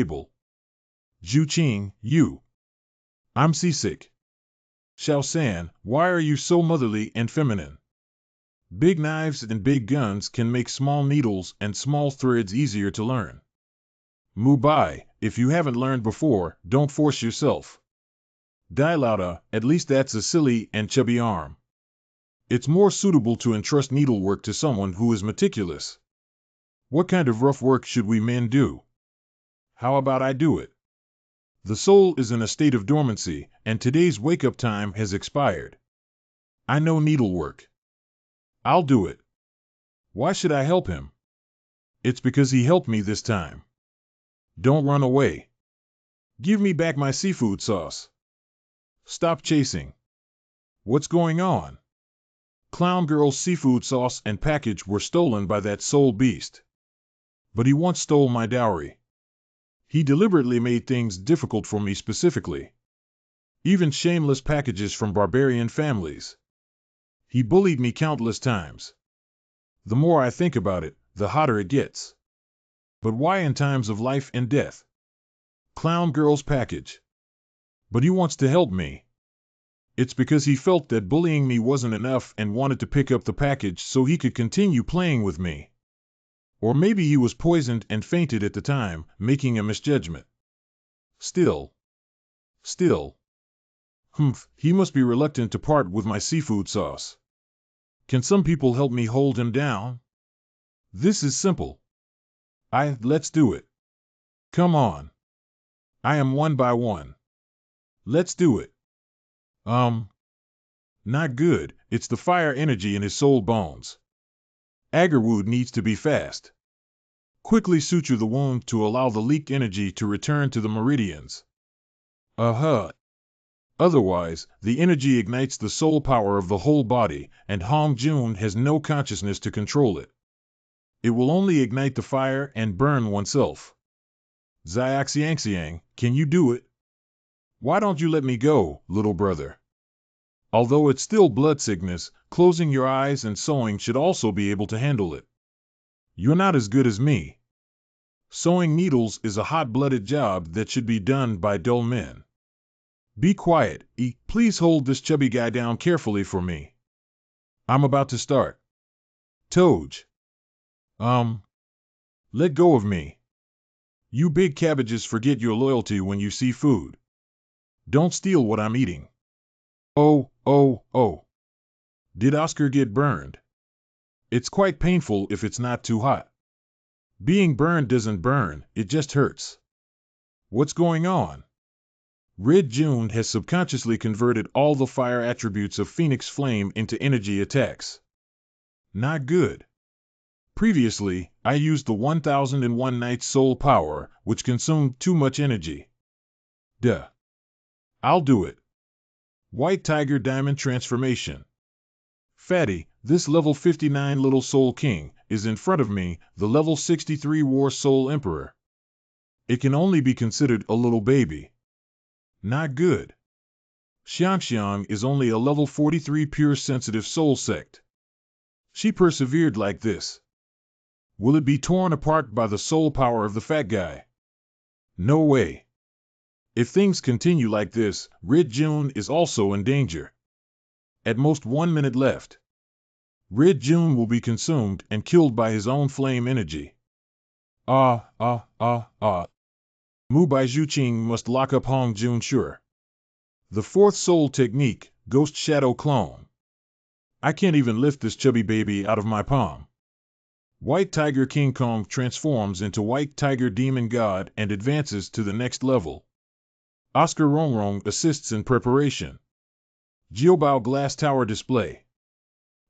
table. Zhu you. I'm seasick. Xiao San, why are you so motherly and feminine? Big knives and big guns can make small needles and small threads easier to learn. Mubai, if you haven't learned before, don't force yourself. Dilaudra, at least that's a silly and chubby arm. It's more suitable to entrust needlework to someone who is meticulous. What kind of rough work should we men do? How about I do it? The soul is in a state of dormancy, and today's wake-up time has expired. I know needlework. I'll do it. Why should I help him? It's because he helped me this time. Don't run away. Give me back my seafood sauce. Stop chasing. What's going on? Clown Girl's seafood sauce and package were stolen by that soul beast. But he once stole my dowry. He deliberately made things difficult for me specifically. Even shameless packages from barbarian families. He bullied me countless times. The more I think about it, the hotter it gets. But why in times of life and death? Clown Girl's package. But he wants to help me. It's because he felt that bullying me wasn't enough and wanted to pick up the package so he could continue playing with me. Or maybe he was poisoned and fainted at the time, making a misjudgment. Still. He must be reluctant to part with my seafood sauce. Can some people help me hold him down? This is simple. Let's do it. Come on. I am one by one. Let's do it. Not good, it's the fire energy in his soul bones. Agarwood needs to be fast. Quickly suture the wound to allow the leaked energy to return to the meridians. Otherwise, the energy ignites the soul power of the whole body, and Hong Jun has no consciousness to control it. It will only ignite the fire and burn oneself. Xiaxiang, can you do it? Why don't you let me go, little brother? Although it's still blood sickness, closing your eyes and sewing should also be able to handle it. You're not as good as me. Sewing needles is a hot-blooded job that should be done by dull men. Be quiet, please hold this chubby guy down carefully for me. I'm about to start. Toj. Let go of me. You big cabbages forget your loyalty when you see food. Don't steal what I'm eating. Oh. Did Oscar get burned? It's quite painful if it's not too hot. Being burned doesn't burn, it just hurts. What's going on? Red June has subconsciously converted all the fire attributes of Phoenix Flame into energy attacks. Not good. Previously, I used the 1001 Night Soul Power, which consumed too much energy. I'll do it. White Tiger Diamond Transformation. Fatty, this level 59 Little Soul King, is in front of me, the level 63 War Soul Emperor. It can only be considered a little baby. Not good. Xiangxiang is only a level 43 Pure Sensitive Soul Sect. She persevered like this. Will it be torn apart by the soul power of the fat guy? No way. If things continue like this, Red June is also in danger. At most 1 minute left. Red June will be consumed and killed by his own flame energy. Mu Baijuqing must lock up Hong Jun sure. The fourth soul technique, Ghost Shadow Clone. I can't even lift this chubby baby out of my palm. White Tiger King Kong transforms into White Tiger Demon God and advances to the next level. Oscar Rongrong assists in preparation. Jiobao Glass Tower display.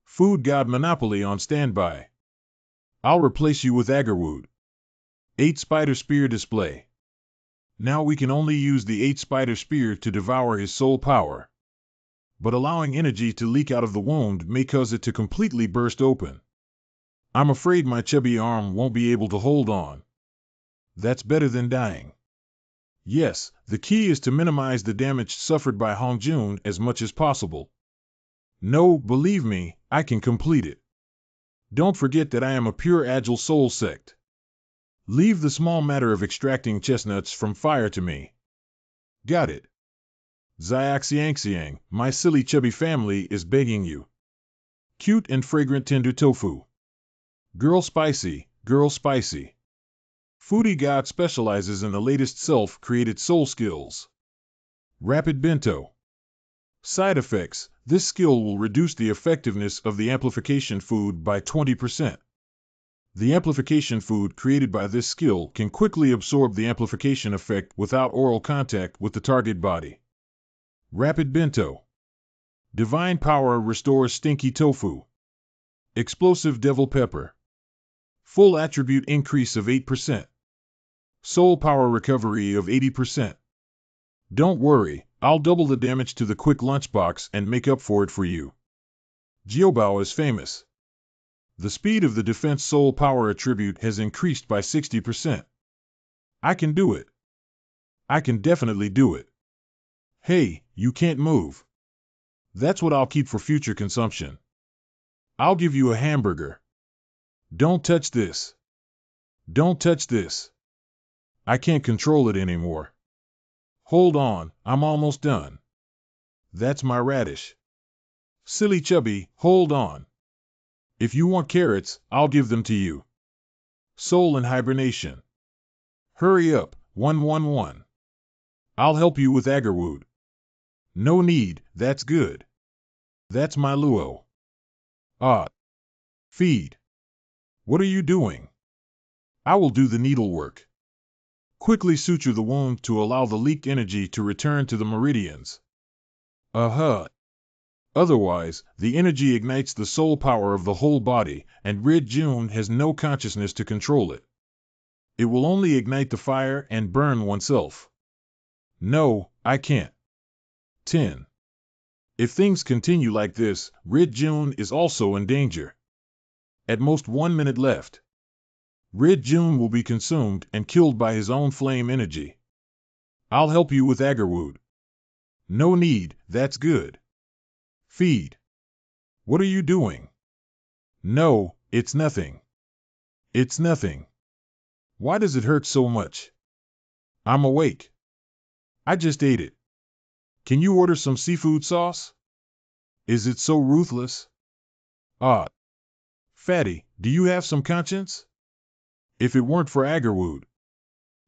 Food God Monopoly on standby. I'll replace you with Agarwood. 8 Spider Spear display. Now we can only use the 8 Spider Spear to devour his soul power. But allowing energy to leak out of the wound may cause it to completely burst open. I'm afraid my chubby arm won't be able to hold on. That's better than dying. Yes, the key is to minimize the damage suffered by Hong Jun as much as possible. No, believe me, I can complete it. Don't forget that I am a pure agile soul sect. Leave the small matter of extracting chestnuts from fire to me. Got it. Xiaxiangxiang, my silly chubby family is begging you. Cute and fragrant tender tofu. Girl spicy, girl spicy. Foodie God specializes in the latest self-created soul skills. Rapid bento. Side effects: this skill will reduce the effectiveness of the amplification food by 20%. The amplification food created by this skill can quickly absorb the amplification effect without oral contact with the target body. Rapid bento. Divine power restores stinky tofu. Explosive devil pepper. Full attribute increase of 8%. Soul power recovery of 80%. Don't worry, I'll double the damage to the quick lunchbox and make up for it for you. Jiobao is famous. The speed of the defense soul power attribute has increased by 60%. I can do it. I can definitely do it. Hey, you can't move. That's what I'll keep for future consumption. I'll give you a hamburger. Don't touch this. Don't touch this. I can't control it anymore. Hold on, I'm almost done. That's my radish. Silly chubby, hold on. If you want carrots, I'll give them to you. Soul in hibernation. Hurry up, 111. I'll help you with agarwood. No need, that's good. That's my luo. Ah. Feed. What are you doing? I will do the needlework. Quickly suture the wound to allow the leaked energy to return to the meridians. Otherwise, the energy ignites the soul power of the whole body, and Red June has no consciousness to control it. It will only ignite the fire and burn oneself. No, I can't. 10. If things continue like this, Red June is also in danger. At most 1 minute left. Red June will be consumed and killed by his own flame energy. I'll help you with agarwood. No need, that's good. Feed. What are you doing? No, it's nothing. It's nothing. Why does it hurt so much? I'm awake. I just ate it. Can you order some seafood sauce? Is it so ruthless? Fatty, do you have some conscience? If it weren't for agarwood.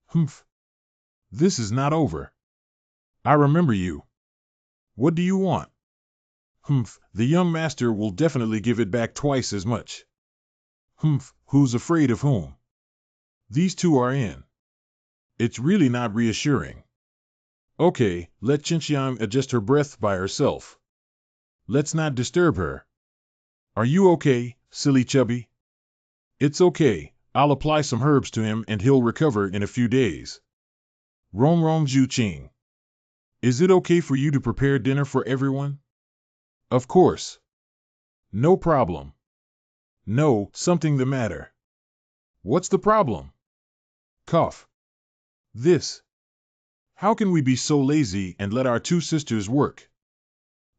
Humph. This is not over. I remember you. What do you want? Humph, the young master will definitely give it back twice as much. Humph, who's afraid of whom? These two are in. It's really not reassuring. Okay, let Qinxiang adjust her breath by herself. Let's not disturb her. Are you okay, silly chubby? It's okay, I'll apply some herbs to him and he'll recover in a few days. Rong Zhu Qing. Is it okay for you to prepare dinner for everyone? Of course. No problem. No, something the matter. What's the problem? Cough. This. How can we be so lazy and let our two sisters work?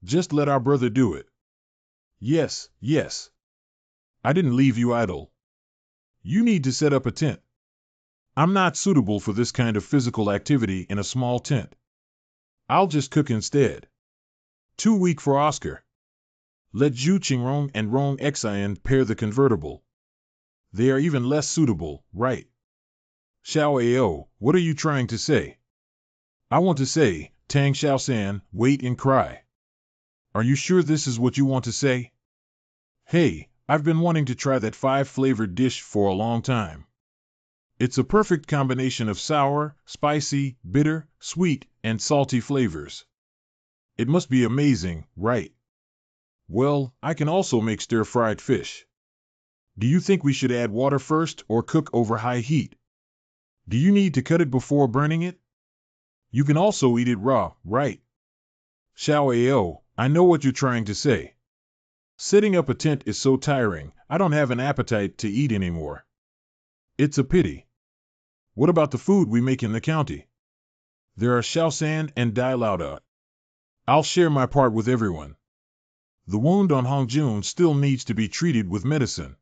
Just let our brother do it. Yes, yes. I didn't leave you idle. You need to set up a tent. I'm not suitable for this kind of physical activity in a small tent. I'll just cook instead. Too weak for Oscar. Let Zhu Qingrong and Rong Xian pair the convertible. They are even less suitable, right? Xiao Ao, what are you trying to say? I want to say, Tang Xiaosan, wait and cry. Are you sure this is what you want to say? Hey, I've been wanting to try that 5-flavored dish for a long time. It's a perfect combination of sour, spicy, bitter, sweet, and salty flavors. It must be amazing, right? Well, I can also make stir-fried fish. Do you think we should add water first or cook over high heat? Do you need to cut it before burning it? You can also eat it raw, right? Xiao Ao, I know what you're trying to say. Setting up a tent is so tiring, I don't have an appetite to eat anymore. It's a pity. What about the food we make in the county? There are Xiaosan and Dai Lauda. I'll share my part with everyone. The wound on Hongjun still needs to be treated with medicine.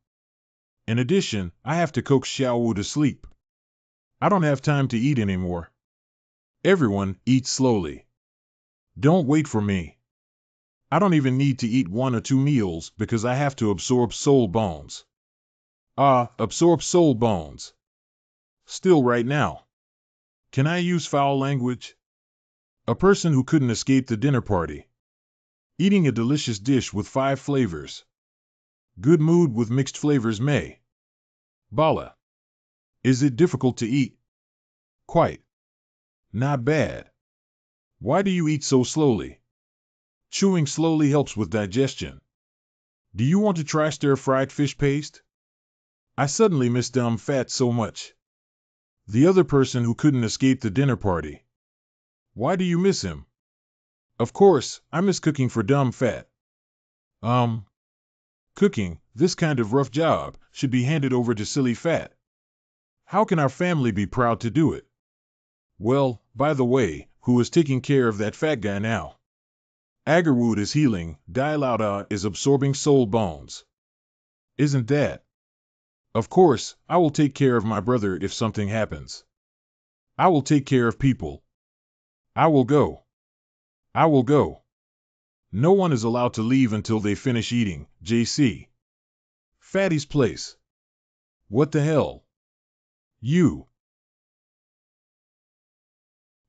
In addition, I have to coax Xiaowu to sleep. I don't have time to eat anymore. Everyone, eat slowly. Don't wait for me. I don't even need to eat 1 or 2 meals because I have to absorb soul bones. Absorb soul bones. Still right now. Can I use foul language? A person who couldn't escape the dinner party. Eating a delicious dish with 5 flavors. Good mood with mixed flavors may. Bala. Is it difficult to eat? Quite. Not bad. Why do you eat so slowly? Chewing slowly helps with digestion. Do you want to try stir-fried fish paste? I suddenly miss dumb fat so much. The other person who couldn't escape the dinner party. Why do you miss him? Of course, I miss cooking for dumb fat. Cooking, this kind of rough job, should be handed over to silly fat. How can our family be proud to do it? Well, by the way, who is taking care of that fat guy now? Agarwood is healing, Dialauda is absorbing soul bones. Isn't that? Of course, I will take care of my brother if something happens. I will take care of people. I will go. I will go. No one is allowed to leave until they finish eating, JC. Fatty's place. What the hell? You.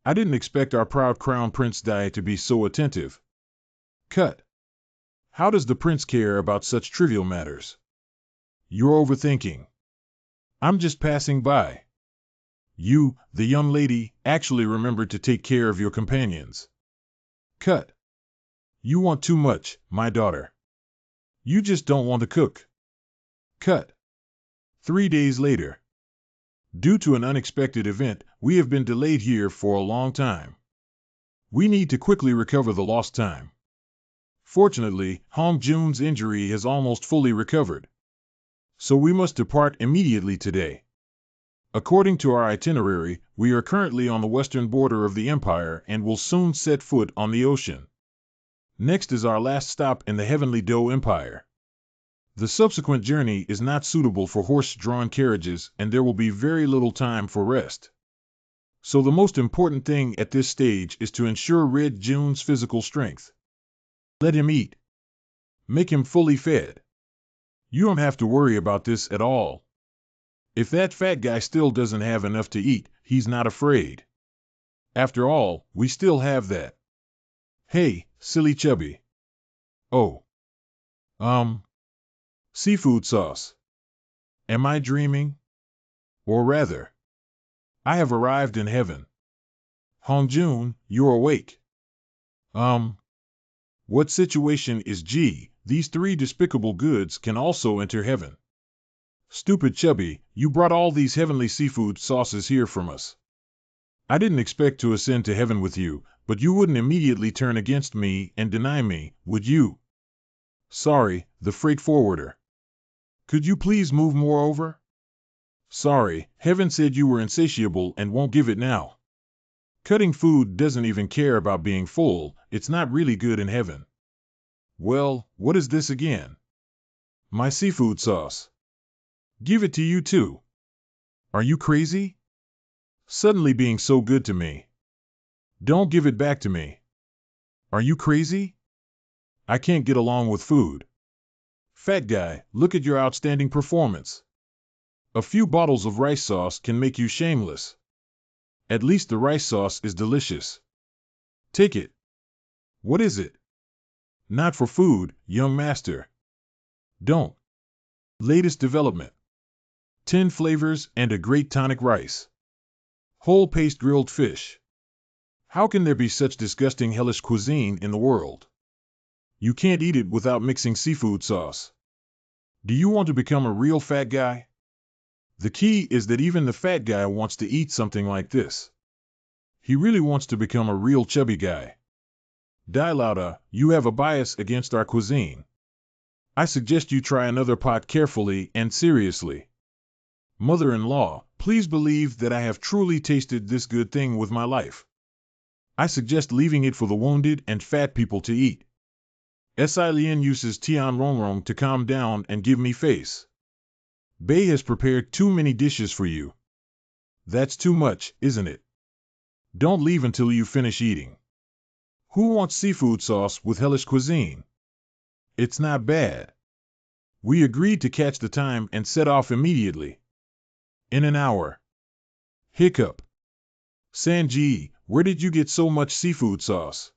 I didn't expect our proud crown prince Dai to be so attentive. Cut. How does the prince care about such trivial matters? You're overthinking. I'm just passing by. You, the young lady, actually remembered to take care of your companions. Cut. You want too much, my daughter. You just don't want to cook. Cut. 3 days later. Due to an unexpected event, we have been delayed here for a long time. We need to quickly recover the lost time. Fortunately, Hong Jun's injury has almost fully recovered. So we must depart immediately today. According to our itinerary, we are currently on the western border of the empire and will soon set foot on the ocean. Next is our last stop in the Heavenly Doe Empire. The subsequent journey is not suitable for horse-drawn carriages and there will be very little time for rest. So the most important thing at this stage is to ensure Red Jun's physical strength. Let him eat. Make him fully fed. You don't have to worry about this at all. If that fat guy still doesn't have enough to eat, he's not afraid. After all, we still have that. Hey, silly chubby. Oh. Seafood sauce. Am I dreaming? Or rather, I have arrived in heaven. Hongjun, you're awake. What situation is G? These 3 despicable goods can also enter heaven. Stupid chubby, you brought all these heavenly seafood sauces here from us. I didn't expect to ascend to heaven with you, but you wouldn't immediately turn against me and deny me, would you? Sorry, the freight forwarder. Could you please move more over? Sorry, heaven said you were insatiable and won't give it now. Cutting food doesn't even care about being full, it's not really good in heaven. Well, what is this again? My seafood sauce. Give it to you too. Are you crazy? Suddenly being so good to me. Don't give it back to me. Are you crazy? I can't get along with food. Fat guy, look at your outstanding performance. A few bottles of rice sauce can make you shameless. At least the rice sauce is delicious. Take it. What is it? Not for food, young master. Don't. Latest development. 10 flavors and a great tonic rice. Whole paste grilled fish. How can there be such disgusting hellish cuisine in the world? You can't eat it without mixing seafood sauce. Do you want to become a real fat guy? The key is that even the fat guy wants to eat something like this. He really wants to become a real chubby guy. Dialauda, you have a bias against our cuisine. I suggest you try another pot carefully and seriously. Mother-in-law, please believe that I have truly tasted this good thing with my life. I suggest leaving it for the wounded and fat people to eat. Lien uses Tian Rongrong to calm down and give me face. Bei has prepared too many dishes for you. That's too much, isn't it? Don't leave until you finish eating. Who wants seafood sauce with hellish cuisine? It's not bad. We agreed to catch the time and set off immediately. In an hour. Hiccup. Sanji, where did you get so much seafood sauce?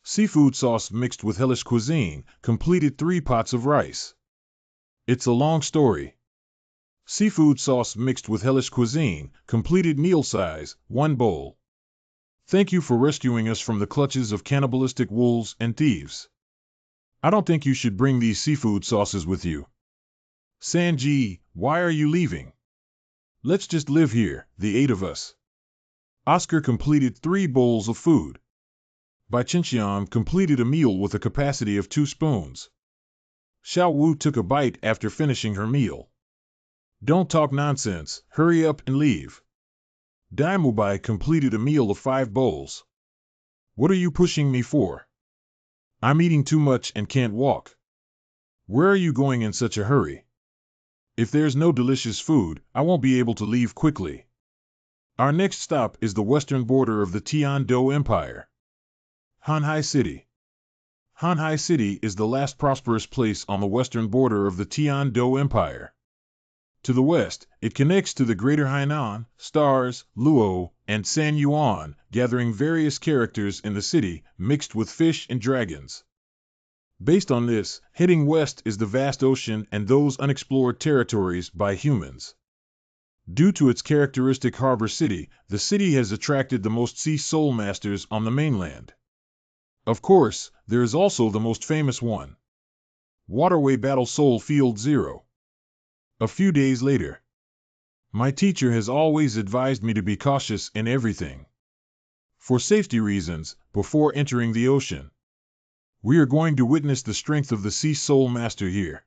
Seafood sauce mixed with hellish cuisine completed 3 pots of rice. It's a long story. Seafood sauce mixed with hellish cuisine completed meal size, 1 bowl. Thank you for rescuing us from the clutches of cannibalistic wolves and thieves. I don't think you should bring these seafood sauces with you. Sanji, why are you leaving? Let's just live here, the 8 of us. Oscar completed 3 bowls of food. Bai Chinxian completed a meal with a capacity of 2 spoons. Xiao Wu took a bite after finishing her meal. Don't talk nonsense, hurry up and leave. Daimubai completed a meal of 5 bowls. What are you pushing me for? I'm eating too much and can't walk. Where are you going in such a hurry? If there's no delicious food, I won't be able to leave quickly. Our next stop is the western border of the Tian-Do Empire. Hanhai City. Hanhai City is the last prosperous place on the western border of the Tian-Do Empire. To the west, it connects to the Greater Hainan, Stars, Luo, and San Yuan, gathering various characters in the city, mixed with fish and dragons. Based on this, heading west is the vast ocean and those unexplored territories by humans. Due to its characteristic harbor city, the city has attracted the most sea soul masters on the mainland. Of course, there is also the most famous one. Waterway Battle Soul Field 0. A few days later. My teacher has always advised me to be cautious in everything. For safety reasons, before entering the ocean. We are going to witness the strength of the Sea Soul Master here.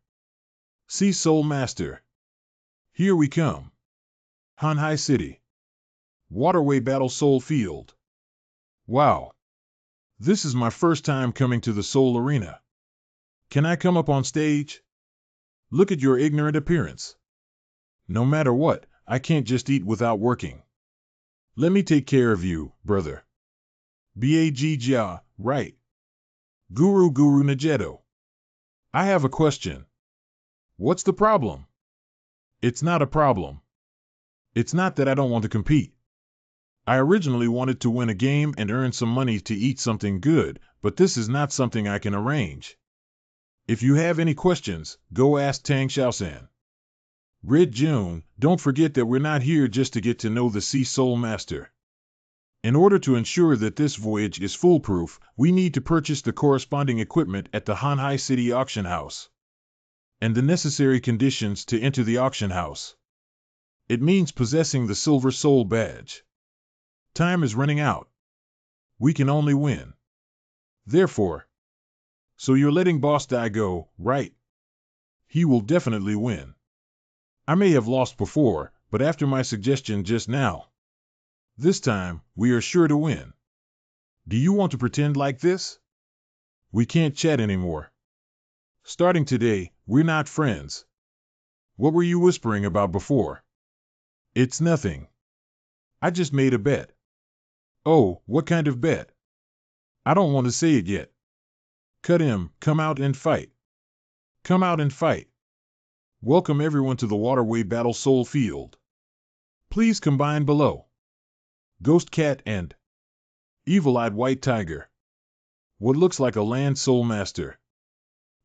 Sea Soul Master. Here we come. Hanhai City. Waterway Battle Soul Field. Wow. This is my first time coming to the Soul Arena. Can I come up on stage? Look at your ignorant appearance. No matter what, I can't just eat without working. Let me take care of you, brother. Bajia, right. Guru Najeto. I have a question. What's the problem? It's not a problem. It's not that I don't want to compete. I originally wanted to win a game and earn some money to eat something good, but this is not something I can arrange. If you have any questions, go ask Tang Xiaosan. Red June, don't forget that we're not here just to get to know the Sea Soul Master. In order to ensure that this voyage is foolproof, we need to purchase the corresponding equipment at the Hanhai City Auction House. And the necessary conditions to enter the auction house. It means possessing the Silver Soul Badge. Time is running out. We can only win. Therefore, so you're letting Boss Dai go, right? He will definitely win. I may have lost before, but after my suggestion just now. This time, we are sure to win. Do you want to pretend like this? We can't chat anymore. Starting today, we're not friends. What were you whispering about before? It's nothing. I just made a bet. Oh, what kind of bet? I don't want to say it yet. Cut him, come out and fight. Come out and fight. Welcome everyone to the Waterway Battle Soul Field. Please combine below. Ghost Cat and Evil-Eyed White Tiger. What looks like a Land Soul Master.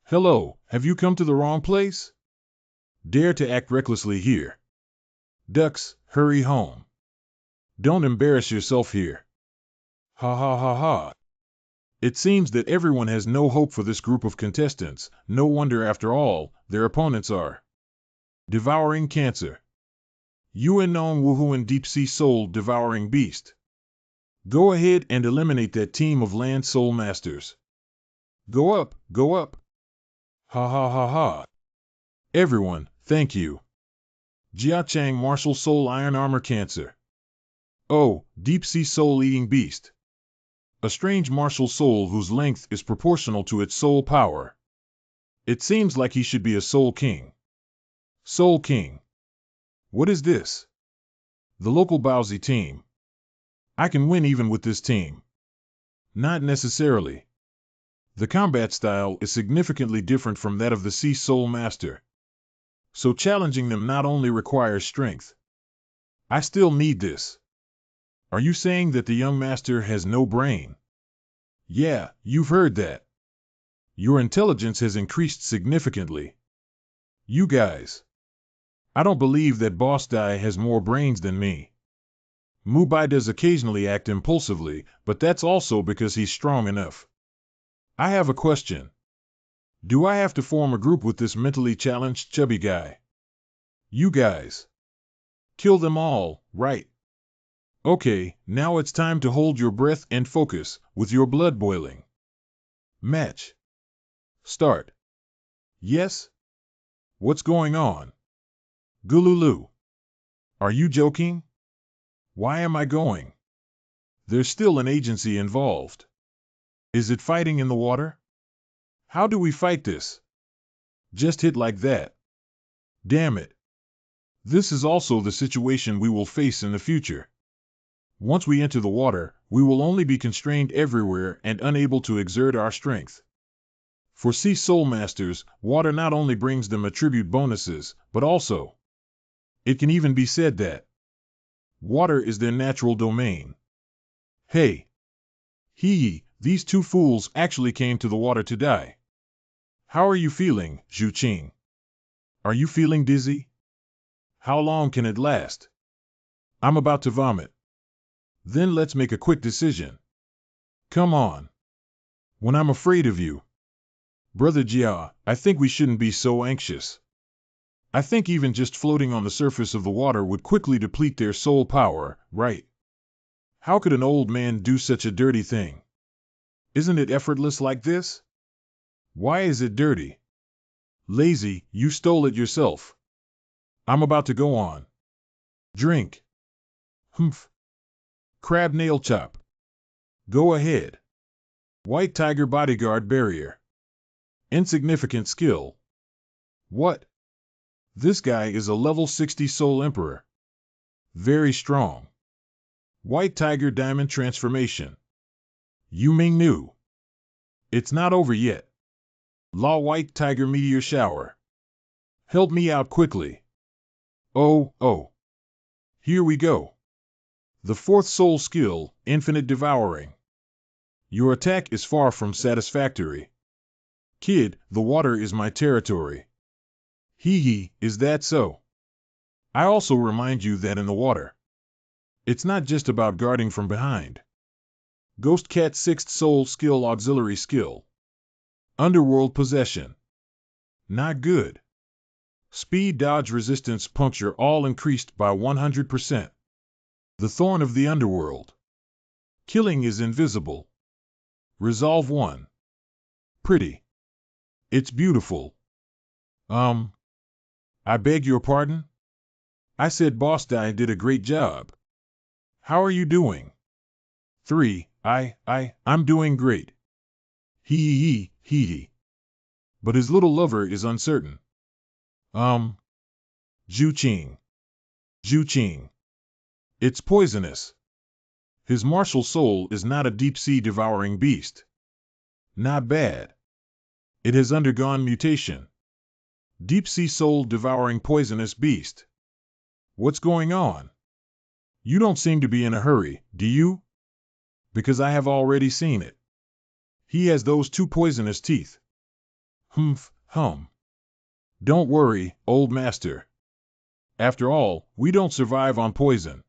Hello, have you come to the wrong place? Dare to act recklessly here. Ducks, hurry home. Don't embarrass yourself here. Ha ha ha ha. It seems that everyone has no hope for this group of contestants. No wonder after all, their opponents are Devouring Cancer, Yuan Nong Wuhuan Deep Sea Soul Devouring Beast. Go ahead and eliminate that team of Land Soul Masters. Go up, go up. Ha ha ha ha. Everyone, thank you. Jiachang Martial Soul Iron Armor Cancer. Oh, Deep Sea Soul Eating Beast. A strange martial soul whose length is proportional to its soul power. It seems like he should be a Soul King. Soul King. What is this? The local Bowsy team. I can win even with this team. Not necessarily. The combat style is significantly different from that of the Sea Soul Master. So challenging them not only requires strength. I still need this. Are you saying that the young master has no brain? Yeah, you've heard that. Your intelligence has increased significantly. You guys. I don't believe that Boss Dai has more brains than me. Mubai does occasionally act impulsively, but that's also because he's strong enough. I have a question. Do I have to form a group with this mentally challenged chubby guy? You guys. Kill them all, right? Okay, now it's time to hold your breath and focus, with your blood boiling. Match. Start. Yes? What's going on? Gululu. Are you joking? Why am I going? There's still an agency involved. Is it fighting in the water? How do we fight this? Just hit like that. Damn it. This is also the situation we will face in the future. Once we enter the water, we will only be constrained everywhere and unable to exert our strength. For Sea Soul Masters, water not only brings them attribute bonuses, but also, it can even be said that water is their natural domain. Hey! Hee, these two fools actually came to the water to die. How are you feeling, Zhu Qing? Are you feeling dizzy? How long can it last? I'm about to vomit. Then let's make a quick decision. Come on. When I'm afraid of you. Brother Jia, I think we shouldn't be so anxious. I think even just floating on the surface of the water would quickly deplete their soul power, right? How could an old man do such a dirty thing? Isn't it effortless like this? Why is it dirty? Lazy, you stole it yourself. I'm about to go on. Drink. Humph. Crab nail chop. Go ahead. White tiger bodyguard barrier. Insignificant skill. What? This guy is a level 60 soul emperor. Very strong. White tiger diamond transformation. Yu Ming Nu. It's not over yet. Law white tiger meteor shower. Help me out quickly. Oh. Here we go. The fourth soul skill, infinite devouring. Your attack is far from satisfactory. Kid, the water is my territory. Hee, is that so? I also remind you that in the water, it's not just about guarding from behind. Ghost Cat sixth soul skill auxiliary skill. Underworld possession. Not good. Speed, dodge, resistance, puncture all increased by 100%. The Thorn of the Underworld. Killing is invisible. Resolve 1. Pretty. It's beautiful. I beg your pardon? I said Boss Dai did a great job. How are you doing? 3. I'm doing great. Hee. But his little lover is uncertain. Zhu Qing. It's poisonous. His martial soul is not a deep-sea devouring beast. Not bad. It has undergone mutation. Deep-sea soul devouring poisonous beast. What's going on? You don't seem to be in a hurry, do you? Because I have already seen it. He has those two poisonous teeth. Hum. Don't worry, old master. After all, we don't survive on poison.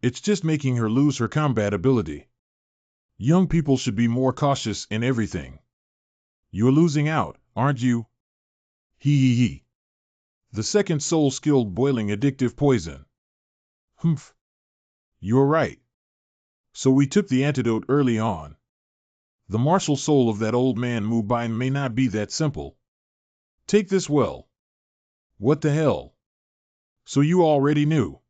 It's just making her lose her combat ability. Young people should be more cautious in everything. You're losing out, aren't you? Hee. The second soul skill boiling addictive poison. Humph. You're right. So we took the antidote early on. The martial soul of that old man Mubai may not be that simple. Take this well. What the hell? So you already knew.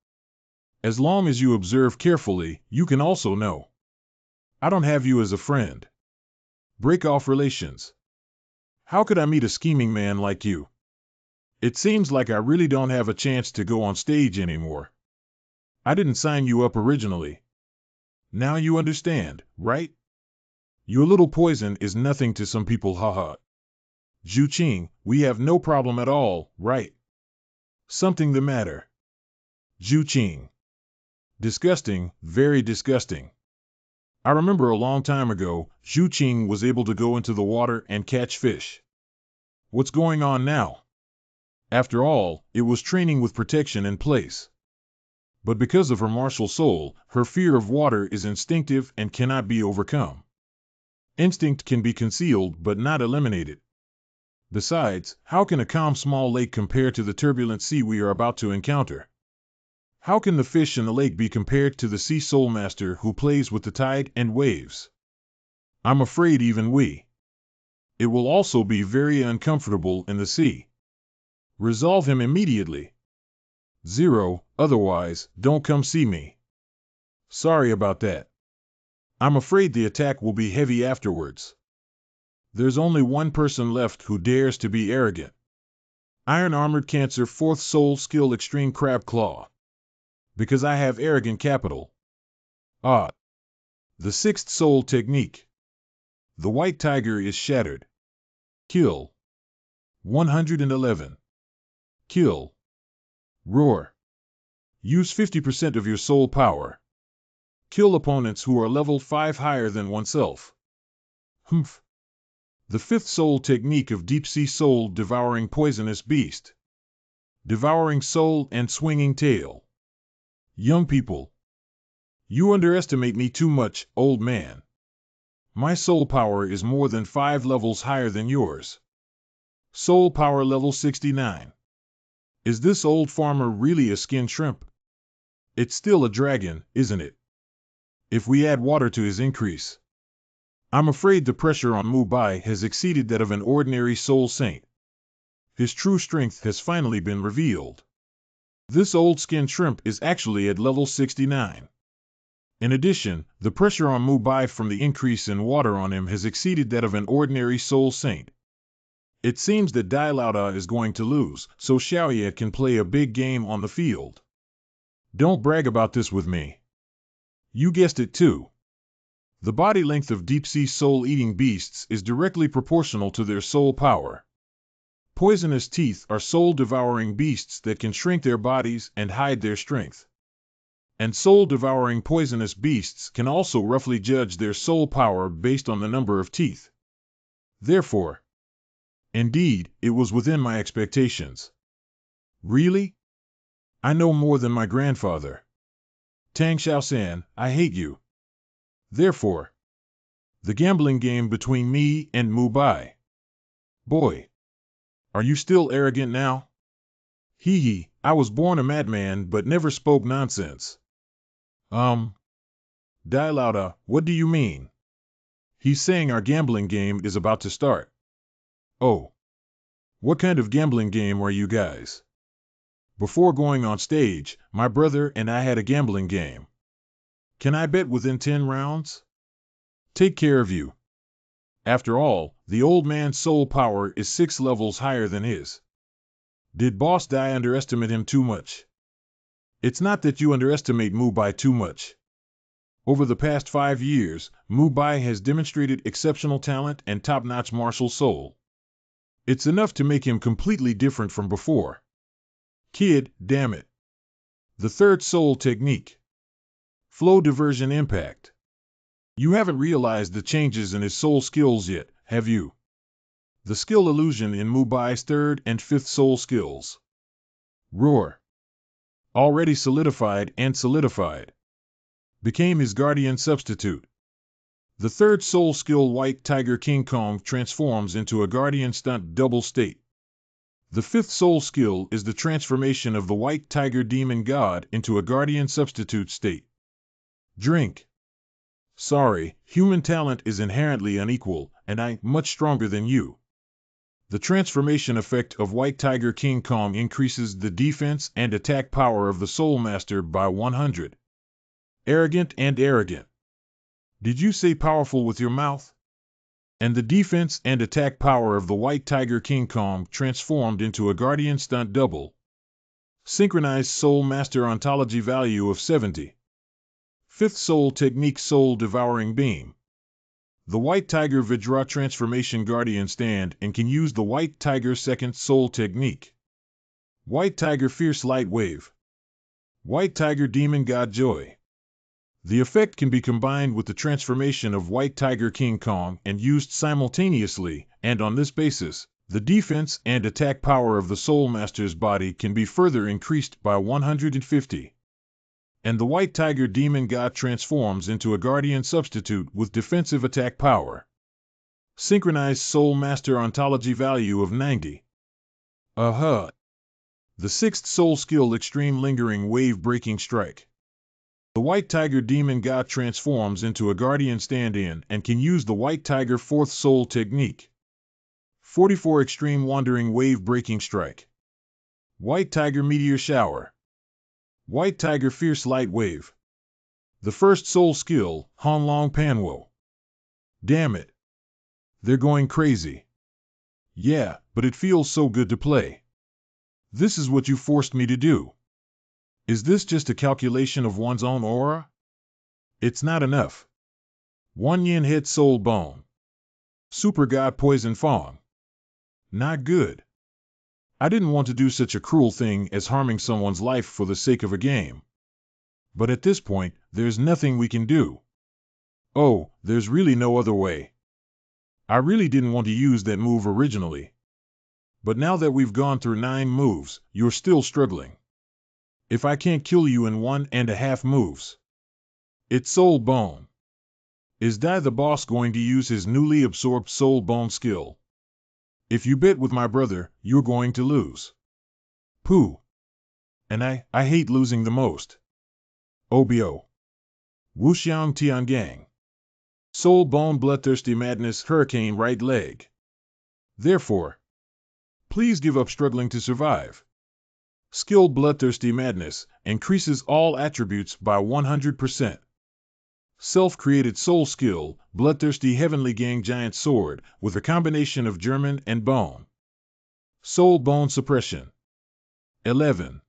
As long as you observe carefully, you can also know. I don't have you as a friend. Break off relations. How could I meet a scheming man like you? It seems like I really don't have a chance to go on stage anymore. I didn't sign you up originally. Now you understand, right? Your little poison is nothing to some people, haha. Zhu, we have no problem at all, right? Something the matter. Zhu. Disgusting, very disgusting. I remember a long time ago, Zhu was able to go into the water and catch fish. What's going on now? After all, it was training with protection in place. But because of her martial soul, her fear of water is instinctive and cannot be overcome. Instinct can be concealed but not eliminated. Besides, how can a calm small lake compare to the turbulent sea we are about to encounter? How can the fish in the lake be compared to the sea soul master who plays with the tide and waves? I'm afraid even we. It will also be very uncomfortable in the sea. Resolve him immediately. 0, otherwise, don't come see me. Sorry about that. I'm afraid the attack will be heavy afterwards. There's only one person left who dares to be arrogant. Iron Armored Cancer 4th Soul Skill Extreme Crab Claw. Because I have arrogant capital. Ah. The 6th Soul Technique. The White Tiger is shattered. Kill. 111. Kill. Roar. Use 50% of your soul power. Kill opponents who are level 5 higher than oneself. Humph. The 5th Soul Technique of Deep Sea Soul Devouring Poisonous Beast. Devouring Soul and Swinging Tail. Young people. You underestimate me too much, old man. My soul power is more than 5 levels higher than yours. Soul power level 69. Is this old farmer really a skin shrimp? It's still a dragon, isn't it? If we add water to his increase. I'm afraid the pressure on Mubai has exceeded that of an ordinary soul saint. His true strength has finally been revealed. This old skin shrimp is actually at level 69. In addition, the pressure on Mubai from the increase in water on him has exceeded that of an ordinary soul saint. It seems that Dai Lauda is going to lose, so Xiaoye can play a big game on the field. Don't brag about this with me. You guessed it too. The body length of deep-sea soul-eating beasts is directly proportional to their soul power. Poisonous teeth are soul-devouring beasts that can shrink their bodies and hide their strength. And soul-devouring poisonous beasts can also roughly judge their soul power based on the number of teeth. Therefore, indeed, it was within my expectations. Really? I know more than my grandfather. Tang Xiaoshan, I hate you. Therefore, the gambling game between me and Mubai. Boy, are you still arrogant now? Hee hee, I was born a madman but never spoke nonsense. Dai Lauda, what do you mean? He's saying our gambling game is about to start. Oh. What kind of gambling game are you guys? Before going on stage, my brother and I had a gambling game. Can I bet within 10 rounds? Take care of you. After all, the old man's soul power is 6 levels higher than his. Did Boss Dai underestimate him too much? It's not that you underestimate Mubai too much. Over the past 5 years, Mubai has demonstrated exceptional talent and top-notch martial soul. It's enough to make him completely different from before. Kid, damn it. The 3rd Soul Technique. Flow Diversion Impact. You haven't realized the changes in his soul skills yet, have you? The skill illusion in Mubai's 3rd and 5th soul skills. Roar. Already solidified and solidified. Became his guardian substitute. The 3rd soul skill White Tiger King Kong transforms into a guardian stunt double state. The 5th soul skill is the transformation of the White Tiger Demon God into a guardian substitute state. Drink. Sorry, human talent is inherently unequal, and I'm much stronger than you. The transformation effect of White Tiger King Kong increases the defense and attack power of the Soul Master by 100. Arrogant and arrogant. Did you say powerful with your mouth? And the defense and attack power of the White Tiger King Kong transformed into a guardian stunt double. Synchronized Soul Master Ontology value of 70. Fifth Soul Technique Soul Devouring Beam. The White Tiger Vajra Transformation Guardian stand and can use the White Tiger Second Soul Technique. White Tiger Fierce Light Wave. White Tiger Demon God Joy. The effect can be combined with the transformation of White Tiger King Kong and used simultaneously, and on this basis, the defense and attack power of the Soul Master's body can be further increased by 150. And the White Tiger Demon God transforms into a Guardian substitute with defensive attack power. Synchronized Soul Master Ontology value of 90. The sixth Soul Skill Extreme Lingering Wave Breaking Strike. The White Tiger Demon God transforms into a Guardian stand-in and can use the White Tiger Fourth Soul Technique. 44 Extreme Wandering Wave Breaking Strike. White Tiger Meteor Shower. White Tiger Fierce Light Wave. The first Soul Skill, Honlong Panwo. Damn it. They're going crazy. Yeah, but it feels so good to play. This is what you forced me to do. Is this just a calculation of one's own aura? It's not enough. 1 yen hit Soul Bone. Super God Poison Fong. Not good. I didn't want to do such a cruel thing as harming someone's life for the sake of a game. But at this point, there's nothing we can do. Oh, there's really no other way. I really didn't want to use that move originally. But now that we've gone through 9 moves, you're still struggling. If I can't kill you in 1.5 moves. It's Soul Bone. Is Dai the boss going to use his newly absorbed Soul Bone skill? If you bet with my brother, you're going to lose. Pooh. And I hate losing the most. OBO. Wuxiang Tiangang. Soul Bone Bloodthirsty Madness Hurricane Right Leg. Therefore, please give up struggling to survive. Skill Bloodthirsty Madness increases all attributes by 100%. Self-created soul skill, Bloodthirsty Heavenly Gang Giant Sword, with a combination of German and bone. Soul Bone Suppression. 11.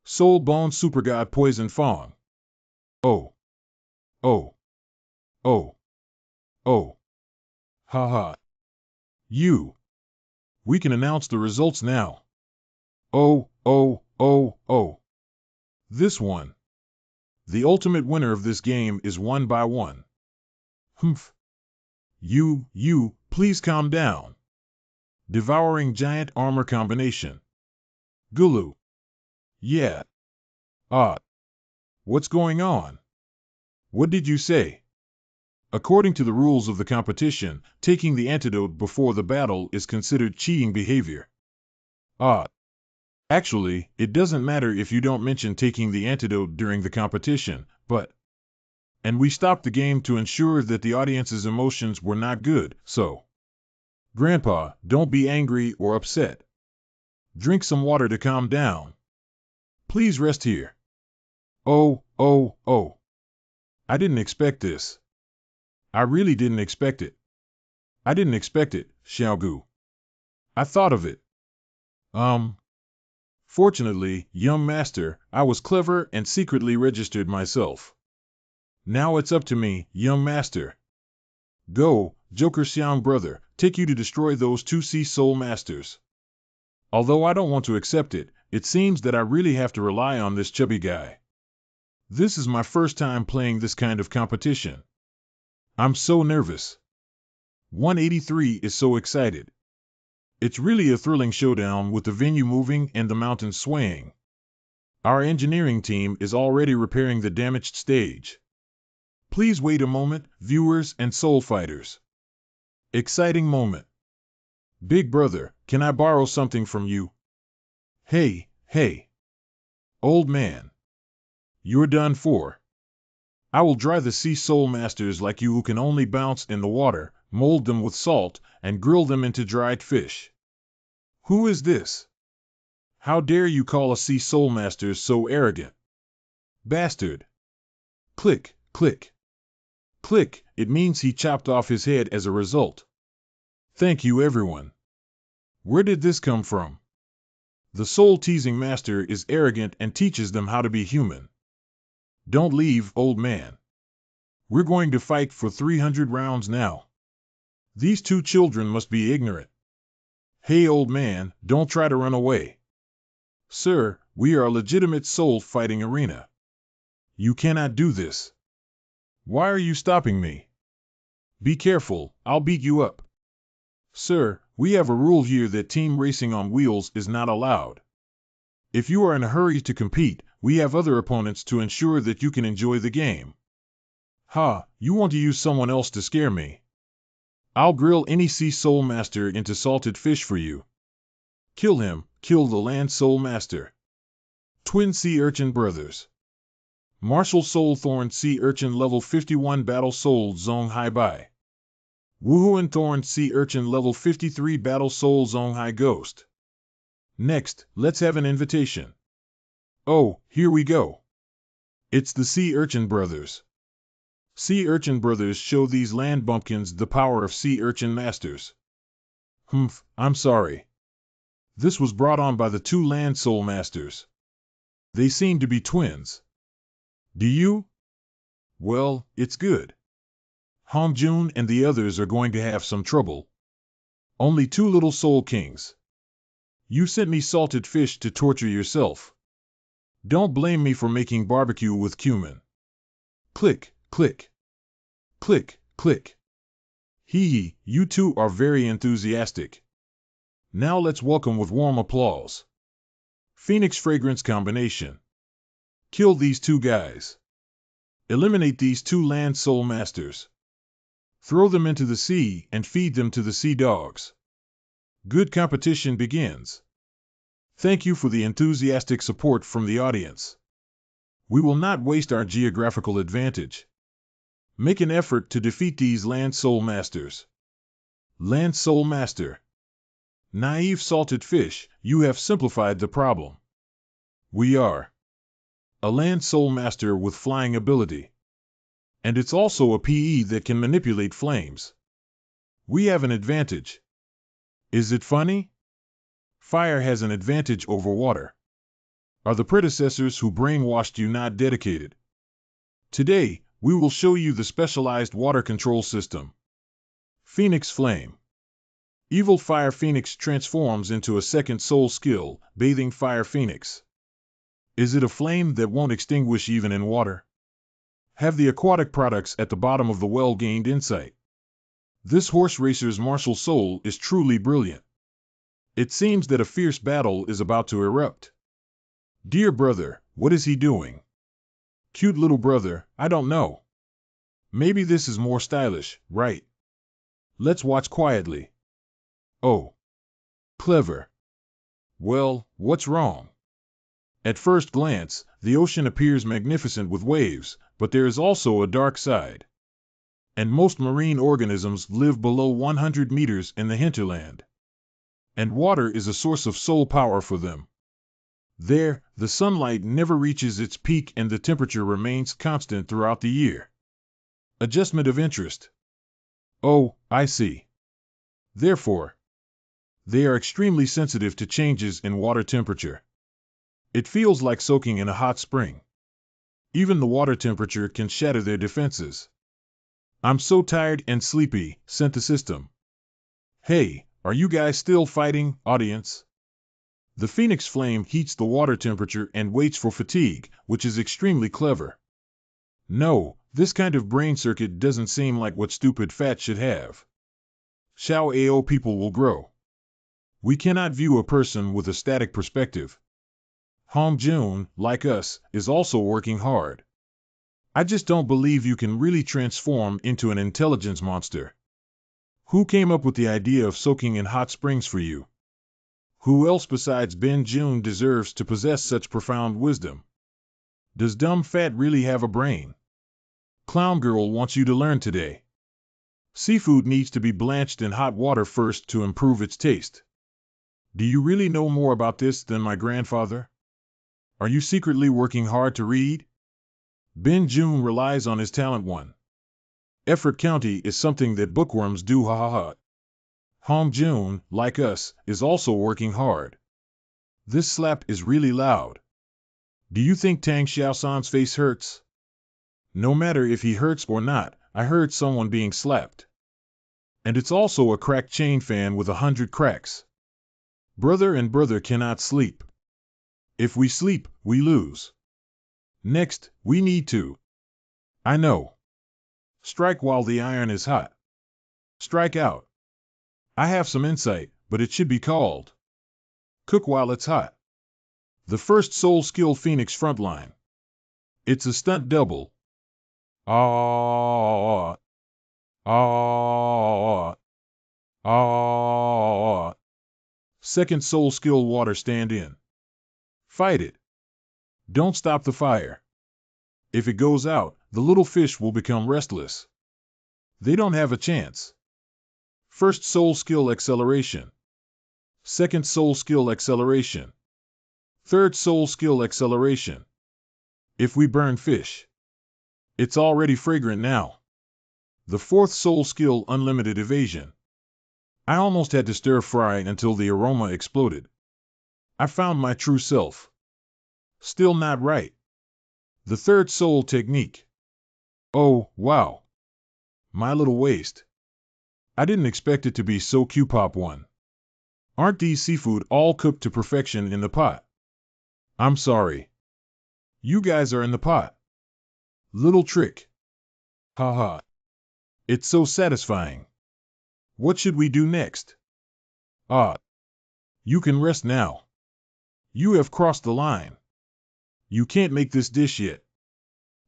Soul Bone Super God Poison Fong. Oh. Oh. Oh. Oh. Haha. You. We can announce the results now. Oh. This one. The ultimate winner of this game is 1 by 1. Humph. You, please calm down. Devouring Giant Armor Combination. Gulu. Yeah. What's going on? What did you say? According to the rules of the competition, taking the antidote before the battle is considered cheating behavior. Actually, it doesn't matter if you don't mention taking the antidote during the competition, but... And we stopped the game to ensure that the audience's emotions were not good, so... Grandpa, don't be angry or upset. Drink some water to calm down. Please rest here. Oh. I didn't expect this. I really didn't expect it. I didn't expect it, Xiaogu. I thought of it. Fortunately, young master, I was clever and secretly registered myself. Now it's up to me, young master. Go, Joker Xiang brother, take you to destroy those 2 Sea Soul Masters. Although I don't want to accept it, it seems that I really have to rely on this chubby guy. This is my first time playing this kind of competition. I'm so nervous. 183 is so excited. It's really a thrilling showdown with the venue moving and the mountains swaying. Our engineering team is already repairing the damaged stage. Please wait a moment, viewers and soul fighters. Exciting moment. Big brother, can I borrow something from you? Hey. Old man. You're done for. I will dry the Sea Soul Masters like you who can only bounce in the water, mold them with salt, and grill them into dried fish. Who is this? How dare you call a Sea Soul Master so arrogant? Bastard. Click. It means he chopped off his head as a result. Thank you everyone. Where did this come from? The soul-teasing master is arrogant and teaches them how to be human. Don't leave, old man. We're going to fight for 300 rounds now. These two children must be ignorant. Hey, old man, don't try to run away. Sir, we are a legitimate soul-fighting arena. You cannot do this. Why are you stopping me? Be careful, I'll beat you up. Sir, we have a rule here that team racing on wheels is not allowed. If you are in a hurry to compete, we have other opponents to ensure that you can enjoy the game. Ha, you want to use someone else to scare me? I'll grill any sea soul master into salted fish for you. Kill him, kill the land soul master. Twin sea urchin brothers. Martial soul thorn sea urchin level 51 battle soul zong hai bai. Woohoo thorn sea urchin level 53 battle soul zong hai ghost. Next, let's have an invitation. Oh, here we go. It's the sea urchin brothers. Sea urchin brothers show these land bumpkins the power of sea urchin masters. Humph, I'm sorry. This was brought on by the two land soul masters. They seem to be twins. Do you? Well, it's good. Hongjun and the others are going to have some trouble. Only two little soul kings. You sent me salted fish to torture yourself. Don't blame me for making barbecue with cumin. Click, click. Click, click. Hee, you two are very enthusiastic. Now let's welcome with warm applause. Phoenix Fragrance Combination. Kill these two guys. Eliminate these two land soul masters. Throw them into the sea and feed them to the sea dogs. Good competition begins. Thank you for the enthusiastic support from the audience. We will not waste our geographical advantage. Make an effort to defeat these land soul masters. Land soul master. Naive salted fish, you have simplified the problem. We are a land soul master with flying ability. And it's also a PE that can manipulate flames. We have an advantage. Is it funny? Fire has an advantage over water. Are the predecessors who brainwashed you not dedicated? Today, we will show you the specialized water control system. Phoenix Flame. Evil Fire Phoenix transforms into a second soul skill, Bathing Fire Phoenix. Is it a flame that won't extinguish even in water? Have the aquatic products at the bottom of the well gained insight? This horse racer's martial soul is truly brilliant. It seems that a fierce battle is about to erupt. Dear brother, what is he doing? Cute little brother, I don't know. Maybe this is more stylish, right? Let's watch quietly. Oh. Clever. Well, what's wrong? At first glance, the ocean appears magnificent with waves, but there is also a dark side. And most marine organisms live below 100 meters in the hinterland. And water is a source of soul power for them. There, the sunlight never reaches its peak and the temperature remains constant throughout the year. Adjustment of interest. Oh, I see. Therefore, they are extremely sensitive to changes in water temperature. It feels like soaking in a hot spring. Even the water temperature can shatter their defenses. I'm so tired and sleepy, sent the system. Hey, are you guys still fighting, audience? The Phoenix Flame heats the water temperature and waits for fatigue, which is extremely clever. No, this kind of brain circuit doesn't seem like what stupid fat should have. Xiao Ao people will grow. We cannot view a person with a static perspective. Hong Jun, like us, is also working hard. I just don't believe you can really transform into an intelligence monster. Who came up with the idea of soaking in hot springs for you? Who else besides Ben Jun deserves to possess such profound wisdom? Does dumb fat really have a brain? Clown Girl wants you to learn today. Seafood needs to be blanched in hot water first to improve its taste. Do you really know more about this than my grandfather? Are you secretly working hard to read? Ben Jun relies on his talent one. Effort County is something that bookworms do ha ha ha. Hong Jun, like us, is also working hard. This slap is really loud. Do you think Tang Xiaosan's face hurts? No matter if he hurts or not, I heard someone being slapped. And it's also a cracked chain fan with 100 cracks. Brother and brother cannot sleep. If we sleep, we lose. Next, we need to. I know. Strike while the iron is hot. Strike out. I have some insight, but it should be called. Cook while it's hot. The first soul skill Phoenix Frontline. It's a stunt double. Ah, ah, ah. Second soul skill Water Stand In. Fight it. Don't stop the fire. If it goes out, the little fish will become restless. They don't have a chance. First soul skill Acceleration. Second soul skill Acceleration. Third soul skill Acceleration. If we burn fish. It's already fragrant now. The fourth soul skill Unlimited Evasion. I almost had to stir fry until the aroma exploded. I found my true self. Still not right. The third soul technique. Oh, wow. My little waist. I didn't expect it to be so Q-pop one. Aren't these seafood all cooked to perfection in the pot? I'm sorry. You guys are in the pot. Little trick. Haha. It's so satisfying. What should we do next? You can rest now. You have crossed the line. You can't make this dish yet.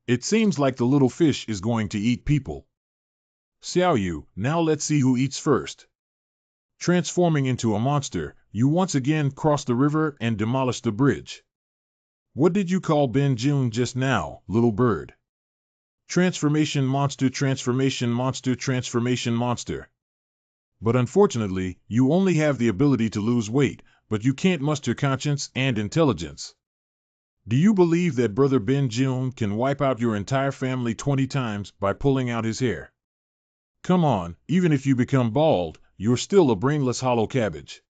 It seems like the little fish is going to eat people. Xiao Yu, now let's see who eats first. Transforming into a monster, you once again cross the river and demolish the bridge. What did you call Ben June just now, little bird? Transformation monster, transformation monster, transformation monster. But unfortunately, you only have the ability to lose weight, but you can't muster conscience and intelligence. Do you believe that Brother Ben June can wipe out your entire family 20 times by pulling out his hair? Come on, even if you become bald, you're still a brainless hollow cabbage.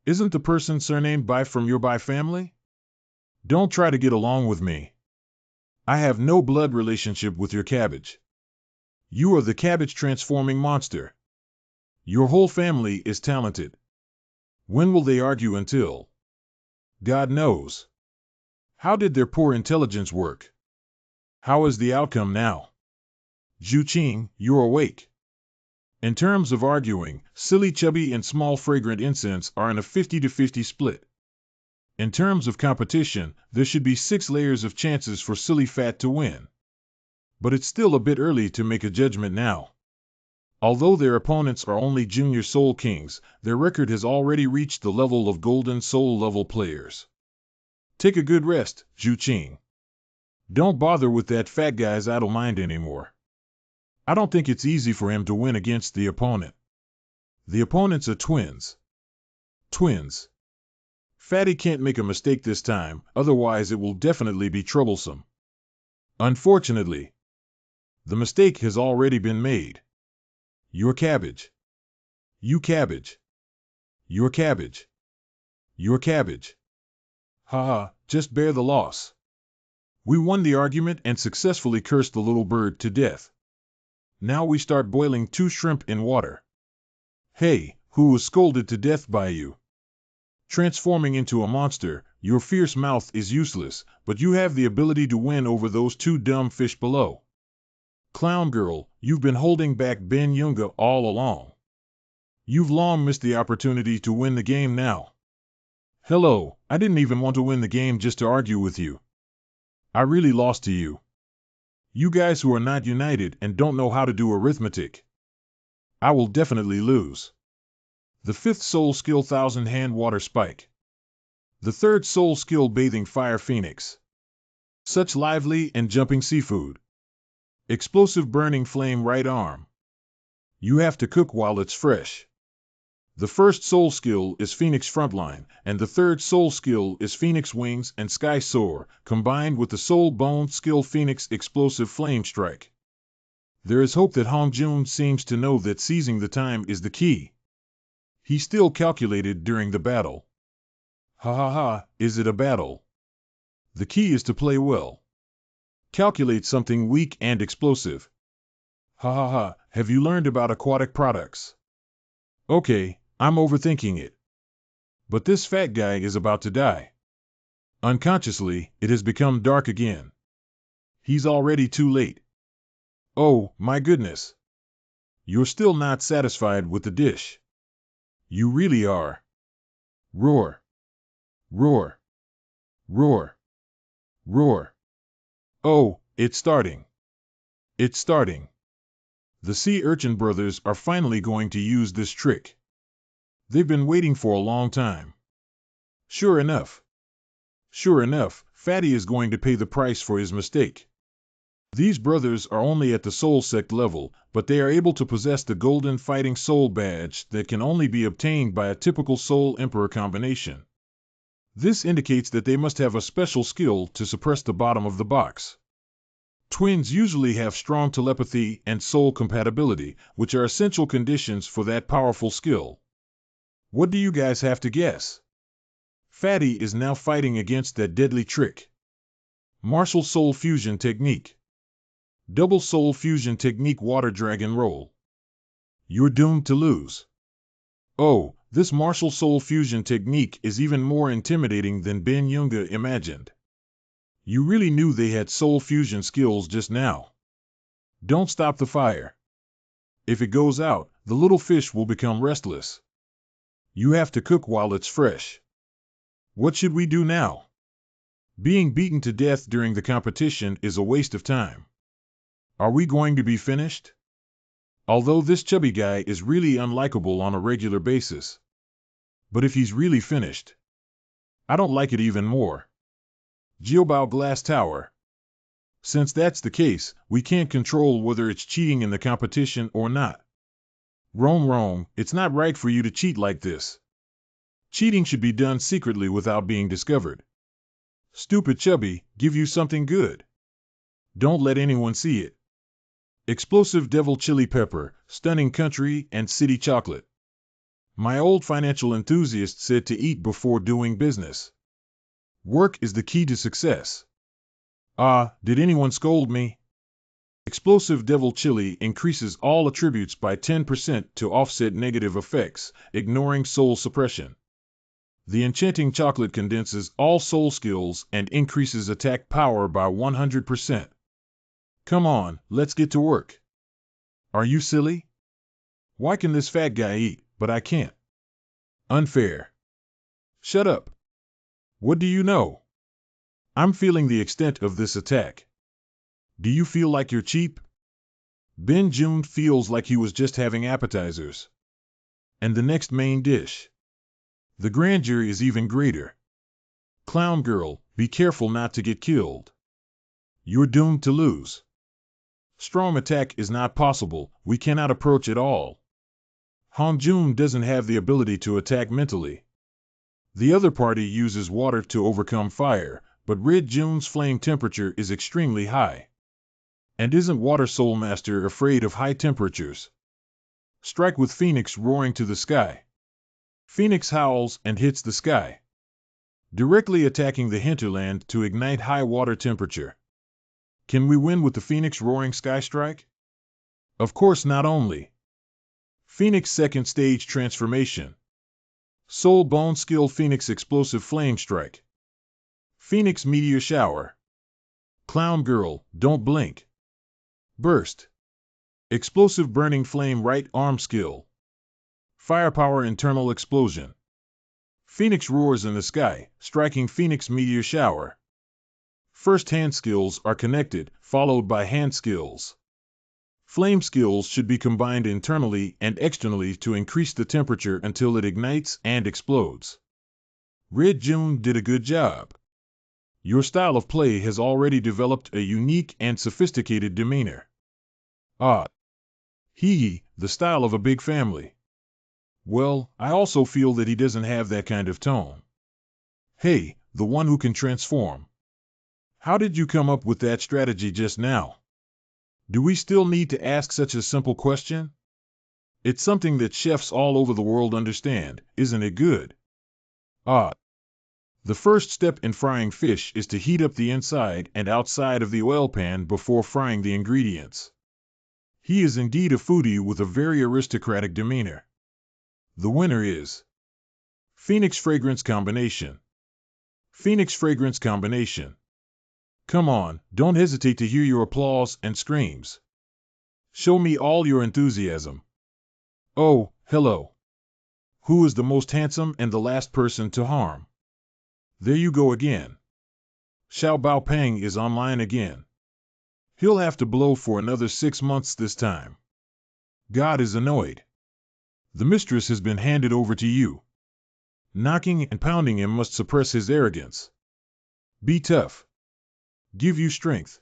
Isn't the person surnamed Bai from your Bai family? Don't try to get along with me. I have no blood relationship with your cabbage. You are the cabbage transforming monster. Your whole family is talented. When will they argue until? God knows. How did their poor intelligence work? How is the outcome now? Zhu Qing, you're awake. In terms of arguing, silly chubby and small fragrant incense are in a 50-50 split. In terms of competition, there should be 6 layers of chances for silly fat to win. But it's still a bit early to make a judgment now. Although their opponents are only junior soul kings, their record has already reached the level of golden soul level players. Take a good rest, Zhu Qing. Don't bother with that fat guy's idle mind anymore. I don't think it's easy for him to win against the opponent. The opponents are twins. Twins. Fatty can't make a mistake this time, otherwise it will definitely be troublesome. Unfortunately, the mistake has already been made. Your cabbage. You cabbage. Your cabbage. Your cabbage. Haha, just bear the loss. We won the argument and successfully cursed the little bird to death. Now we start boiling 2 shrimp in water. Hey, who was scolded to death by you? Transforming into a monster, your fierce mouth is useless, but you have the ability to win over those 2 dumb fish below. Clown girl, you've been holding back Ben Yunga all along. You've long missed the opportunity to win the game now. Hello, I didn't even want to win the game just to argue with you. I really lost to you. You guys who are not united and don't know how to do arithmetic. I will definitely lose. The 5th soul skill 1000 hand water spike. The 3rd soul skill bathing fire phoenix. Such lively and jumping seafood. Explosive burning flame right arm. You have to cook while it's fresh. The 1st soul skill is Phoenix Frontline, and the 3rd soul skill is Phoenix Wings and Sky Soar, combined with the soul bone skill Phoenix Explosive Flame Strike. There is hope that Hong Jun seems to know that seizing the time is the key. He still calculated during the battle. Ha ha ha, is it a battle? The key is to play well. Calculate something weak and explosive. Ha ha ha, have you learned about aquatic products? Okay, I'm overthinking it. But this fat guy is about to die. Unconsciously, it has become dark again. He's already too late. Oh, my goodness. You're still not satisfied with the dish. You really are. Roar. Roar. Roar. Roar. Oh, it's starting. It's starting. The sea urchin brothers are finally going to use this trick. They've been waiting for a long time. Sure enough. Sure enough, Fatty is going to pay the price for his mistake. These brothers are only at the soul sect level, but they are able to possess the golden fighting soul badge that can only be obtained by a typical soul emperor combination. This indicates that they must have a special skill to suppress the bottom of the box. Twins usually have strong telepathy and soul compatibility, which are essential conditions for that powerful skill. What do you guys have to guess? Fatty is now fighting against that deadly trick. Martial Soul Fusion Technique. Double Soul Fusion Technique Water Dragon Roll. You're doomed to lose. Oh, this Martial Soul Fusion Technique is even more intimidating than Ben Yunga imagined. You really knew they had soul fusion skills just now. Don't stop the fire. If it goes out, the little fish will become restless. You have to cook while it's fresh. What should we do now? Being beaten to death during the competition is a waste of time. Are we going to be finished? Although this chubby guy is really unlikable on a regular basis. But if he's really finished, I don't like it even more. Jiobao Glass Tower. Since that's the case, we can't control whether it's cheating in the competition or not. Rome, it's not right for you to cheat like this. Cheating should be done secretly without being discovered. Stupid Chubby, give you something good. Don't let anyone see it. Explosive Devil Chili Pepper, Stunning Country and City Chocolate. My old financial enthusiast said to eat before doing business. Work is the key to success. Did anyone scold me? Explosive Devil Chili increases all attributes by 10% to offset negative effects, ignoring soul suppression. The enchanting chocolate condenses all soul skills and increases attack power by 100%. Come on, let's get to work. Are you silly? Why can this fat guy eat, but I can't? Unfair. Shut up. What do you know? I'm feeling the extent of this attack. Do you feel like you're cheap? Ben June feels like he was just having appetizers. And the next main dish. The grandeur is even greater. Clown girl, be careful not to get killed. You're doomed to lose. Strong attack is not possible, we cannot approach at all. Han Jun doesn't have the ability to attack mentally. The other party uses water to overcome fire, but Red Jun's flame temperature is extremely high. And isn't Water Soul Master afraid of high temperatures? Strike with Phoenix roaring to the sky. Phoenix howls and hits the sky, directly attacking the hinterland to ignite high water temperature. Can we win with the Phoenix roaring sky strike? Of course not only. Phoenix second stage transformation. Soul Bone Skill Phoenix Explosive Flame Strike. Phoenix Meteor Shower. Clown Girl, don't blink. Burst. Explosive Burning Flame Right Arm Skill. Firepower Internal Explosion. Phoenix roars in the sky, striking Phoenix Meteor Shower. First hand skills are connected, followed by hand skills. Flame skills should be combined internally and externally to increase the temperature until it ignites and explodes. Red June did a good job. Your style of play has already developed a unique and sophisticated demeanor. The style of a big family. Well, I also feel that he doesn't have that kind of tone. Hey, the one who can transform. How did you come up with that strategy just now? Do we still need to ask such a simple question? It's something that chefs all over the world understand, isn't it good? The first step in frying fish is to heat up the inside and outside of the oil pan before frying the ingredients. He is indeed a foodie with a very aristocratic demeanor. The winner is Phoenix Fragrance Combination. Phoenix Fragrance Combination. Come on, don't hesitate to hear your applause and screams. Show me all your enthusiasm. Oh, hello. Who is the most handsome and the last person to harm? There you go again. Xiao Baopeng is online again. He'll have to blow for another 6 months this time. God is annoyed. The mistress has been handed over to you. Knocking and pounding him must suppress his arrogance. Be tough. Give you strength.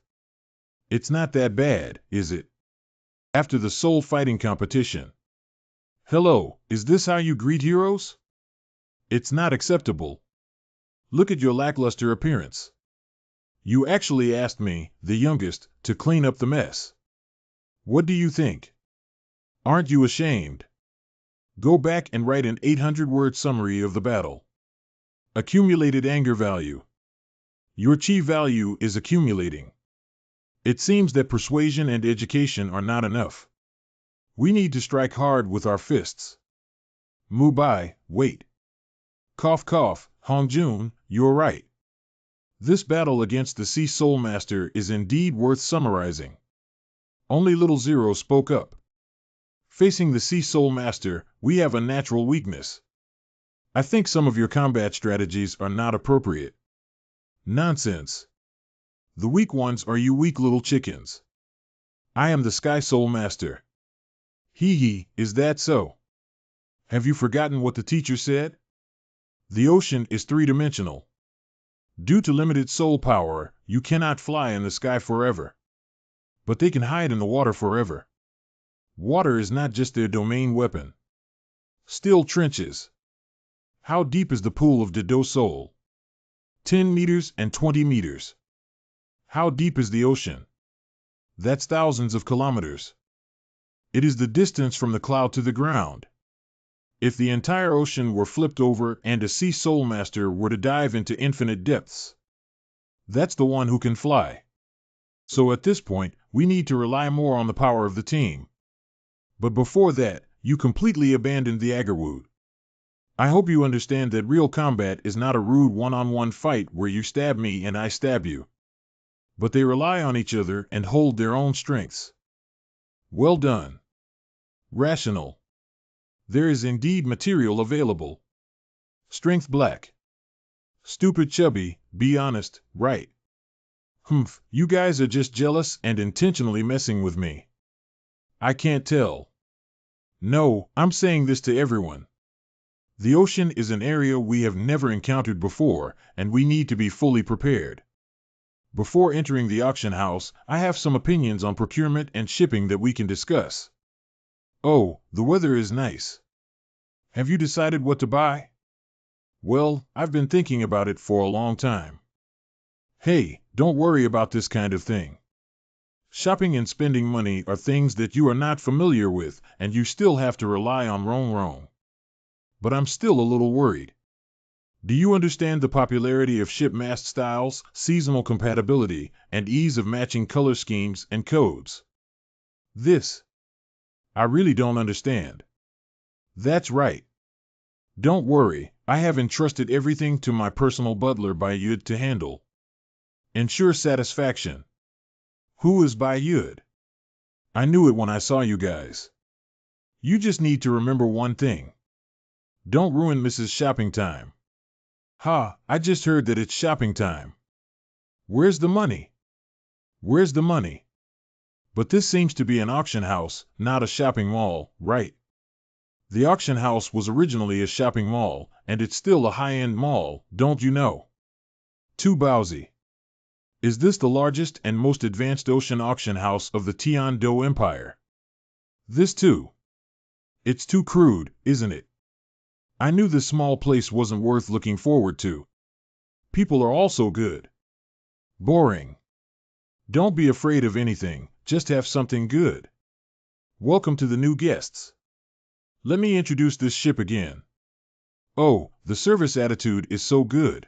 It's not that bad, is it? After the soul fighting competition. Hello, is this how you greet heroes? It's not acceptable. Look at your lackluster appearance. You actually asked me, the youngest, to clean up the mess. What do you think? Aren't you ashamed? Go back and write an 800-word summary of the battle. Accumulated anger value. Your chi value is accumulating. It seems that persuasion and education are not enough. We need to strike hard with our fists. Mubai, wait. Cough cough, Hongjun, you're right. This battle against the Sea Soul Master is indeed worth summarizing. Only Little Zero spoke up. Facing the Sea Soul Master, we have a natural weakness. I think some of your combat strategies are not appropriate. Nonsense. The weak ones are you weak little chickens. I am the Sky Soul Master. Hee hee, is that so? Have you forgotten what the teacher said? The ocean is three-dimensional. Due to limited soul power, you cannot fly in the sky forever. But they can hide in the water forever. Water is not just their domain weapon. Still trenches. How deep is the pool of Dido Soul? 10 meters and 20 meters. How deep is the ocean? That's thousands of kilometers. It is the distance from the cloud to the ground. If the entire ocean were flipped over and a Sea Soul Master were to dive into infinite depths, that's the one who can fly. So at this point, we need to rely more on the power of the team. But before that, you completely abandoned the Agarwood. I hope you understand that real combat is not a rude one-on-one fight where you stab me and I stab you. But they rely on each other and hold their own strengths. Well done. Rational. There is indeed material available. Strength black. Stupid chubby, be honest, right? Humph, you guys are just jealous and intentionally messing with me. I can't tell. No, I'm saying this to everyone. The ocean is an area we have never encountered before, and we need to be fully prepared. Before entering the auction house, I have some opinions on procurement and shipping that we can discuss. Oh, the weather is nice. Have you decided what to buy? Well, I've been thinking about it for a long time. Hey, don't worry about this kind of thing. Shopping and spending money are things that you are not familiar with, and you still have to rely on Rong. But I'm still a little worried. Do you understand the popularity of ship mast styles, seasonal compatibility, and ease of matching color schemes and codes? This. I really don't understand. That's right. Don't worry, I have entrusted everything to my personal butler Bayud to handle. Ensure satisfaction. Who is Bayud? I knew it when I saw you guys. You just need to remember one thing. Don't ruin Mrs. Shopping Time. Ha, I just heard that it's shopping time. Where's the money? Where's the money? But this seems to be an auction house, not a shopping mall, right? The auction house was originally a shopping mall, and it's still a high-end mall, don't you know? Too Baozi. Is this the largest and most advanced ocean auction house of the Tian-Do Empire? This too. It's too crude, isn't it? I knew this small place wasn't worth looking forward to. People are also good. Boring. Don't be afraid of anything, just have something good. Welcome to the new guests. Let me introduce this ship again. Oh, the service attitude is so good.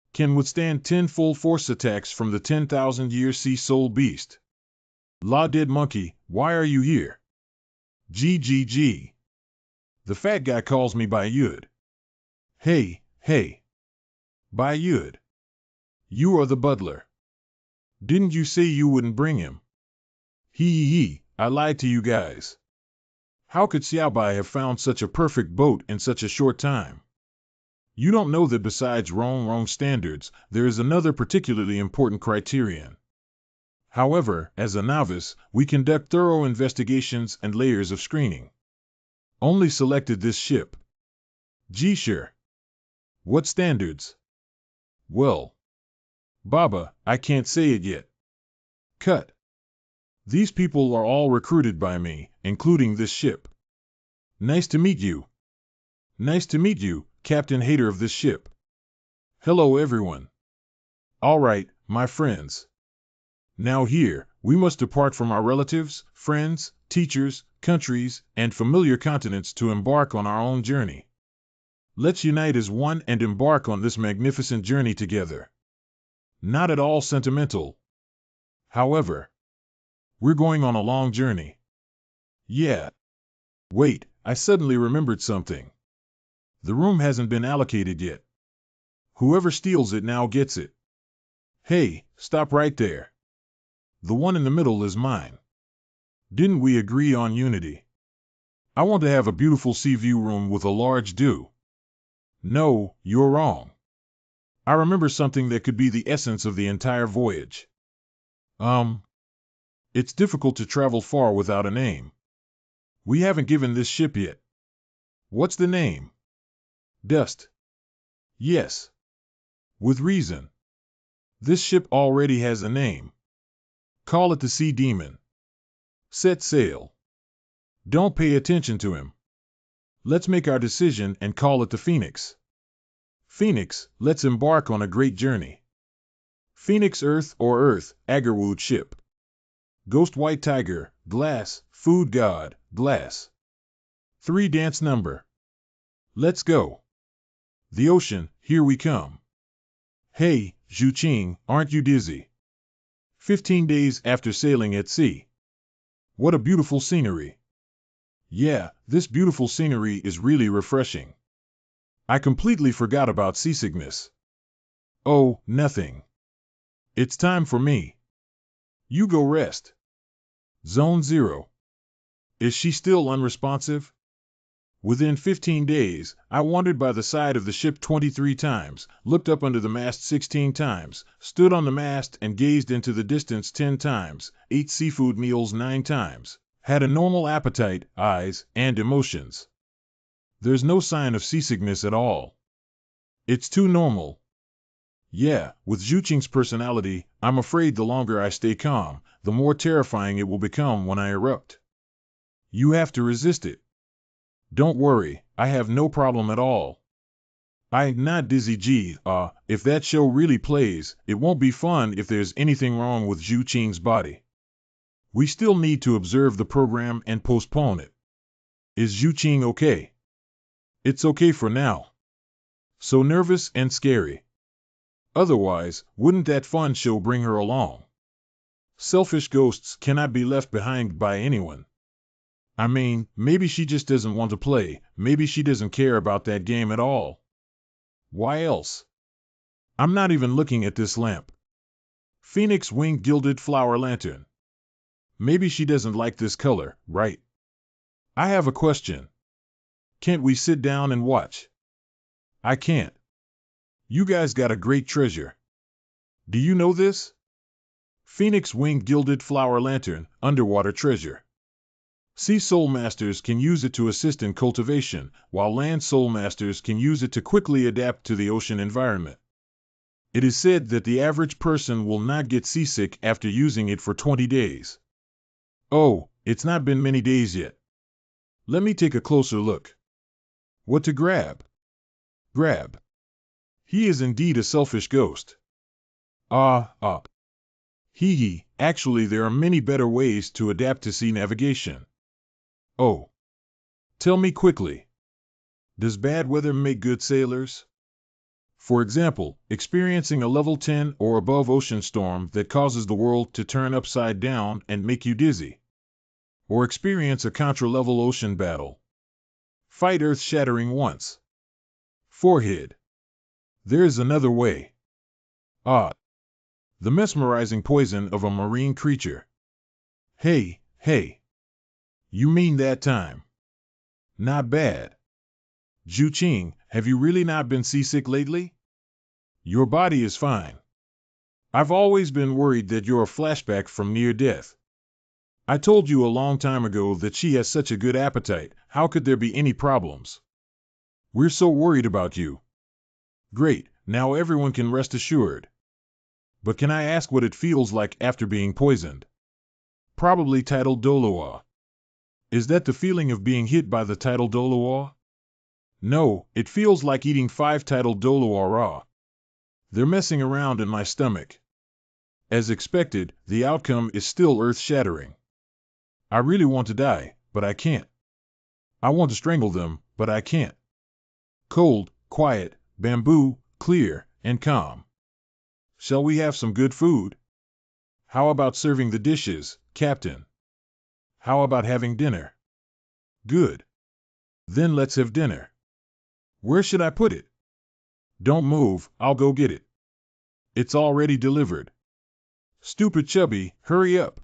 can withstand 10 full force attacks from the 10,000-year sea soul beast. La dead monkey, why are you here? GGG. The fat guy calls me by Yud. Hey, hey. By Yud. You are the butler. Didn't you say you wouldn't bring him? He, I lied to you guys. How could Xiaobai have found such a perfect boat in such a short time? You don't know that besides wrong standards, there is another particularly important criterion. However, as a novice, we conduct thorough investigations and layers of screening. Only selected this ship. Gee, sure. What standards? Well, Baba, I can't say it yet. Cut. These people are all recruited by me, including this ship. Nice to meet you. Nice to meet you, Captain Hater of this ship. Hello, everyone. All right, my friends. Now here, we must depart from our relatives, friends, teachers, countries, and familiar continents to embark on our own journey. Let's unite as one and embark on this magnificent journey together. Not at all sentimental. However, we're going on a long journey. Yeah. Wait, I suddenly remembered something. The room hasn't been allocated yet. Whoever steals it now gets it. Hey, stop right there. The one in the middle is mine. Didn't we agree on unity? I want to have a beautiful sea view room with a large dew. No, you're wrong. I remember something that could be the essence of the entire voyage. It's difficult to travel far without a name. We haven't given this ship yet. What's the name? Dust. Yes. With reason. This ship already has a name. Call it the Sea Demon. Set sail. Don't pay attention to him. Let's make our decision and call it the Phoenix. Phoenix, let's embark on a great journey. Phoenix Earth or Earth, Agarwood ship. Ghost White Tiger, Glass, Food God, Glass. 3 dance number. Let's go. The ocean, here we come. Hey, Zhuqing, aren't you dizzy? 15 days after sailing at sea. What a beautiful scenery. Yeah, this beautiful scenery is really refreshing. I completely forgot about seasickness. Oh, nothing. It's time for me. You go rest. Zone 0. Is she still unresponsive? Within 15 days, I wandered by the side of the ship 23 times, looked up under the mast 16 times, stood on the mast and gazed into the distance 10 times, ate seafood meals 9 times, had a normal appetite, eyes, and emotions. There's no sign of seasickness at all. It's too normal. Yeah, with Zhuqing's personality, I'm afraid the longer I stay calm, the more terrifying it will become when I erupt. You have to resist it. Don't worry, I have no problem at all. Not dizzy G, if that show really plays, it won't be fun if there's anything wrong with Zhuqing's body. We still need to observe the program and postpone it. Is Zhuqing okay? It's okay for now. So nervous and scary. Otherwise, wouldn't that fun show bring her along? Selfish ghosts cannot be left behind by anyone. I mean, maybe she just doesn't want to play, maybe she doesn't care about that game at all. Why else? I'm not even looking at this lamp. Phoenix winged gilded flower lantern. Maybe she doesn't like this color, right? I have a question. Can't we sit down and watch? I can't. You guys got a great treasure. Do you know this? Phoenix winged gilded flower lantern, underwater treasure. Sea soul masters can use it to assist in cultivation, while land soul masters can use it to quickly adapt to the ocean environment. It is said that the average person will not get seasick after using it for 20 days. Oh, it's not been many days yet. Let me take a closer look. What to grab? Grab. He is indeed a selfish ghost. Hee, actually there are many better ways to adapt to sea navigation. Oh. Tell me quickly. Does bad weather make good sailors? For example, experiencing a level 10 or above ocean storm that causes the world to turn upside down and make you dizzy. Or experience a contra-level ocean battle. Fight earth-shattering once. Forehead. There is another way. Ah. The mesmerizing poison of a marine creature. Hey, hey. You mean that time? Not bad. Ju-Ching, have you really not been seasick lately? Your body is fine. I've always been worried that you're a flashback from near death. I told you a long time ago that she has such a good appetite. How could there be any problems? We're so worried about you. Great, now everyone can rest assured. But can I ask what it feels like after being poisoned? Probably tidal doloa. Is that the feeling of being hit by the tidal doloa? No, it feels like eating 5 tidal doloa raw. They're messing around in my stomach. As expected, the outcome is still earth-shattering. I really want to die, but I can't. I want to strangle them, but I can't. Cold, quiet, bamboo, clear, and calm. Shall we have some good food? How about serving the dishes, Captain? How about having dinner? Good. Then let's have dinner. Where should I put it? Don't move, I'll go get it. It's already delivered. Stupid Chubby, hurry up.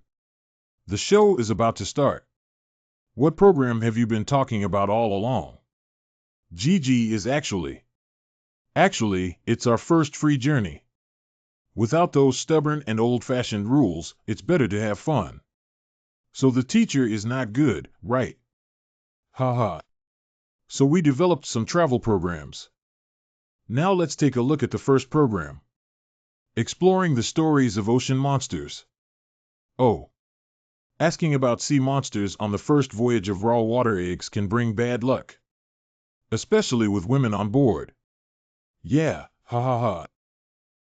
The show is about to start. What program have you been talking about all along? Gigi is Actually, it's our first free journey. Without those stubborn and old-fashioned rules, it's better to have fun. So the teacher is not good, right? Haha. So we developed some travel programs. Now let's take a look at the first program. Exploring the stories of ocean monsters. Oh. Asking about sea monsters on the first voyage of raw water eggs can bring bad luck. Especially with women on board. Yeah, ha ha ha.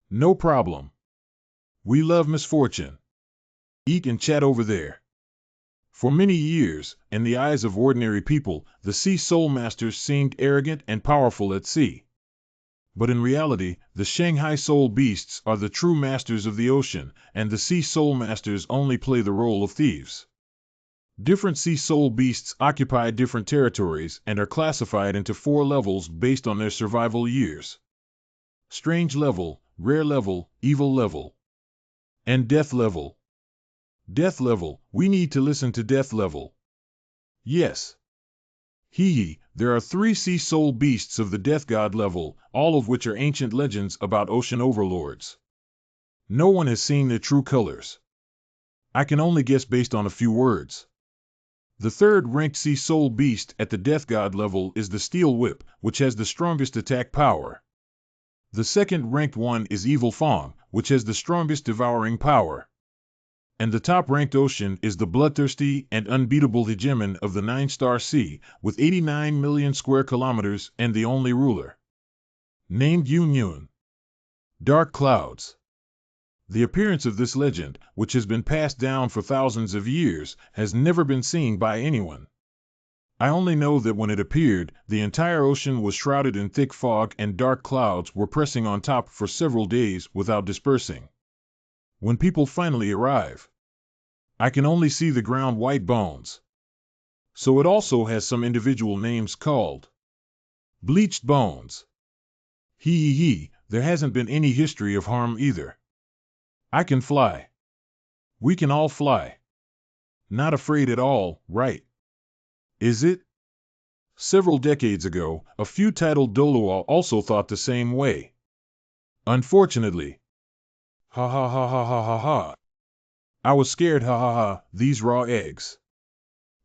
No problem. We love misfortune. Eat and chat over there. For many years, in the eyes of ordinary people, the sea soul masters seemed arrogant and powerful at sea. But in reality, the Shanghai soul beasts are the true masters of the ocean, and the sea soul masters only play the role of thieves. Different sea soul beasts occupy different territories and are classified into 4 levels based on their survival years. Strange level, rare level, evil level, and death level. Death level, we need to listen to death level. Yes. Hee, there are 3 sea soul beasts of the death god level, all of which are ancient legends about ocean overlords. No one has seen their true colors. I can only guess based on a few words. The 3rd ranked sea soul beast at the death god level is the steel whip, which has the strongest attack power. The 2nd ranked one is Evil Fong, which has the strongest devouring power. And the top-ranked ocean is the bloodthirsty and unbeatable hegemon of the 9-star sea, with 89 million square kilometers and the only ruler. Named Yun Yun. Dark Clouds. The appearance of this legend, which has been passed down for thousands of years, has never been seen by anyone. I only know that when it appeared, the entire ocean was shrouded in thick fog and dark clouds were pressing on top for several days without dispersing. When people finally arrive, I can only see the ground white bones. So it also has some individual names called bleached bones. Hee, there hasn't been any history of harm either. I can fly. We can all fly. Not afraid at all, right? Is it? Several decades ago, a few titled Dolua also thought the same way. Unfortunately. Ha ha ha ha ha ha ha. I was scared, ha ha ha, these raw eggs.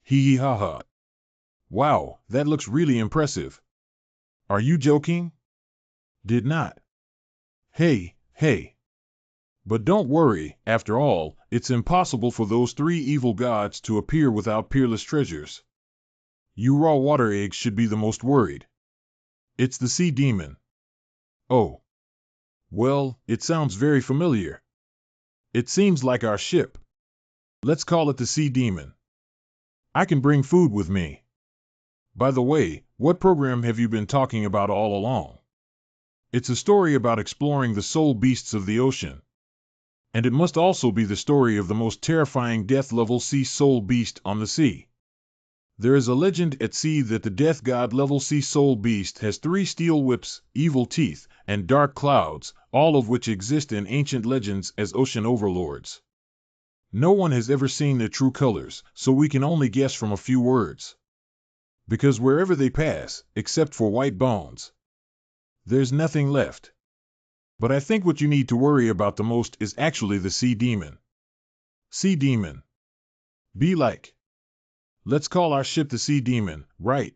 Hee ha ha. Wow, that looks really impressive. Are you joking? Did not. Hey. But don't worry, after all, it's impossible for those 3 evil gods to appear without peerless treasures. You raw water eggs should be the most worried. It's the sea demon. Oh. Well, it sounds very familiar. It seems like our ship. Let's call it the sea demon. I can bring food with me. By the way, what program have you been talking about all along? It's a story about exploring the soul beasts of the ocean. And it must also be the story of the most terrifying death-level sea soul beast on the sea. There is a legend at sea that the death god level sea soul beast has 3 steel whips, evil teeth, and dark clouds, all of which exist in ancient legends as ocean overlords. No one has ever seen their true colors, so we can only guess from a few words. Because wherever they pass, except for white bones, there's nothing left. But I think what you need to worry about the most is actually the sea demon. Sea demon. Be like. Let's call our ship the Sea Demon, right?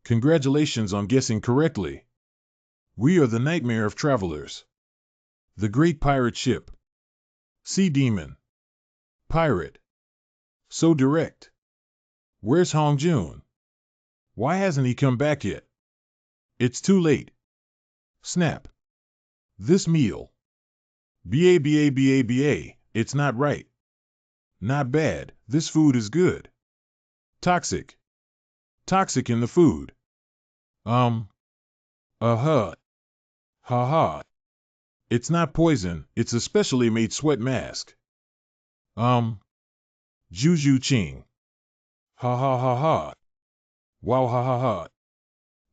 Congratulations on guessing correctly. We are the nightmare of travelers. The great pirate ship. Sea Demon. Pirate. So direct. Where's Hong Jun? Why hasn't he come back yet? It's too late. Snap. This meal. Ba, it's not right. Not bad, this food is good. Toxic. Toxic in the food. Ha ha. It's not poison, it's a specially made sweat mask. Juju Ching. Ha ha ha ha. Wow ha ha ha.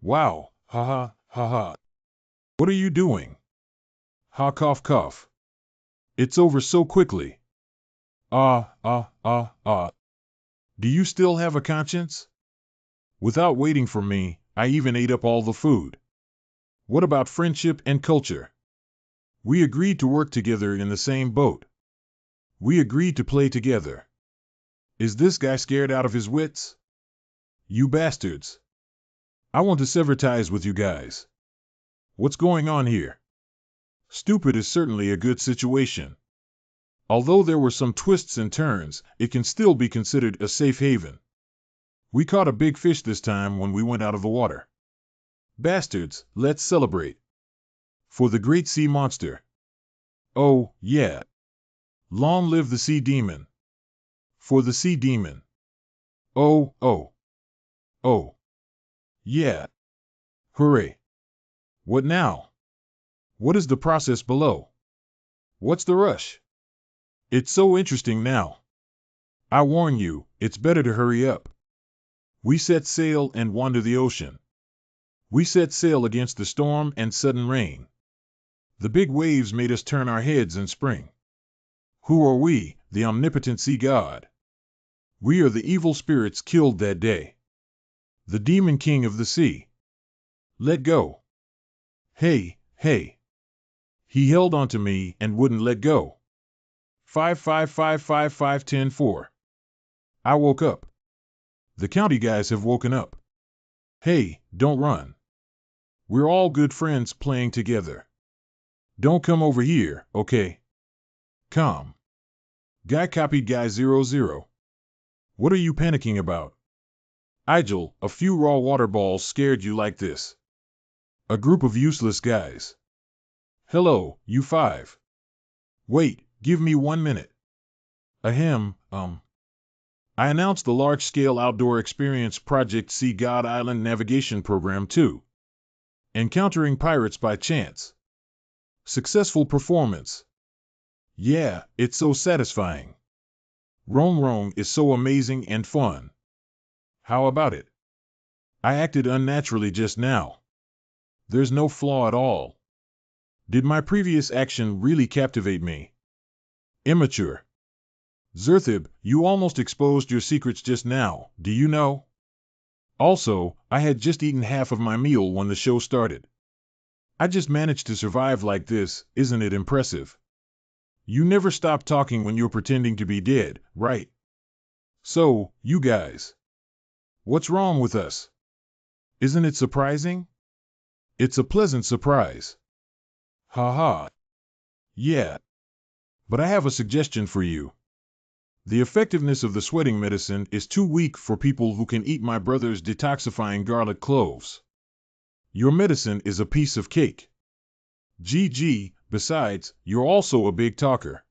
Wow, ha ha ha ha. What are you doing? Ha cough cough. It's over so quickly. Do you still have a conscience? Without waiting for me, I even ate up all the food. What about friendship and culture? We agreed to work together in the same boat. We agreed to play together. Is this guy scared out of his wits? You bastards. I want to sever ties with you guys. What's going on here? Stupid is certainly a good situation. Although there were some twists and turns, it can still be considered a safe haven. We caught a big fish this time when we went out of the water. Bastards, let's celebrate. For the great sea monster. Oh, yeah. Long live the sea demon. For the sea demon. Oh. Yeah. Hooray. What now? What is the process below? What's the rush? It's so interesting now. I warn you, it's better to hurry up. We set sail and wander the ocean. We set sail against the storm and sudden rain. The big waves made us turn our heads and spring. Who are we, the omnipotent sea god? We are the evil spirits killed that day. The demon king of the sea. Let go. Hey. He held on to me and wouldn't let go. 5555510-4. I woke up. The county guys have woken up. Hey, don't run. We're all good friends playing together. Don't come over here, okay? Calm. Guy copied guy 00. What are you panicking about? Igel, a few raw water balls scared you like this. A group of useless guys. Hello, you 5. Wait, give me 1 minute. Ahem. I announced the large-scale outdoor experience Project Sea God Island Navigation Program 2. Encountering pirates by chance. Successful performance. Yeah, it's so satisfying. Rong is so amazing and fun. How about it? I acted unnaturally just now. There's no flaw at all. Did my previous action really captivate me? Immature. Zerthib, you almost exposed your secrets just now, do you know? Also, I had just eaten half of my meal when the show started. I just managed to survive like this, isn't it impressive? You never stop talking when you're pretending to be dead, right? So, you guys. What's wrong with us? Isn't it surprising? It's a pleasant surprise. Ha ha. Yeah. But I have a suggestion for you. The effectiveness of the sweating medicine is too weak for people who can eat my brother's detoxifying garlic cloves. Your medicine is a piece of cake. GG, besides, you're also a big talker.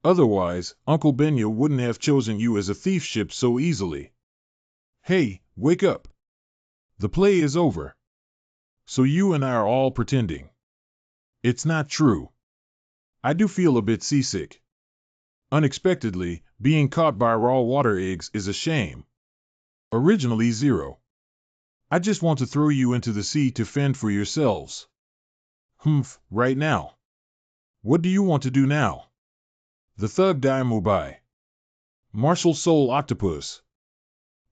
Otherwise, Uncle Benya wouldn't have chosen you as a thief ship so easily. Hey, wake up. The play is over. So you and I are all pretending. It's not true. I do feel a bit seasick. Unexpectedly, being caught by raw water eggs is a shame. Originally 0. I just want to throw you into the sea to fend for yourselves. Humph, right now. What do you want to do now? The Thug Dai Mobai. Martial Soul Octopus.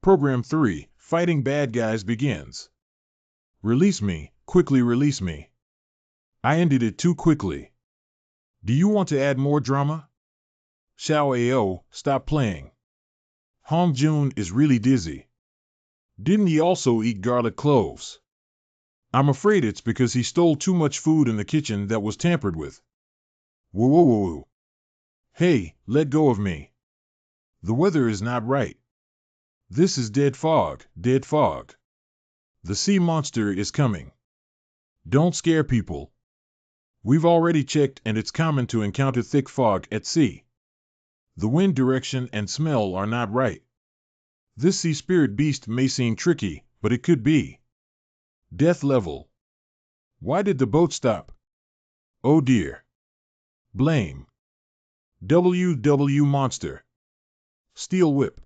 Program 3, Fighting Bad Guys begins. Release me, quickly release me. I ended it too quickly. Do you want to add more drama? Xiao Ao, stop playing. Hong Jun is really dizzy. Didn't he also eat garlic cloves? I'm afraid it's because he stole too much food in the kitchen that was tampered with. Whoa, whoa, whoa, whoa. Hey, let go of me. The weather is not right. This is dead fog, dead fog. The sea monster is coming. Don't scare people. We've already checked and it's common to encounter thick fog at sea. The wind direction and smell are not right. This sea spirit beast may seem tricky, but it could be. Death level. Why did the boat stop? Oh dear. Blame. WW monster. Steel whip.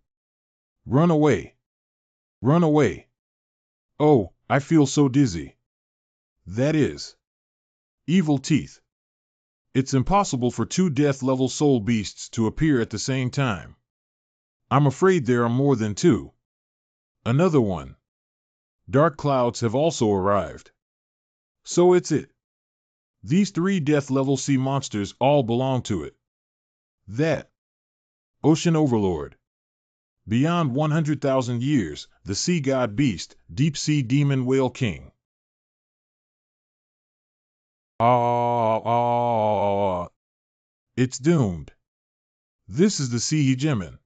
Run away. Run away. Oh, I feel so dizzy. That is. Evil teeth. It's impossible for 2 death-level soul beasts to appear at the same time. I'm afraid there are more than 2. Another one. Dark clouds have also arrived. So it's it. These 3 death-level sea monsters all belong to it. That. Ocean Overlord. Beyond 100,000 years, the sea god beast, deep sea demon whale king. It's doomed. This is the sea hegemon.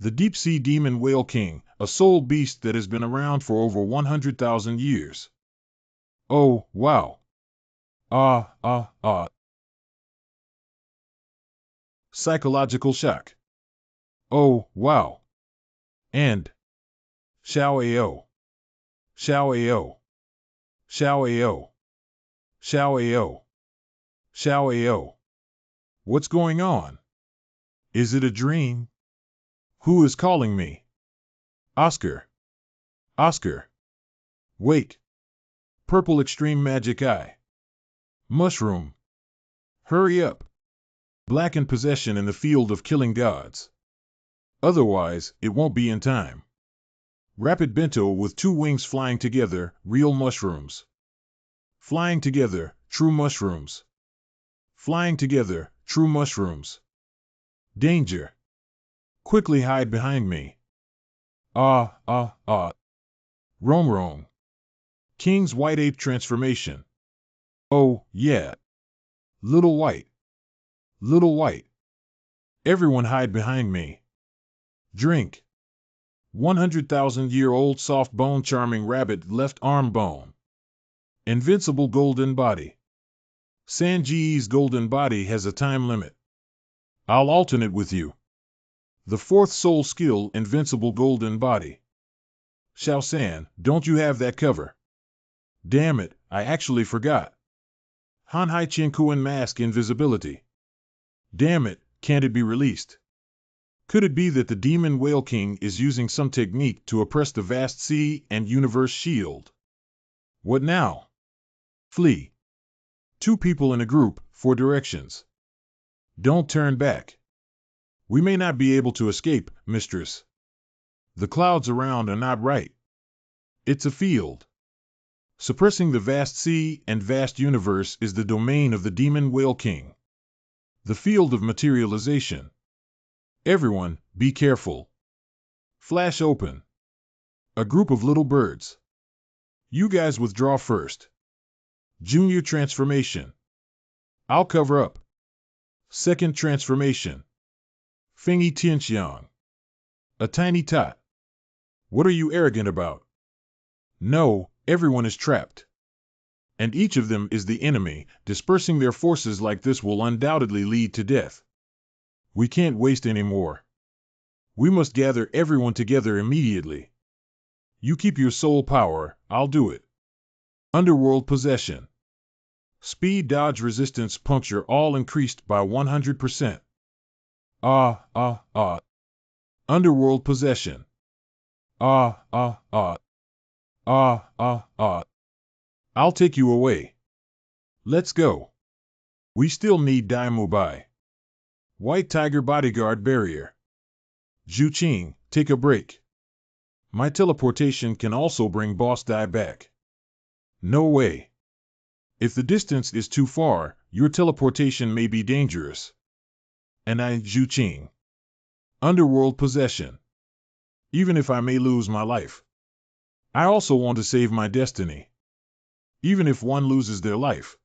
The deep sea demon whale king, a soul beast that has been around for over 100,000 years. Oh, wow. Psychological shock. Oh, wow. And Xiao Ao. Xiao Ao. Xiao Ao. Xiao Ao. Xiao Ao. What's going on? Is it a dream? Who is calling me? Oscar. Oscar. Wait. Purple extreme magic eye. Mushroom. Hurry up. Black in possession in the field of killing gods. Otherwise, it won't be in time. Rapid bento with 2 wings flying together, real mushrooms. Flying together, true mushrooms. Flying together, true mushrooms. Danger. Quickly hide behind me. Rong Rong. King's white ape transformation. Oh, yeah. Little white. Little white. Everyone hide behind me. Drink. 100,000-year-old soft bone charming rabbit left arm bone. Invincible golden body. Sanji's golden body has a time limit. I'll alternate with you. The 4th soul skill, invincible golden body. Xiao San, don't you have that cover? Damn it, I actually forgot. Han Hai Chin Kuan mask invisibility. Damn it, can't it be released? Could it be that the demon whale king is using some technique to oppress the vast sea and universe shield? What now? Flee. 2 people in a group, 4 directions. Don't turn back. We may not be able to escape, mistress. The clouds around are not right. It's a field. Suppressing the vast sea and vast universe is the domain of the demon whale king. The field of materialization. Everyone, be careful. Flash open. A group of little birds. You guys withdraw first. Junior transformation. I'll cover up. Second transformation. Fengyi Tianxiang. A tiny tot. What are you arrogant about? No, everyone is trapped. And each of them is the enemy. Dispersing their forces like this will undoubtedly lead to death. We can't waste any more. We must gather everyone together immediately. You keep your soul power, I'll do it. Underworld possession. Speed, dodge, resistance, puncture all increased by 100%. Ah, ah, ah. Underworld possession. Ah, ah, ah. Ah, ah, ah. I'll take you away. Let's go. We still need Daimubai. White Tiger Bodyguard Barrier. Zhuqing, take a break. My teleportation can also bring Boss Dai back. No way. If the distance is too far, your teleportation may be dangerous. And Zhuqing. Underworld possession. Even if I may lose my life, I also want to save my destiny. Even if one loses their life,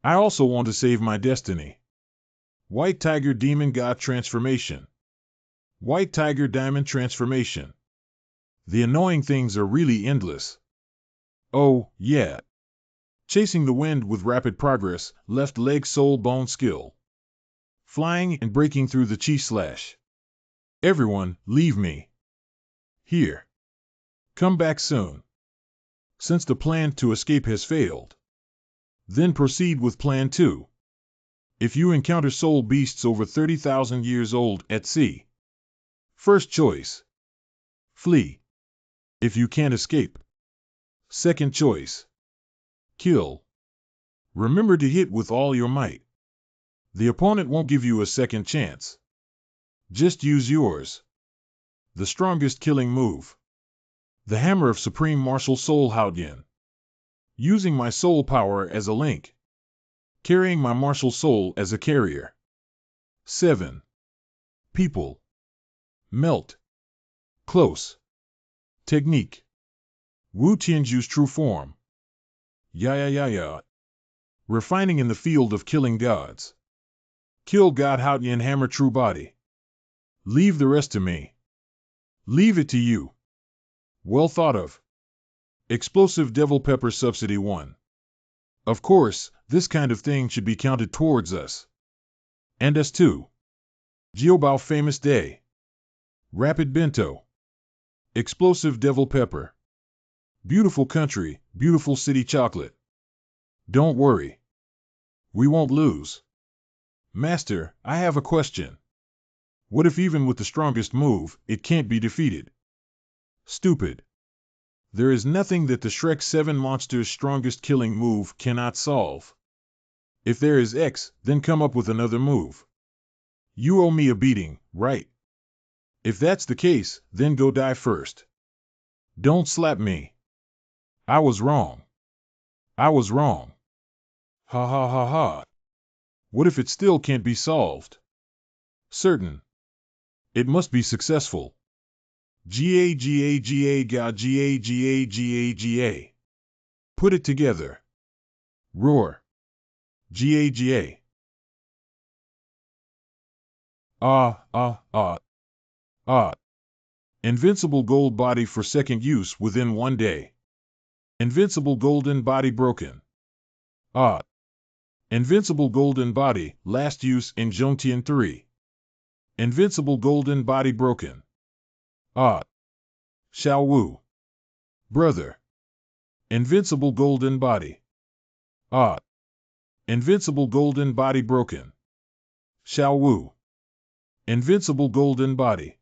I also want to save my destiny. White Tiger Demon God Transformation. White Tiger Diamond Transformation. The annoying things are really endless. Oh, yeah. Chasing the wind with rapid progress, left leg soul bone skill. Flying and breaking through the chi slash. Everyone, leave me. Here. Come back soon. Since the plan to escape has failed. Then proceed with plan 2. If you encounter soul beasts over 30,000 years old at sea. First choice. Flee. If you can't escape. Second choice. Kill. Remember to hit with all your might. The opponent won't give you a second chance. Just use yours. The strongest killing move. The Hammer of Supreme Martial Soul Haoyan. Using my soul power as a link. Carrying my martial soul as a carrier. 7. People. Melt. Close. Technique. Wu Tianju's true form. Ya. Refining in the field of killing gods. Kill God Haoyan Hammer True Body. Leave the rest to me. Leave it to you. Well thought of. Explosive Devil Pepper Subsidy 1. Of course, this kind of thing should be counted towards us. And us too. Jiobao Famous Day. Rapid Bento. Explosive Devil Pepper. Beautiful country, beautiful city chocolate. Don't worry. We won't lose. Master, I have a question. What if even with the strongest move, it can't be defeated? Stupid. There is nothing that the Shrek 7 monster's strongest killing move cannot solve. If there is X, then come up with another move. You owe me a beating, right? If that's the case, then go die first. Don't slap me. I was wrong. I was wrong. Ha ha ha ha. What if it still can't be solved? Certain. It must be successful. Ga. Put it together. Roar. Ga. Ah. Invincible gold body for second use within 1 day. Invincible golden body broken. Ah. Invincible golden body, last use in Zhongtian 3. Invincible golden body broken. Ah. Xiao Wu. Brother. Invincible golden body. Ah. Invincible golden body broken. Xiao Wu. Invincible golden body.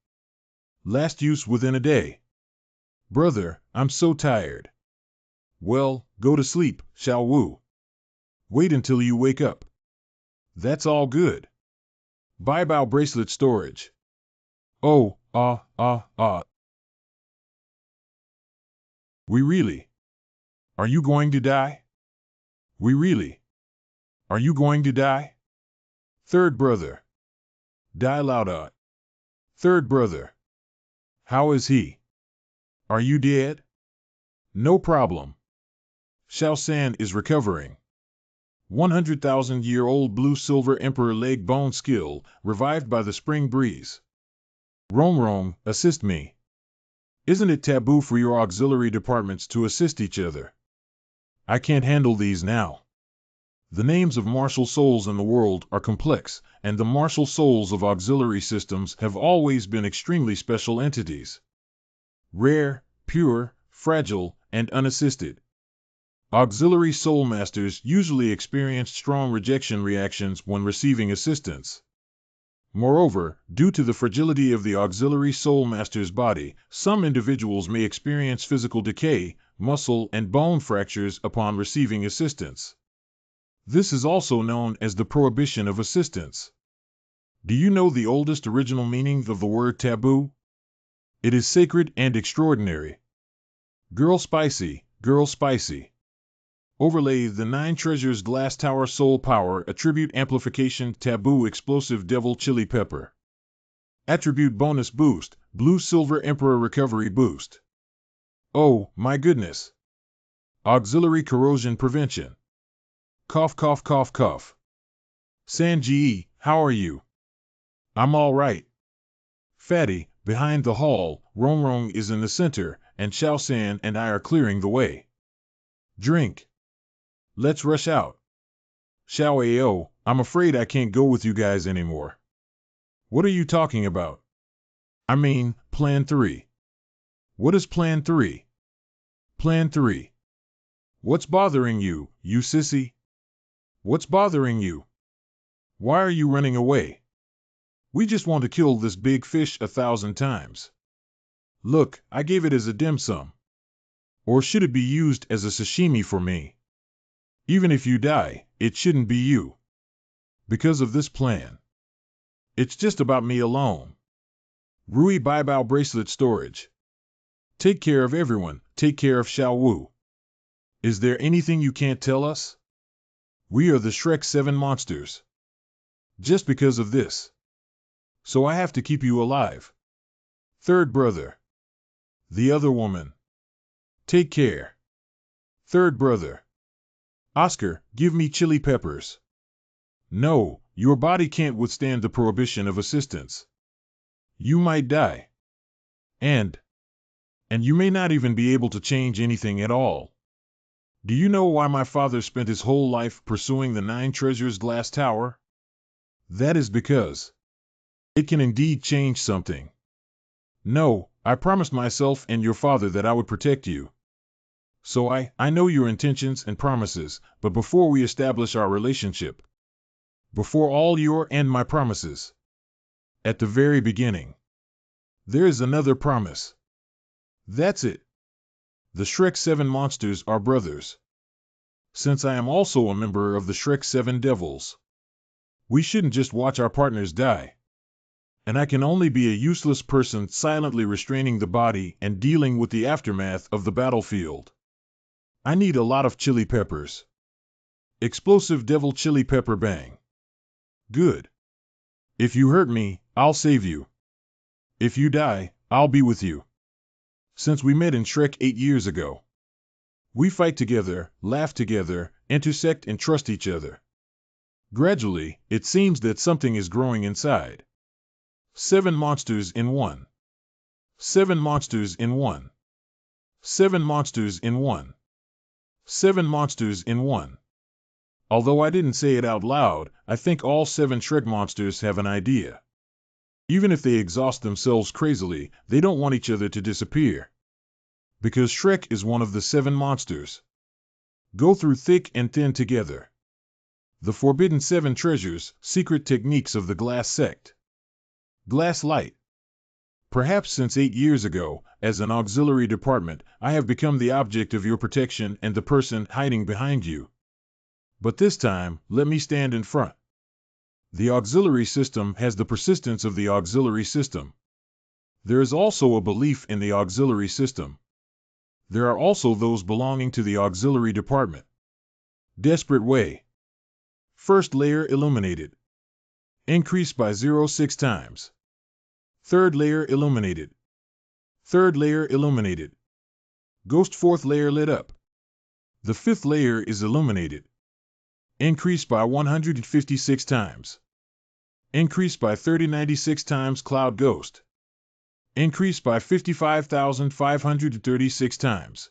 Last use within a day. Brother, I'm so tired. Well, go to sleep, Xiao Wu. Wait until you wake up. That's all good. Bai Bao bracelet storage. Oh, ah. We really? Are you going to die? We really? Are you going to die? Third brother. Die louda. Third brother. How is he? Are you dead? No problem. Xiao San is recovering. 100,000-year-old blue-silver emperor leg bone skill, revived by the spring breeze. Rong, assist me. Isn't it taboo for your auxiliary departments to assist each other? I can't handle these now. The names of martial souls in the world are complex, and the martial souls of auxiliary systems have always been extremely special entities. Rare, pure, fragile, and unassisted. Auxiliary soul masters usually experience strong rejection reactions when receiving assistance. Moreover, due to the fragility of the auxiliary soul master's body, some individuals may experience physical decay, muscle and bone fractures upon receiving assistance. This is also known as the prohibition of assistance. Do you know the oldest original meaning of the word taboo? It is sacred and extraordinary. Girl spicy, girl spicy. Overlay the 9 treasures glass tower soul power attribute amplification taboo explosive devil chili pepper. Attribute bonus boost, blue silver emperor recovery boost. Oh, my goodness. Auxiliary corrosion prevention. Cough cough cough cough. Sanji, how are you? I'm all right. Fatty, behind the hall, Rong Rong is in the center, and Xiao San and I are clearing the way. Drink. Let's rush out. Xiao Ao, I'm afraid I can't go with you guys anymore. What are you talking about? I mean, Plan 3. What is Plan 3? Plan 3. What's bothering you, you sissy? What's bothering you? Why are you running away? We just want to kill this big fish 1,000 times. Look, I gave it as a dim sum. Or should it be used as a sashimi for me? Even if you die, it shouldn't be you. Because of this plan. It's just about me alone. Rui Baibao bracelet storage. Take care of everyone, take care of Xiao Wu. Is there anything you can't tell us? We are the Shrek 7 monsters. Just because of this. So I have to keep you alive. Third brother. The other woman. Take care. Third brother. Oscar, give me chili peppers. No, your body can't withstand the prohibition of assistance. You might die. And you may not even be able to change anything at all. Do you know why my father spent his whole life pursuing the 9 treasures glass tower? That is because it can indeed change something. No, I promised myself and your father that I would protect you. So I know your intentions and promises, but before we establish our relationship, before all your and my promises, at the very beginning, there is another promise. That's it. The Shrek 7 monsters are brothers. Since I am also a member of the Shrek 7 devils, we shouldn't just watch our partners die. And I can only be a useless person silently restraining the body and dealing with the aftermath of the battlefield. I need a lot of chili peppers. Explosive devil chili pepper bang. Good. If you hurt me, I'll save you. If you die, I'll be with you. Since we met in Shrek 8 years ago, we fight together, laugh together, intersect and trust each other. Gradually, it seems that something is growing inside. 7 monsters in 1. 7 monsters in 1. 7 monsters in 1. 7 monsters in 1. Although I didn't say it out loud, I think all 7 Shrek monsters have an idea. Even if they exhaust themselves crazily, they don't want each other to disappear. Because Shrek is one of the 7 monsters. Go through thick and thin together. The Forbidden 7 Treasures, Secret Techniques of the Glass Sect. Glass Light. Perhaps since 8 years ago, as an auxiliary department, I have become the object of your protection and the person hiding behind you. But this time, let me stand in front. The auxiliary system has the persistence of the auxiliary system. There is also a belief in the auxiliary system. There are also those belonging to the auxiliary department. Desperate way. First layer illuminated. Increased by 0.6 times. Third layer illuminated. Third layer illuminated. Ghost fourth layer lit up. The 5th layer is illuminated. Increased by 156 times. Increased by 3096 times Cloud Ghost. Increased by 55,536 times.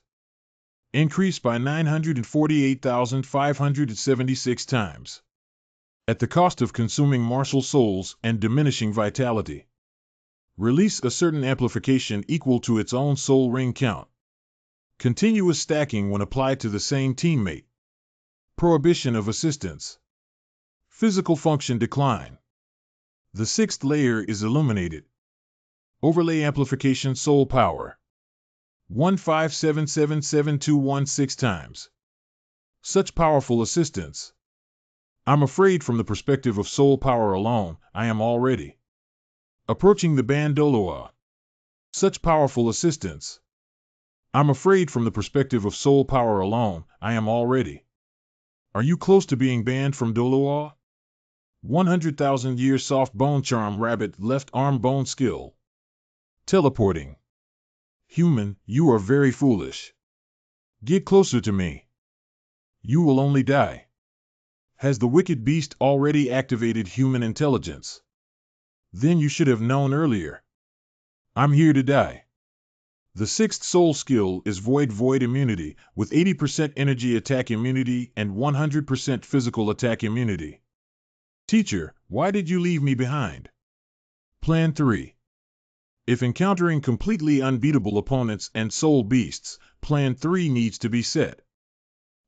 Increased by 948,576 times. At the cost of consuming martial souls and diminishing vitality. Release a certain amplification equal to its own soul ring count. Continuous stacking when applied to the same teammate. Prohibition of assistance. Physical function decline. The sixth layer is illuminated. Overlay amplification soul power. 1577721 times. Such powerful assistance. I'm afraid from the perspective of soul power alone, I am already approaching the Bandoloa. Such powerful assistance. I'm afraid from the perspective of soul power alone, I am already. Are you close to being banned from Doloa? 100,000 year soft bone charm rabbit left arm bone skill. Teleporting. Human, you are very foolish. Get closer to me. You will only die. Has the wicked beast already activated human intelligence? Then you should have known earlier. I'm here to die. The sixth soul skill is void immunity, with 80% energy attack immunity and 100% physical attack immunity. Teacher, why did you leave me behind? Plan 3. If encountering completely unbeatable opponents and soul beasts, Plan 3 needs to be set.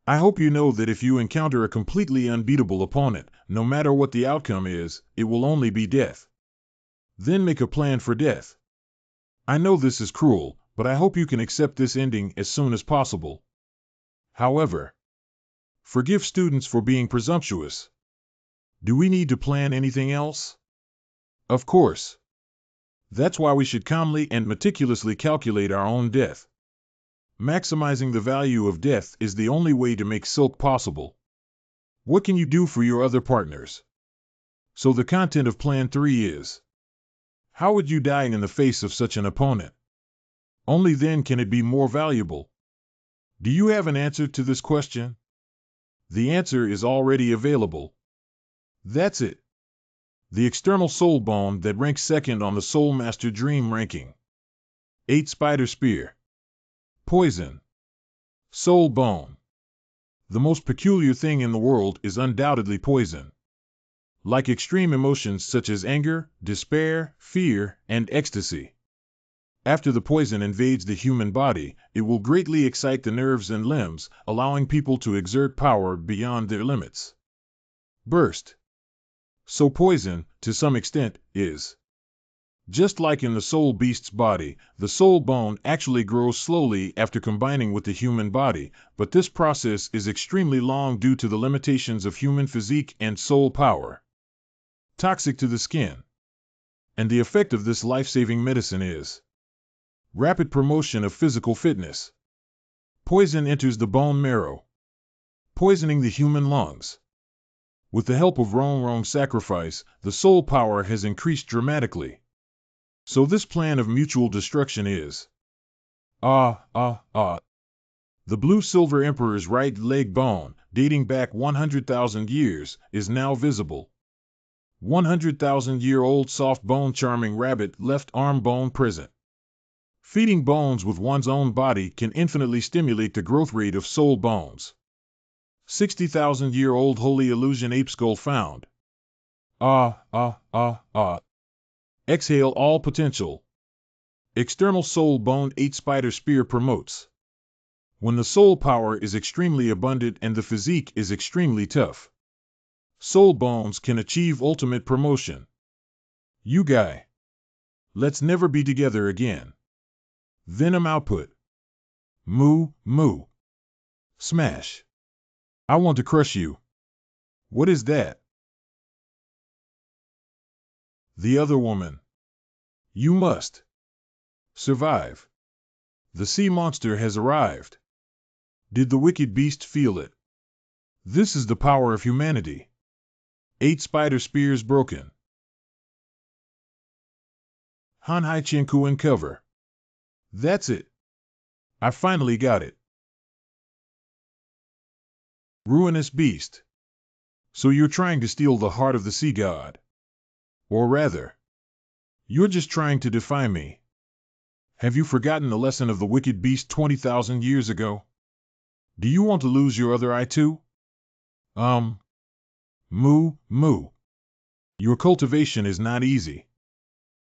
I hope you know that if you encounter a completely unbeatable opponent, no matter what the outcome is, it will only be death. Then make a plan for death. I know this is cruel, but I hope you can accept this ending as soon as possible. However, forgive students for being presumptuous. Do we need to plan anything else? Of course. That's why we should calmly and meticulously calculate our own death. Maximizing the value of death is the only way to make silk possible. What can you do for your other partners? So the content of Plan 3 is: how would you die in the face of such an opponent? Only then can it be more valuable. Do you have an answer to this question? The answer is already available. That's it. The external soul bone that ranks second on the Soul Master Dream ranking. 8 Spider Spear. Poison. Soul bone. The most peculiar thing in the world is undoubtedly poison. Like extreme emotions such as anger, despair, fear, and ecstasy. After the poison invades the human body, it will greatly excite the nerves and limbs, allowing people to exert power beyond their limits. Burst. So poison, to some extent, is. Just like in the soul beast's body, the soul bone actually grows slowly after combining with the human body, but this process is extremely long due to the limitations of human physique and soul power. Toxic to the skin. And the effect of this life-saving medicine is rapid promotion of physical fitness. Poison enters the bone marrow, poisoning the human lungs. With the help of wrong sacrifice, the soul power has increased dramatically. So this plan of mutual destruction is The blue silver emperor's right leg bone, dating back 100,000 years, is now visible. 100,000-year-old soft bone charming rabbit left arm bone present. Feeding bones with one's own body can infinitely stimulate the growth rate of soul bones. 60,000-year-old holy illusion ape skull found. Exhale all potential. External soul bone 8 spider spear promotes. When the soul power is extremely abundant and the physique is extremely tough, soul bones can achieve ultimate promotion. You guy. Let's never be together again. Venom output. Moo. Smash. I want to crush you. What is that? The other woman. You must survive. The sea monster has arrived. Did the wicked beast feel it? This is the power of humanity. 8 spider spears broken. Hanhai Chinkuen cover. That's it. I finally got it. Ruinous beast. So you're trying to steal the heart of the sea god. Or rather, you're just trying to defy me. Have you forgotten the lesson of the wicked beast 20,000 years ago? Do you want to lose your other eye too? Moo. Your cultivation is not easy.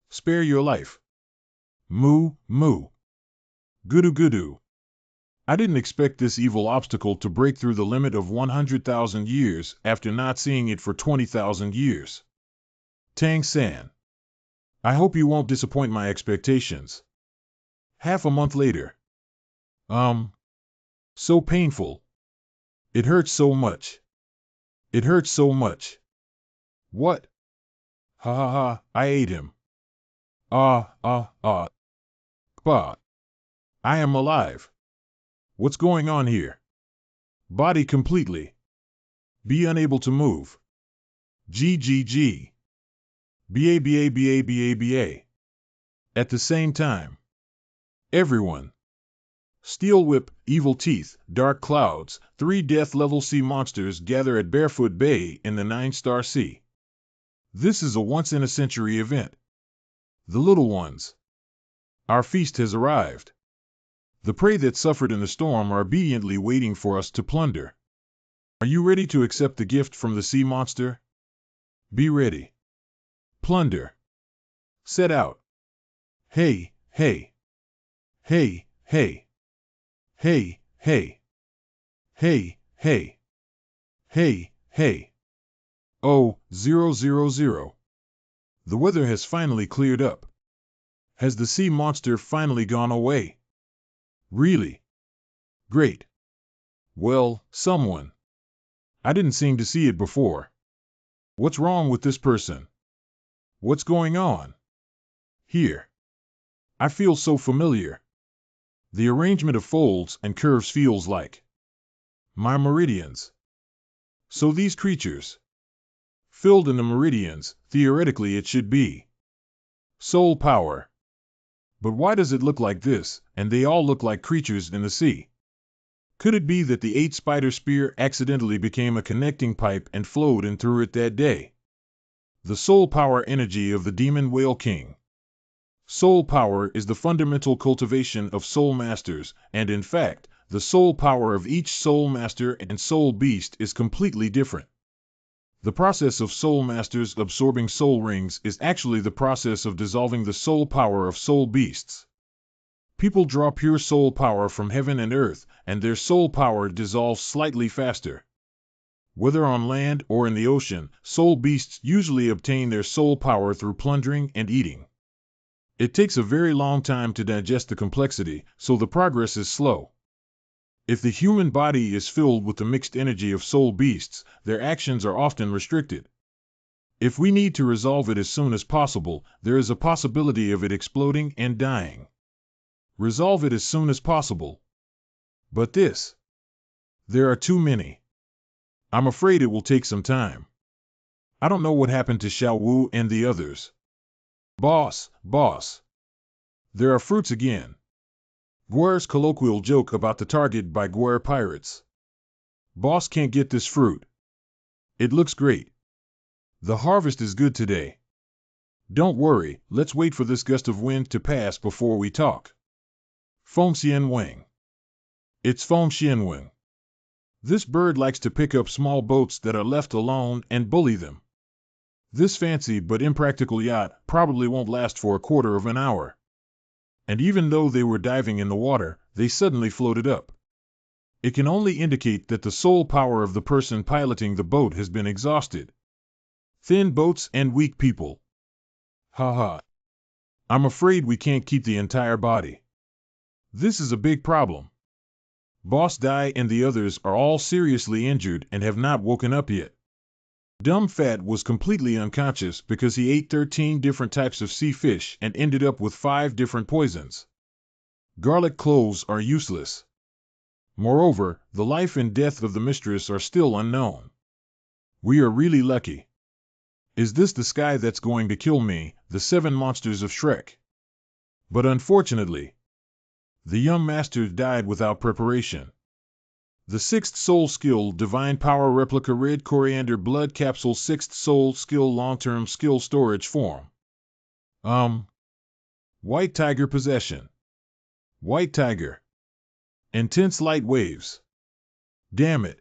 Spare your life. Moo. Gudu. I didn't expect this evil obstacle to break through the limit of 100,000 years after not seeing it for 20,000 years. Tang-san. I hope you won't disappoint my expectations. Half a month later. So painful. It hurts so much. It hurts so much. What? Ha ha ha, I ate him. Bah. I am alive. What's going on here? Body completely. Be unable to move. GGG. BA. At the same time. Everyone. Steel Whip, Evil Teeth, Dark Clouds, 3 death-level sea monsters gather at Barefoot Bay in the 9-star sea. This is a once-in-a-century event. The little ones. Our feast has arrived. The prey that suffered in the storm are obediently waiting for us to plunder. Are you ready to accept the gift from the sea monster? Be ready. Plunder. Set out. Hey. Oh, 000. The weather has finally cleared up. Has the sea monster finally gone away? Really? Great. Well, someone. I didn't seem to see it before. What's wrong with this person? What's going on? Here. I feel so familiar. The arrangement of folds and curves feels like my meridians. So these creatures, filled in the meridians, theoretically it should be soul power. But why does it look like this, and they all look like creatures in the sea? Could it be that the 8-spider spear accidentally became a connecting pipe and flowed in through it that day? The soul power energy of the demon whale king. Soul power is the fundamental cultivation of soul masters, and in fact, the soul power of each soul master and soul beast is completely different. The process of soul masters absorbing soul rings is actually the process of dissolving the soul power of soul beasts. People draw pure soul power from heaven and earth, and their soul power dissolves slightly faster. Whether on land or in the ocean, soul beasts usually obtain their soul power through plundering and eating. It takes a very long time to digest the complexity, so the progress is slow. If the human body is filled with the mixed energy of soul beasts, their actions are often restricted. If we need to resolve it as soon as possible, there is a possibility of it exploding and dying. Resolve it as soon as possible. But there are too many. I'm afraid it will take some time. I don't know what happened to Xiao Wu and the others. Boss. There are fruits again. Guerre's colloquial joke about the target by Guerre pirates. Boss can't get this fruit. It looks great. The harvest is good today. Don't worry, let's wait for this gust of wind to pass before we talk. Feng Xianwang. It's Feng Xianwang. This bird likes to pick up small boats that are left alone and bully them. This fancy but impractical yacht probably won't last for a quarter of an hour. And even though they were diving in the water, they suddenly floated up. It can only indicate that the soul power of the person piloting the boat has been exhausted. Thin boats and weak people. Ha. I'm afraid we can't keep the entire body. This is a big problem. Boss Dai and the others are all seriously injured and have not woken up yet. Dumb Fat was completely unconscious because he ate 13 different types of sea fish and ended up with 5 different poisons. Garlic cloves are useless. Moreover, the life and death of the mistress are still unknown. We are really lucky. Is this the sky that's going to kill me, the 7 monsters of Shrek? But unfortunately, the young master died without preparation. The 6th soul skill Divine Power Replica Red Coriander Blood Capsule 6th soul skill Long-term skill storage form. White Tiger Possession. White Tiger. Intense light waves. Damn it.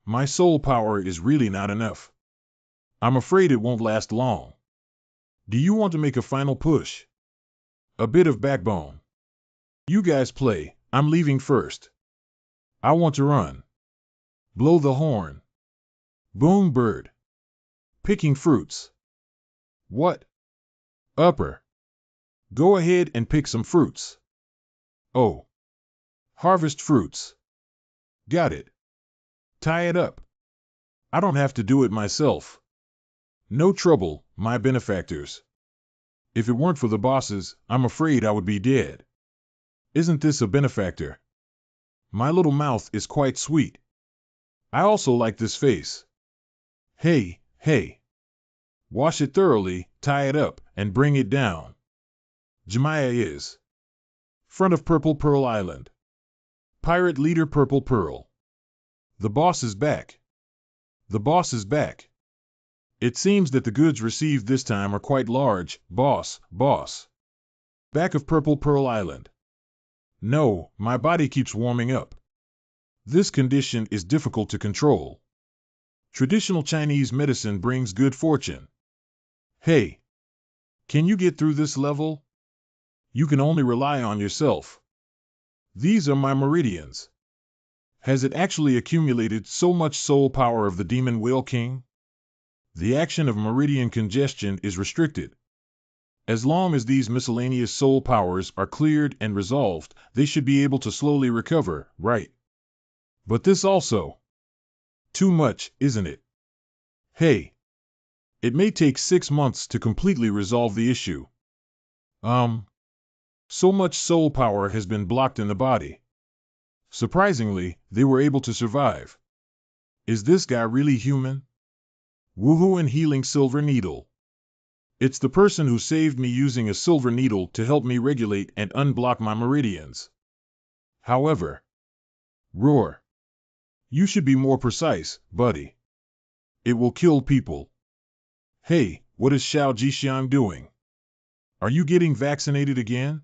My soul power is really not enough. I'm afraid it won't last long. Do you want to make a final push? A bit of backbone. You guys play, I'm leaving first. I want to run. Blow the horn. Boom bird. Picking fruits. What? Upper. Go ahead and pick some fruits. Oh. Harvest fruits. Got it. Tie it up. I don't have to do it myself. No trouble, my benefactors. If it weren't for the bosses, I'm afraid I would be dead. Isn't this a benefactor? My little mouth is quite sweet. I also like this face. Hey, hey. Wash it thoroughly, tie it up, and bring it down. Jemiah is. Front of Purple Pearl Island. Pirate leader Purple Pearl. The boss is back. The boss is back. It seems that the goods received this time are quite large, boss. Back of Purple Pearl Island. No, my body keeps warming up. This condition is difficult to control. Traditional Chinese medicine brings good fortune. Hey. Can you get through this level? You can only rely on yourself. These are my meridians. Has it actually accumulated so much soul power of the demon whale king? The action of meridian congestion is restricted. As long as these miscellaneous soul powers are cleared and resolved, they should be able to slowly recover, right? But this also. Too much, isn't it? Hey. It may take 6 months to completely resolve the issue. So much soul power has been blocked in the body. Surprisingly, they were able to survive. Is this guy really human? Woohoo and healing silver needle. It's the person who saved me using a silver needle to help me regulate and unblock my meridians. However, roar. You should be more precise, buddy. It will kill people. Hey, what is Xiao Jixiang doing? Are you getting vaccinated again?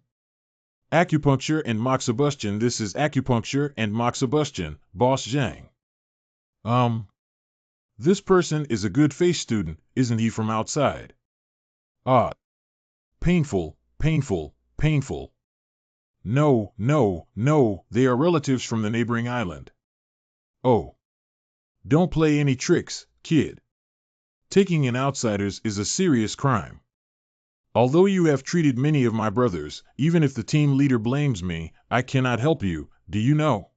Acupuncture and moxibustion. This is acupuncture and moxibustion, Boss Zhang. This person is a good face student, isn't he, from outside? Ah. Painful. No, they are relatives from the neighboring island. Oh. Don't play any tricks, kid. Taking in outsiders is a serious crime. Although you have treated many of my brothers, even if the team leader blames me, I cannot help you, do you know?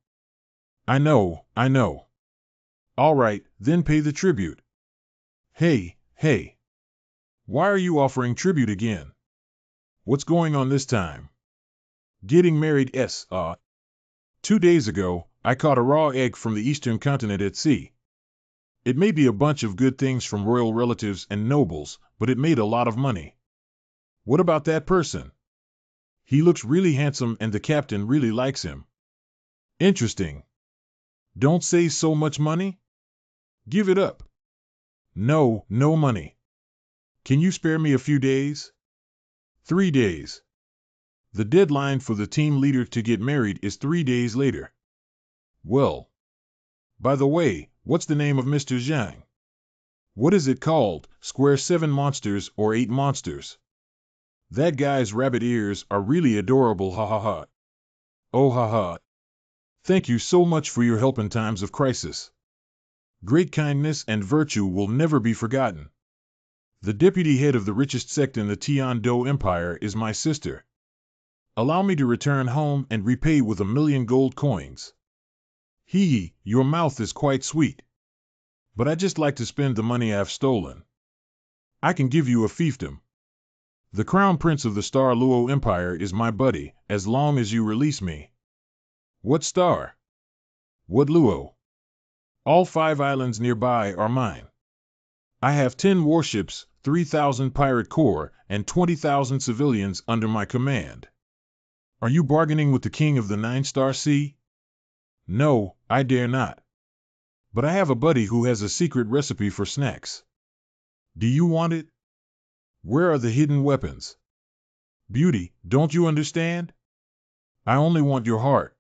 I know. All right, then pay the tribute. Hey. Why are you offering tribute again? What's going on this time? Getting married 2 days ago, I caught a raw egg from the eastern continent at sea. It may be a bunch of good things from royal relatives and nobles, but it made a lot of money. What about that person? He looks really handsome and the captain really likes him. Interesting. Don't say so much money? Give it up. No money. Can you spare me a few days? 3 days. The deadline for the team leader to get married is 3 days later. Well. By the way, what's the name of Mr. Zhang? What is it called, Square 7 Monsters or 8 Monsters? That guy's rabbit ears are really adorable, ha ha ha. Oh ha ha. Thank you so much for your help in times of crisis. Great kindness and virtue will never be forgotten. The deputy head of the richest sect in the Tian-Do Empire is my sister. Allow me to return home and repay with 1,000,000 gold coins. Hee, your mouth is quite sweet. But I just like to spend the money I've stolen. I can give you a fiefdom. The crown prince of the Star Luo Empire is my buddy, as long as you release me. What star? What Luo? All 5 islands nearby are mine. I have 10 warships, 3,000 pirate corps, and 20,000 civilians under my command. Are you bargaining with the king of the 9-star sea? No, I dare not. But I have a buddy who has a secret recipe for snacks. Do you want it? Where are the hidden weapons? Beauty, don't you understand? I only want your heart.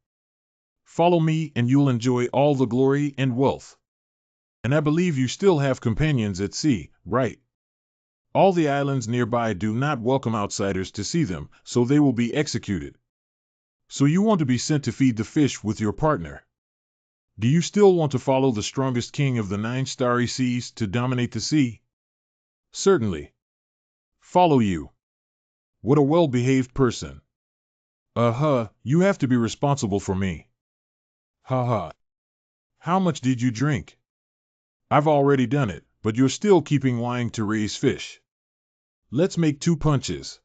Follow me and you'll enjoy all the glory and wealth. And I believe you still have companions at sea, right? All the islands nearby do not welcome outsiders to see them, so they will be executed. So you want to be sent to feed the fish with your partner. Do you still want to follow the strongest king of the 9 starry seas to dominate the sea? Certainly. Follow you. What a well-behaved person. You have to be responsible for me. Ha. How much did you drink? I've already done it, but you're still keeping wine to raise fish. Let's make 2 punches.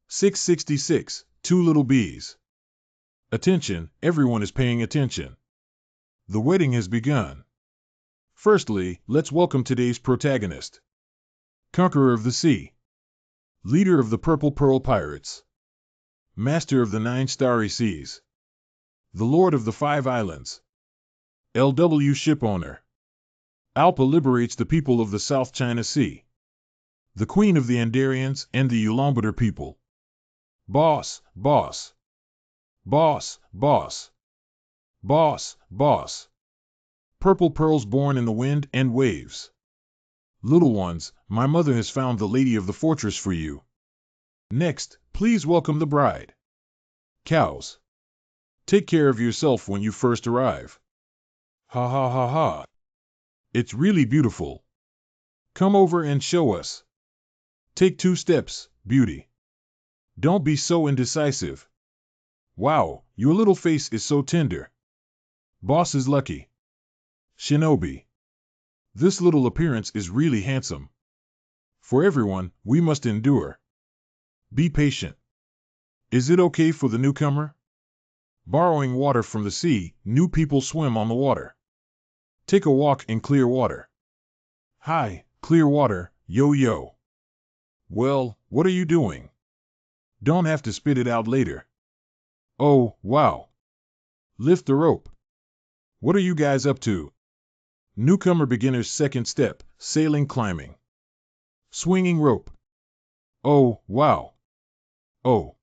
666, 2 little bees. Attention, everyone is paying attention. The wedding has begun. Firstly, let's welcome today's protagonist. Conqueror of the sea. Leader of the Purple Pearl Pirates. Master of the 9 starry seas. The Lord of the 5 islands. LW Shipowner. Alpa liberates the people of the South China Sea. The Queen of the Andarians and the Ulaanbaatar people. Boss. Purple pearls born in the wind and waves. Little ones, my mother has found the lady of the fortress for you. Next, please welcome the bride. Cows. Take care of yourself when you first arrive. Ha. It's really beautiful. Come over and show us. Take 2 steps, beauty. Don't be so indecisive. Wow, your little face is so tender. Boss is lucky. Shinobi. This little appearance is really handsome. For everyone, we must endure. Be patient. Is it okay for the newcomer? Borrowing water from the sea, new people swim on the water. Take a walk in clear water. Hi, clear water, yo. Well, what are you doing? Don't have to spit it out later. Oh, wow. Lift the rope. What are you guys up to? Newcomer beginner's second step, sailing climbing. Swinging rope. Oh, wow. Oh.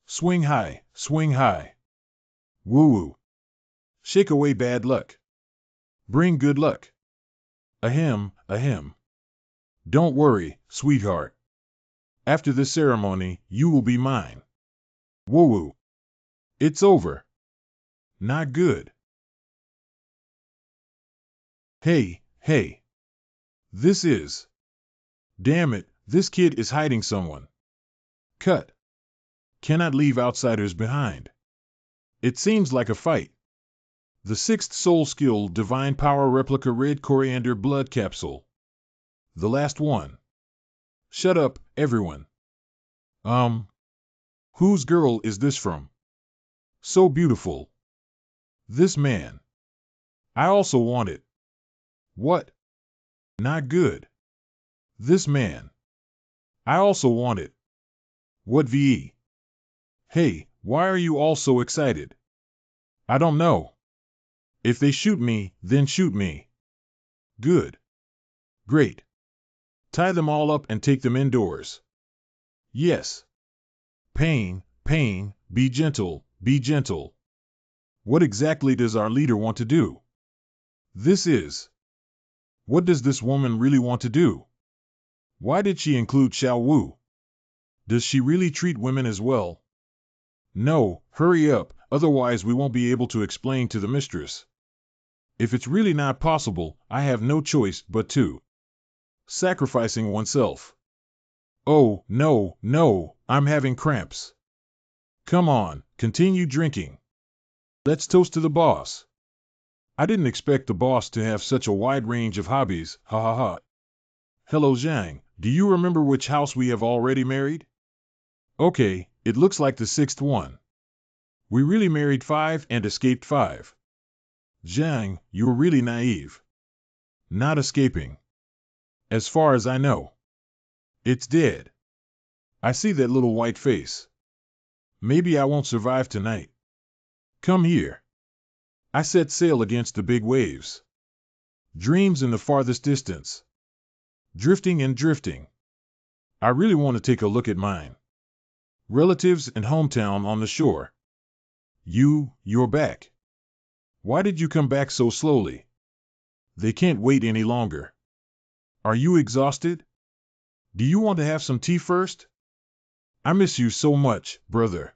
Swing high. Woo. Shake away bad luck. Bring good luck. Ahem. Don't worry, sweetheart. After this ceremony, you will be mine. Woo. It's over. Not good. Hey. This is... Damn it, this kid is hiding someone. Cut. Cannot leave outsiders behind. It seems like a fight. The 6th soul skill, Divine Power Replica Red Coriander Blood Capsule. The last one. Shut up, everyone. Whose girl is this from? So beautiful. This man. I also want it. What? Not good. This man. I also want it. What VE? Hey, why are you all so excited? I don't know. If they shoot me, then shoot me. Good. Great. Tie them all up and take them indoors. Yes. Pain, be gentle. What exactly does our leader want to do? This is... What does this woman really want to do? Why did she include Xiao Wu? Does she really treat women as well? No, hurry up, otherwise we won't be able to explain to the mistress. If it's really not possible, I have no choice but to. Sacrificing oneself. Oh, no, I'm having cramps. Come on, continue drinking. Let's toast to the boss. I didn't expect the boss to have such a wide range of hobbies, ha. Hello Zhang, do you remember which house we have already married? Okay, it looks like the 6th one. We really married 5 and escaped 5. Zhang, you're really naive. Not escaping. As far as I know. It's dead. I see that little white face. Maybe I won't survive tonight. Come here. I set sail against the big waves. Dreams in the farthest distance. Drifting. I really want to take a look at mine. Relatives and hometown on the shore. You're back. Why did you come back so slowly? They can't wait any longer. Are you exhausted? Do you want to have some tea first? I miss you so much, brother.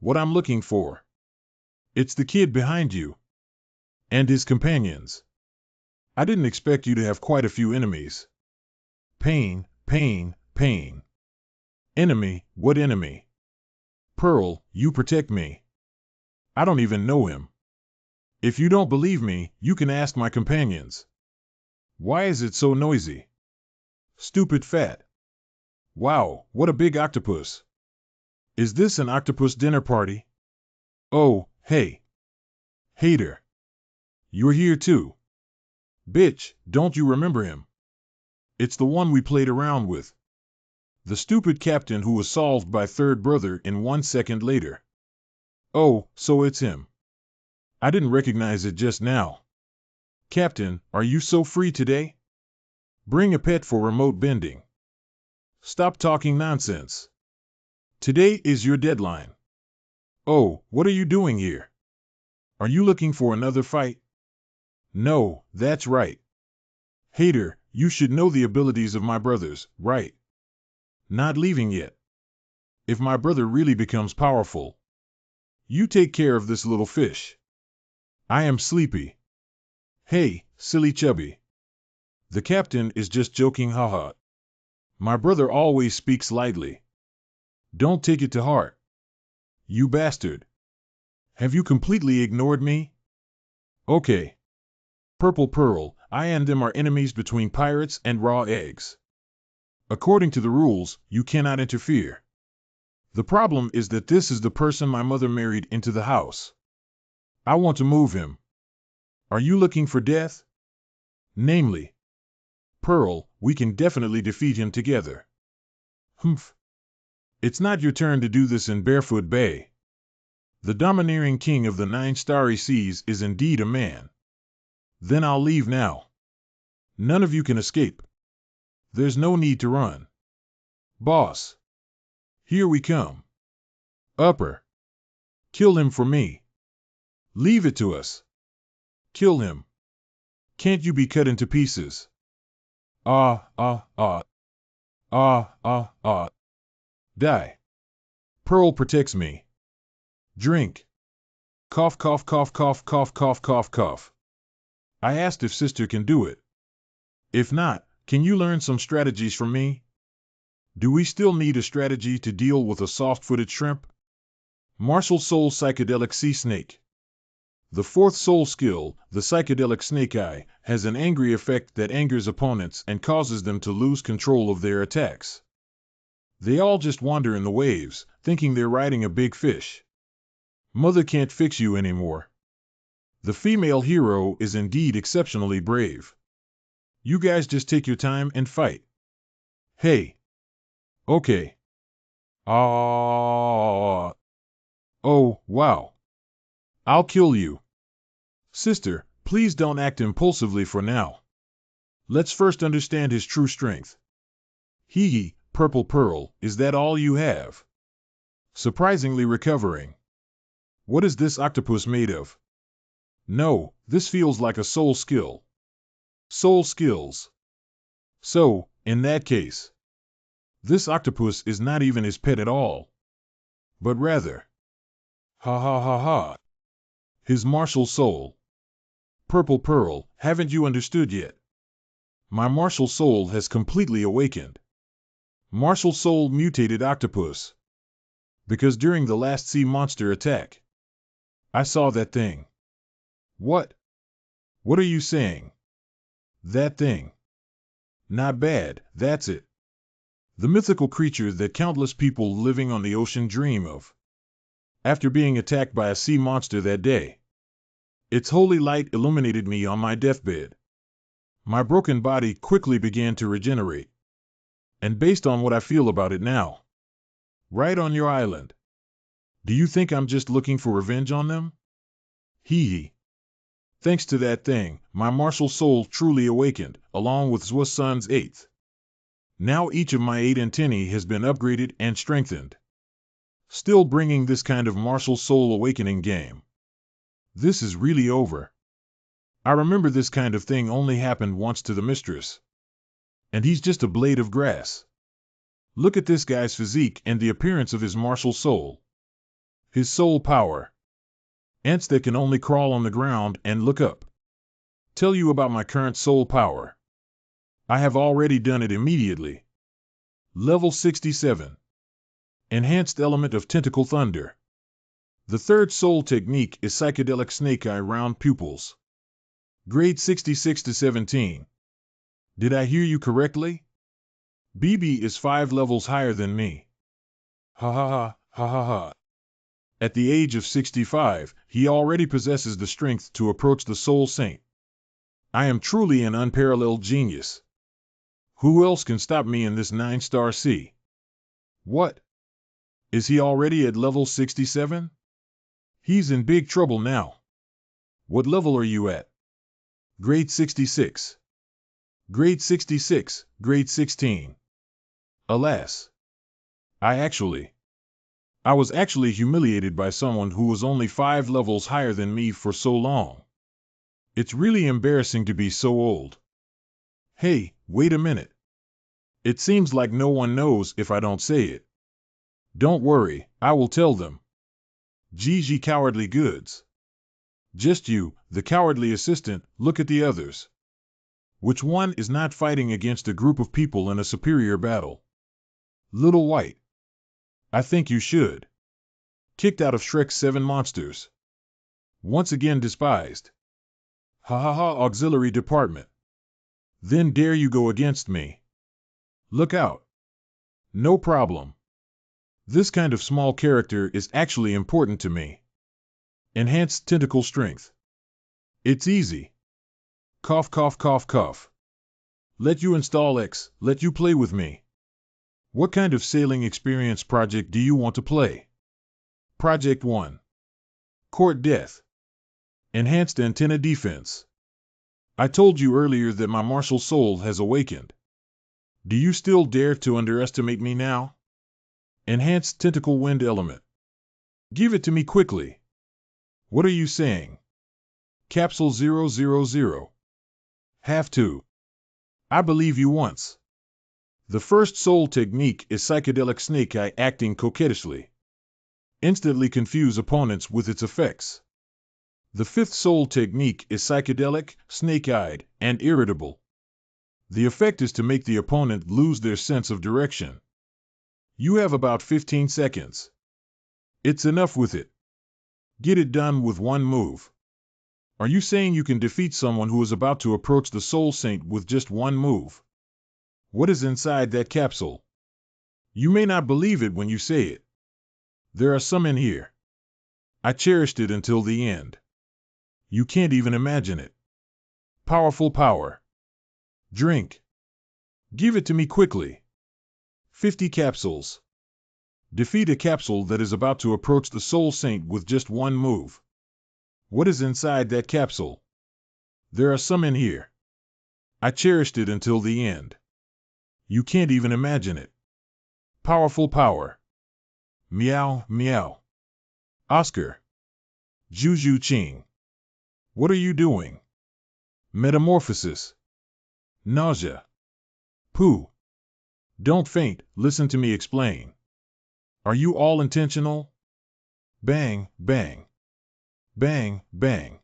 what I'm looking for. It's the kid behind you. And his companions. I didn't expect you to have quite a few enemies. Pain, pain, pain. Enemy, what enemy? Pearl, you protect me. I don't even know him. If you don't believe me, you can ask my companions. Why is it so noisy? Stupid fat. Wow, what a big octopus. Is this an octopus dinner party? Oh, hey. Hater. You're here too. Bitch, don't you remember him? It's the one we played around with. The stupid captain who was solved by third brother in 1 second later. Oh, so it's him. I didn't recognize it just now. Captain, are you so free today? Bring a pet for remote bending. Stop talking nonsense. Today is your deadline. Oh, what are you doing here? Are you looking for another fight? No, that's right. Hater, you should know the abilities of my brothers, right? Not leaving yet. If my brother really becomes powerful, you take care of this little fish. I am sleepy. Hey, silly chubby. The captain is just joking, haha. My brother always speaks lightly. Don't take it to heart. You bastard. Have you completely ignored me? Okay. Purple Pearl, I and them are enemies between pirates and raw eggs. According to the rules, you cannot interfere. The problem is that this is the person my mother married into the house. I want to move him. Are you looking for death? Namely, Pearl, we can definitely defeat him together. Humph. It's not your turn to do this in Barefoot Bay. The domineering king of the 9 starry seas is indeed a man. Then I'll leave now. None of you can escape. There's no need to run. Boss. Here we come. Upper. Kill him for me. Leave it to us. Kill him. Can't you be cut into pieces? Ah, ah, ah. Ah, ah, ah. Die. Pearl protects me. Drink. Cough, cough, cough, cough, cough, cough, cough, cough. I asked if sister can do it. If not, can you learn some strategies from me? Do we still need a strategy to deal with a soft-footed shrimp? Martial Soul Psychedelic Sea Snake. The 4th soul skill, the Psychedelic Snake Eye, has an angry effect that angers opponents and causes them to lose control of their attacks. They all just wander in the waves, thinking they're riding a big fish. Mother can't fix you anymore. The female hero is indeed exceptionally brave. You guys just take your time and fight. Hey. Okay. Ah. Oh, wow. I'll kill you. Sister, please don't act impulsively for now. Let's first understand his true strength. Hee, Purple Pearl, is that all you have? Surprisingly recovering. What is this octopus made of? No, this feels like a soul skill. Soul skills. So, in that case, this octopus is not even his pet at all, but rather, ha ha ha ha, his martial soul. Purple Pearl, haven't you understood yet? My martial soul has completely awakened. Martial soul mutated octopus. Because during the last sea monster attack, I saw that thing. What? What are you saying? That thing. Not bad, that's it. The mythical creature that countless people living on the ocean dream of. After being attacked by a sea monster that day, its holy light illuminated me on my deathbed. My broken body quickly began to regenerate. And based on what I feel about it now, right on your island, do you think I'm just looking for revenge on them? Hee hee. Thanks to that thing, my martial soul truly awakened, along with Zwasun's 8th. Now each of my 8 antennae has been upgraded and strengthened. Still bringing this kind of martial soul awakening game. This is really over. I remember this kind of thing only happened once to the mistress. And he's just a blade of grass. Look at this guy's physique and the appearance of his martial soul. His soul power. Ants that can only crawl on the ground and look up. Tell you about my current soul power. I have already done it immediately. Level 67. Enhanced element of tentacle thunder. The third soul technique is psychedelic snake eye round pupils. Grade 66 to 17. Did I hear you correctly? BB is 5 levels higher than me. Ha ha ha, ha ha ha. At the age of 65, he already possesses the strength to approach the soul saint. I am truly an unparalleled genius. Who else can stop me in this 9-star sea? What? Is he already at level 67? He's in big trouble now. What level are you at? Grade 66. Grade 66, grade 16. Alas. I was actually humiliated by someone who was only 5 levels higher than me for so long. It's really embarrassing to be so old. Hey, wait a minute. It seems like no one knows if I don't say it. Don't worry, I will tell them. GG cowardly goods. Just you, the cowardly assistant, look at the others. Which one is not fighting against a group of people in a superior battle? Little White. I think you should. Kicked out of Shrek's 7 monsters. Once again despised. Ha ha ha, auxiliary department. Then dare you go against me. Look out. No problem. This kind of small character is actually important to me. Enhanced tentacle strength. It's easy. Cough cough cough cough. Let you install X, let you play with me. What kind of sailing experience project do you want to play? Project 1. Court Death. Enhanced antenna defense. I told you earlier that my martial soul has awakened. Do you still dare to underestimate me now? Enhanced tentacle wind element. Give it to me quickly. What are you saying? Capsule 000. Have to. I believe you once. The first soul technique is psychedelic snake eye acting coquettishly. Instantly confuse opponents with its effects. The fifth soul technique is psychedelic, snake-eyed, and irritable. The effect is to make the opponent lose their sense of direction. You have about 15 seconds. It's enough with it. Get it done with one move. Are you saying you can defeat someone who is about to approach the Soul Saint with just one move? What is inside that capsule? You may not believe it when you say it. There are some in here. I cherished it until the end. You can't even imagine it. Powerful power. Drink. Give it to me quickly. 50 capsules. Defeat a capsule that is about to approach the Soul Saint with just one move. What is inside that capsule? There are some in here. I cherished it until the end. You can't even imagine it. Powerful power. Meow, meow. Oscar. Juju Ching. What are you doing? Metamorphosis. Nausea. Poo. Don't faint, listen to me explain. Are you all intentional? Bang, bang. Bang, bang.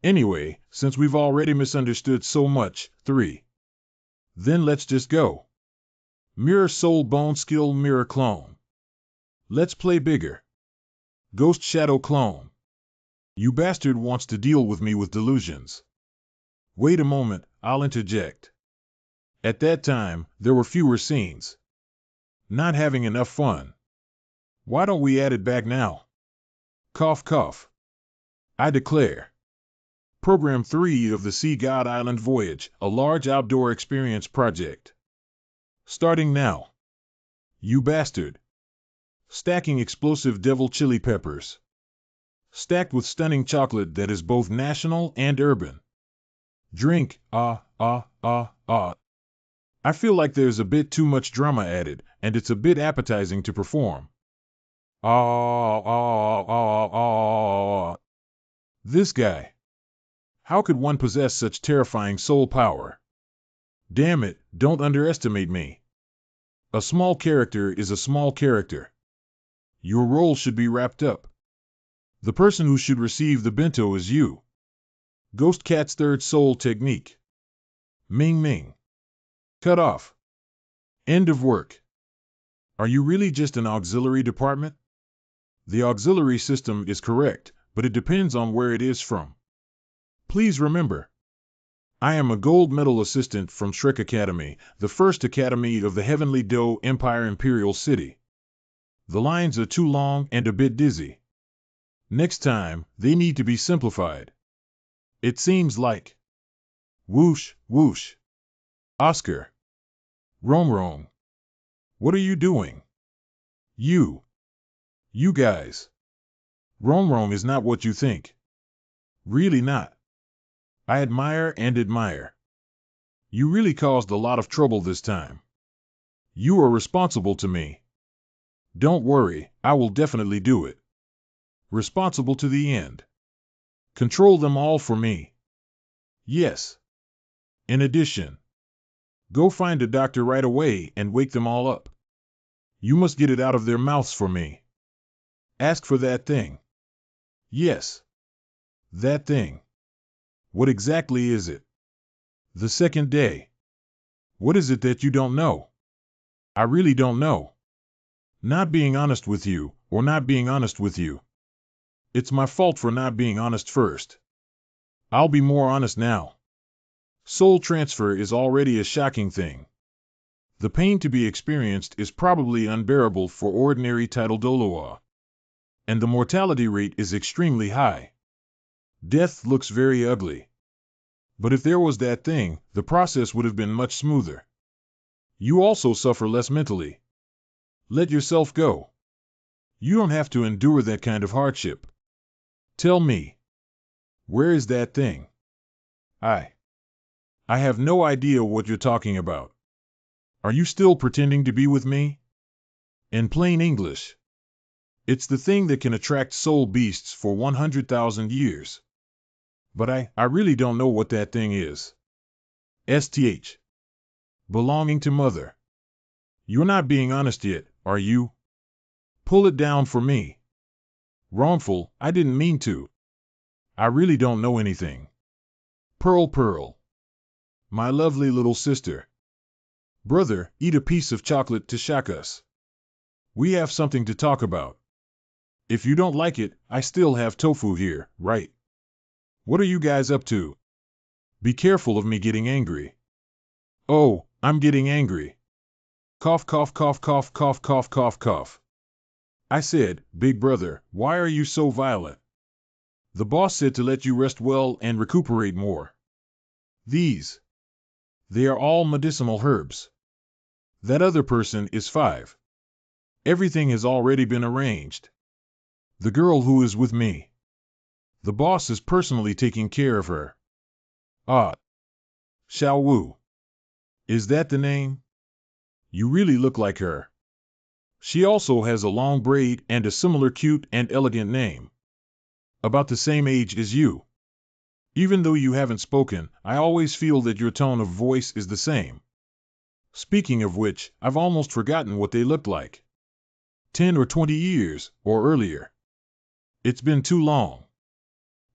Anyway, since we've already misunderstood so much, 3. Then let's just go. Mirror Soul Bone Skill Mirror Clone. Let's play bigger. Ghost Shadow Clone. You bastard wants to deal with me with delusions. Wait a moment, I'll interject. At that time, there were fewer scenes. Not having enough fun. Why don't we add it back now? Cough cough. I declare. Program 3 of the Sea God Island Voyage, a large outdoor experience project. Starting now. You bastard. Stacking explosive devil chili peppers. Stacked with stunning chocolate that is both national and urban. Drink, I feel like there's a bit too much drama added, and it's a bit appetizing to perform. This guy. How could one possess such terrifying soul power? Damn it, don't underestimate me. A small character is a small character. Your role should be wrapped up. The person who should receive the bento is you. Ghost Cat's third soul technique. Ming Ming. Cut off. End of work. Are you really just an auxiliary department? The auxiliary system is correct, but it depends on where it is from. Please remember, I am a gold medal assistant from Shrek Academy, the first academy of the Heavenly Do Empire Imperial City. The lines are too long and a bit dizzy. Next time, they need to be simplified. It seems like whoosh, whoosh. Oscar. Rome, Rome. What are you doing? You guys. Rome, Rome is not what you think. Really not. I admire and admire. You really caused a lot of trouble this time. You are responsible to me. Don't worry, I will definitely do it. Responsible to the end. Control them all for me. Yes. In addition, go find a doctor right away and wake them all up. You must get it out of their mouths for me. Ask for that thing. Yes. That thing. What exactly is it? The second day. What is it that you don't know? I really don't know. Not being honest with you, or not being honest with you. It's my fault for not being honest first. I'll be more honest now. Soul transfer is already a shocking thing. The pain to be experienced is probably unbearable for ordinary title Doloa. And the mortality rate is extremely high. Death looks very ugly. But if there was that thing, the process would have been much smoother. You also suffer less mentally. Let yourself go. You don't have to endure that kind of hardship. Tell me. Where is that thing? I have no idea what you're talking about. Are you still pretending to be with me? In plain English, it's the thing that can attract soul beasts for 100,000 years. But I really don't know what that thing is. STH. Belonging to Mother. You're not being honest yet, are you? Pull it down for me. Wrongful, I didn't mean to. I really don't know anything. Pearl Pearl. My lovely little sister. Brother, eat a piece of chocolate to shock us. We have something to talk about. If you don't like it, I still have tofu here, right? What are you guys up to? Be careful of me getting angry. Oh, I'm getting angry. Cough, cough, cough, cough, cough, cough, cough, cough. I said, Big Brother, why are you so violent? The boss said to let you rest well and recuperate more. They are all medicinal herbs. That other person is 5. Everything has already been arranged. The girl who is with me. The boss is personally taking care of her. Ah. Xiao Wu. Is that the name? You really look like her. She also has a long braid and a similar cute and elegant name. About the same age as you. Even though you haven't spoken, I always feel that your tone of voice is the same. Speaking of which, I've almost forgotten what they looked like. 10 or 20 years, or earlier. It's been too long.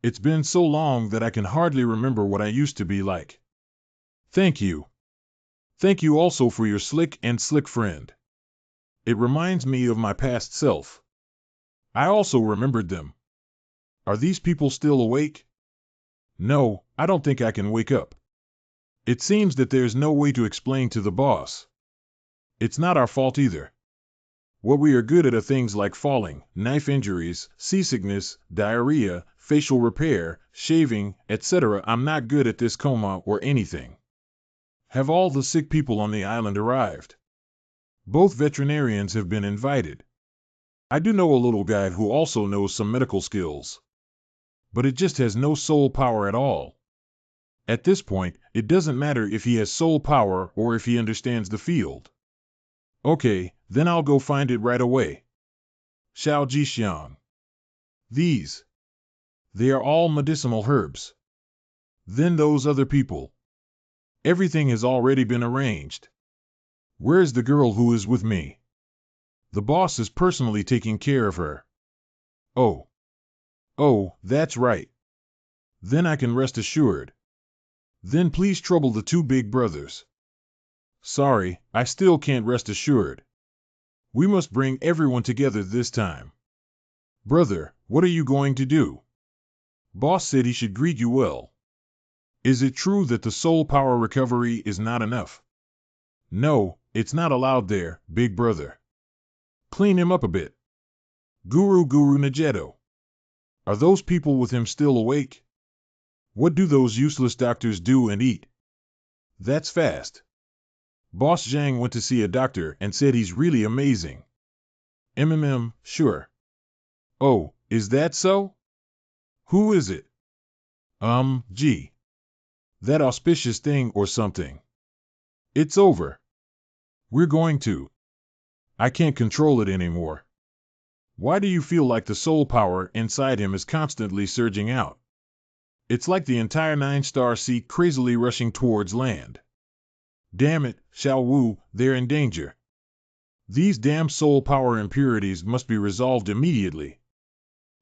It's been so long that I can hardly remember what I used to be like. Thank you. Thank you also for your slick friend. It reminds me of my past self. I also remembered them. Are these people still awake? No, I don't think I can wake up. It seems that there's no way to explain to the boss. It's not our fault either. What we are good at are things like falling, knife injuries, seasickness, diarrhea, facial repair, shaving, etc. I'm not good at this coma or anything. Have all the sick people on the island arrived? Both veterinarians have been invited. I do know a little guy who also knows some medical skills. But it just has no soul power at all. At this point, it doesn't matter if he has soul power or if he understands the field. Okay, then I'll go find it right away. Xiao Jixiang. They are all medicinal herbs. Then those other people. Everything has already been arranged. Where's the girl who is with me? The boss is personally taking care of her. Oh, oh, that's right. Then I can rest assured. Then please trouble the two big brothers. Sorry, I still can't rest assured. We must bring everyone together this time. Brother, what are you going to do? Boss said he should greet you well. Is it true that the soul power recovery is not enough? No, it's not allowed there, big brother. Clean him up a bit. Guru Najeto. Are those people with him still awake? What do those useless doctors do and eat? That's fast. Boss Zhang went to see a doctor and said he's really amazing. Sure. Oh, is that so? Who is it? Gee. That auspicious thing or something. It's over. We're going to. I can't control it anymore. Why do you feel like the soul power inside him is constantly surging out? It's like the entire 9-star sea crazily rushing towards land. Damn it, Xiao Wu, they're in danger. These damn soul power impurities must be resolved immediately.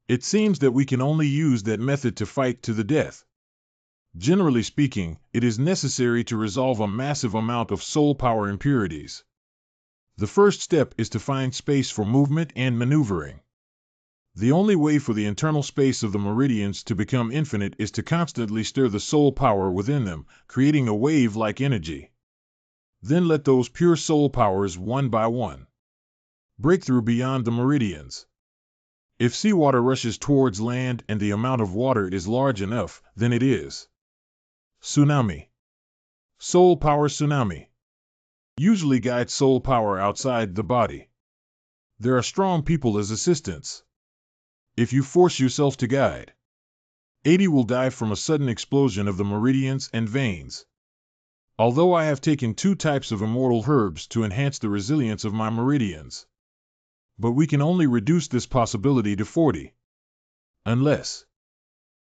It seems that we can only use that method to fight to the death. Generally speaking, it is necessary to resolve a massive amount of soul power impurities. The first step is to find space for movement and maneuvering. The only way for the internal space of the meridians to become infinite is to constantly stir the soul power within them, creating a wave-like energy. Then let those pure soul powers, one by one, break through beyond the meridians. If seawater rushes towards land and the amount of water is large enough, then it is tsunami. Soul power tsunami. Usually guides soul power outside the body. There are strong people as assistants. If you force yourself to guide, 80 will die from a sudden explosion of the meridians and veins. Although I have taken 2 types of immortal herbs to enhance the resilience of my meridians. But we can only reduce this possibility to 40. Unless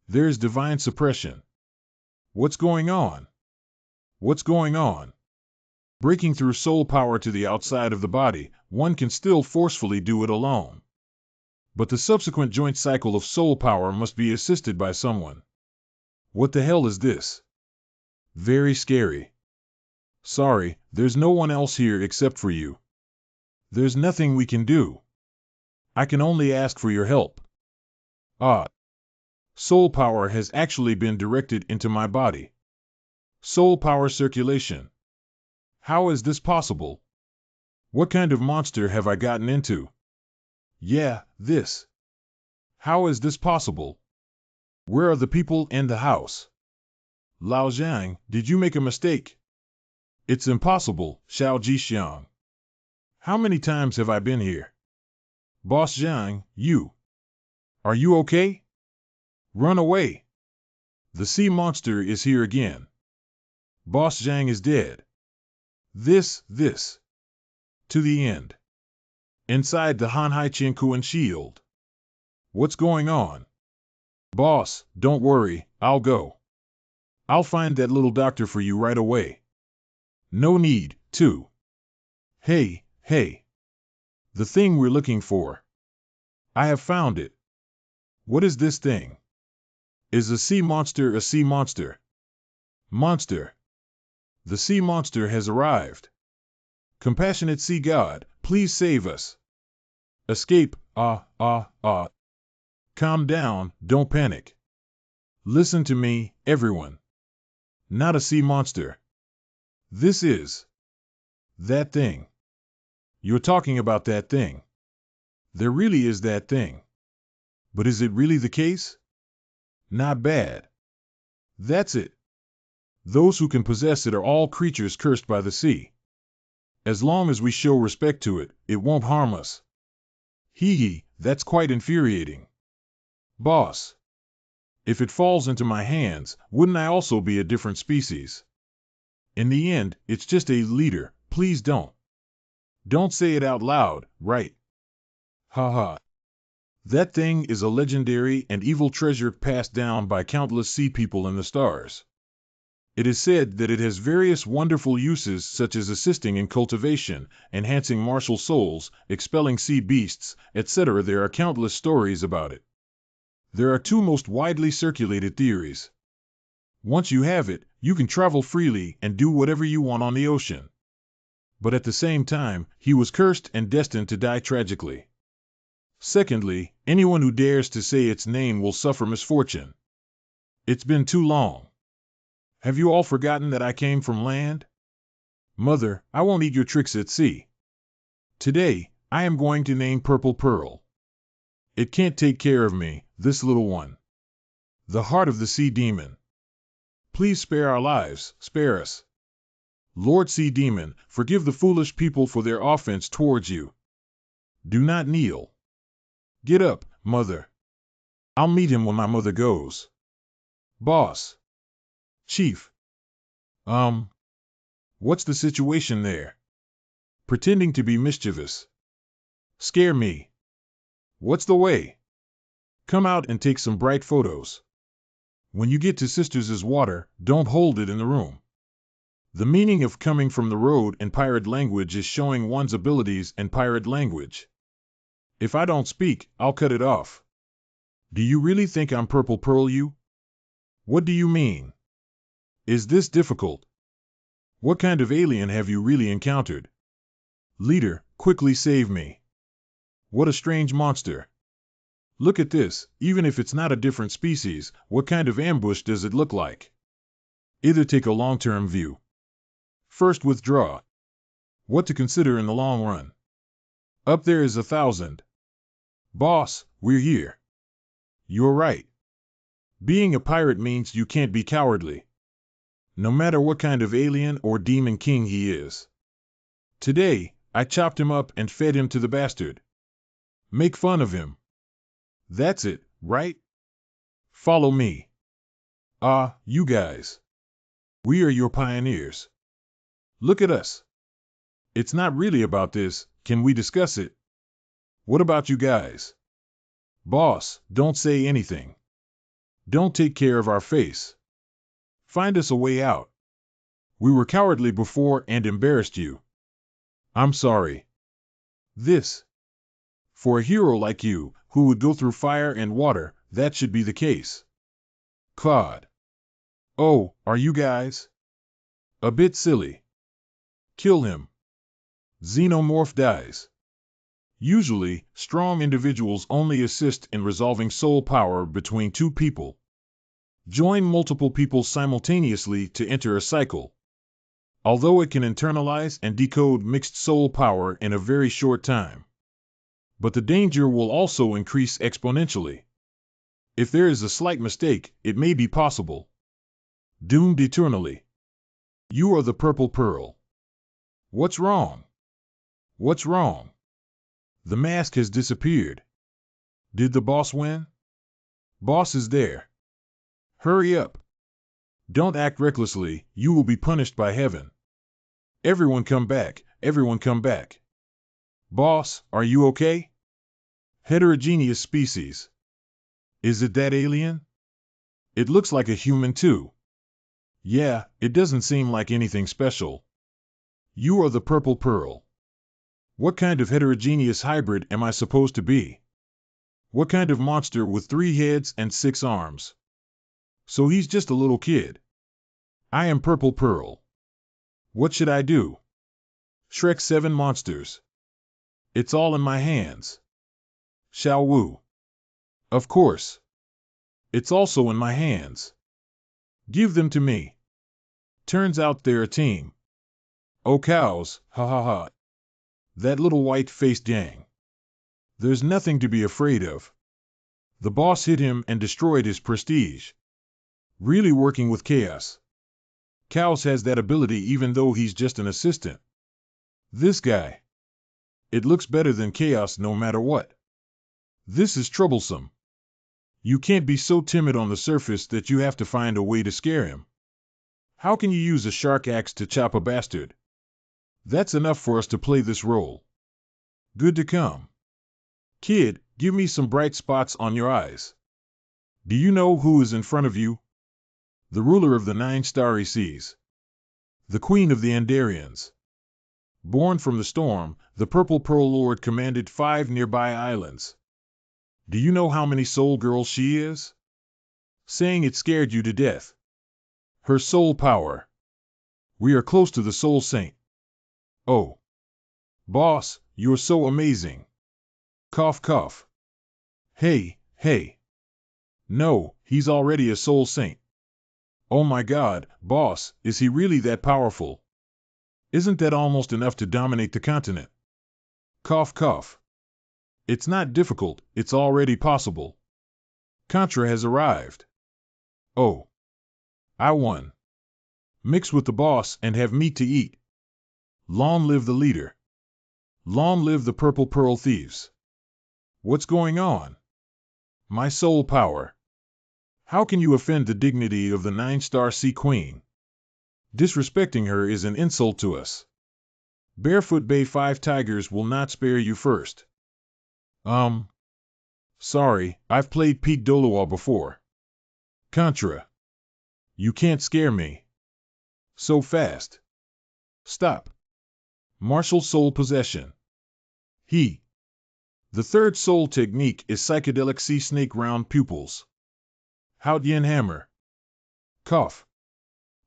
there is divine suppression. What's going on? What's going on? Breaking through soul power to the outside of the body, one can still forcefully do it alone. But the subsequent joint cycle of soul power must be assisted by someone. What the hell is this? Very scary. Sorry, there's no one else here except for you. There's nothing we can do. I can only ask for your help. Soul power has actually been directed into my body. Soul power circulation. How is this possible? What kind of monster have I gotten into? Yeah, this. How is this possible? Where are the people and the house? Lao Zhang, did you make a mistake? It's impossible, Xiao Jixiang. How many times have I been here? Boss Zhang, you. Are you okay? Run away. The sea monster is here again. Boss Zhang is dead. This. To the end. Inside the Hanhai Chinkuan shield. What's going on? Boss, don't worry, I'll go. I'll find that little doctor for you right away. No need, to. Hey. The thing we're looking for. I have found it. What is this thing? Is a sea monster a sea monster? Monster. The sea monster has arrived. Compassionate sea god, please save us. Escape, Calm down, don't panic. Listen to me, everyone. Not a sea monster. This is that thing. You're talking about that thing. There really is that thing. But is it really the case? Not bad. That's it. Those who can possess it are all creatures cursed by the sea. As long as we show respect to it, it won't harm us. Hee, that's quite infuriating. Boss. If it falls into my hands, wouldn't I also be a different species? In the end, it's just a leader, please don't. Don't say it out loud, right? Haha. That thing is a legendary and evil treasure passed down by countless sea people in the stars. It is said that it has various wonderful uses such as assisting in cultivation, enhancing martial souls, expelling sea beasts, etc. There are countless stories about it. There are two most widely circulated theories. Once you have it, you can travel freely and do whatever you want on the ocean. But at the same time, he was cursed and destined to die tragically. Secondly, anyone who dares to say its name will suffer misfortune. It's been too long. Have you all forgotten that I came from land? Mother, I won't eat your tricks at sea. Today, I am going to name Purple Pearl. It can't take care of me, this little one. The heart of the sea demon. Please spare our lives, spare us. Lord Sea Demon, forgive the foolish people for their offense towards you. Do not kneel. Get up, mother. I'll meet him when my mother goes. Boss. Chief. What's the situation there? Pretending to be mischievous. Scare me. What's the way? Come out and take some bright photos. When you get to Sisters' water, don't hold it in the room. The meaning of coming from the road in pirate language is showing one's abilities in pirate language. If I don't speak, I'll cut it off. Do you really think I'm Purple Pearl you? What do you mean? Is this difficult? What kind of alien have you really encountered? Leader, quickly save me. What a strange monster. Look at this, even if it's not a different species, what kind of ambush does it look like? Either take a long-term view. First withdraw. What to consider in the long run? Up there is 1,000. Boss, we're here. You're right. Being a pirate means you can't be cowardly. No matter what kind of alien or demon king he is. Today, I chopped him up and fed him to the bastard. Make fun of him. That's it, right? Follow me. You guys. We are your pioneers. Look at us. It's not really about this, can we discuss it? What about you guys? Boss, don't say anything. Don't take care of our face. Find us a way out. We were cowardly before and embarrassed you. I'm sorry. This. For a hero like you, who would go through fire and water, that should be the case. Claude. Oh, are you guys? A bit silly. Kill him. Xenomorph dies. Usually, strong individuals only assist in resolving soul power between two people. Join multiple people simultaneously to enter a cycle. Although it can internalize and decode mixed soul power in a very short time. But the danger will also increase exponentially. If there is a slight mistake, it may be possible. Doomed eternally. You are the Purple Pearl. What's wrong? What's wrong? The mask has disappeared. Did the boss win? Boss is there. Hurry up. Don't act recklessly, you will be punished by heaven. Everyone come back, everyone come back. Boss, are you okay? Heterogeneous species. Is it that alien? It looks like a human too. Yeah, it doesn't seem like anything special. You are the Purple Pearl. What kind of heterogeneous hybrid am I supposed to be? What kind of monster with 3 heads and 6 arms? So he's just a little kid. I am Purple Pearl. What should I do? Shrek 7 monsters. It's all in my hands. Shao Wu. Of course. It's also in my hands. Give them to me. Turns out they're a team. Oh cows, ha ha ha. That little white-faced gang. There's nothing to be afraid of. The boss hit him and destroyed his prestige. Really working with chaos. Cows has that ability even though he's just an assistant. This guy. It looks better than chaos no matter what. This is troublesome. You can't be so timid on the surface that you have to find a way to scare him. How can you use a shark axe to chop a bastard? That's enough for us to play this role. Good to come. Kid, give me some bright spots on your eyes. Do you know who is in front of you? the ruler of the 9 starry seas, the queen of the Andarians. Born from the storm, the Purple Pearl Lord commanded 5 nearby islands. Do you know how many soul girls she is? Saying it scared you to death. Her soul power. We are close to the soul saint. Oh. Boss, you're so amazing. Cough cough. Hey, hey. No, he's already a soul saint. Oh my God, boss, is he really that powerful? Isn't that almost enough to dominate the continent? Cough cough. It's not difficult, it's already possible. Contra has arrived. Oh. I won. Mix with the boss and have meat to eat. Long live the leader. Long live the Purple Pearl Thieves. What's going on? My soul power. How can you offend the dignity of the 9-star Sea Queen? Disrespecting her is an insult to us. Barefoot Bay 5 Tigers will not spare you first. Sorry, I've played Pete Doloa before. Contra. You can't scare me. So fast. Stop. Martial soul possession. The 3rd soul technique is psychedelic sea snake round pupils. Hout Yin Hammer. Cough.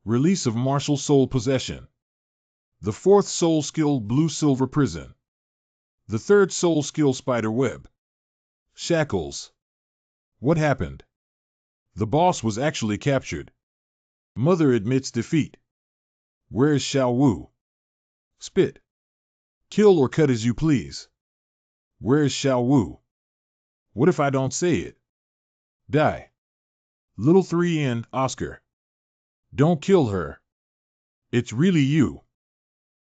Release of martial soul possession. The 4th soul skill Blue Silver Prison. The 3rd soul skill Spider Web. Shackles. What happened? The boss was actually captured. Mother admits defeat. Where's Xiao Wu? Spit. Kill or cut as you please. Where's Xiao Wu? What if I don't say it? Die. Little 3N, Oscar. Don't kill her. It's really you.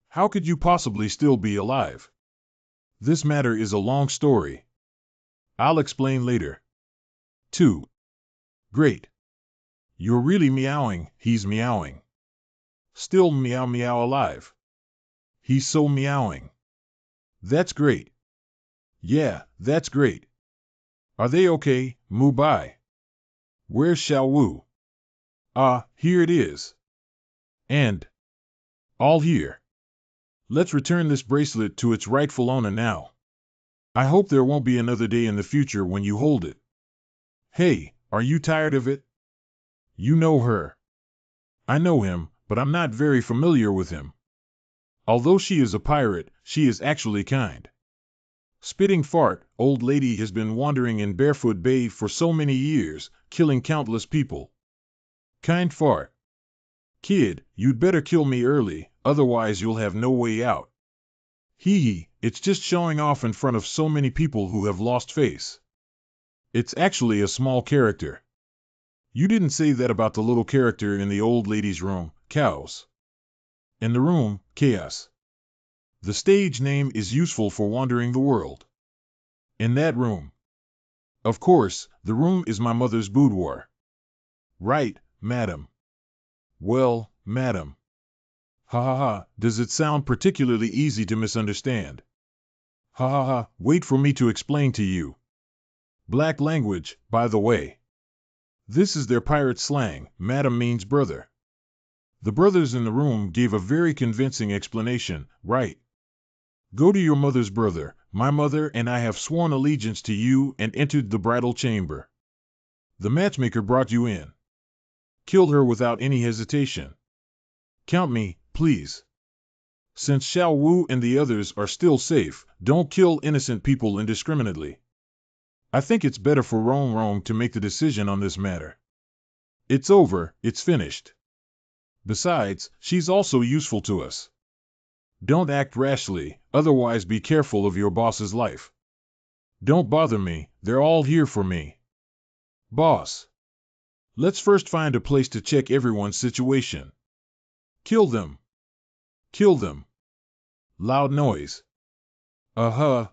How could you possibly still be alive? This matter is a long story. I'll explain later. 2. Great. You're really meowing, he's meowing. Still meow meow alive. He's so meowing. That's great. Yeah, that's great. Are they okay, Mu Bai? Where's Xiao Wu? Here it is. And all here. Let's return this bracelet to its rightful owner now. I hope there won't be another day in the future when you hold it. Hey, are you tired of it? You know her. I know him, but I'm not very familiar with him. Although she is a pirate, she is actually kind. Spitting fart, old lady has been wandering in Barefoot Bay for so many years, killing countless people. Kind fart. Kid, you'd better kill me early, otherwise you'll have no way out. It's just showing off in front of so many people who have lost face. It's actually a small character. You didn't say that about the little character in the old lady's room, Cows. In the room, Chaos. The stage name is useful for wandering the world. In that room. Of course, the room is my mother's boudoir. Right, madam. Well, madam. Ha ha ha, does it sound particularly easy to misunderstand? Ha ha ha, wait for me to explain to you. Black language, by the way. This is their pirate slang, madam means brother. The brothers in the room gave a very convincing explanation, right? Go to your mother's brother, my mother and I have sworn allegiance to you and entered the bridal chamber. The matchmaker brought you in. Killed her without any hesitation. Count me, please. Since Xiao Wu and the others are still safe, don't kill innocent people indiscriminately. I think it's better for Rong to make the decision on this matter. It's over, it's finished. Besides, she's also useful to us. Don't act rashly, otherwise be careful of your boss's life. Don't bother me, they're all here for me. Boss. Let's first find a place to check everyone's situation. Kill them. Kill them. Loud noise. By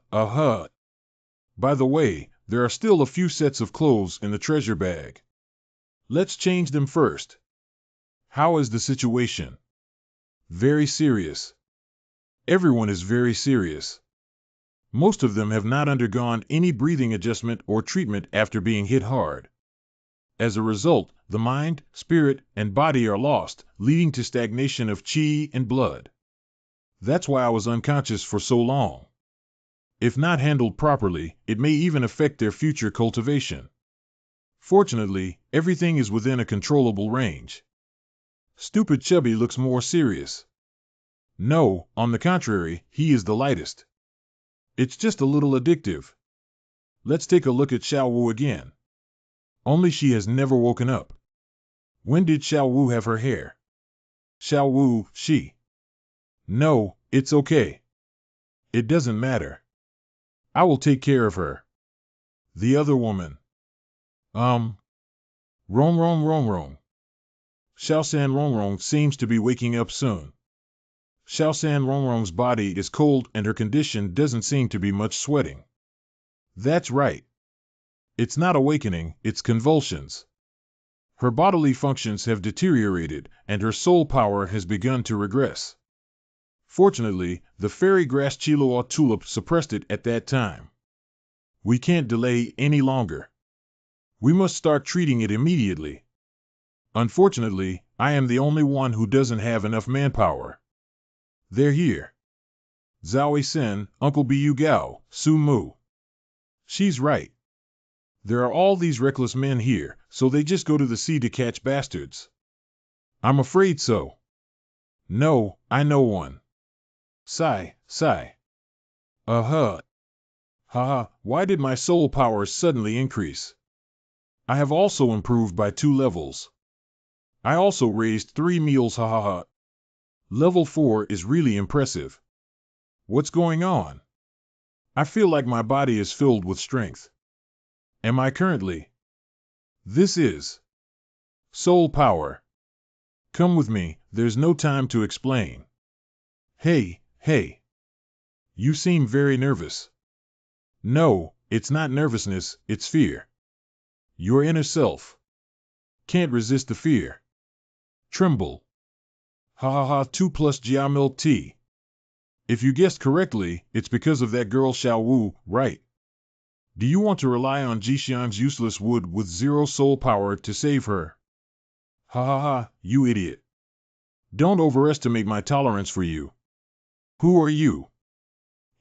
the way, there are still a few sets of clothes in the treasure bag. Let's change them first. How is the situation? Very serious. Everyone is very serious. Most of them have not undergone any breathing adjustment or treatment after being hit hard. As a result, the mind, spirit, and body are lost, leading to stagnation of chi and blood. That's why I was unconscious for so long. If not handled properly, it may even affect their future cultivation. Fortunately, everything is within a controllable range. Stupid Chubby looks more serious. No, on the contrary, he is the lightest. It's just a little addictive. Let's take a look at Xiao Wu again. Only she has never woken up. When did Xiao Wu have her hair? Xiao Wu, she. No, it's okay. It doesn't matter. I will take care of her. The other woman. Rong Rong Rong Rong. Xiaosan Rongrong seems to be waking up soon. Xiaosan Rongrong's body is cold and her condition doesn't seem to be much sweating. That's right. It's not awakening, it's convulsions. Her bodily functions have deteriorated and her soul power has begun to regress. Fortunately, the fairy grass Chiloa tulip suppressed it at that time. We can't delay any longer. We must start treating it immediately. Unfortunately, I am the only one who doesn't have enough manpower. They're here. Zhao Sen, Uncle Bu Gao, Su Mu. She's right. There are all these reckless men here, so they just go to the sea to catch bastards. I'm afraid so. No, I know one. Sigh, sigh. Ha, why did my soul powers suddenly increase? I have also improved by 2 levels. I also raised 3 meals, ha. Level 4 is really impressive. What's going on? I feel like my body is filled with strength. Am I currently? This is soul power. Come with me, there's no time to explain. Hey. You seem very nervous. No, it's not nervousness, it's fear. Your inner self can't resist the fear. Tremble. Ha, 2 plus Jia milk tea. If you guessed correctly, it's because of that girl Xiao Wu, right? Do you want to rely on Jixian's useless wood with 0 soul power to save her? Ha, you idiot. Don't overestimate my tolerance for you. Who are you?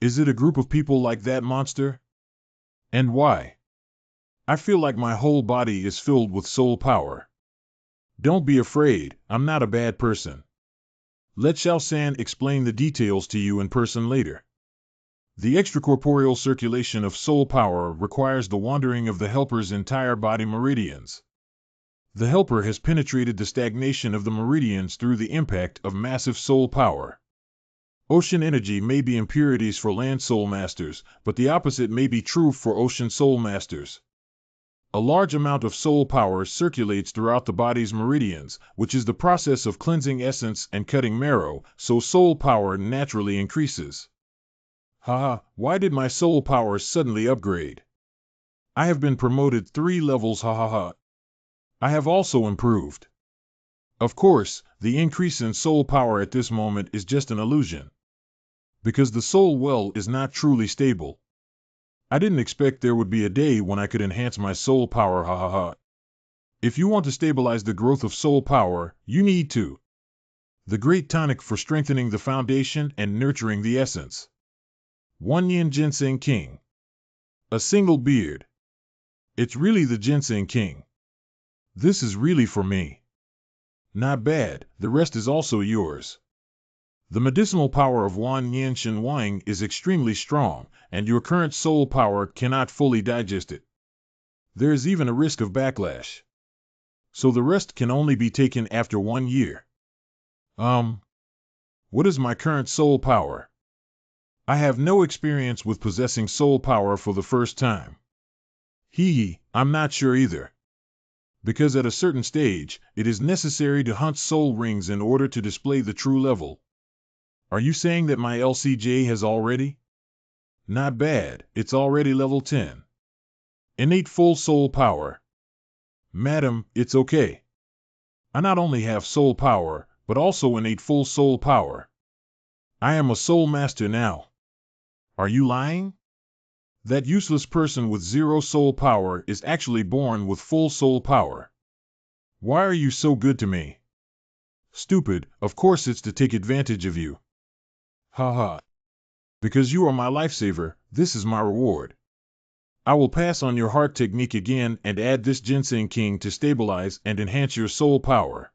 Is it a group of people like that monster? And why? I feel like my whole body is filled with soul power. Don't be afraid, I'm not a bad person. Let Xiao San explain the details to you in person later. The extracorporeal circulation of soul power requires the wandering of the helper's entire body meridians. The helper has penetrated the stagnation of the meridians through the impact of massive soul power. Ocean energy may be impurities for land soul masters, but the opposite may be true for ocean soul masters. A large amount of soul power circulates throughout the body's meridians, which is the process of cleansing essence and cutting marrow, so soul power naturally increases. Why did my soul power suddenly upgrade? I have been promoted 3 levels, ha. I have also improved. Of course, the increase in soul power at this moment is just an illusion. Because the soul well is not truly stable. I didn't expect there would be a day when I could enhance my soul power, ha. If you want to stabilize the growth of soul power, you need to. The great tonic for strengthening the foundation and nurturing the essence. 1 yin ginseng king. A single beard. It's really the ginseng king. This is really for me. Not bad, the rest is also yours. The medicinal power of Wan Yin Shen Wang is extremely strong, and your current soul power cannot fully digest it. There is even a risk of backlash. So the rest can only be taken after 1 year. What is my current soul power? I have no experience with possessing soul power for the first time. I'm not sure either. Because at a certain stage, it is necessary to hunt soul rings in order to display the true level. Are you saying that my LCJ has already? Not bad, it's already level 10. Innate full soul power. Madam, it's okay. I not only have soul power, but also innate full soul power. I am a soul master now. Are you lying? That useless person with 0 soul power is actually born with full soul power. Why are you so good to me? Stupid, of course it's to take advantage of you. Ha ha. Because you are my lifesaver, this is my reward. I will pass on your heart technique again and add this ginseng king to stabilize and enhance your soul power.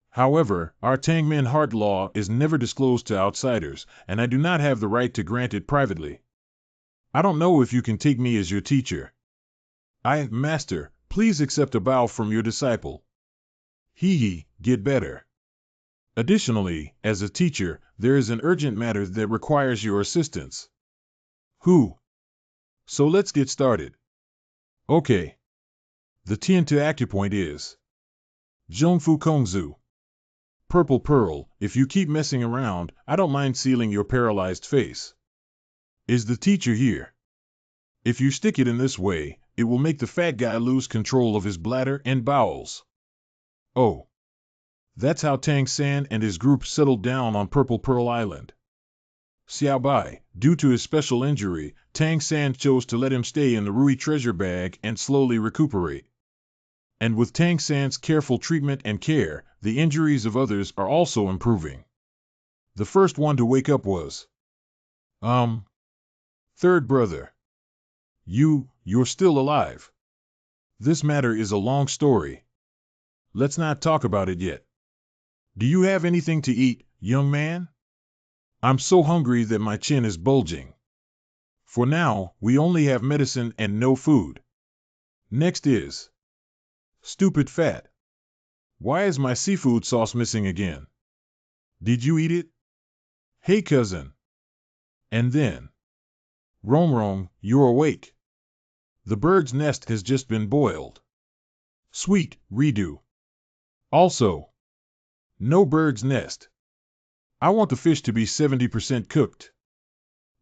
However, our Tangman heart law is never disclosed to outsiders, and I do not have the right to grant it privately. I don't know if you can take me as your teacher. Master, please accept a bow from your disciple. Hee, get better. Additionally, as a teacher, there is an urgent matter that requires your assistance. Who? So let's get started. Okay. The Tian to acupoint is Zhongfu Kongzu. Purple Pearl, if you keep messing around, I don't mind sealing your paralyzed face. Is the teacher here? If you stick it in this way, it will make the fat guy lose control of his bladder and bowels. Oh. That's how Tang San and his group settled down on Purple Pearl Island. Xiao Bai, due to his special injury, Tang San chose to let him stay in the Rui treasure bag and slowly recuperate. And with Tang San's careful treatment and care, the injuries of others are also improving. The first one to wake up was third brother. You're still alive. This matter is a long story. Let's not talk about it yet. Do you have anything to eat, young man? I'm so hungry that my chin is bulging. For now, we only have medicine and no food. Next is Stupid Fat. Why is my seafood sauce missing again? Did you eat it? Hey cousin. And then Rong, you're awake. The bird's nest has just been boiled. Sweet, redo. Also, no bird's nest. I want the fish to be 70% cooked.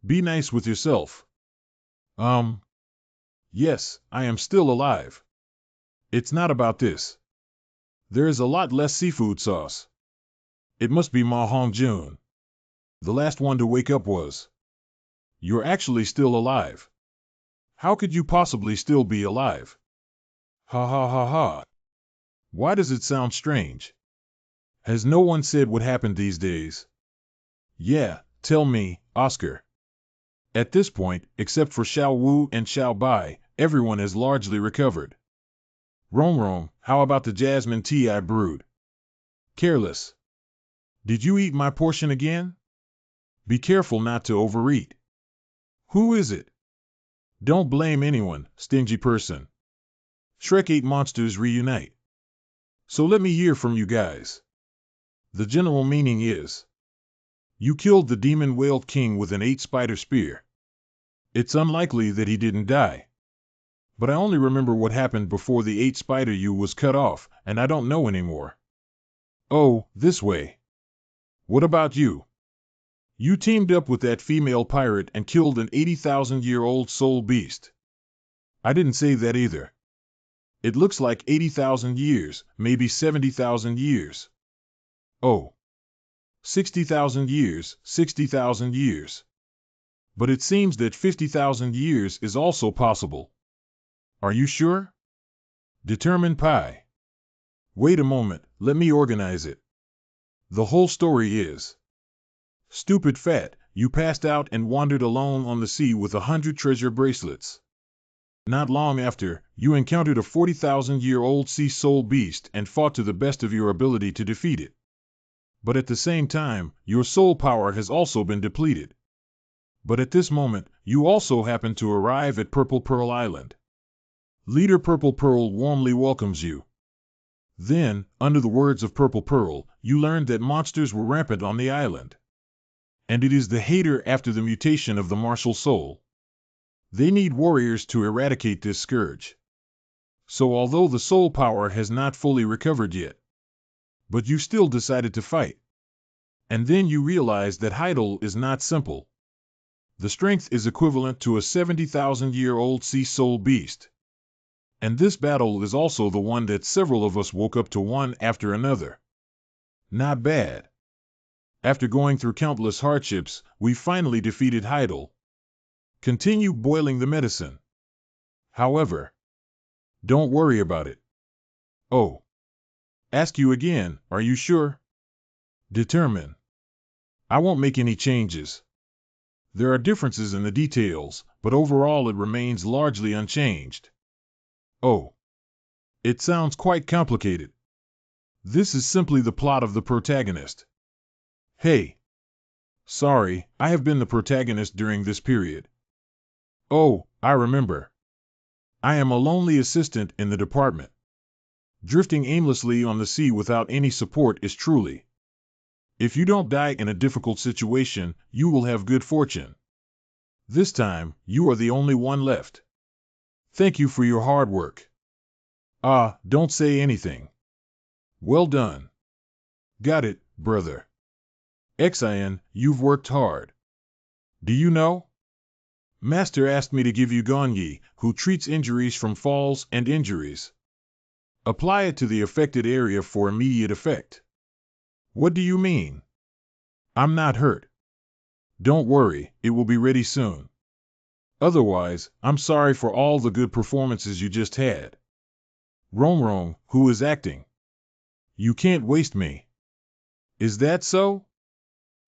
Be nice with yourself. Yes, I am still alive. It's not about this. There is a lot less seafood sauce. It must be Ma Hongjun. The last one to wake up was. You're actually still alive. How could you possibly still be alive? Ha ha ha ha. Why does it sound strange? Has no one said what happened these days? Yeah, tell me, Oscar. At this point, except for Xiao Wu and Xiao Bai, everyone has largely recovered. Rong, how about the jasmine tea I brewed? Careless. Did you eat my portion again? Be careful not to overeat. Who is it? Don't blame anyone, stingy person. Shrek 8 monsters reunite. So let me hear from you guys. The general meaning is, you killed the demon whale king with an 8-spider spear. It's unlikely that he didn't die. But I only remember what happened before the 8-spider you was cut off, and I don't know anymore. Oh, this way. What about you? You teamed up with that female pirate and killed an 80,000-year-old soul beast. I didn't say that either. It looks like 80,000 years, maybe 70,000 years. Oh. 60,000 years, 60,000 years. But it seems that 50,000 years is also possible. Are you sure? Determine pi. Wait a moment, let me organize it. The whole story is, Stupid Fat, you passed out and wandered alone on the sea with 100 treasure bracelets. Not long after, you encountered a 40,000-year-old sea soul beast and fought to the best of your ability to defeat it. But at the same time, your soul power has also been depleted. But at this moment, you also happen to arrive at Purple Pearl Island. Leader Purple Pearl warmly welcomes you. Then, under the words of Purple Pearl, you learned that monsters were rampant on the island. And it is the hater after the mutation of the martial soul. They need warriors to eradicate this scourge. So although the soul power has not fully recovered yet, but you still decided to fight. And then you realize that Heidel is not simple. The strength is equivalent to a 70,000-year-old sea soul beast. And this battle is also the one that several of us woke up to one after another. Not bad. After going through countless hardships, we finally defeated Heidel. Continue boiling the medicine. However, don't worry about it. Oh. Ask you again, are you sure? Determine. I won't make any changes. There are differences in the details, but overall it remains largely unchanged. Oh. It sounds quite complicated. This is simply the plot of the protagonist. Hey. Sorry, I have been the protagonist during this period. Oh, I remember. I am a lonely assistant in the department. Drifting aimlessly on the sea without any support is truly. If you don't die in a difficult situation, you will have good fortune. This time, you are the only one left. Thank you for your hard work. Don't say anything. Well done. Got it, brother. Xin, you've worked hard. Do you know? Master asked me to give you Gonyi, who treats injuries from falls and injuries. Apply it to the affected area for immediate effect. What do you mean? I'm not hurt. Don't worry, it will be ready soon. Otherwise, I'm sorry for all the good performances you just had. Rong, who is acting? You can't waste me. Is that so?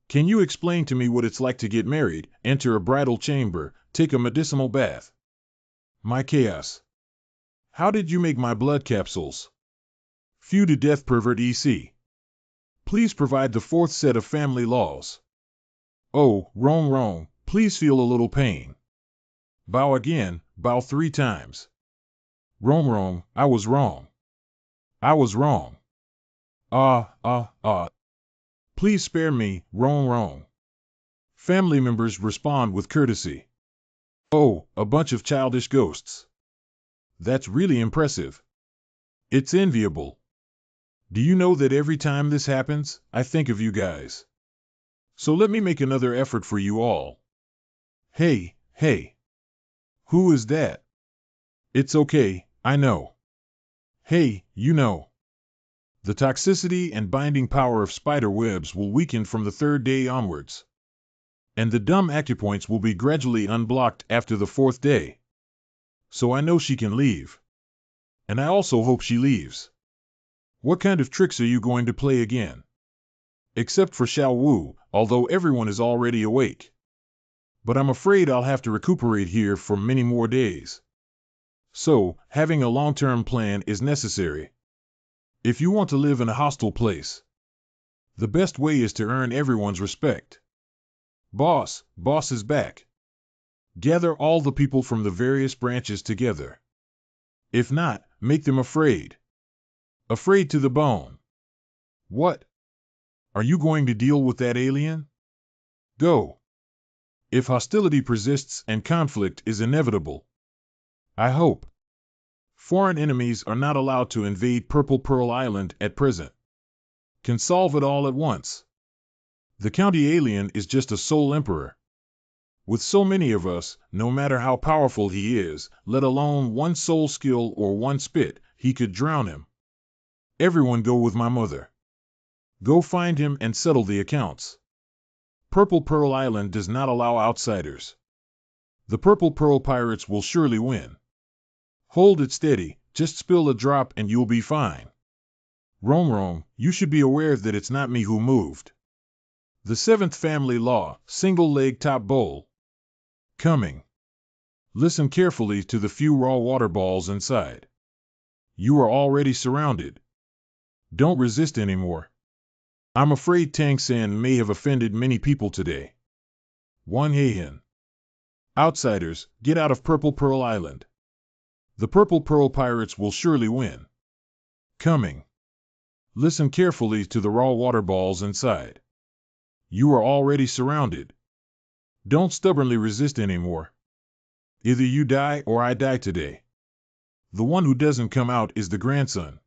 Can you explain to me what it's like to get married, enter a bridal chamber, take a medicinal bath? My chaos. How did you make my blood capsules? Few to death pervert EC. Please provide the fourth set of family laws. Oh, wrong, please feel a little pain. Bow again, bow 3 times. Wrong, I was wrong. I was wrong. Please spare me, wrong. Family members respond with courtesy. Oh, a bunch of childish ghosts. That's really impressive. It's enviable. Do you know that every time this happens, I think of you guys? So let me make another effort for you all. Hey. Who is that? It's okay, I know. Hey, you know. The toxicity and binding power of spider webs will weaken from the 3rd day onwards. And the dumb acupoints will be gradually unblocked after the 4th day. So I know she can leave. And I also hope she leaves. What kind of tricks are you going to play again? Except for Xiao Wu, although everyone is already awake. But I'm afraid I'll have to recuperate here for many more days. So, having a long-term plan is necessary. If you want to live in a hostile place, the best way is to earn everyone's respect. Boss is back. Gather all the people from the various branches together. If not, make them afraid. Afraid to the bone. What? Are you going to deal with that alien? Go. If hostility persists and conflict is inevitable. I hope. Foreign enemies are not allowed to invade Purple Pearl Island at present. Can solve it all at once. The county alien is just a sole emperor. With so many of us, no matter how powerful he is, let alone one soul skill or one spit, he could drown him. Everyone go with my mother. Go find him and settle the accounts. Purple Pearl Island does not allow outsiders. The Purple Pearl Pirates will surely win. Hold it steady, just spill a drop and you'll be fine. Rong, you should be aware that it's not me who moved. The 7th family law, single leg top bowl. Coming. Listen carefully to the few raw water balls inside. You are already surrounded. Don't resist anymore. I'm afraid Tang San may have offended many people today. Wan Heihan. Outsiders, get out of Purple Pearl Island. The Purple Pearl Pirates will surely win. Coming. Listen carefully to the raw water balls inside. You are already surrounded. Don't stubbornly resist anymore. Either you die or I die today. The one who doesn't come out is the grandson.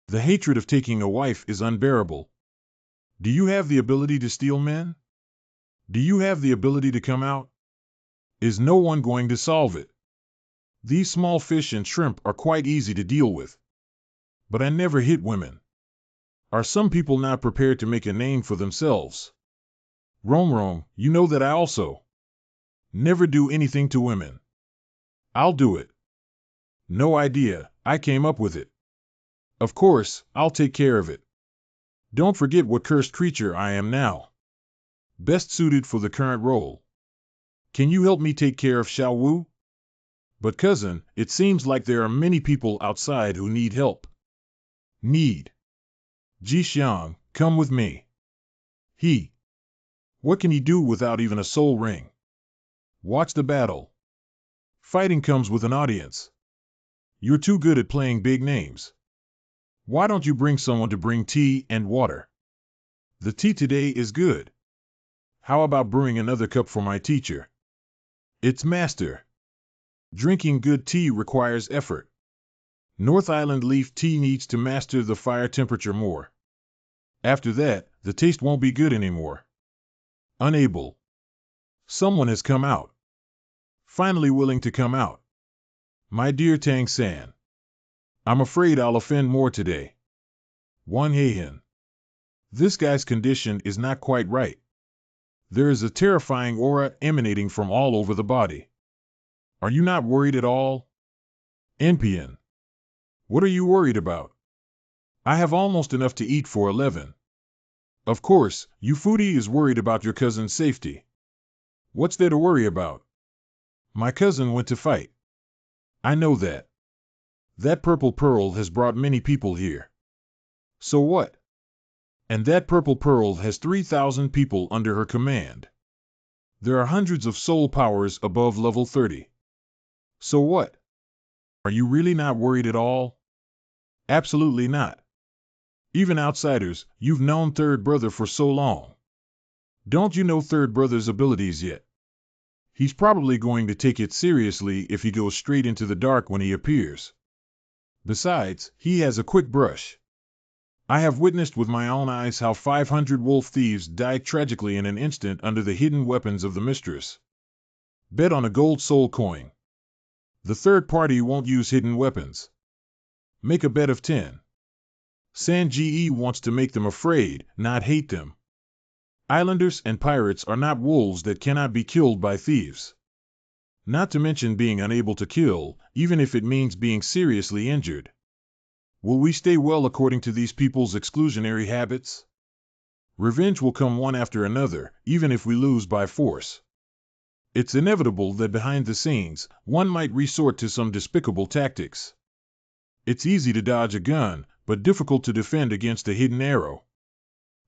The hatred of taking a wife is unbearable. Do you have the ability to steal men? Do you have the ability to come out? Is no one going to solve it? These small fish and shrimp are quite easy to deal with. But I never hit women. Are some people not prepared to make a name for themselves? Rong, you know that I also. Never do anything to women. I'll do it. No idea, I came up with it. Of course, I'll take care of it. Don't forget what cursed creature I am now. Best suited for the current role. Can you help me take care of Xiao Wu? But cousin, it seems like there are many people outside who need help. Need. Ji Xiang, come with me. What can he do without even a soul ring? Watch the battle. Fighting comes with an audience. You're too good at playing big names. Why don't you bring someone to bring tea and water? The tea today is good. How about brewing another cup for my teacher? It's master. Drinking good tea requires effort. North Island leaf tea needs to master the fire temperature more. After that, the taste won't be good anymore. Unable. Someone has come out. Finally willing to come out. My dear Tang San. I'm afraid I'll offend more today. Wan Heihan. This guy's condition is not quite right. There is a terrifying aura emanating from all over the body. Are you not worried at all? NPN. What are you worried about? I have almost enough to eat for 11. Of course, you foodie is worried about your cousin's safety. What's there to worry about? My cousin went to fight. I know that. That purple pearl has brought many people here. So what? And that purple pearl has 3,000 people under her command. There are hundreds of soul powers above level 30. So what? Are you really not worried at all? Absolutely not. Even outsiders, you've known Third Brother for so long. Don't you know Third Brother's abilities yet? He's probably going to take it seriously if he goes straight into the dark when he appears. Besides, he has a quick brush. I have witnessed with my own eyes how 500 wolf thieves died tragically in an instant under the hidden weapons of the mistress. Bet on a gold soul coin. The third party won't use hidden weapons. Make a bet of 10. Sanji wants to make them afraid, not hate them. Islanders and pirates are not wolves that cannot be killed by thieves. Not to mention being unable to kill, even if it means being seriously injured. Will we stay well according to these people's exclusionary habits? Revenge will come one after another, even if we lose by force. It's inevitable that behind the scenes, one might resort to some despicable tactics. It's easy to dodge a gun, but difficult to defend against a hidden arrow.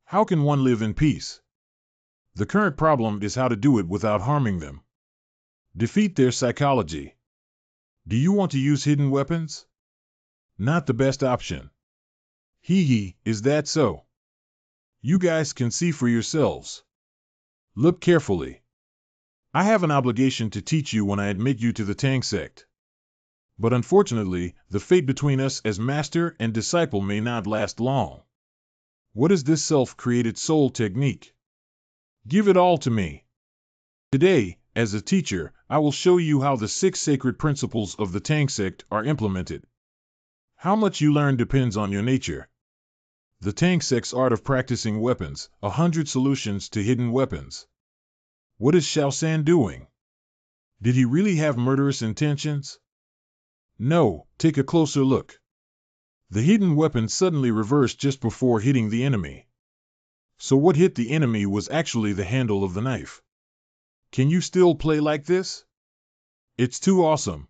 How can one live in peace? The current problem is how to do it without harming them. Defeat their psychology. Do you want to use hidden weapons? Not the best option. Is that so? You guys can see for yourselves. Look carefully. I have an obligation to teach you when I admit you to the Tang sect. But unfortunately, the fate between us as master and disciple may not last long. What is this self-created soul technique? Give it all to me. Today, as a teacher, I will show you how the 6 sacred principles of the Tang sect are implemented. How much you learn depends on your nature. The Tang sect's art of practicing weapons, 100 solutions to hidden weapons. What is Xiao San doing? Did he really have murderous intentions? No, take a closer look. The hidden weapon suddenly reversed just before hitting the enemy. So what hit the enemy was actually the handle of the knife. Can you still play like this? It's too awesome.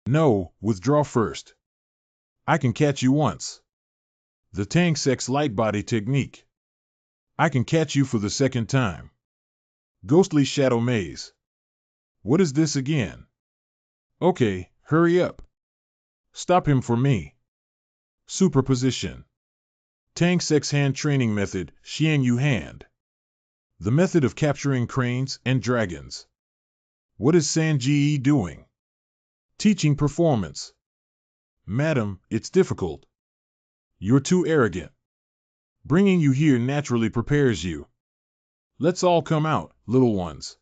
No, withdraw first. I can catch you once. The Tang sect's light body technique. I can catch you for the second time. Ghostly shadow maze. What is this again? Okay, hurry up. Stop him for me. Superposition. Tang sect's hand training method, Xian Yu hand. The method of capturing cranes and dragons. What is Sanji doing? Teaching performance. Madam, it's difficult. You're too arrogant. Bringing you here naturally prepares you. Let's all come out, little ones.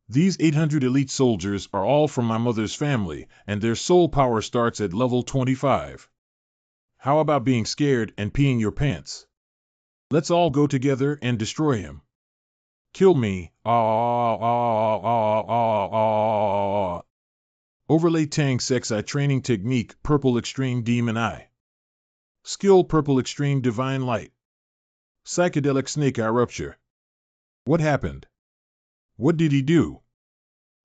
These 800 elite soldiers are all from my mother's family, and their soul power starts at level 25. How about being scared and peeing your pants? Let's all go together and destroy him. Kill me. Ah, ah, ah, ah, ah. Overlay Tang Sex Eye Training Technique Purple Extreme Demon Eye. Skill Purple Extreme Divine Light. Psychedelic Snake Eye Rupture. What happened? What did he do?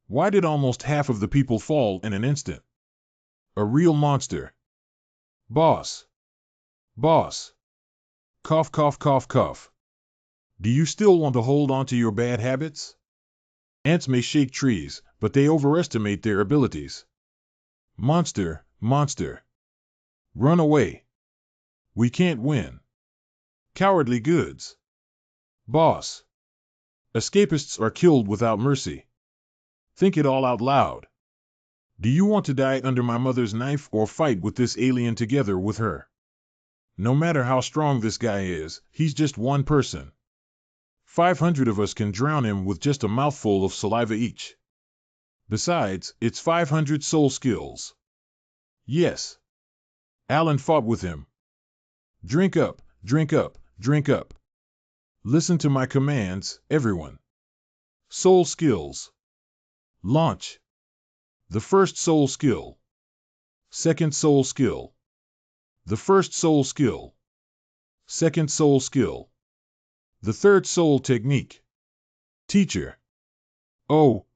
Why did almost half of the people fall in an instant? A real monster. Boss. Boss. Cough, cough, cough, cough. Do you still want to hold on to your bad habits? Ants may shake trees, but they overestimate their abilities. Monster, monster. Run away. We can't win. Cowardly goods. Boss. Escapists are killed without mercy. Think it all out loud. Do you want to die under my mother's knife or fight with this alien together with her? No matter how strong this guy is, he's just one person. 500 of us can drown him with just a mouthful of saliva each. Besides, it's 500 soul skills. Yes. Alan fought with him. Drink up, drink up, drink up. Listen to my commands, everyone. Soul skills. Launch. The first soul skill. Second soul skill. The first soul skill. Second soul skill. The third soul technique. Teacher. Oh,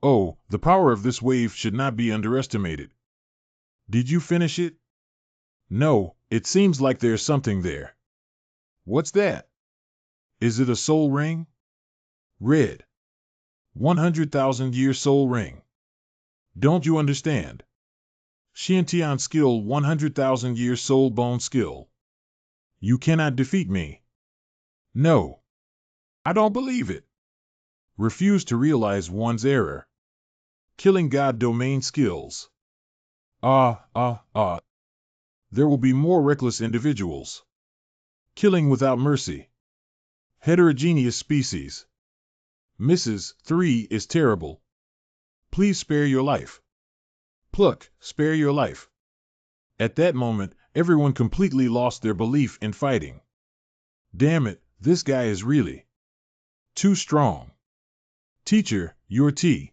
the power of this wave should not be underestimated. Did you finish it? No, it seems like there's something there. What's that? Is it a soul ring? Red. 100,000-year soul ring. Don't you understand? Xiantian skill 100,000-year soul bone skill. You cannot defeat me. No. I don't believe it. Refuse to realize one's error. Killing God domain skills. There will be more reckless individuals. Killing without mercy. Heterogeneous species. Mrs. 3 is terrible. Please spare your life. Pluck, spare your life. At that moment, everyone completely lost their belief in fighting. Damn it, this guy is really too strong. Teacher, your tea.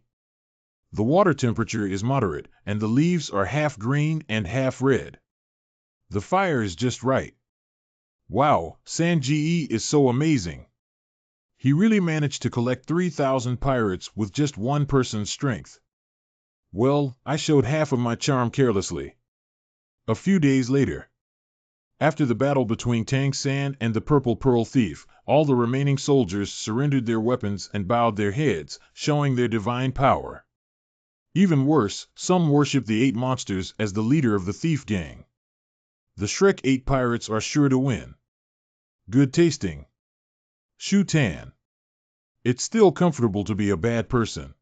The water temperature is moderate, and the leaves are half green and half red. The fire is just right. Wow, Sanji is so amazing. He really managed to collect 3,000 pirates with just one person's strength. Well, I showed half of my charm carelessly. A few days later. After the battle between Tang San and the Purple Pearl Thief, all the remaining soldiers surrendered their weapons and bowed their heads, showing their divine power. Even worse, some worship the 8 monsters as the leader of the thief gang. The Shrek 8 pirates are sure to win. Good tasting. Shu Tan. It's still comfortable to be a bad person.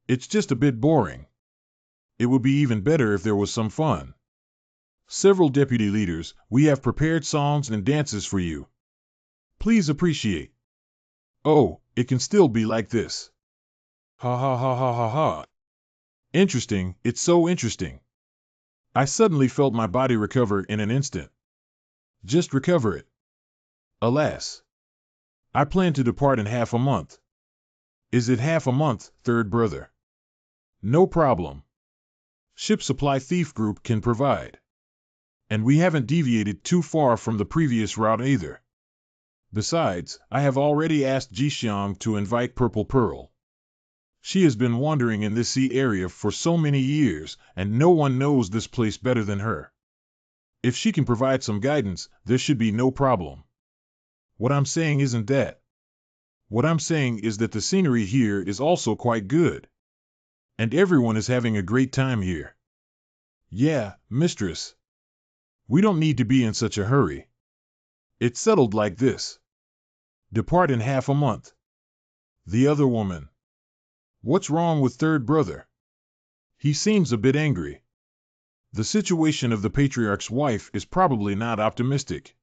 It's just a bit boring. It would be even better if there was some fun. Several deputy leaders, we have prepared songs and dances for you. Please appreciate. Oh, it can still be like this. Ha ha ha ha ha ha. Interesting, it's so interesting. I suddenly felt my body recover in an instant. Just recover it. Alas. I plan to depart in half a month. Is it half a month, third brother? No problem. Ship Supply Thief Group can provide. And we haven't deviated too far from the previous route either. Besides, I have already asked Jixiang to invite Purple Pearl. She has been wandering in this sea area for so many years, and no one knows this place better than her. If she can provide some guidance, there should be no problem. What I'm saying isn't that. What I'm saying is that the scenery here is also quite good. And everyone is having a great time here. Yeah, mistress. We don't need to be in such a hurry. It's settled like this. Depart in half a month. The other woman. What's wrong with third brother? He seems a bit angry. The situation of the patriarch's wife is probably not optimistic.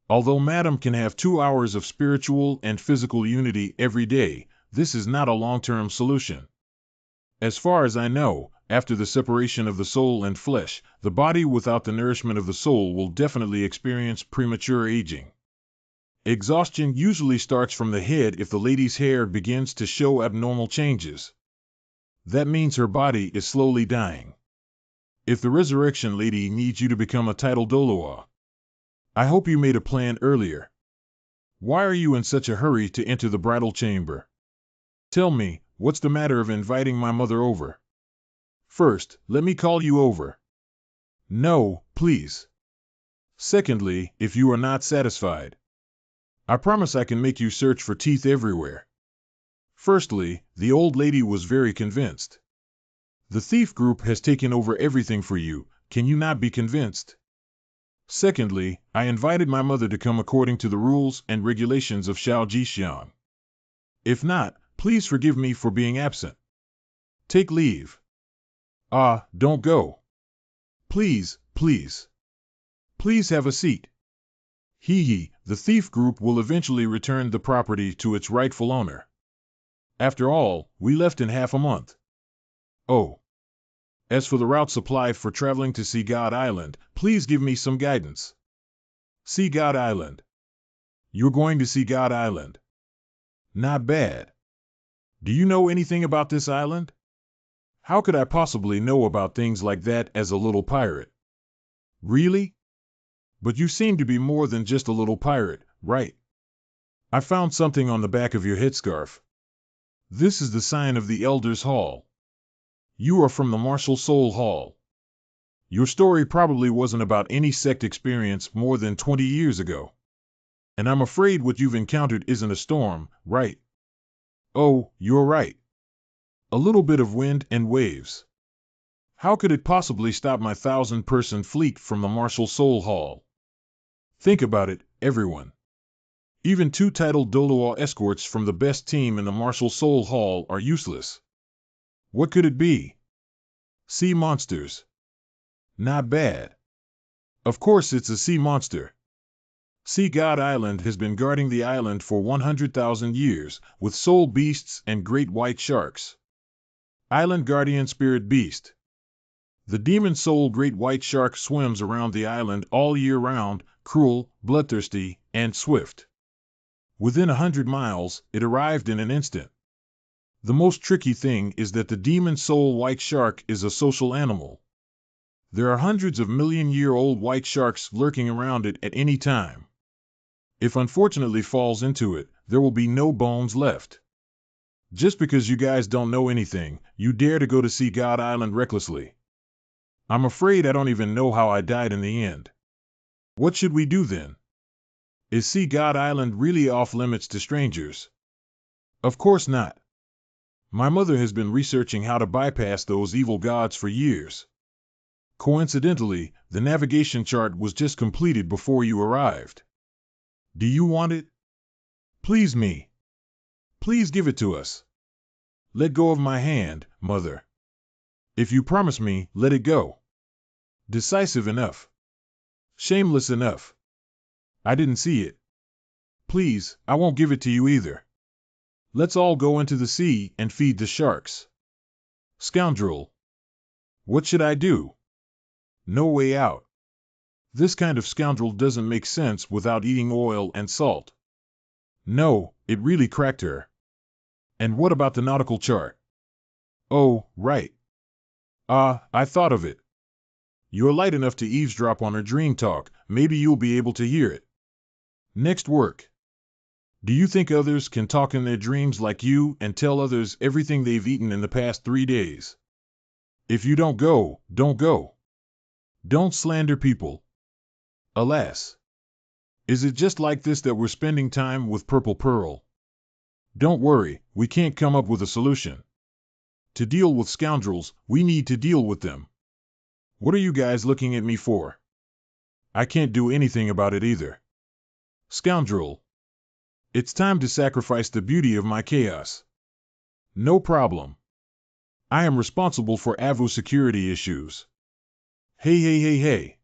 Although Madam can have 2 hours of spiritual and physical unity every day, this is not a long-term solution. As far as I know, after the separation of the soul and flesh, the body without the nourishment of the soul will definitely experience premature aging. Exhaustion usually starts from the head if the lady's hair begins to show abnormal changes. That means her body is slowly dying. If the resurrection lady needs you to become a title doloa, I hope you made a plan earlier. Why are you in such a hurry to enter the bridal chamber? Tell me, what's the matter of inviting my mother over? First, let me call you over. No, please. Secondly, if you are not satisfied, I promise I can make you search for teeth everywhere. Firstly, the old lady was very convinced. The thief group has taken over everything for you. Can you not be convinced? Secondly, I invited my mother to come according to the rules and regulations of Shaojixiang. If not, please forgive me for being absent. Take leave. Ah, don't go. Please, please. Please have a seat. Hee, the thief group will eventually return the property to its rightful owner. After all, we left in half a month. Oh. As for the route supplied for traveling to Sea God Island, please give me some guidance. Sea God Island. You're going to Sea God Island. Not bad. Do you know anything about this island? How could I possibly know about things like that as a little pirate? Really? But you seem to be more than just a little pirate, right? I found something on the back of your headscarf. This is the sign of the Elders' Hall. You are from the Martial Soul Hall. Your story probably wasn't about any sect experience more than 20 years ago. And I'm afraid what you've encountered isn't a storm, right? Oh, you're right. A little bit of wind and waves. How could it possibly stop my 1,000-person fleet from the Martial Soul Hall? Think about it, everyone. Even 2 titled Doloa escorts from the best team in the Martial Soul Hall are useless. What could it be? Sea monsters. Not bad. Of course it's a sea monster. Sea God Island has been guarding the island for 100,000 years, with soul beasts and great white sharks. Island Guardian Spirit Beast. The demon soul great white shark swims around the island all year round, cruel, bloodthirsty, and swift. Within 100 miles, it arrived in an instant. The most tricky thing is that the demon soul white shark is a social animal. There are hundreds of million-year-old white sharks lurking around it at any time. If unfortunately falls into it, there will be no bones left. Just because you guys don't know anything, you dare to go to Sea God Island recklessly. I'm afraid I don't even know how I died in the end. What should we do then? Is Sea God Island really off limits to strangers? Of course not. My mother has been researching how to bypass those evil gods for years. Coincidentally, the navigation chart was just completed before you arrived. Do you want it? Please me. Please give it to us. Let go of my hand, mother. If you promise me, let it go. Decisive enough. Shameless enough. I didn't see it. Please, I won't give it to you either. Let's all go into the sea and feed the sharks. Scoundrel. What should I do? No way out. This kind of scoundrel doesn't make sense without eating oil and salt. No, it really cracked her. And what about the nautical chart? Oh, right. I thought of it. You're light enough to eavesdrop on her dream talk, maybe you'll be able to hear it. Next work. Do you think others can talk in their dreams like you and tell others everything they've eaten in the past 3 days? If you don't go, don't go. Don't slander people. Alas. Is it just like this that we're spending time with Purple Pearl? Don't worry, we can't come up with a solution. To deal with scoundrels, we need to deal with them. What are you guys looking at me for? I can't do anything about it either. Scoundrel. It's time to sacrifice the beauty of my chaos. No problem. I am responsible for AVU security issues. Hey.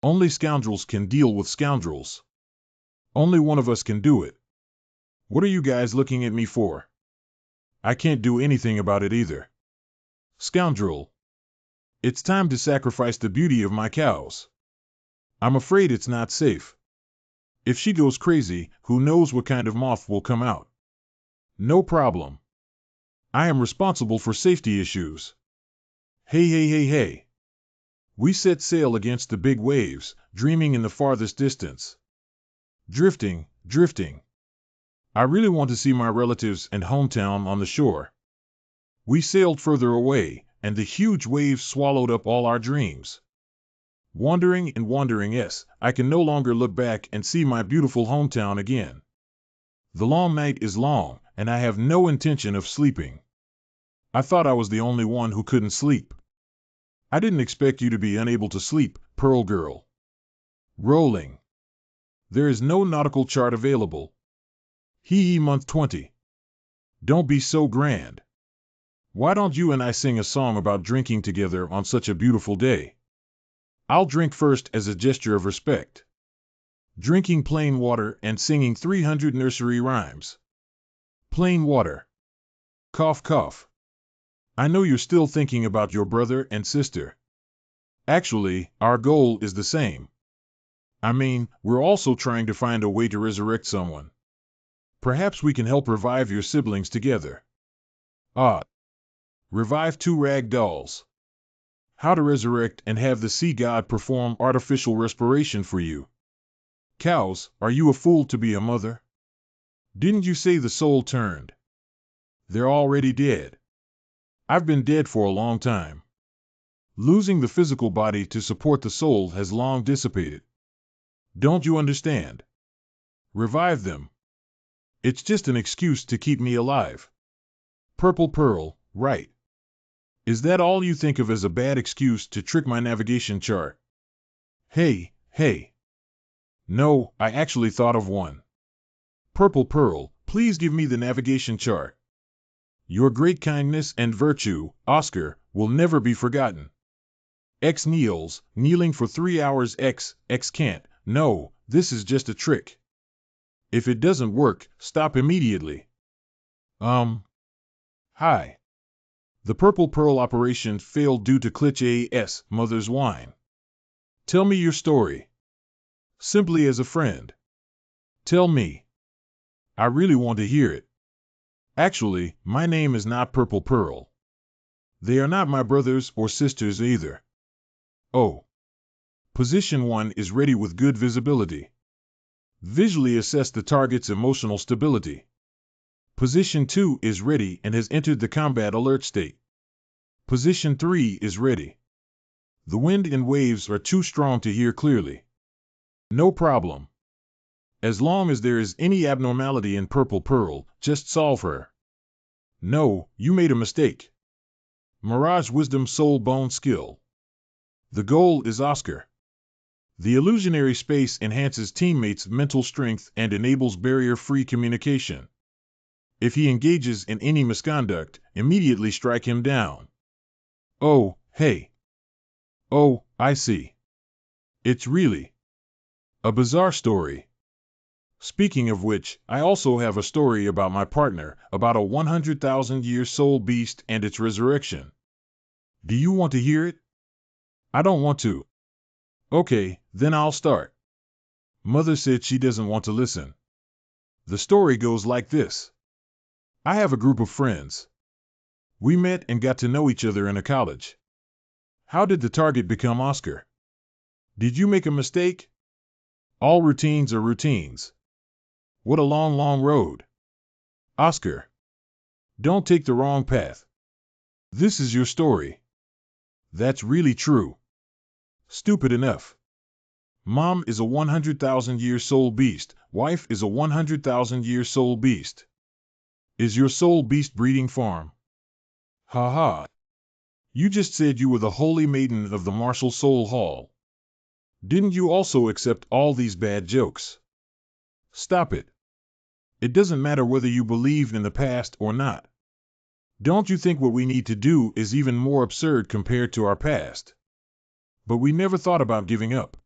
Only scoundrels can deal with scoundrels. Only one of us can do it. What are you guys looking at me for? I can't do anything about it either. Scoundrel. It's time to sacrifice the beauty of my cows. I'm afraid it's not safe. If she goes crazy, who knows what kind of moth will come out? No problem. I am responsible for safety issues. Hey, hey, hey, hey. We set sail against the big waves, dreaming in the farthest distance. Drifting, drifting. I really want to see my relatives and hometown on the shore. We sailed further away, and the huge waves swallowed up all our dreams. Wandering and wandering, yes, I can no longer look back and see my beautiful hometown again. The long night is long, and I have no intention of sleeping. I thought I was the only one who couldn't sleep. I didn't expect you to be unable to sleep, Pearl Girl. Rolling. There is no nautical chart available. Hee month 20. Don't be so grand. Why don't you and I sing a song about drinking together on such a beautiful day? I'll drink first as a gesture of respect. Drinking plain water and singing 300 nursery rhymes. Plain water. Cough, cough. I know you're still thinking about your brother and sister. Actually, our goal is the same. I mean, we're also trying to find a way to resurrect someone. Perhaps we can help revive your siblings together. Ah. Revive 2 rag dolls. How to resurrect and have the sea god perform artificial respiration for you. Cows, are you a fool to be a mother? Didn't you say the soul turned? They're already dead. I've been dead for a long time. Losing the physical body to support the soul has long dissipated. Don't you understand? Revive them. It's just an excuse to keep me alive. Purple Pearl, right. Is that all you think of as a bad excuse to trick my navigation chart? Hey, hey. No, I actually thought of one. Purple Pearl, please give me the navigation chart. Your great kindness and virtue, Oscar, will never be forgotten. X kneels, kneeling for 3 hours. X can't. No, this is just a trick. If it doesn't work, stop immediately. Hi. The Purple Pearl operation failed due to Glitch AS, Mother's Wine. Tell me your story. Simply as a friend. Tell me. I really want to hear it. Actually, my name is not Purple Pearl. They are not my brothers or sisters either. Oh. Position 1 is ready with good visibility. Visually assess the target's emotional stability. Position 2 is ready and has entered the combat alert state. Position 3 is ready. The wind and waves are too strong to hear clearly. No problem. As long as there is any abnormality in Purple Pearl, just solve her. No, you made a mistake. Mirage Wisdom Soul Bone Skill. The goal is Oscar. The illusionary space enhances teammates' mental strength and enables barrier-free communication. If he engages in any misconduct, immediately strike him down. Oh, hey. Oh, I see. It's really a bizarre story. Speaking of which, I also have a story about my partner, about a 100,000-year soul beast and its resurrection. Do you want to hear it? I don't want to. Okay, then I'll start. Mother said she doesn't want to listen. The story goes like this. I have a group of friends. We met and got to know each other in a college. How did the target become Oscar? Did you make a mistake? All routines are routines. What a long, long road. Oscar. Don't take the wrong path. This is your story. That's really true. Stupid enough. Mom is a 100,000-year soul beast. Wife is a 100,000-year soul beast. Is your soul beast breeding farm? Ha ha. You just said you were the holy maiden of the Martial Soul Hall. Didn't you also accept all these bad jokes? Stop it. It doesn't matter whether you believed in the past or not. Don't you think what we need to do is even more absurd compared to our past? But we never thought about giving up.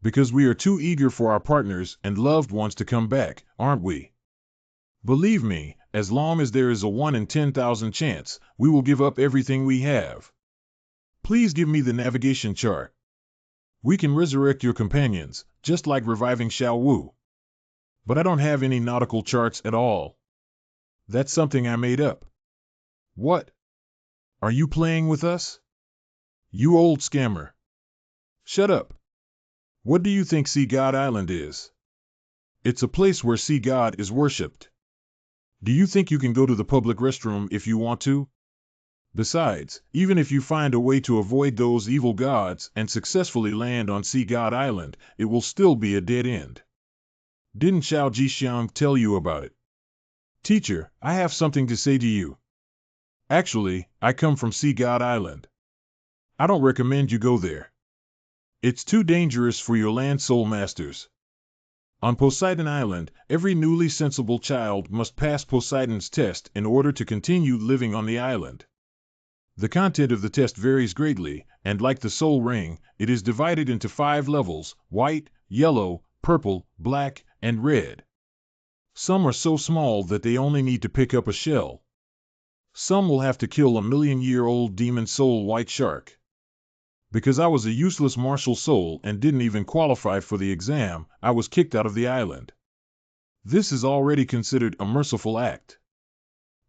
Because we are too eager for our partners and loved ones to come back, aren't we? Believe me, as long as there is a 1 in 10,000 chance, we will give up everything we have. Please give me the navigation chart. We can resurrect your companions, just like reviving Xiao Wu. But I don't have any nautical charts at all. That's something I made up. What? Are you playing with us? You old scammer. Shut up. What do you think Sea God Island is? It's a place where Sea God is worshipped. Do you think you can go to the public restroom if you want to? Besides, even if you find a way to avoid those evil gods and successfully land on Sea God Island, it will still be a dead end. Didn't Xiao Jixiang tell you about it? Teacher, I have something to say to you. Actually, I come from Sea God Island. I don't recommend you go there. It's too dangerous for your land soul masters. On Poseidon Island, every newly sensible child must pass Poseidon's test in order to continue living on the island. The content of the test varies greatly, and like the soul ring, it is divided into 5 levels: white, yellow, purple, black, and red. Some are so small that they only need to pick up a shell. Some will have to kill a million-year-old demon soul white shark. Because I was a useless martial soul and didn't even qualify for the exam, I was kicked out of the island. This is already considered a merciful act.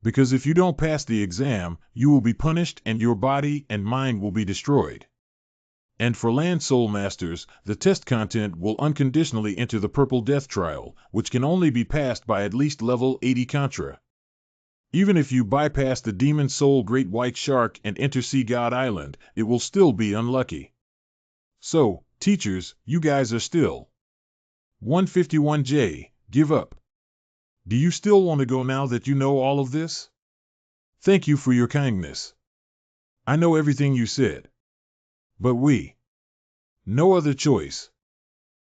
Because if you don't pass the exam, you will be punished and your body and mind will be destroyed. And for land soul masters, the test content will unconditionally enter the Purple Death Trial, which can only be passed by at least level 80 Contra. Even if you bypass the Demon Soul Great White Shark and enter Sea God Island, it will still be unlucky. So, teachers, you guys are still 151J, give up. Do you still want to go now that you know all of this? Thank you for your kindness. I know everything you said. But no other choice.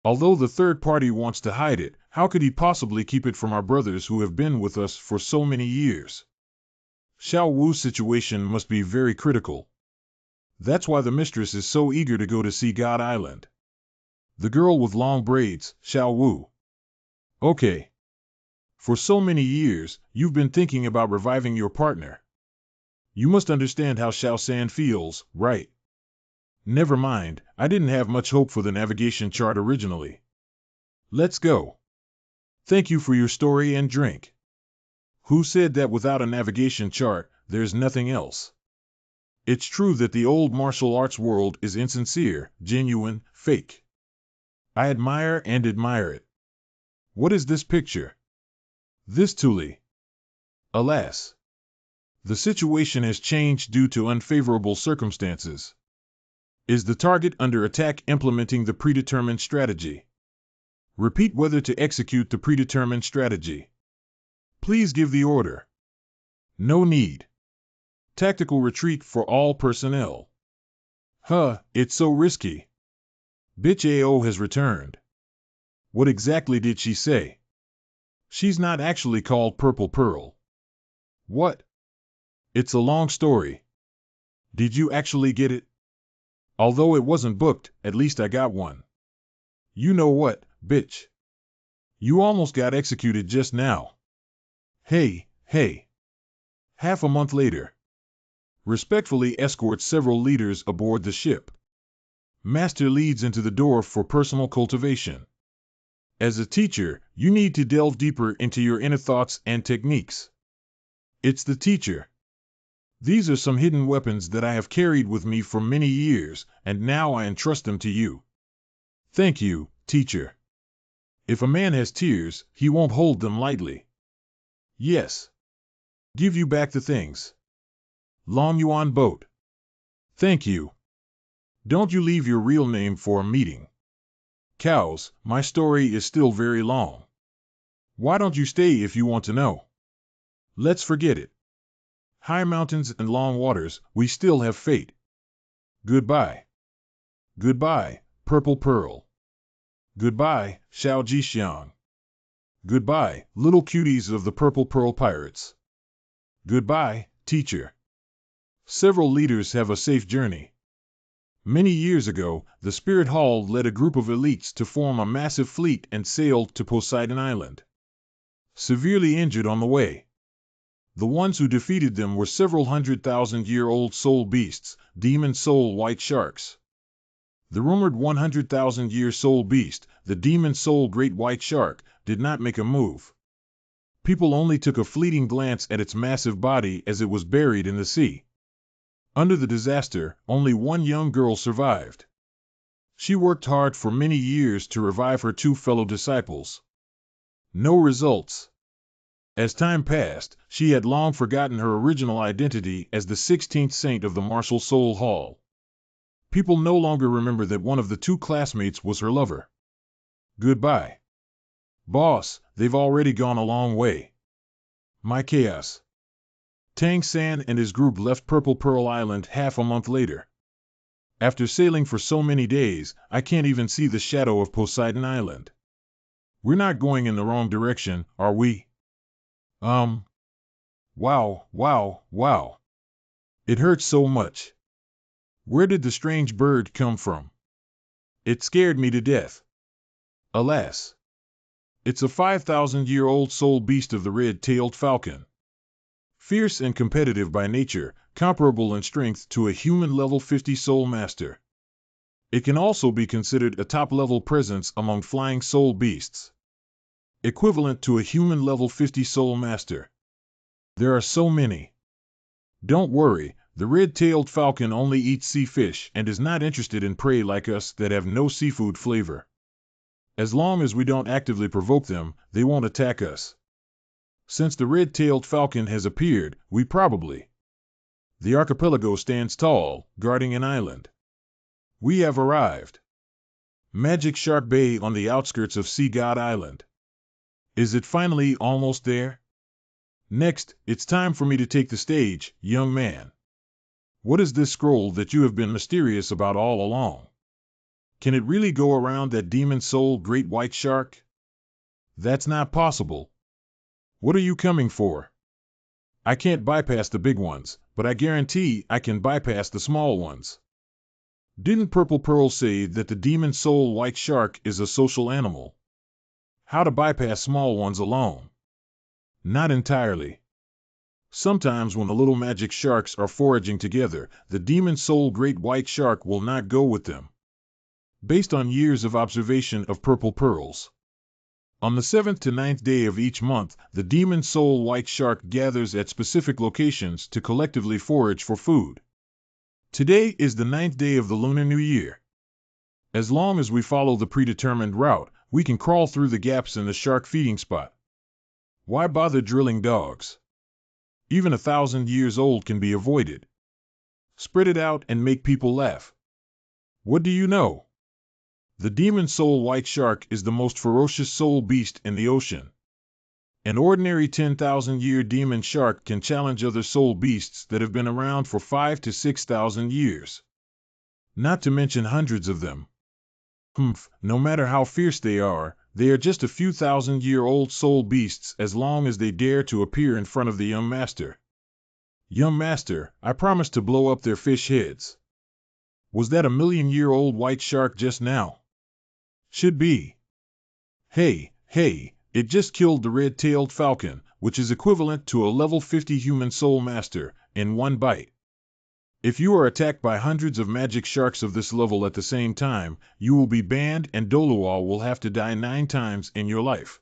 Although the third party wants to hide it, how could he possibly keep it from our brothers who have been with us for so many years? Xiao Wu's situation must be very critical. That's why the mistress is so eager to go to Sea God Island. The girl with long braids, Xiao Wu. Okay. For so many years, you've been thinking about reviving your partner. You must understand how Xiao San feels, right? Never mind, I didn't have much hope for the navigation chart originally. Let's go. Thank you for your story and drink. Who said that without a navigation chart, there's nothing else? It's true that the old martial arts world is insincere, genuine, fake. I admire and admire it. What is this picture? This Thule. Alas. The situation has changed due to unfavorable circumstances. Is the target under attack implementing the predetermined strategy? Repeat whether to execute the predetermined strategy. Please give the order. No need. Tactical retreat for all personnel. It's so risky. Bitch AO has returned. What exactly did she say? She's not actually called Purple Pearl. What? It's a long story. Did you actually get it? Although it wasn't booked, at least I got one. You know what, bitch? You almost got executed just now. Hey. Half a month later. Respectfully escort several leaders aboard the ship. Master leads into the door for personal cultivation. As a teacher, you need to delve deeper into your inner thoughts and techniques. It's the teacher. These are some hidden weapons that I have carried with me for many years, and now I entrust them to you. Thank you, teacher. If a man has tears, he won't hold them lightly. Yes. Give you back the things. Long Yuan boat. Thank you. Don't you leave your real name for a meeting. Cows, my story is still very long. Why don't you stay if you want to know? Let's forget it. High mountains and long waters, we still have fate. Goodbye. Goodbye, Purple Pearl. Goodbye, Xiao Jixiang. Goodbye, little cuties of the Purple Pearl Pirates. Goodbye, teacher. Several leaders have a safe journey. Many years ago, the Spirit Hall led a group of elites to form a massive fleet and sailed to Poseidon Island. Severely injured on the way. The ones who defeated them were several 100,000-year-old soul beasts, demon soul white sharks. The rumored 100,000-year soul beast, the demon soul great white shark, did not make a move. People only took a fleeting glance at its massive body as it was buried in the sea. Under the disaster, only one young girl survived. She worked hard for many years to revive her two fellow disciples. No results. As time passed, she had long forgotten her original identity as the 16th saint of the Martial Soul Hall. People no longer remember that one of the two classmates was her lover. Goodbye. Boss, they've already gone a long way. My chaos. Tang San and his group left Purple Pearl Island half a month later. After sailing for so many days, I can't even see the shadow of Poseidon Island. We're not going in the wrong direction, are we? Wow. It hurts so much. Where did the strange bird come from? It scared me to death. Alas. It's a 5,000-year-old soul beast of the red-tailed falcon. Fierce and competitive by nature, comparable in strength to a human level 50 soul master. It can also be considered a top-level presence among flying soul beasts. Equivalent to a human level 50 soul master. There are so many. Don't worry, the red-tailed falcon only eats sea fish and is not interested in prey like us that have no seafood flavor. As long as we don't actively provoke them, they won't attack us. Since the red-tailed falcon has appeared, we probably. The archipelago stands tall, guarding an island. We have arrived. Magic Shark Bay on the outskirts of Sea God Island. Is it finally almost there? Next, it's time for me to take the stage, young man. What is this scroll that you have been mysterious about all along? Can it really go around that demon soul great white shark? That's not possible. What are you coming for? I can't bypass the big ones, but I guarantee I can bypass the small ones. Didn't Purple Pearl say that the demon soul white shark is a social animal? How to bypass small ones alone? Not entirely. Sometimes when the little magic sharks are foraging together, the demon soul great white shark will not go with them. Based on years of observation of purple pearls. On the 7th to 9th day of each month, the demon soul white shark gathers at specific locations to collectively forage for food. Today is the 9th day of the Lunar New Year. As long as we follow the predetermined route, we can crawl through the gaps in the shark feeding spot. Why bother drilling dogs? Even 1,000 years old can be avoided. Spread it out and make people laugh. What do you know? The demon soul white shark is the most ferocious soul beast in the ocean. An ordinary 10,000-year demon shark can challenge other soul beasts that have been around for 5,000 to 6,000 years. Not to mention hundreds of them. No matter how fierce they are just a few thousand-year-old soul beasts as long as they dare to appear in front of the young master. Young master, I promise to blow up their fish heads. Was that a million-year-old white shark just now? Should be. Hey, it just killed the red-tailed falcon, which is equivalent to a level 50 human soul master, in one bite. If you are attacked by hundreds of magic sharks of this level at the same time, you will be banned and Dolual will have to die 9 times in your life.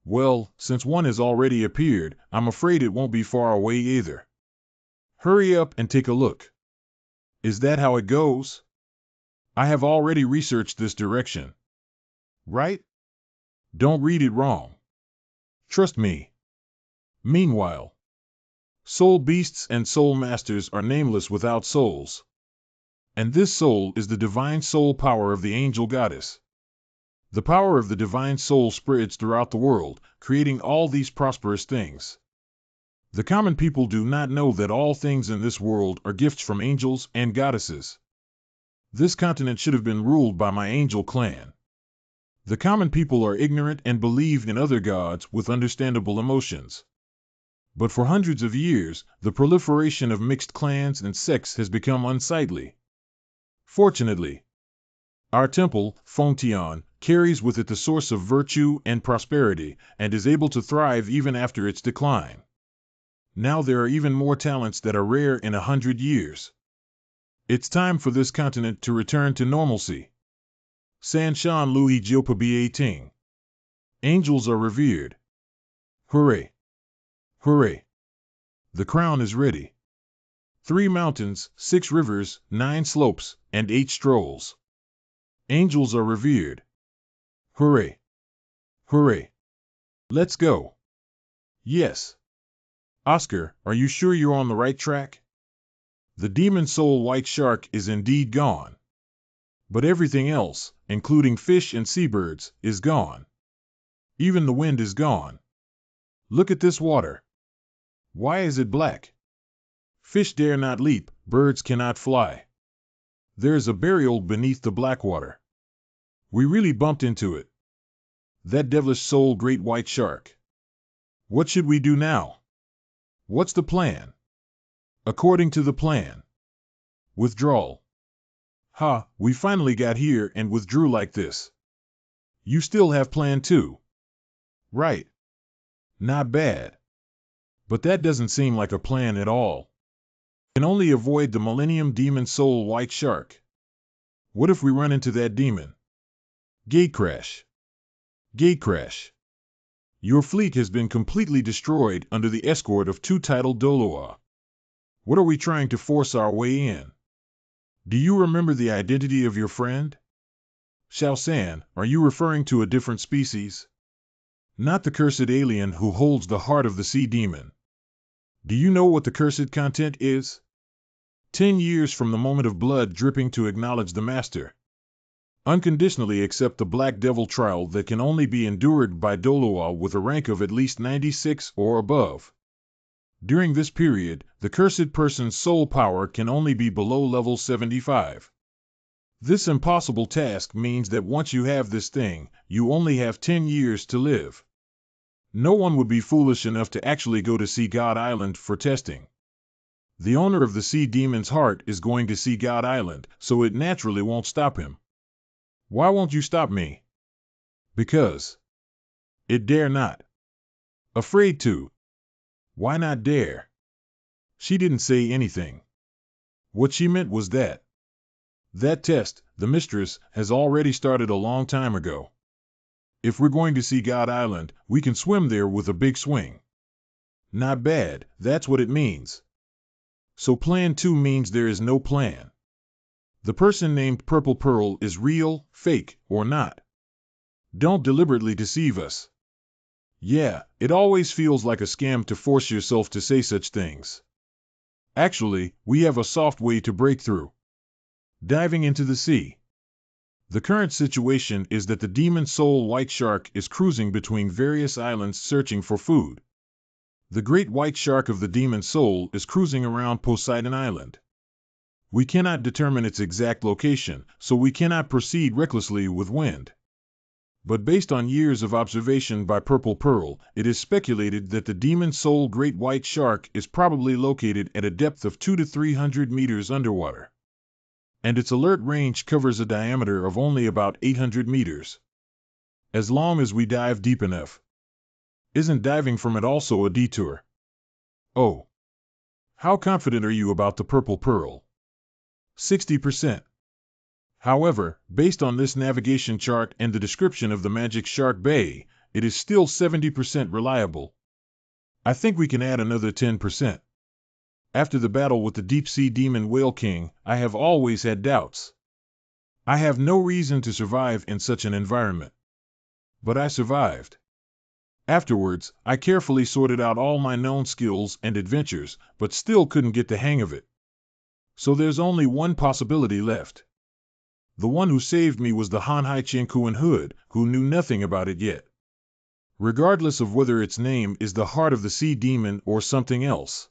Well, since one has already appeared, I'm afraid it won't be far away either. Hurry up and take a look. Is that how it goes? I have already researched this direction. Right? Don't read it wrong. Trust me. Meanwhile, soul beasts and soul masters are nameless without souls. And this soul is the divine soul power of the angel goddess. The power of the divine soul spreads throughout the world, creating all these prosperous things. The common people do not know that all things in this world are gifts from angels and goddesses. This continent should have been ruled by my angel clan. The common people are ignorant and believe in other gods with understandable emotions. But for hundreds of years, the proliferation of mixed clans and sects has become unsightly. Fortunately, our temple, Fengtian, carries with it the source of virtue and prosperity, and is able to thrive even after its decline. Now there are even more talents that are rare in 100 years. It's time for this continent to return to normalcy. San Shan Lui Jiopa Ba Ting. Angels are revered. Hooray! Hooray! The crown is ready. 3 mountains, 6 rivers, 9 slopes, and 8 strolls. Angels are revered. Hooray! Hooray! Let's go. Yes. Oscar, are you sure you're on the right track? The demon soul white shark is indeed gone. But everything else, including fish and seabirds, is gone. Even the wind is gone. Look at this water. Why is it black? Fish dare not leap, birds cannot fly. There is a burial beneath the black water. We really bumped into it. That devilish soul great white shark. What should we do now? What's the plan? According to the plan. Withdrawal. Ha, we finally got here and withdrew like this. You still have plan 2. Right. Not bad. But that doesn't seem like a plan at all. Can only avoid the Millennium Demon Soul White Shark. What if we run into that demon? Gate crash. Gate crash. Your fleet has been completely destroyed under the escort of 2 titled Doloa. What are we trying to force our way in? Do you remember the identity of your friend? Xiao San, are you referring to a different species? Not the cursed alien who holds the heart of the sea demon. Do you know what the cursed content is? 10 years from the moment of blood dripping to acknowledge the master. Unconditionally accept the Black Devil trial that can only be endured by Doloa with a rank of at least 96 or above. During this period, the cursed person's soul power can only be below level 75. This impossible task means that once you have this thing, you only have 10 years to live. No one would be foolish enough to actually go to Sea God Island for testing. The owner of the sea demon's heart is going to Sea God Island, so it naturally won't stop him. Why won't you stop me? Because it dare not. Afraid to. Why not dare? She didn't say anything. What she meant was that test, the mistress, has already started a long time ago. If we're going to Sea God Island, we can swim there with a big swing. Not bad, that's what it means. So plan 2 means there is no plan. The person named Purple Pearl is real, fake, or not. Don't deliberately deceive us. Yeah, it always feels like a scam to force yourself to say such things. Actually, we have a soft way to break through. Diving into the sea. The current situation is that the demon soul white shark is cruising between various islands searching for food. The great white shark of the demon soul is cruising around Poseidon Island. We cannot determine its exact location, so we cannot proceed recklessly with wind. But based on years of observation by Purple Pearl, it is speculated that the demon soul great white shark is probably located at a depth of 200 to 300 meters underwater. And its alert range covers a diameter of only about 800 meters. As long as we dive deep enough. Isn't diving from it also a detour? Oh. How confident are you about the Purple Pearl? 60%. However, based on this navigation chart and the description of the Magic Shark Bay, it is still 70% reliable. I think we can add another 10%. After the battle with the deep-sea demon Whale King, I have always had doubts. I have no reason to survive in such an environment. But I survived. Afterwards, I carefully sorted out all my known skills and adventures, but still couldn't get the hang of it. So there's only one possibility left. The one who saved me was the Hanhai Chenkuan Hood, who knew nothing about it yet. Regardless of whether its name is the Heart of the Sea Demon or something else.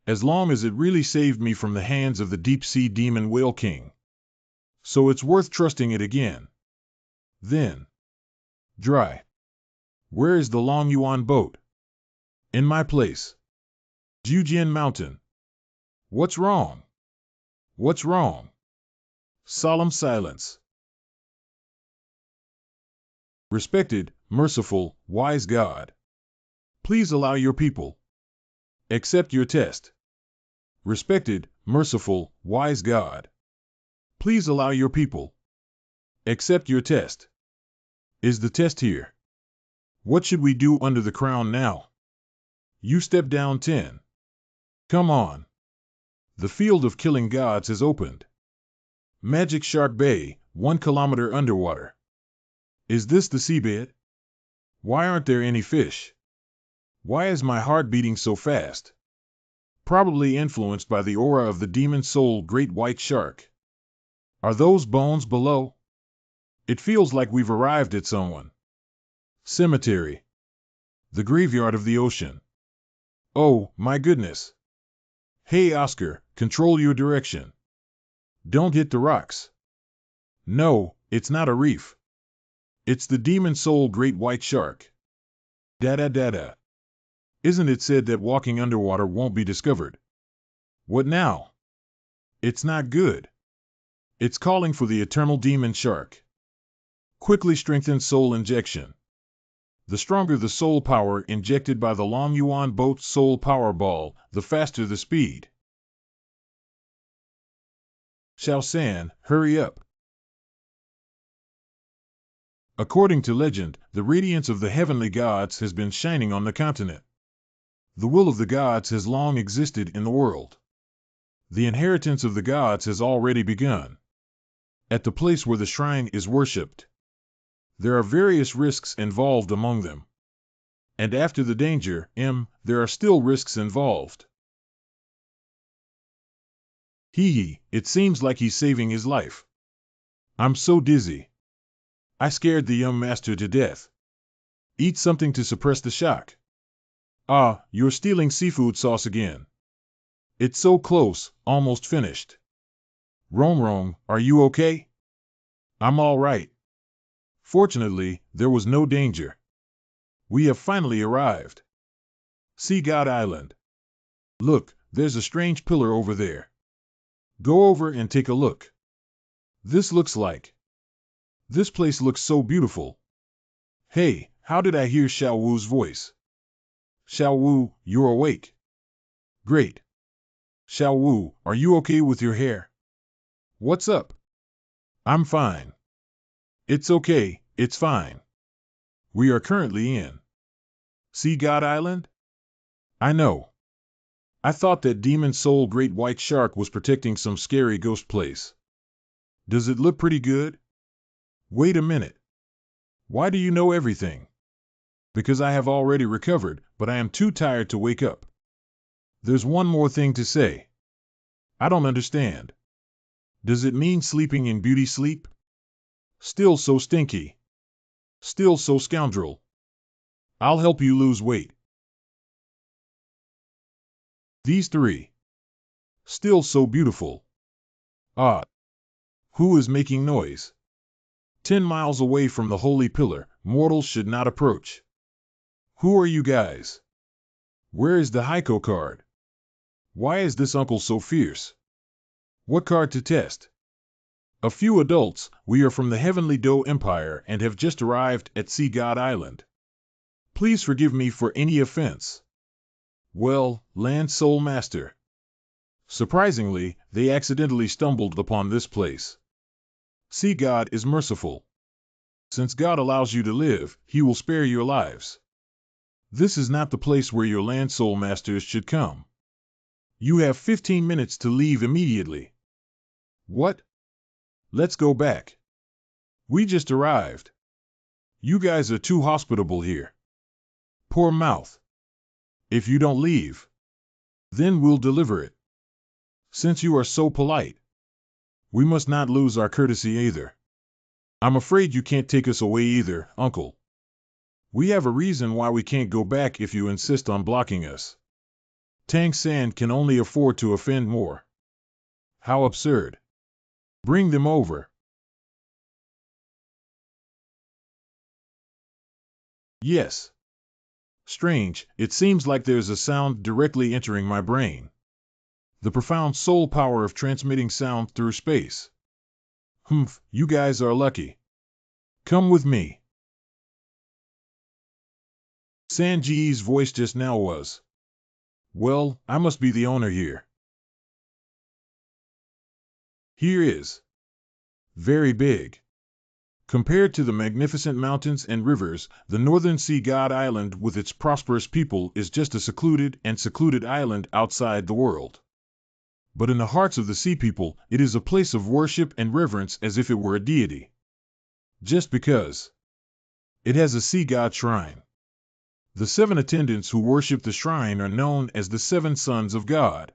As long as it really saved me from the hands of the deep-sea demon Whale King. So it's worth trusting it again. Then. Dry. Where is the Long Yuan boat? In my place. Jujian Mountain. What's wrong? What's wrong? Solemn silence. Respected, merciful, wise God. Please allow your people. Accept your test. Respected, Merciful, wise God, please allow your people. Accept your test. Is the test here? What should we do under the crown now? You step down 10. Come on. The field of killing gods has opened. Magic Shark Bay, 1 kilometer underwater. Is this the seabed? Why aren't there any fish? Why is my heart beating so fast? Probably influenced by the aura of the demon soul great white shark. Are those bones below? It feels like we've arrived at someone. Cemetery. The graveyard of the ocean. Oh, my goodness. Hey Oscar, control your direction. Don't hit the rocks. No, it's not a reef. It's the demon soul great white shark. Da-da-da-da. Isn't it said that walking underwater won't be discovered? What now? It's not good. It's calling for the eternal demon shark. Quickly strengthen soul injection. The stronger the soul power injected by the Long Yuan boat's soul power ball, the faster the speed. Xiao San, hurry up. According to legend, the radiance of the heavenly gods has been shining on the continent. The will of the gods has long existed in the world. The inheritance of the gods has already begun. At the place where the shrine is worshipped, there are various risks involved among them. And after the danger, there are still risks involved. It seems like he's saving his life. I'm so dizzy. I scared the young master to death. Eat something to suppress the shock. Ah, you're stealing seafood sauce again. It's so close, almost finished. Rong, are you okay? I'm all right. Fortunately, there was no danger. We have finally arrived. Sea God Island. Look, there's a strange pillar over there. Go over and take a look. This place looks so beautiful. Hey, how did I hear Xiao Wu's voice? Xiao Wu, you're awake. Great. Xiao Wu, are you okay with your hair? What's up? I'm fine. It's okay, it's fine. We are currently in Sea God Island? I know. I thought that demon soul great white shark was protecting some scary ghost place. Does it look pretty good? Wait a minute. Why do you know everything? Because I have already recovered, but I am too tired to wake up. There's one more thing to say. I don't understand. Does it mean sleeping in beauty sleep? Still so stinky. Still so scoundrel. I'll help you lose weight. These 3. Still so beautiful. Ah. Who is making noise? 10 miles away from the holy pillar, mortals should not approach. Who are you guys? Where is the Heiko card? Why is this uncle so fierce? What card to test? A few adults, we are from the Heavenly Do Empire and have just arrived at Sea God Island. Please forgive me for any offense. Well, Land Soul Master. Surprisingly, they accidentally stumbled upon this place. See, God is merciful. Since God allows you to live, He will spare your lives. This is not the place where your Land Soul Masters should come. You have 15 minutes to leave immediately. What? Let's go back. We just arrived. You guys are too hospitable here. Poor mouth. If you don't leave, then we'll deliver it. Since you are so polite, we must not lose our courtesy either. I'm afraid you can't take us away either, Uncle. We have a reason why we can't go back if you insist on blocking us. Tang San can only afford to offend more. How absurd. Bring them over. Yes. Strange, it seems like there's a sound directly entering my brain. The profound soul power of transmitting sound through space. You guys are lucky. Come with me. Sanji's voice just now was. Well, I must be the owner here. Here is very big. Compared to the magnificent mountains and rivers, the northern sea god island with its prosperous people is just a secluded island outside the world. But in the hearts of the sea people, it is a place of worship and reverence as if it were a deity. Just because it has a sea god shrine. The 7 attendants who worship the shrine are known as the 7 sons of God.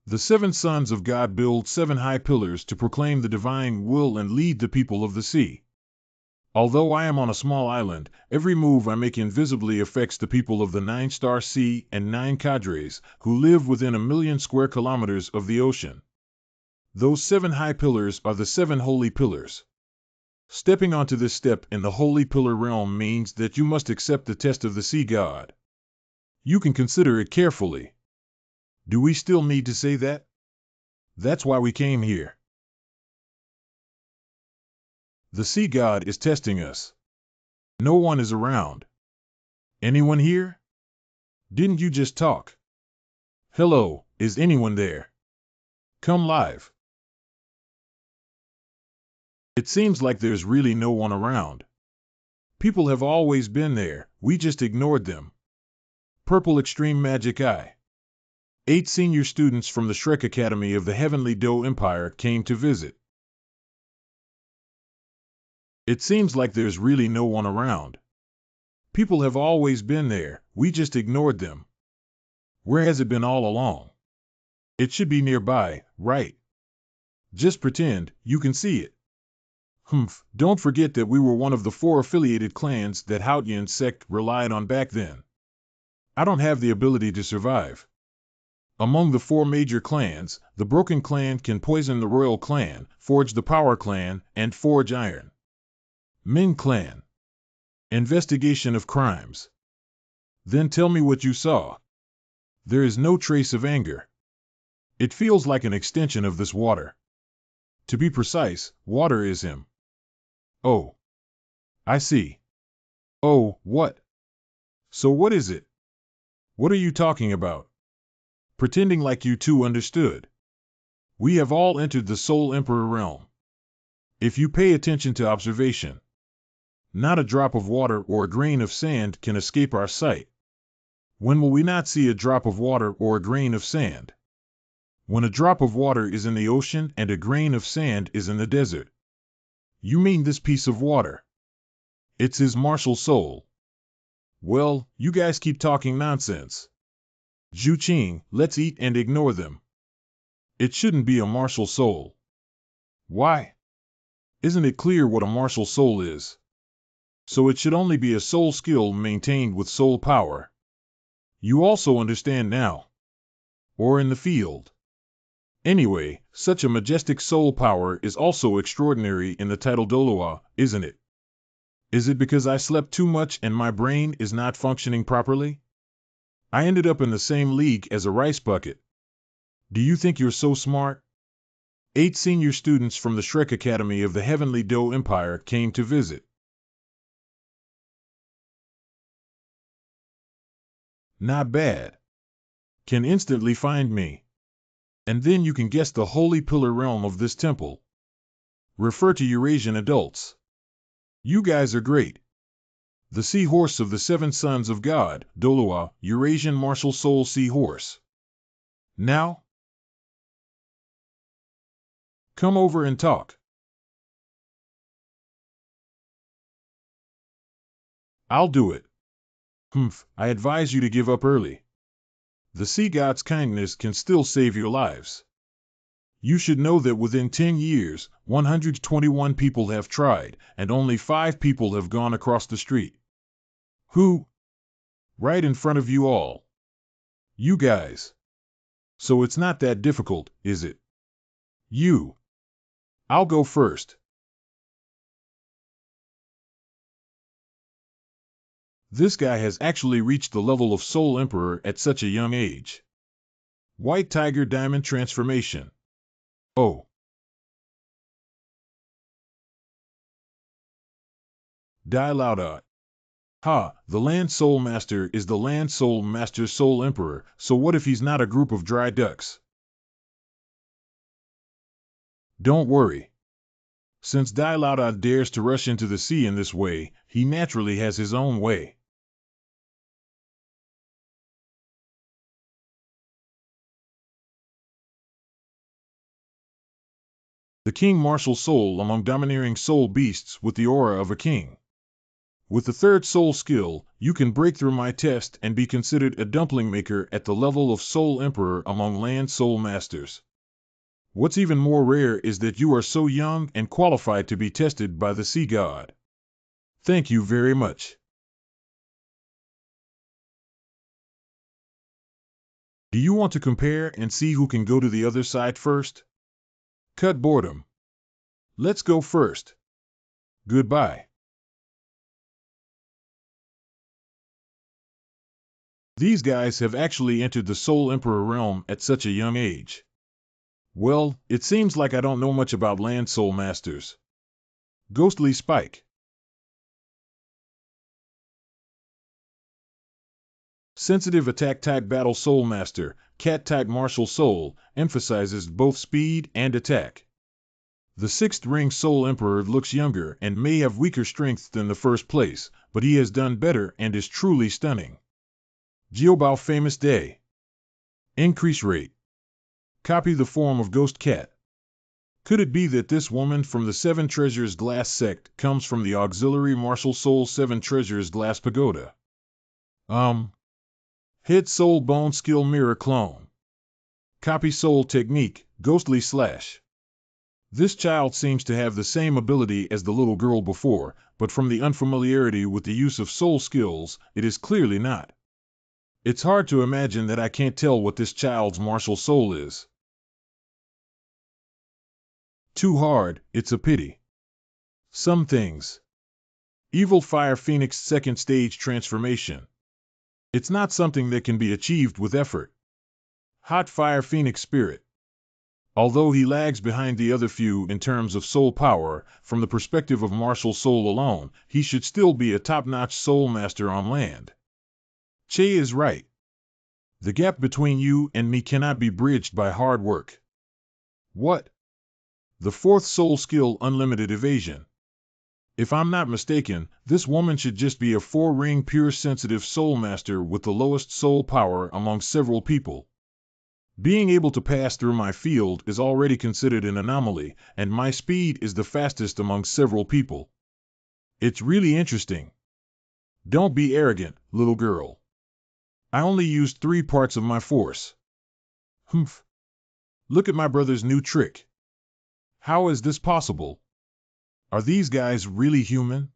The 7 sons of God build 7 high pillars to proclaim the divine will and lead the people of the sea. Although I am on a small island, every move I make invisibly affects the people of the 9-star sea and 9 cadres, who live within 1,000,000 square kilometers of the ocean. Those 7 high pillars are the 7 holy pillars. Stepping onto this step in the holy pillar realm means that you must accept the test of the sea god. You can consider it carefully. Do we still need to say that? That's why we came here. The sea god is testing us. No one is around. Anyone here? Didn't you just talk? Hello, is anyone there? Come live. It seems like there's really no one around. People have always been there, we just ignored them. Purple Extreme Magic Eye. 8 senior students from the Shrek Academy of the Heavenly Do Empire came to visit. It seems like there's really no one around. People have always been there, we just ignored them. Where has it been all along? It should be nearby, right? Just pretend you can see it. Don't forget that we were one of the 4 affiliated clans that Haotian sect relied on back then. I don't have the ability to survive. Among the 4 major clans, the Broken Clan can poison the Royal Clan, forge the Power Clan, and forge iron. Min Clan. Investigation of crimes. Then tell me what you saw. There is no trace of anger. It feels like an extension of this water. To be precise, water is him. Oh. I see. Oh, what? So what is it? What are you talking about? Pretending like you two understood. We have all entered the Soul Emperor realm. If you pay attention to observation, not a drop of water or a grain of sand can escape our sight. When will we not see a drop of water or a grain of sand? When a drop of water is in the ocean and a grain of sand is in the desert. You mean this piece of water? It's his martial soul. Well, you guys keep talking nonsense. Zhu, let's eat and ignore them. It shouldn't be a martial soul. Why? Isn't it clear what a martial soul is? So it should only be a soul skill maintained with soul power. You also understand now. Or in the field. Anyway, such a majestic soul power is also extraordinary in the title Dolua, isn't it? Is it because I slept too much and my brain is not functioning properly? I ended up in the same league as a rice bucket. Do you think you're so smart? 8 senior students from the Shrek Academy of the Heavenly Do Empire came to visit. Not bad. Can instantly find me. And then you can guess the holy pillar realm of this temple. Refer to Eurasian adults. You guys are great. The seahorse of the 7 sons of God, Dolua, Eurasian martial soul seahorse. Now? Come over and talk. I'll do it. I advise you to give up early. The sea god's kindness can still save your lives. You should know that within 10 years, 121 people have tried, and only 5 people have gone across the street. Who? Right in front of you all. You guys. So it's not that difficult, is it? You. I'll go first. This guy has actually reached the level of Soul Emperor at such a young age. White Tiger Diamond Transformation. Oh. Die louder. Ha, the Land Soul Master is the Land Soul Master's Soul Emperor, so what if he's not a group of dry ducks? Don't worry. Since Dilaudad dares to rush into the sea in this way, he naturally has his own way. The king marshals soul among domineering soul beasts with the aura of a king. With the third soul skill, you can break through my test and be considered a dumpling maker at the level of soul emperor among land soul masters. What's even more rare is that you are so young and qualified to be tested by the sea god. Thank you very much. Do you want to compare and see who can go to the other side first? Cut boredom. Let's go first. Goodbye. These guys have actually entered the Soul Emperor realm at such a young age. Well, it seems like I don't know much about land soul masters. Ghostly Spike. Sensitive attack type battle soul master, cat type martial soul, emphasizes both speed and attack. The sixth ring soul emperor looks younger and may have weaker strength than the first place, but he has done better and is truly stunning. Jiobao famous day. Increase rate. Copy the form of ghost cat. Could it be that this woman from the Seven Treasures Glass sect comes from the auxiliary martial soul Seven Treasures Glass Pagoda? Hit soul bone skill mirror clone. Copy soul technique, ghostly slash. This child seems to have the same ability as the little girl before, but from the unfamiliarity with the use of soul skills, it is clearly not. It's hard to imagine that I can't tell what this child's martial soul is. Too hard, it's a pity. Some things. Evil Fire Phoenix second stage transformation. It's not something that can be achieved with effort. Hot Fire Phoenix spirit. Although he lags behind the other few in terms of soul power, from the perspective of martial soul alone, he should still be a top-notch soul master on land. Che is right. The gap between you and me cannot be bridged by hard work. What? The fourth soul skill, unlimited evasion. If I'm not mistaken, this woman should just be a 4-ring pure sensitive soul master with the lowest soul power among several people. Being able to pass through my field is already considered an anomaly, and my speed is the fastest among several people. It's really interesting. Don't be arrogant, little girl. I only used 3 parts of my force. Humph. Look at my brother's new trick. How is this possible? Are these guys really human?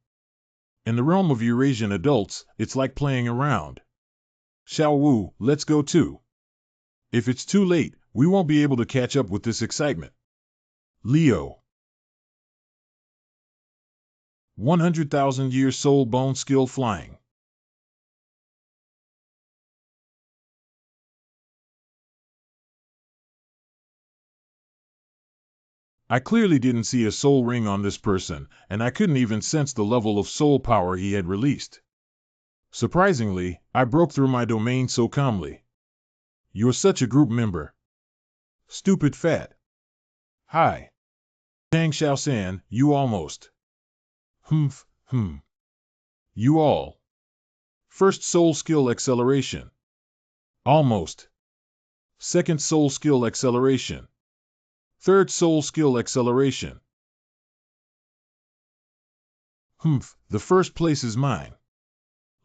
In the realm of Eurasian adults, it's like playing around. Xiao Wu, let's go too. If it's too late, we won't be able to catch up with this excitement. Leo. 100,000 year soul bone skill flying. I clearly didn't see a soul ring on this person, and I couldn't even sense the level of soul power he had released. Surprisingly, I broke through my domain so calmly. You're such a group member. Stupid fat. Hi. Tang Xiaosan, you almost. Humph. You all. First soul skill acceleration. Almost. Second soul skill acceleration. Third soul skill acceleration. Humph, the first place is mine.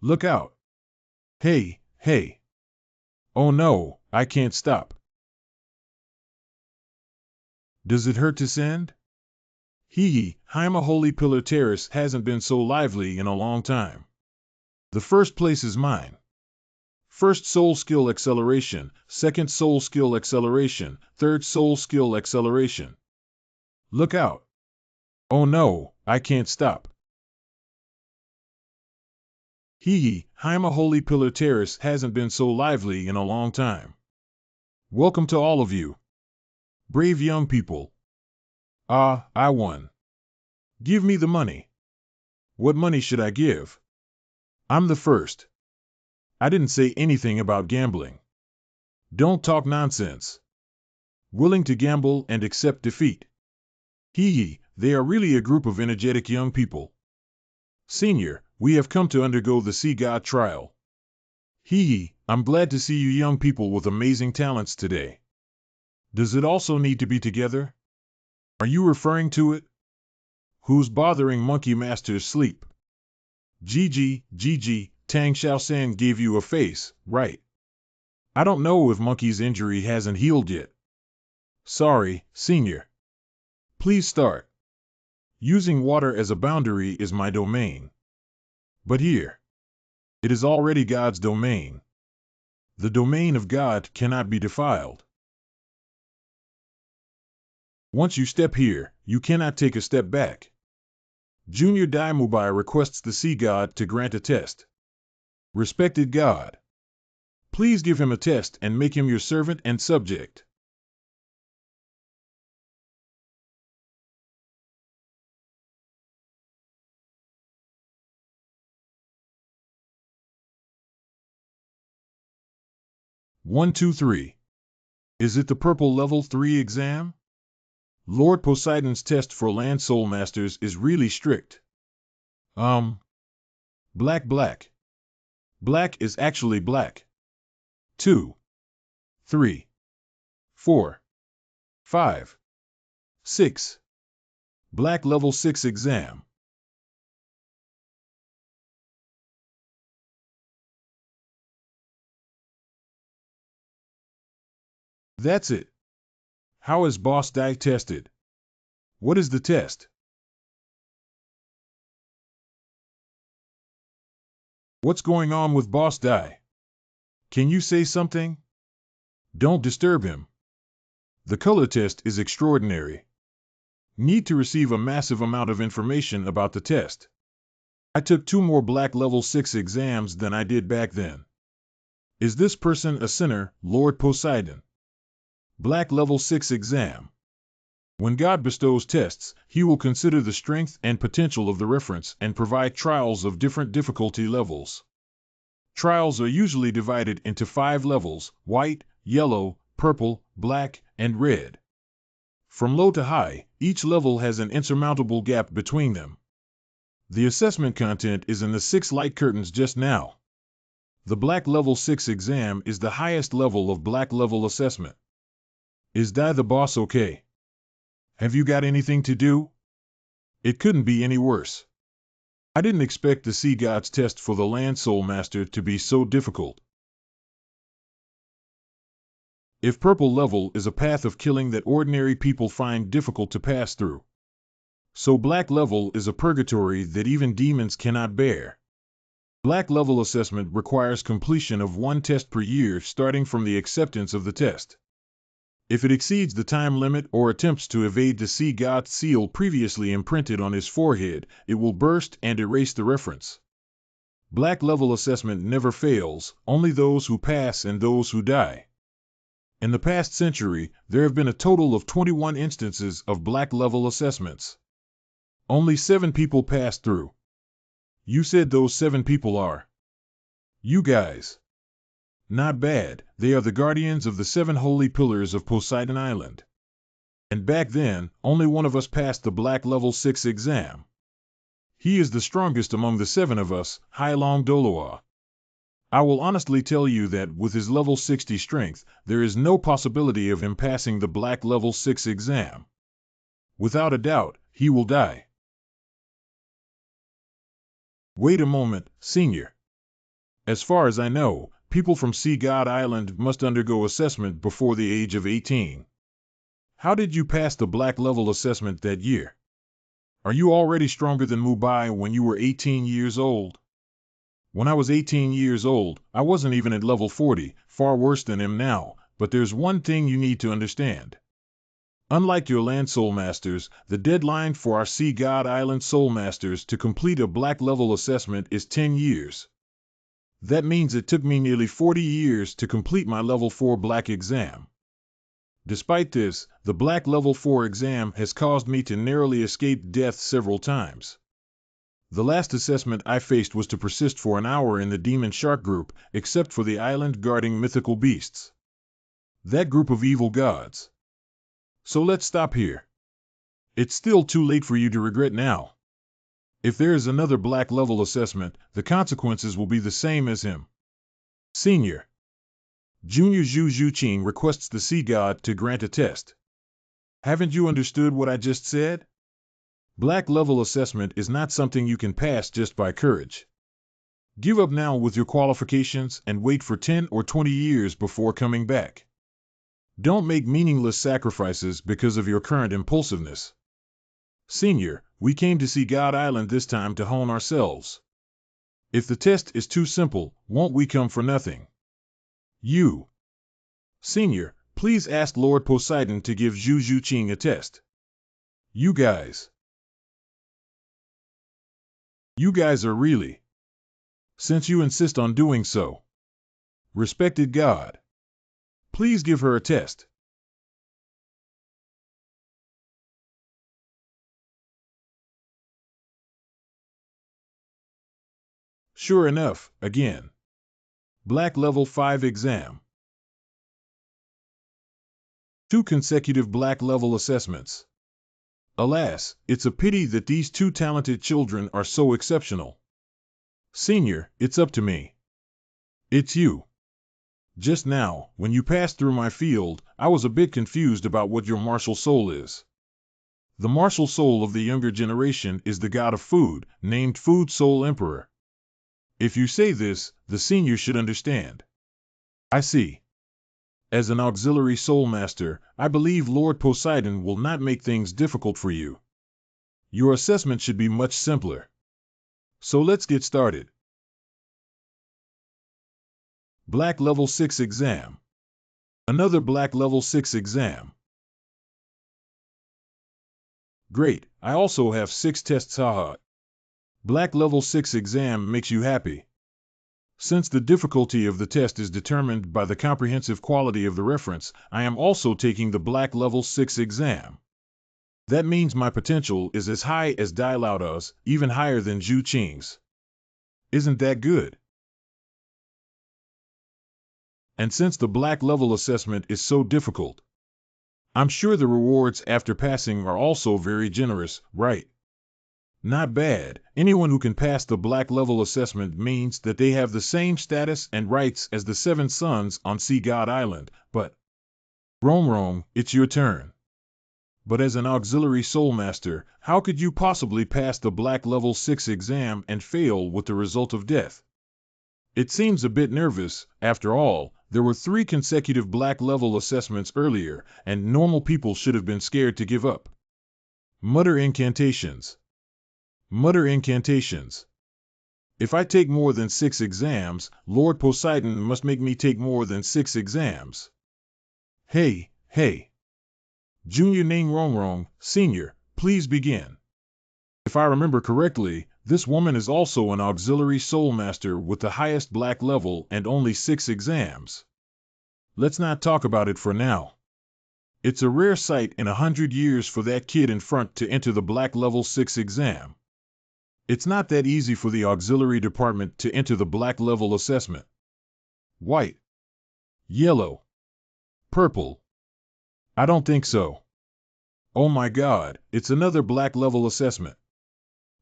Look out. Hey. Oh no, I can't stop. Does it hurt to send? Haima Holy Pillar Terrace hasn't been so lively in a long time. The first place is mine. First soul skill acceleration, second soul skill acceleration, third soul skill acceleration. Look out. Oh no, I can't stop. Haima Holy Pillar Terrace hasn't been so lively in a long time. Welcome to all of you. Brave young people. I won. Give me the money. What money should I give? I'm the first. I didn't say anything about gambling. Don't talk nonsense. Willing to gamble and accept defeat. Hee, they are really a group of energetic young people. Senior, we have come to undergo the Sea God trial. Hee, I'm glad to see you young people with amazing talents today. Does it also need to be together? Are you referring to it? Who's bothering Monkey Master's sleep? Gigi, Tang Xiaoshan gave you a face, right? I don't know if Monkey's injury hasn't healed yet. Sorry, Senior. Please start. Using water as a boundary is my domain. But here, it is already God's domain. The domain of God cannot be defiled. Once you step here, you cannot take a step back. Junior Daimubai requests the Sea God to grant a test. Respected God, please give him a test and make him your servant and subject. One, two, three. Is it the purple level 3 exam? Lord Poseidon's test for land soul masters is really strict. Black. Black is actually black. 2, 3, 4, 5, 6. Black level 6 exam. That's it. How is Boss Dai tested? What is the test? What's going on with Boss Dai? Can you say something? Don't disturb him. The color test is extraordinary. Need to receive a massive amount of information about the test. I took 2 more black level 6 exams than I did back then. Is this person a sinner, Lord Poseidon? Black level 6 exam. When God bestows tests, he will consider the strength and potential of the reference and provide trials of different difficulty levels. Trials are usually divided into 5 levels: white, yellow, purple, black, and red. From low to high, each level has an insurmountable gap between them. The assessment content is in the 6 light curtains just now. The black level 6 exam is the highest level of black level assessment. Is Dai the boss okay? Have you got anything to do? It couldn't be any worse. I didn't expect the Sea God's test for the Land Soul Master to be so difficult. If purple level is a path of killing that ordinary people find difficult to pass through, so black level is a purgatory that even demons cannot bear. Black level assessment requires completion of 1 test per year starting from the acceptance of the test. If it exceeds the time limit or attempts to evade the Sea God's seal previously imprinted on his forehead, it will burst and erase the reference. Black level assessment never fails, only those who pass and those who die. In the past century, there have been a total of 21 instances of black level assessments. Only 7 people passed through. You said those 7 people are you guys. Not bad, they are the guardians of the 7 holy pillars of Poseidon Island. And back then, only one of us passed the black level 6 exam. He is the strongest among the 7 of us, Hailong Doloa. I will honestly tell you that with his level 60 strength, there is no possibility of him passing the black level 6 exam. Without a doubt, he will die. Wait a moment, Senior. As far as I know, people from Sea God Island must undergo assessment before the age of 18. How did you pass the black level assessment that year? Are you already stronger than Mubai when you were 18 years old? When I was 18 years old, I wasn't even at level 40, far worse than him now, but there's one thing you need to understand. Unlike your land soul masters, the deadline for our Sea God Island soul masters to complete a black level assessment is 10 years. That means it took me nearly 40 years to complete my level 4 black exam. Despite this, the black level 4 exam has caused me to narrowly escape death several times. The last assessment I faced was to persist for an hour in the demon shark group, except for the island guarding mythical beasts. That group of evil gods. So let's stop here. It's still too late for you to regret now. If there is another black level assessment, the consequences will be the same as him. Senior. Junior Zhu Zhuqing requests the sea god to grant a test. Haven't you understood what I just said? Black level assessment is not something you can pass just by courage. Give up now with your qualifications and wait for 10 or 20 years before coming back. Don't make meaningless sacrifices because of your current impulsiveness. Senior, we came to see God Island this time to hone ourselves. If the test is too simple, won't we come for nothing? You. Senior, please ask Lord Poseidon to give Zhu Zhuqing a test. You guys. You guys are really. Since you insist on doing so. Respected God. Please give her a test. Sure enough, again. Black Level 5 exam. 2 consecutive black level assessments. Alas, it's a pity that these 2 talented children are so exceptional. Senior, it's up to me. It's you. Just now, when you passed through my field, I was a bit confused about what your martial soul is. The martial soul of the younger generation is the god of food, named Food Soul Emperor. If you say this, the senior should understand. I see. As an auxiliary soul master, I believe Lord Poseidon will not make things difficult for you. Your assessment should be much simpler. So let's get started. Black Level 6 exam. Another Black Level 6 exam. Great, I also have 6 tests, haha. Black Level 6 exam makes you happy. Since the difficulty of the test is determined by the comprehensive quality of the reference, I am also taking the Black Level 6 exam. That means my potential is as high as Dai Laoda's, even higher than Zhu Qing's. Isn't that good? And since the Black Level assessment is so difficult, I'm sure the rewards after passing are also very generous, right? Not bad. Anyone who can pass the Black Level assessment means that they have the same status and rights as the 7 sons on Sea God Island, but Rome, it's your turn. But as an auxiliary soul master, how could you possibly pass the Black Level 6 exam and fail with the result of death? It seems a bit nervous. After all, there were 3 consecutive Black Level assessments earlier, and normal people should have been scared to give up. Mutter incantations. Mutter incantations. If I take more than 6 exams, Lord Poseidon must make me take more than 6 exams. Hey. Junior Name Wrong, Senior, please begin. If I remember correctly, this woman is also an auxiliary soul master with the highest black level and only 6 exams. Let's not talk about it for now. It's a rare sight in 100 years for that kid in front to enter the Black Level 6 exam. It's not that easy for the auxiliary department to enter the Black Level assessment. White. Yellow. Purple. I don't think so. Oh my God, it's another Black Level assessment.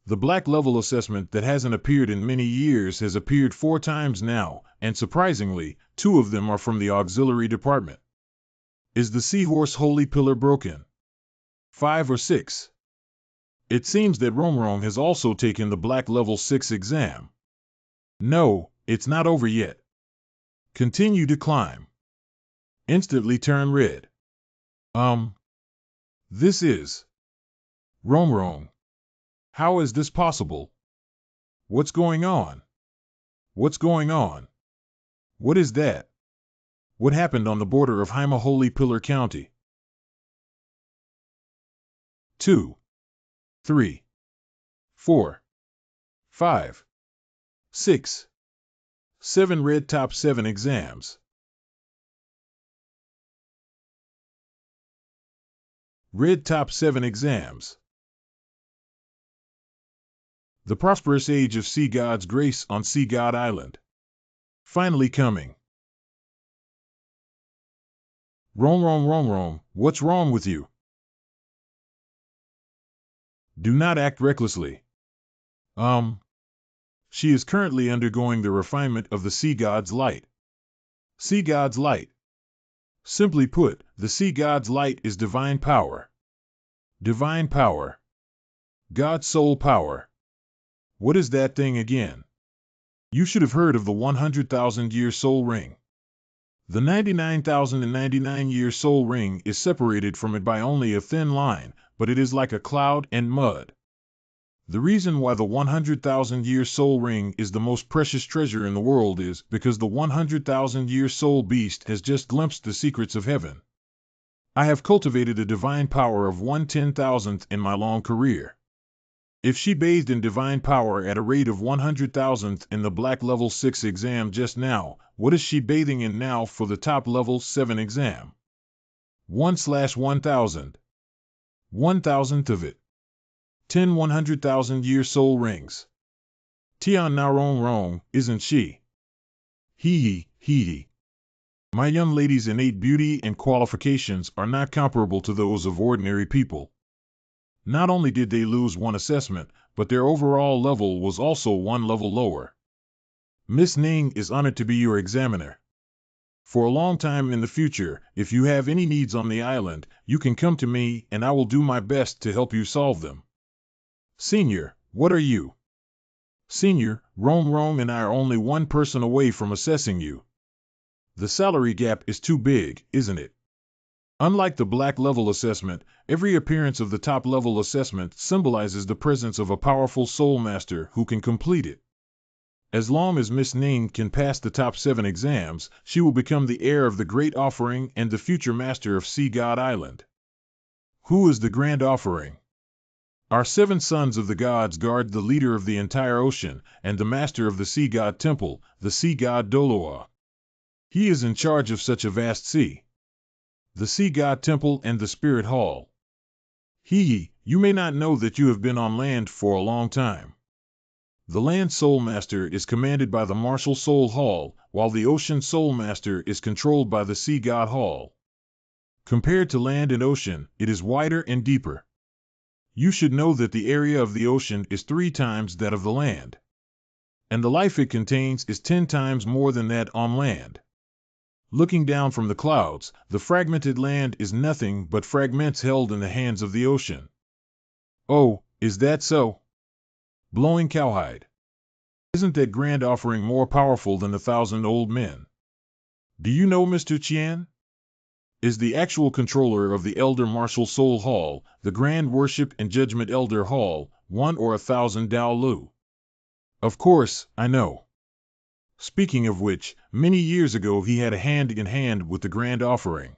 The Black Level assessment that hasn't appeared in many years has appeared 4 times now, and surprisingly, 2 of them are from the auxiliary department. Is the seahorse holy pillar broken? 5 or 6? It seems that Rome has also taken the Black Level 6 exam. No, it's not over yet. Continue to climb. Instantly turn red. This is Rome. How is this possible? What's going on? What's going on? What is that? What happened on the border of Haima Holy Pillar County? 2, 3, 4, 5, 6, 7 red top 7 exams. Red top 7 exams. The prosperous age of Sea God's grace on Sea God Island. Finally coming. Rome, what's wrong with you? Do not act recklessly. Um, she is currently undergoing the refinement of the Sea God's light. Sea God's light. Simply put, the Sea God's light is divine power. Divine power. God's soul power. What is that thing again? You should have heard of the 100,000-year soul ring. The 99,099-year soul ring is separated from it by only a thin line, but it is like a cloud and mud. The reason why the 100,000-year soul ring is the most precious treasure in the world is because the 100,000-year soul beast has just glimpsed the secrets of heaven. I have cultivated a divine power of 1/10,000th in my long career. If she bathed in divine power at a rate of 100,000th in the black level 6 exam just now, what is she bathing in now for the top level 7 exam? 1/1000. 1,000th of it. 10 100,000-year soul rings. Tian na rong rong, isn't she? Hee hee. My young lady's innate beauty and qualifications are not comparable to those of ordinary people. Not only did they lose one assessment, but their overall level was also one level lower. Miss Ning is honored to be your examiner. For a long time in the future, if you have any needs on the island, you can come to me and I will do my best to help you solve them. Senior, what are you? Senior, Rome and I are only one person away from assessing you. The salary gap is too big, isn't it? Unlike the black level assessment, every appearance of the top level assessment symbolizes the presence of a powerful soul master who can complete it. As long as Miss Ning can pass the top 7 exams, she will become the heir of the Great Offering and the future master of Sea God Island. Who is the Grand Offering? Our 7 sons of the gods guard the leader of the entire ocean and the master of the sea god temple, the sea god Doloa. He is in charge of such a vast sea. The sea god temple and the spirit hall. You may not know that you have been on land for a long time. The land soul master is commanded by the martial soul hall, while the ocean soul master is controlled by the sea god hall. Compared to land and ocean, it is wider and deeper. You should know that the area of the ocean is 3 times that of the land. And the life it contains is 10 times more than that on land. Looking down from the clouds, the fragmented land is nothing but fragments held in the hands of the ocean. Oh, is that so? Blowing cowhide. Isn't that grand offering more powerful than 1,000 old men? Do you know Mr. Qian? Is the actual controller of the Elder Martial Soul Hall, the Grand Worship and Judgment Elder Hall, 1 or 1,000 Dao Lu? Of course, I know. Speaking of which, many years ago he had a hand-in-hand with the Grand Offering.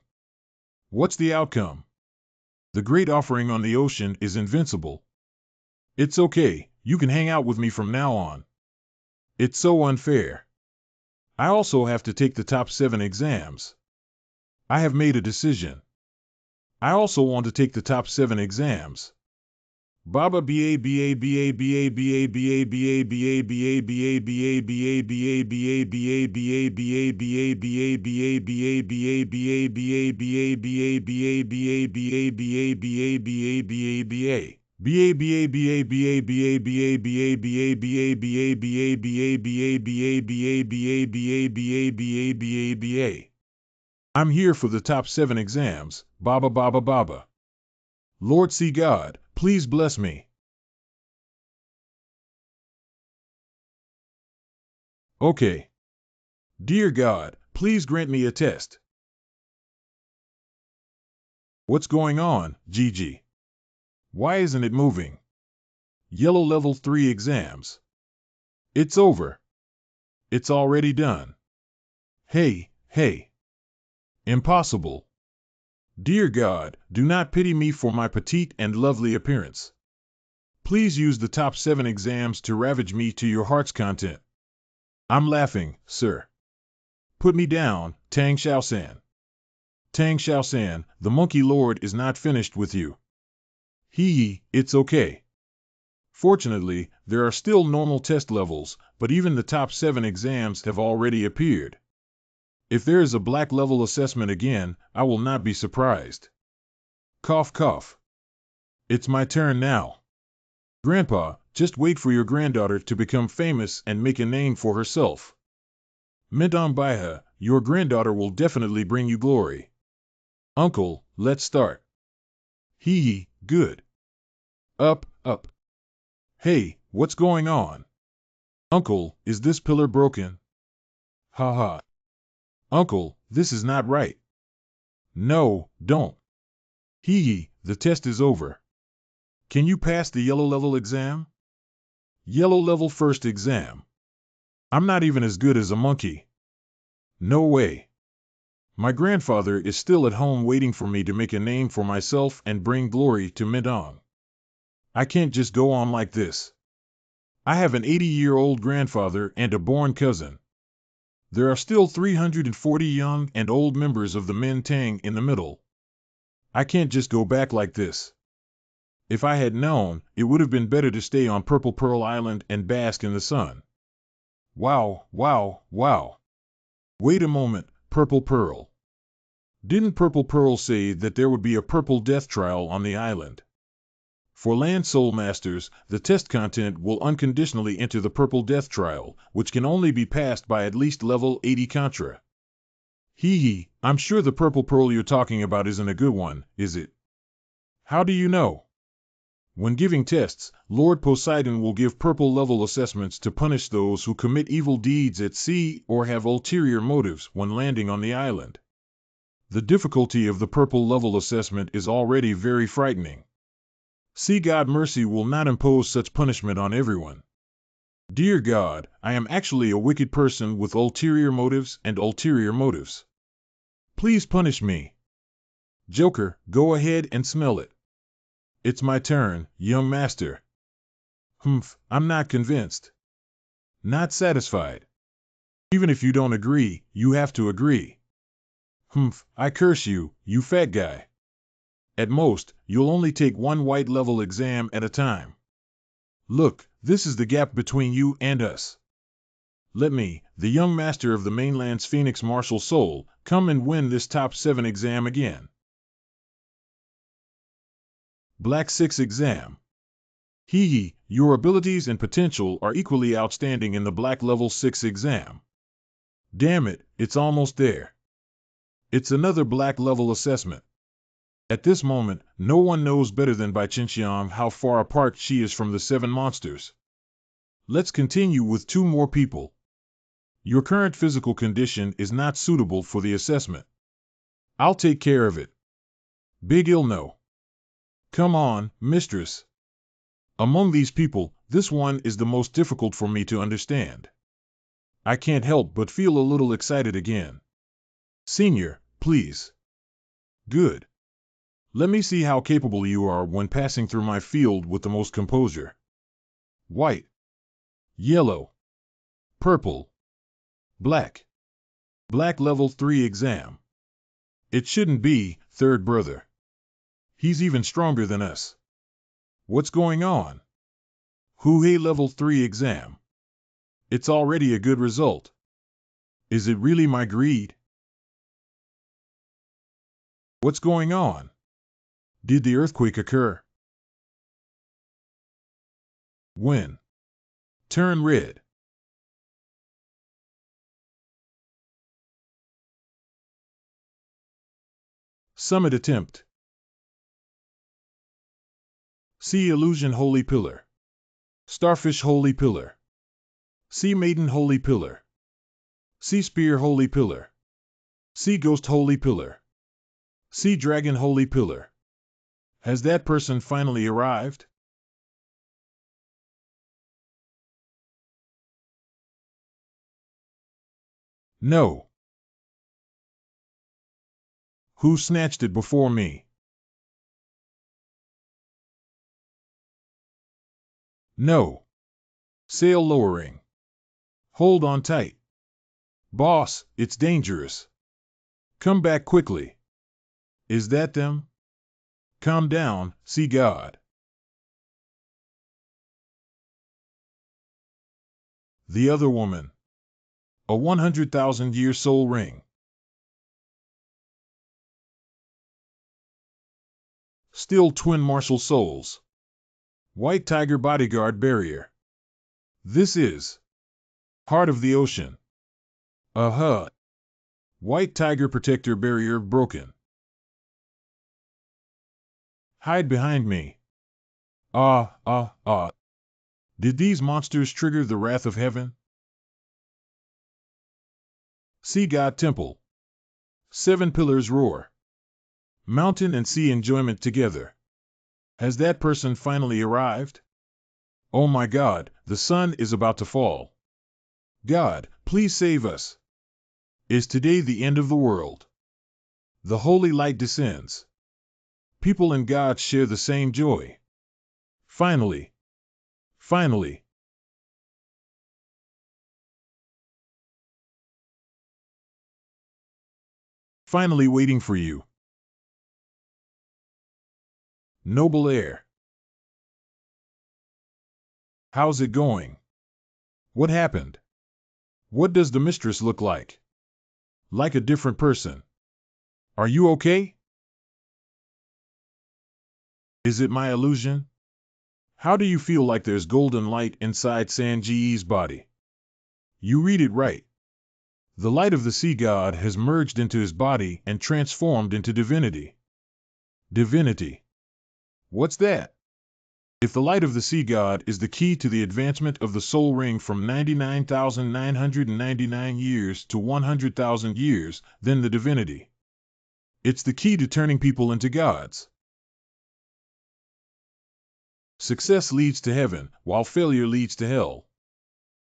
What's the outcome? The Great Offering on the ocean is invincible. It's okay, you can hang out with me from now on. It's so unfair. I also have to take the top 7 exams. I have made a decision. I also want to take the top 7 exams. Baba ba ba ba ba ba ba ba ba ba ba ba ba ba ba I'm here for the top 7 exams, Baba Baba Baba. Lord Sea God, please bless me. Okay. Dear God, please grant me a test. What's going on, Gigi? Why isn't it moving? Yellow level 3 exams. It's over. It's already done. Hey. Impossible. Dear God, do not pity me for my petite and lovely appearance. Please use the top 7 exams to ravage me to your heart's content. I'm laughing, sir. Put me down, Tang Xiaosan. Tang Xiaosan, the monkey lord is not finished with you. It's okay. Fortunately, there are still normal test levels, but even the top 7 exams have already appeared. If there is a black level assessment again, I will not be surprised. Cough cough. It's my turn now. Grandpa, just wait for your granddaughter to become famous and make a name for herself. Madamada, your granddaughter will definitely bring you glory. Uncle, let's start. Hee, good. Up, up. Hey, what's going on? Uncle, is this pillar broken? Ha ha. Uncle, this is not right. No, don't. Hee, the test is over. Can you pass the yellow level exam? Yellow level first exam. I'm not even as good as a monkey. No way. My grandfather is still at home waiting for me to make a name for myself and bring glory to Midong. I can't just go on like this. I have an 80-year-old grandfather and a born cousin. There are still 340 young and old members of the Min Tang in the middle. I can't just go back like this. If I had known, it would have been better to stay on Purple Pearl Island and bask in the sun. Wow, wow, wow. Wait a moment, Purple Pearl. Didn't Purple Pearl say that there would be a purple death trial on the island? For Land Soul Masters, the test content will unconditionally enter the Purple Death Trial, which can only be passed by at least level 80 Contra. Hee, I'm sure the Purple Pearl you're talking about isn't a good one, is it? How do you know? When giving tests, Lord Poseidon will give purple level assessments to punish those who commit evil deeds at sea or have ulterior motives when landing on the island. The difficulty of the purple level assessment is already very frightening. Sea God Mercy will not impose such punishment on everyone. Dear God, I am actually a wicked person with ulterior motives and ulterior motives. Please punish me. Joker, go ahead and smell it. It's my turn, young master. I'm not convinced. Not satisfied. Even if you don't agree, you have to agree. I curse you, you fat guy. At most, you'll only take one white level exam at a time. Look, this is the gap between you and us. Let me, the young master of the mainland's Phoenix martial soul, come and win this top 7 exam again. Black 6 exam. Hee, your abilities and potential are equally outstanding in the Black level 6 exam. Damn it, it's almost there. It's another Black level assessment. At this moment, no one knows better than Bai Chinxiang how far apart she is from the 7 monsters. Let's continue with 2 more people. Your current physical condition is not suitable for the assessment. I'll take care of it. Big ill no. Come on, mistress. Among these people, this one is the most difficult for me to understand. I can't help but feel a little excited again. Senior, please. Good. Let me see how capable you are when passing through my field with the most composure. White. Yellow. Purple. Black. Black level 3 exam. It shouldn't be, third brother. He's even stronger than us. What's going on? Huhei level 3 exam. It's already a good result. Is it really my greed? What's going on? Did the earthquake occur? When? Turn red. Summit attempt. Sea Illusion Holy Pillar. Starfish Holy Pillar. Sea Maiden Holy Pillar. Sea Spear Holy Pillar. Sea Ghost Holy Pillar. Sea Dragon Holy Pillar. Has that person finally arrived? No. Who snatched it before me? No. Sail lowering. Hold on tight. Boss, it's dangerous. Come back quickly. Is that them? Calm down, sea god. The other woman. A 100,000-year soul ring. Still twin martial souls. White Tiger Bodyguard Barrier. This is Heart of the Ocean. White Tiger Protector Barrier broken. Hide behind me. Did these monsters trigger the wrath of heaven? Sea God Temple. 7 pillars roar. Mountain and sea enjoyment together. Has that person finally arrived? Oh my God, the sun is about to fall. God, please save us. Is today the end of the world? The holy light descends. People and God share the same joy. Finally. Finally. Finally waiting for you. Noble air. How's it going? What happened? What does the mistress look like? Like a different person. Are you okay? Is it my illusion? How do you feel like there's golden light inside Sanji's body? You read it right. The light of the sea god has merged into his body and transformed into divinity. Divinity. What's that? If the light of the sea god is the key to the advancement of the soul ring from 99,999 years to 100,000 years, then the divinity. It's the key to turning people into gods. Success leads to heaven, while failure leads to hell.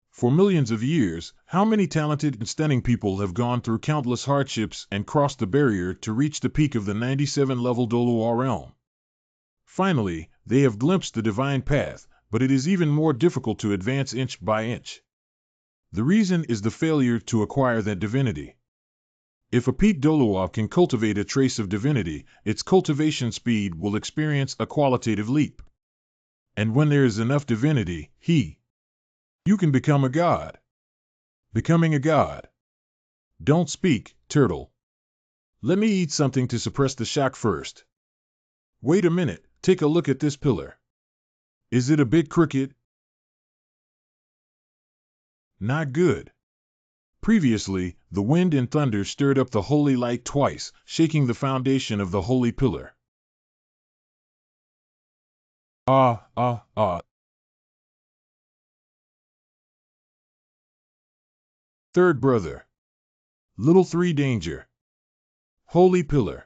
For millions of years, how many talented and stunning people have gone through countless hardships and crossed the barrier to reach the peak of the 97-level Doluo realm? Finally, they have glimpsed the divine path, but it is even more difficult to advance inch by inch. The reason is the failure to acquire that divinity. If a peak Doluo can cultivate a trace of divinity, its cultivation speed will experience a qualitative leap. And when there is enough divinity, you can become a god. Becoming a god. Don't speak, turtle. Let me eat something to suppress the shock first. Wait a minute, take a look at this pillar. Is it a bit crooked? Not good. Previously, the wind and thunder stirred up the holy light twice, shaking the foundation of the holy pillar. Third brother. Little 3 danger. Holy pillar.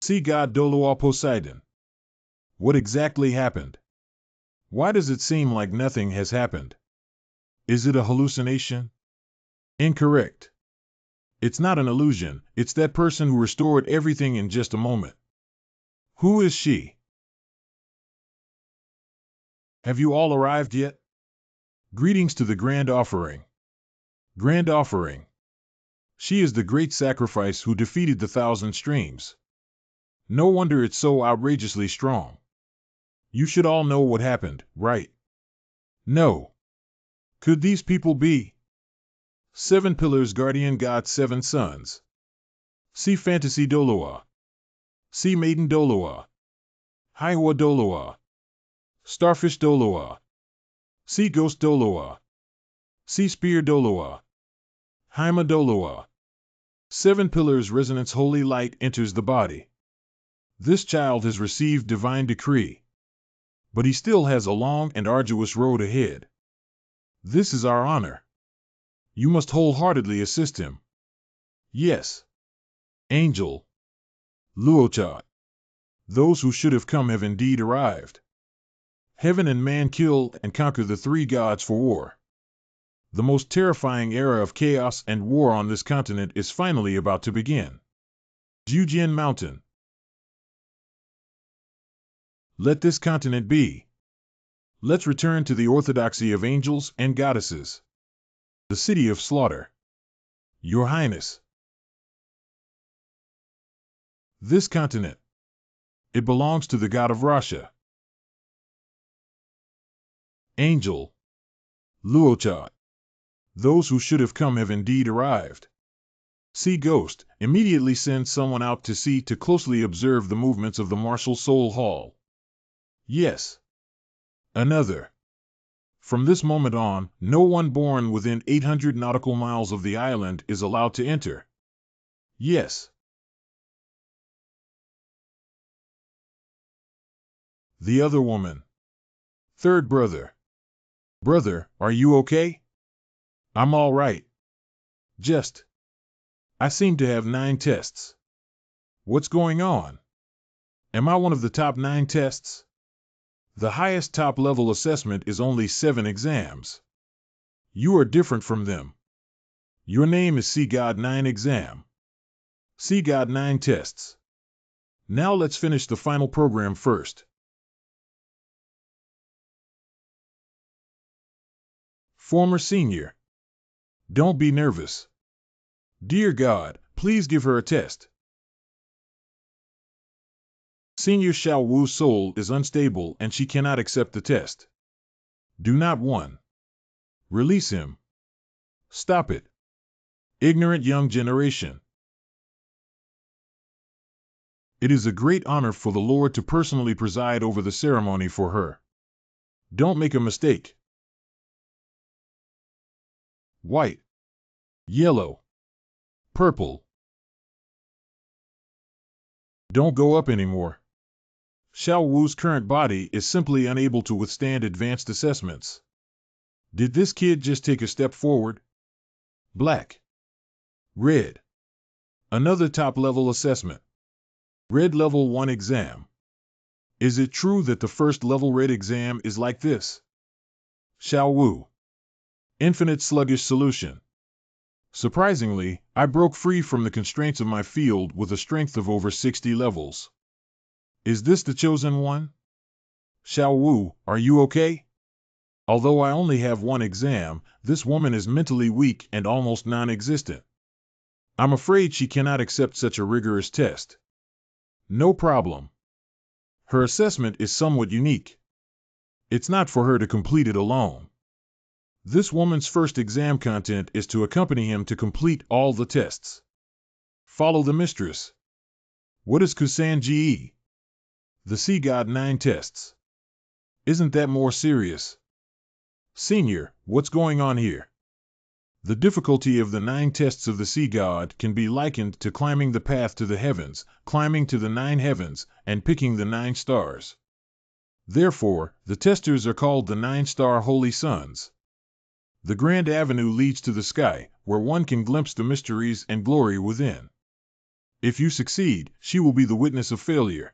Sea god Doluo Poseidon. What exactly happened? Why does it seem like nothing has happened? Is it a hallucination? Incorrect. It's not an illusion, it's that person who restored everything in just a moment. Who is she? Have you all arrived yet? Greetings to the Grand Offering. Grand Offering. She is the great sacrifice who defeated the 1,000 streams. No wonder it's so outrageously strong. You should all know what happened, right? No. Could these people be? 7 pillars guardian god 7 sons. Sea fantasy Doluo. Sea maiden Doluo. Haiwa Doluo. Starfish Doluo. Sea ghost Doluo. Sea spear Doluo. Haima Doluo. 7 pillars resonance holy light enters the body. This child has received divine decree. But he still has a long and arduous road ahead. This is our honor. You must wholeheartedly assist him. Yes. Angel. Luocha. Those who should have come have indeed arrived. Heaven and man kill and conquer the 3 gods for war. The most terrifying era of chaos and war on this continent is finally about to begin. Jujian Mountain. Let this continent be. Let's return to the orthodoxy of angels and goddesses. The city of slaughter. Your Highness. This continent. It belongs to the god of Russia. Angel. Luocha. Those who should have come have indeed arrived. Sea Ghost, immediately send someone out to sea to closely observe the movements of the martial soul hall. Yes. Another. From this moment on, no one born within 800 nautical miles of the island is allowed to enter. Yes. The other woman. Third brother. Brother, are you okay? I'm all right. I seem to have 9 tests. What's going on? Am I one of the top 9 tests? The highest top-level assessment is only 7 exams. You are different from them. Your name is Sea God 9 exam. Sea God 9 tests. Now let's finish the final program first. Former senior. Don't be nervous. Dear God, please give her a test. Senior Xiao Wu's soul is unstable and she cannot accept the test. Do not 1. Release him. Stop it. Ignorant young generation. It is a great honor for the Lord to personally preside over the ceremony for her. Don't make a mistake. White. Yellow. Purple. Don't go up anymore. Xiao Wu's current body is simply unable to withstand advanced assessments. Did this kid just take a step forward? Black. Red. Another top-level assessment. Red Level 1 exam. Is it true that the first level red exam is like this? Xiao Wu. Infinite sluggish solution. Surprisingly, I broke free from the constraints of my field with a strength of over 60 levels. Is this the chosen one? Xiao Wu, are you okay? Although I only have 1 exam, this woman is mentally weak and almost non-existent. I'm afraid she cannot accept such a rigorous test. No problem. Her assessment is somewhat unique. It's not for her to complete it alone. This woman's first exam content is to accompany him to complete all the tests. Follow the mistress. What is Kusan-Ge? The Sea God 9 tests. Isn't that more serious? Senior, what's going on here? The difficulty of the 9 tests of the Sea God can be likened to climbing the path to the heavens, climbing to the 9 heavens, and picking the 9 stars. Therefore, the testers are called the 9-star holy sons. The grand avenue leads to the sky, where one can glimpse the mysteries and glory within. If you succeed, she will be the witness of failure.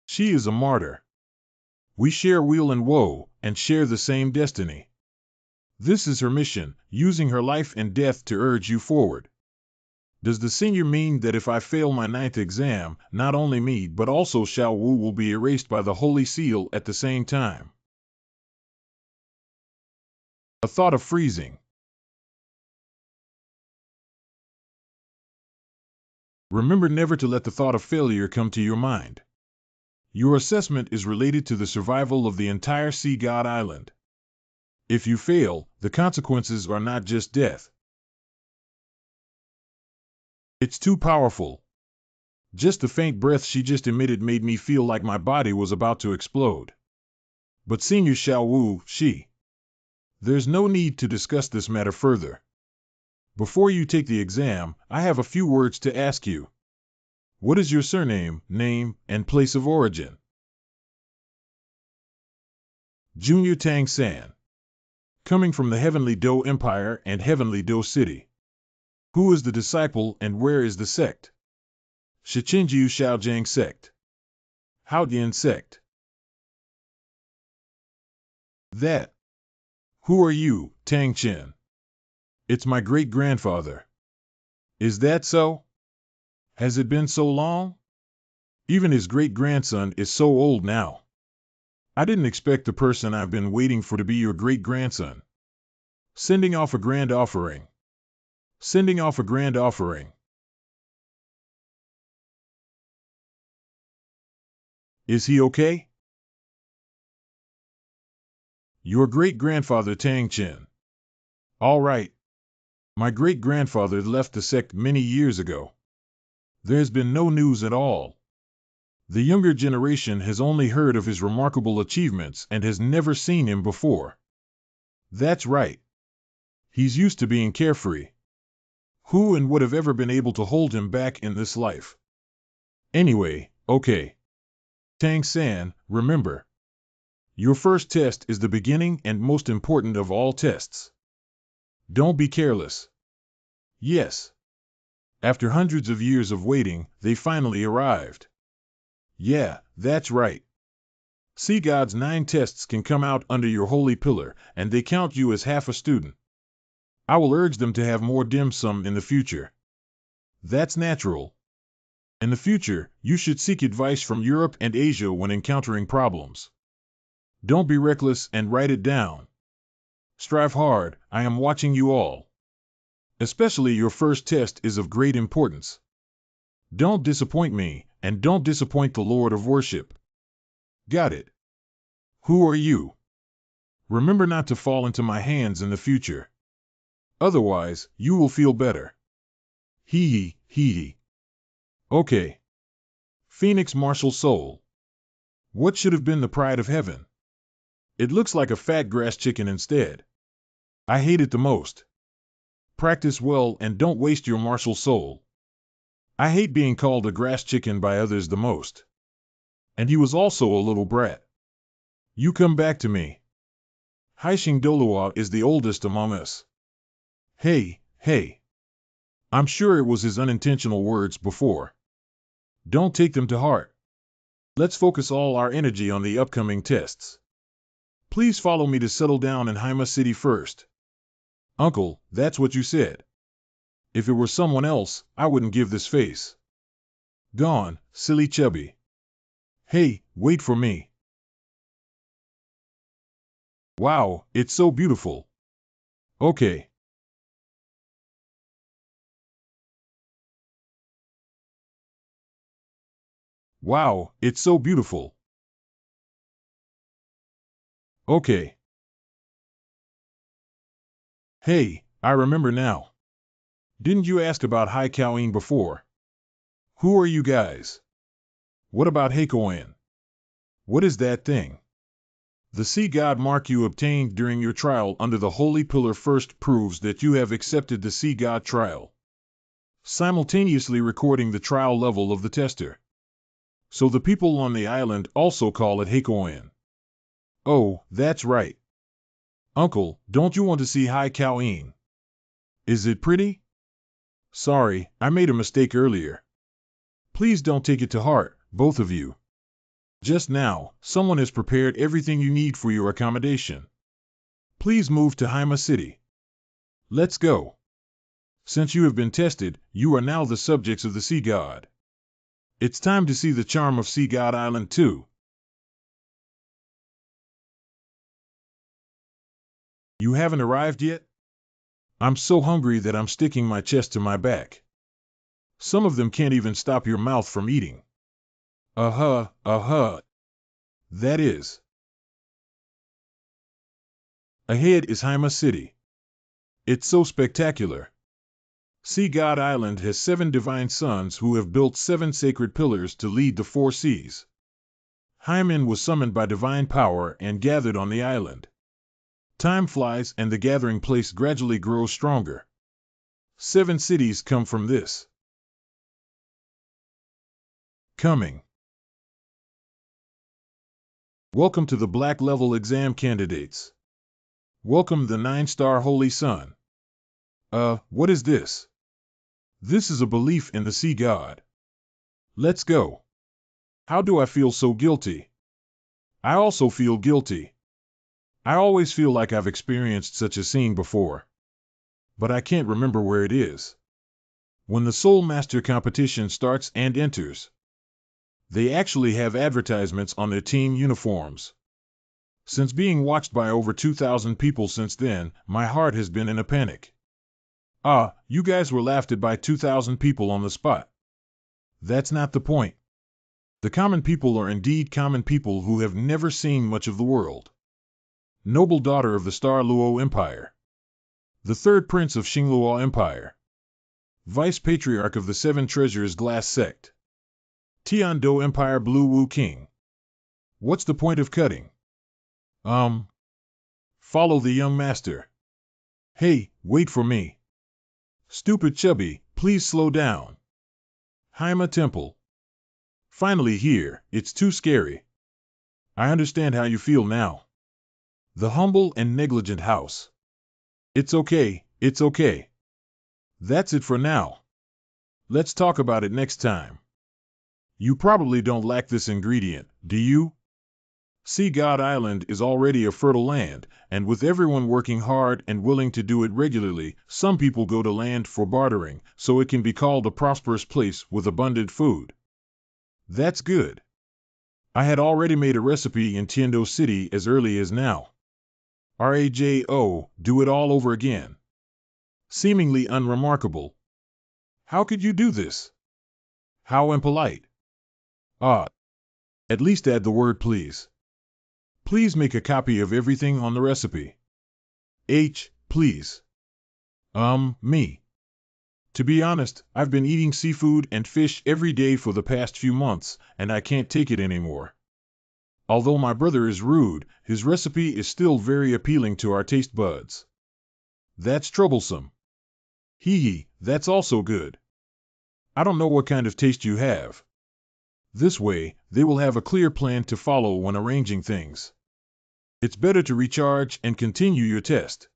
She is a martyr. We share weal and woe, and share the same destiny. This is her mission, using her life and death to urge you forward. Does the senior mean that if I fail my 9th exam, not only me but also Xiao Wu will be erased by the Holy Seal at the same time? A thought of freezing. Remember never to let the thought of failure come to your mind. Your assessment is related to the survival of the entire Sea God Island. If you fail, the consequences are not just death. It's too powerful. Just the faint breath she just emitted made me feel like my body was about to explode. But Senior Xiao Wu, there's no need to discuss this matter further. Before you take the exam, I have a few words to ask you. What is your surname, name, and place of origin? Junior Tang San. Coming from the Heavenly Do Empire and Heavenly Do City. Who is the disciple and where is the sect? Shichinjiu Xiaojiang sect. Haotian sect. That. Who are you, Tang Chen? It's my great-grandfather. Is that so? Has it been so long? Even his great-grandson is so old now. I didn't expect the person I've been waiting for to be your great-grandson. Sending off a grand offering. Sending off a grand offering. Is he okay? Your great-grandfather Tang Chen. All right. My great-grandfather left the sect many years ago. There's been no news at all. The younger generation has only heard of his remarkable achievements and has never seen him before. That's right. He's used to being carefree. Who and would have ever been able to hold him back in this life? Anyway, okay. Tang-san, remember. Your first test is the beginning and most important of all tests. Don't be careless. Yes. After hundreds of years of waiting, they finally arrived. Yeah, that's right. Sea God's 9 tests can come out under your holy pillar, and they count you as half a student. I will urge them to have more dim sum in the future. That's natural. In the future, you should seek advice from Europe and Asia when encountering problems. Don't be reckless and write it down. Strive hard, I am watching you all. Especially your first test is of great importance. Don't disappoint me, and don't disappoint the Lord of Worship. Got it. Who are you? Remember not to fall into my hands in the future. Otherwise, you will feel better. Hee hee. Okay. Phoenix Martial Soul. What should have been the pride of heaven? It looks like a fat grass chicken instead. I hate it the most. Practice well and don't waste your martial soul. I hate being called a grass chicken by others the most. And he was also a little brat. You come back to me. Haishing Dolua is the oldest among us. Hey. I'm sure it was his unintentional words before. Don't take them to heart. Let's focus all our energy on the upcoming tests. Please follow me to settle down in Haima City first. Uncle, that's what you said. If it were someone else, I wouldn't give this face. Gone, silly chubby. Hey, wait for me. Wow, it's so beautiful. Okay. Wow, it's so beautiful. Okay. Hey, I remember now. Didn't you ask about Hai Kaoin before? Who are you guys? What about Heikoan? What is that thing? The sea god mark you obtained during your trial under the Holy Pillar first proves that you have accepted the sea god trial, simultaneously recording the trial level of the tester. So the people on the island also call it Heikoan. Oh, that's right. Uncle, don't you want to see Hai Kaoin? Is it pretty? Sorry, I made a mistake earlier. Please don't take it to heart, both of you. Just now, someone has prepared everything you need for your accommodation. Please move to Haima City. Let's go. Since you have been tested, you are now the subjects of the Sea God. It's time to see the charm of Sea God Island too. You haven't arrived yet? I'm so hungry that I'm sticking my chest to my back. Some of them can't even stop your mouth from eating. That is. Ahead is Haima City. It's so spectacular. Sea God Island has 7 divine sons who have built 7 sacred pillars to lead the 4 seas. Hymen was summoned by divine power and gathered on the island. Time flies and the gathering place gradually grows stronger. 7 cities come from this. Coming. Welcome to the Black Level exam candidates. Welcome the 9-star Holy Sun. What is this? This is a belief in the Sea God. Let's go. How do I feel so guilty? I also feel guilty. I always feel like I've experienced such a scene before. But I can't remember where it is. When the Soul Master competition starts and enters, they actually have advertisements on their team uniforms. Since being watched by over 2,000 people since then, my heart has been in a panic. Ah, you guys were laughed at by 2,000 people on the spot. That's not the point. The common people are indeed common people who have never seen much of the world. Noble daughter of the Star Luo Empire. The third prince of Xingluo Empire. Vice Patriarch of the Seven Treasures Glass Sect. Tiando Empire Blue Wu King. What's the point of cutting? Follow the young master. Hey, wait for me. Stupid chubby, please slow down. Haima Temple. Finally here, it's too scary. I understand how you feel now. The humble and negligent house. It's okay, it's okay. That's it for now. Let's talk about it next time. You probably don't lack this ingredient, do you? Sea God Island is already a fertile land, and with everyone working hard and willing to do it regularly, some people go to land for bartering, so it can be called a prosperous place with abundant food. That's good. I had already made a recipe in Tiendo City as early as now. RAJO, do it all over again. Seemingly unremarkable. How could you do this? How impolite. At least add the word please. Please make a copy of everything on the recipe. Please. Me. To be honest, I've been eating seafood and fish every day for the past few months, and I can't take it anymore. Although my brother is rude, his recipe is still very appealing to our taste buds. That's troublesome. Hee, that's also good. I don't know what kind of taste you have. This way, they will have a clear plan to follow when arranging things. It's better to recharge and continue your test.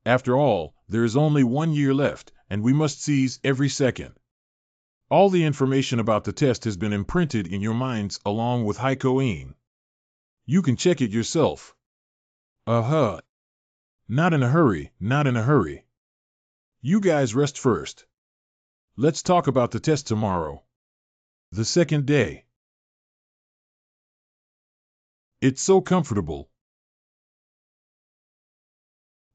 After all, there is only 1 year left, and we must seize every second. All the information about the test has been imprinted in your minds along with Haikoin. You can check it yourself. Not in a hurry, not in a hurry. You guys rest first. Let's talk about the test tomorrow. The second day. It's so comfortable.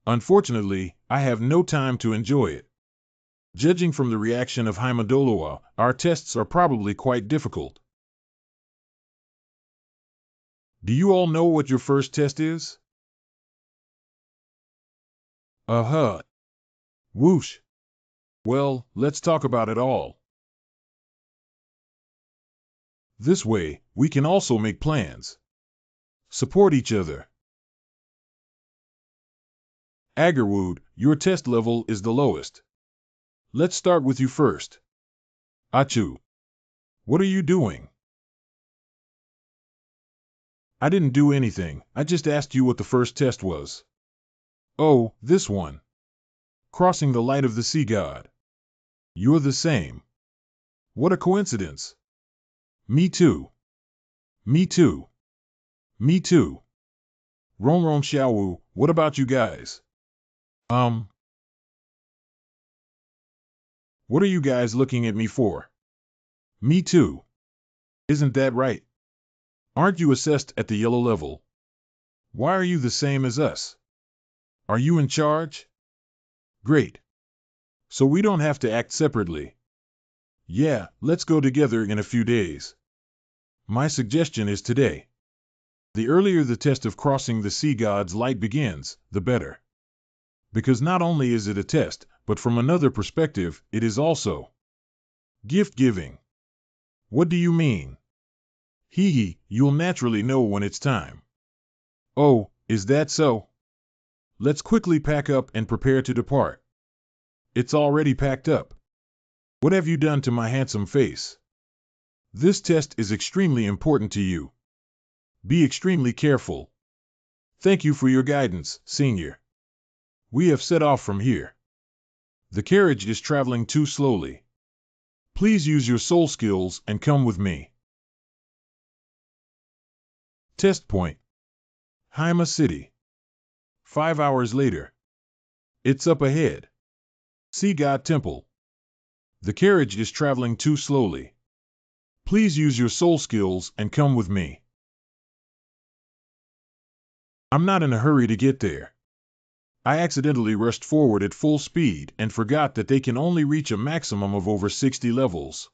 Unfortunately, I have no time to enjoy it. Judging from the reaction of Heimadoloa, our tests are probably quite difficult. Do you all know what your first test is? Whoosh. Well, let's talk about it all. This way, we can also make plans. Support each other. Agarwood, your test level is the lowest. Let's start with you first. Achu. What are you doing? I didn't do anything, I just asked you what the first test was. Oh, this one. Crossing the light of the sea god. You're the same. What a coincidence. Me too. Me too. Me too. Ronron Xiaowu, what about you guys? What are you guys looking at me for? Me too. Isn't that right? Aren't you assessed at the yellow level? Why are you the same as us? Are you in charge? Great. So we don't have to act separately. Yeah, let's go together in a few days. My suggestion is today. The earlier the test of crossing the sea god's light begins, the better. Because not only is it a test, but from another perspective, it is also gift-giving. What do you mean? You'll naturally know when it's time. Oh, is that so? Let's quickly pack up and prepare to depart. It's already packed up. What have you done to my handsome face? This test is extremely important to you. Be extremely careful. Thank you for your guidance, Senior. We have set off from here. The carriage is traveling too slowly. Please use your soul skills and come with me. Test point. Haima City. 5 hours later. It's up ahead. Sea God Temple. The carriage is traveling too slowly. Please use your soul skills and come with me. I'm not in a hurry to get there. I accidentally rushed forward at full speed and forgot that they can only reach a maximum of over 60 levels.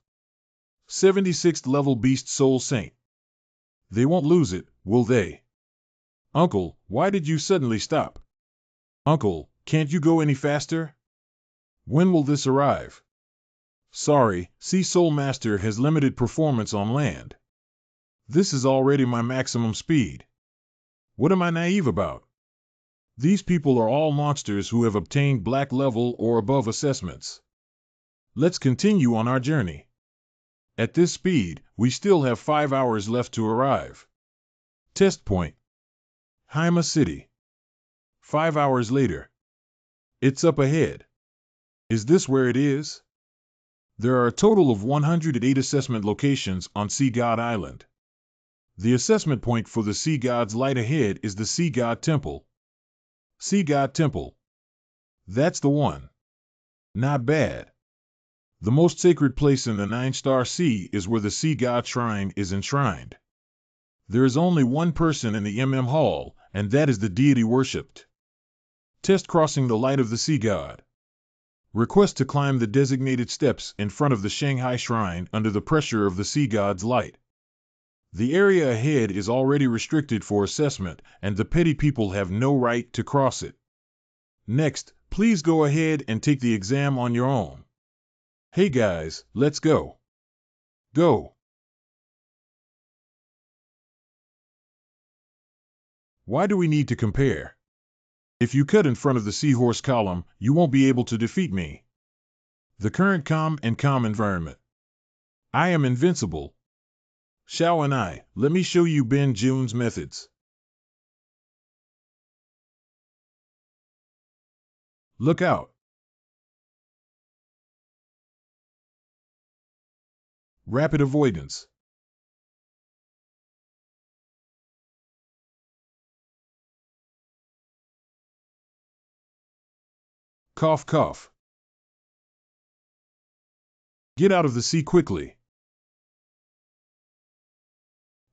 76th level Beast Soul Saint. They won't lose it, will they? Uncle, why did you suddenly stop? Uncle, can't you go any faster? When will this arrive? Sorry, Sea Soul Master has limited performance on land. This is already my maximum speed. What am I naive about? These people are all monsters who have obtained black level or above assessments. Let's continue on our journey. At this speed, we still have 5 hours left to arrive. Test point. Haima City. 5 hours later. It's up ahead. Is this where it is? There are a total of 108 assessment locations on Sea God Island. The assessment point for the Sea God's light ahead is the Sea God Temple. Sea God Temple. That's the one. Not bad. The most sacred place in the 9-star sea is where the Sea God Shrine is enshrined. There is only one person in the Hall, and that is the deity worshipped. Test crossing the light of the Sea God. Request to climb the designated steps in front of the Shanghai Shrine under the pressure of the Sea God's light. The area ahead is already restricted for assessment, and the petty people have no right to cross it. Next, please go ahead and take the exam on your own. Hey guys, let's go. Go. Why do we need to compare? If you cut in front of the seahorse column, you won't be able to defeat me. The current calm and calm environment. I am invincible. Xiao and I, let me show you Ben June's methods. Look out. Rapid avoidance. Cough, cough. Get out of the sea quickly.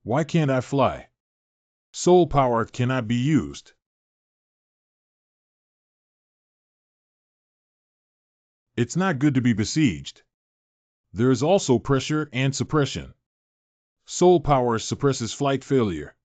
Why can't I fly? Soul power cannot be used. It's not good to be besieged. There is also pressure and suppression. Soul power suppresses flight failure.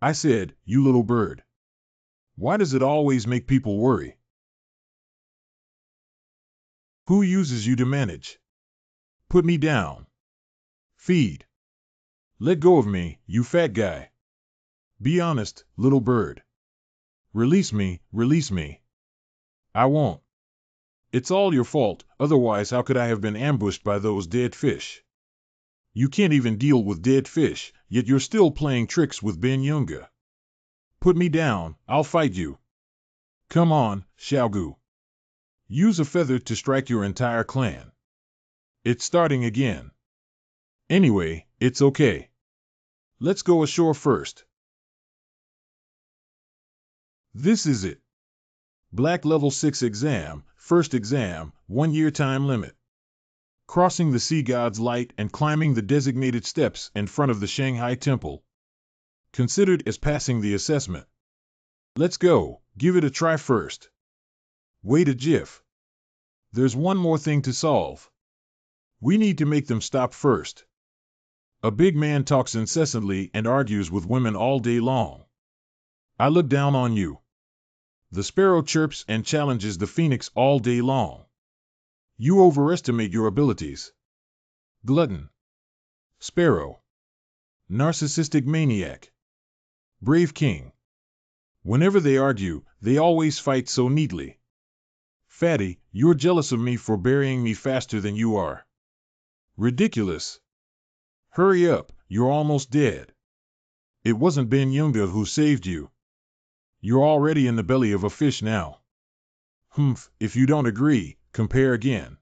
I said, you little bird. Why does it always make people worry? Who uses you to manage? Put me down. Feed. Let go of me, you fat guy. Be honest, little bird. Release me, release me. I won't. It's all your fault, otherwise how could I have been ambushed by those dead fish? You can't even deal with dead fish, yet you're still playing tricks with Ben Yunga. Put me down, I'll fight you. Come on, Xiaogu. Use a feather to strike your entire clan. It's starting again. Anyway, it's okay. Let's go ashore first. This is it. Black Level 6 exam, first exam, 1 year time limit. Crossing the Sea God's light and climbing the designated steps in front of the Shanghai Temple. Considered as passing the assessment. Let's go, give it a try first. Wait a jiff. There's one more thing to solve. We need to make them stop first. A big man talks incessantly and argues with women all day long. I look down on you. The sparrow chirps and challenges the phoenix all day long. You overestimate your abilities. Glutton. Sparrow. Narcissistic maniac. Brave king. Whenever they argue, they always fight so neatly. Fatty, you're jealous of me for burying me faster than you are. Ridiculous. Hurry up, you're almost dead. It wasn't Ben Yunga who saved you. You're already in the belly of a fish now. Humph, if you don't agree, compare again.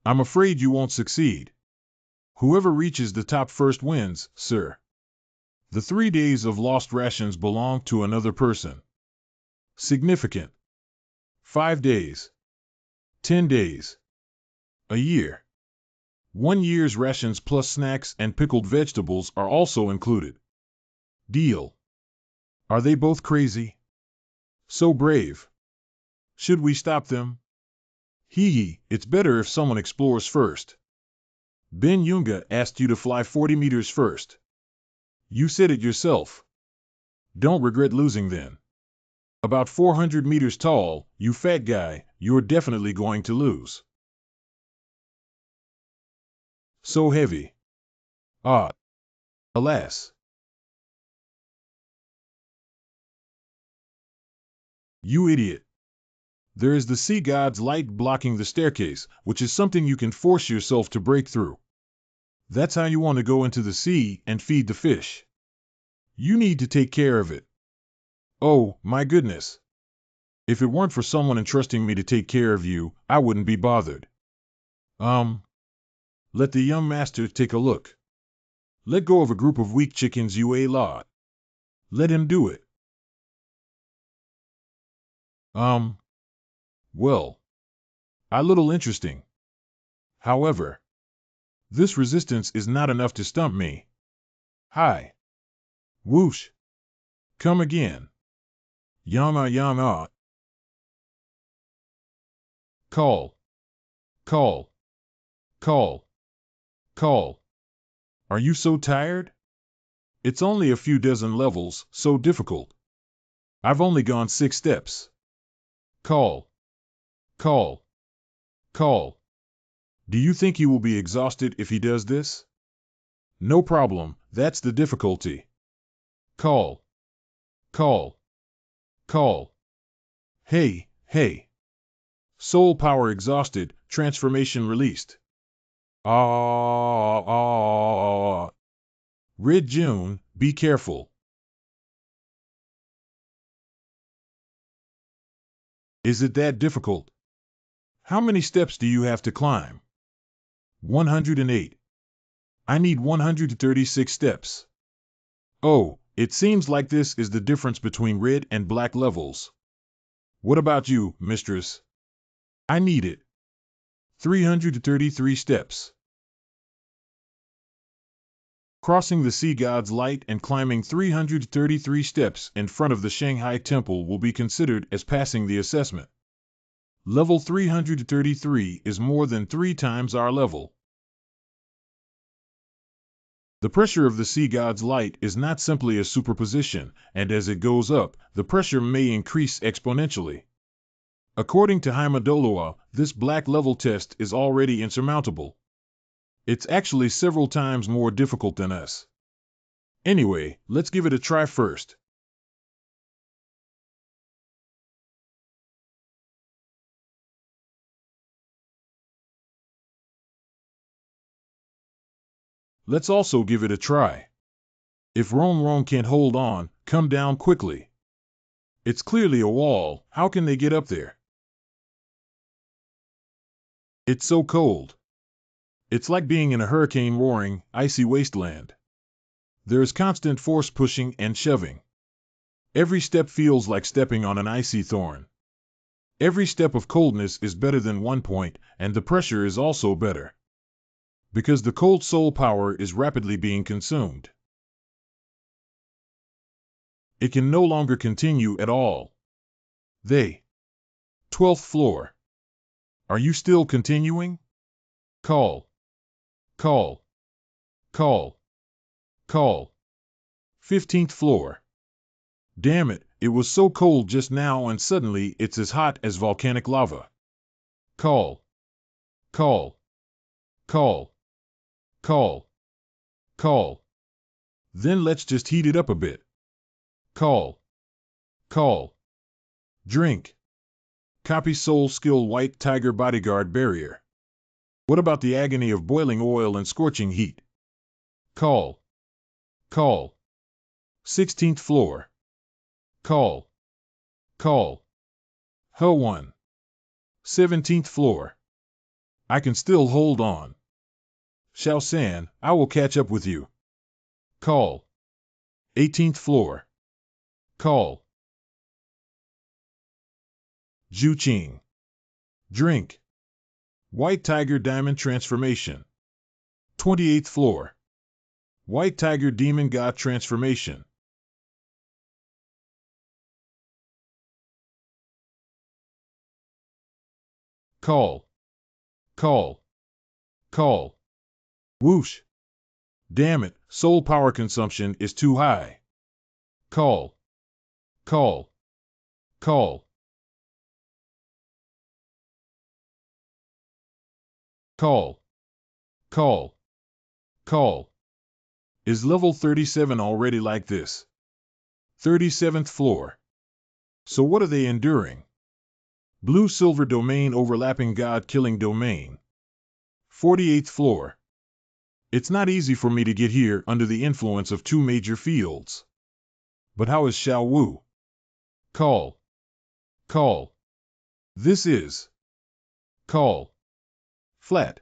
I'm afraid you won't succeed. Whoever reaches the top first wins, sir. The 3 days of lost rations belong to another person. Significant. 5 days. 10 days. A year. 1 year's rations plus snacks and pickled vegetables are also included. Deal. Are they both crazy? So brave. Should we stop them? Hee hee, it's better if someone explores first. Ben Yunga asked you to fly 40 meters first. You said it yourself. Don't regret losing then. About 400 meters tall, you fat guy, you're definitely going to lose. So heavy. Ah. Alas. You idiot. There is the sea god's light blocking the staircase, which is something you can force yourself to break through. That's how you want to go into the sea and feed the fish. You need to take care of it. Oh, my goodness. If it weren't for someone entrusting me to take care of you, I wouldn't be bothered. Let the young master take a look. Let go of a group of weak chickens, you a lot. Let him do it. Well. A little interesting. However, this resistance is not enough to stump me. Hi. Whoosh. Come again. Yama yama. Call. Call. Call. Call. Are you so tired? It's only a few dozen levels, so difficult. I've only gone 6 steps. Call. Call. Call. Do you think he will be exhausted if he does this? No problem, that's the difficulty. Call. Call. Call. Hey, hey. Soul power exhausted, transformation released. Red June, be careful. Is it that difficult? How many steps do you have to climb? 108. I need 136 steps. Oh, it seems like this is the difference between red and black levels. What about you, mistress? I need it. 333 steps. Crossing the sea god's light and climbing 333 steps in front of the Shanghai temple will be considered as passing the assessment. Level 333 is more than 3 times our level. The pressure of the sea god's light is not simply a superposition, and as it goes up, the pressure may increase exponentially. According to Heimadolua, this black level test is already insurmountable. It's actually several times more difficult than us. Anyway, let's give it a try first. Let's also give it a try. If Rong can't hold on, come down quickly. It's clearly a wall, how can they get up there? It's so cold. It's like being in a hurricane-roaring, icy wasteland. There is constant force pushing and shoving. Every step feels like stepping on an icy thorn. Every step of coldness is better than 1 point, and the pressure is also better. Because the cold soul power is rapidly being consumed. It can no longer continue at all. 12th floor. Are you still continuing? Call. Call. Call. Call. 15th floor. Damn it, it was so cold just now and suddenly it's as hot as volcanic lava. Call. Call. Call. Call. Call. Then let's just heat it up a bit. Call. Call. Drink. Copy Soul Skill White Tiger Bodyguard Barrier. What about the agony of boiling oil and scorching heat? Call. Call. 16th floor. Call. Call. Hell 1. 17th floor. I can still hold on. Xiao San, I will catch up with you. Call. 18th floor. Call. Zhu Qing. Drink. White Tiger Diamond Transformation. 28th floor. White Tiger Demon God Transformation. Call. Call. Call. Whoosh. Damn it, soul power consumption is too high. Call. Call. Call. Call. Call. Call. Is level 37 already like this? 37th floor. So what are they enduring? Blue-silver domain overlapping God-killing domain. 48th floor. It's not easy for me to get here under the influence of two major fields. But how is Xiao Wu? Call. Call. This is. Call. Flat.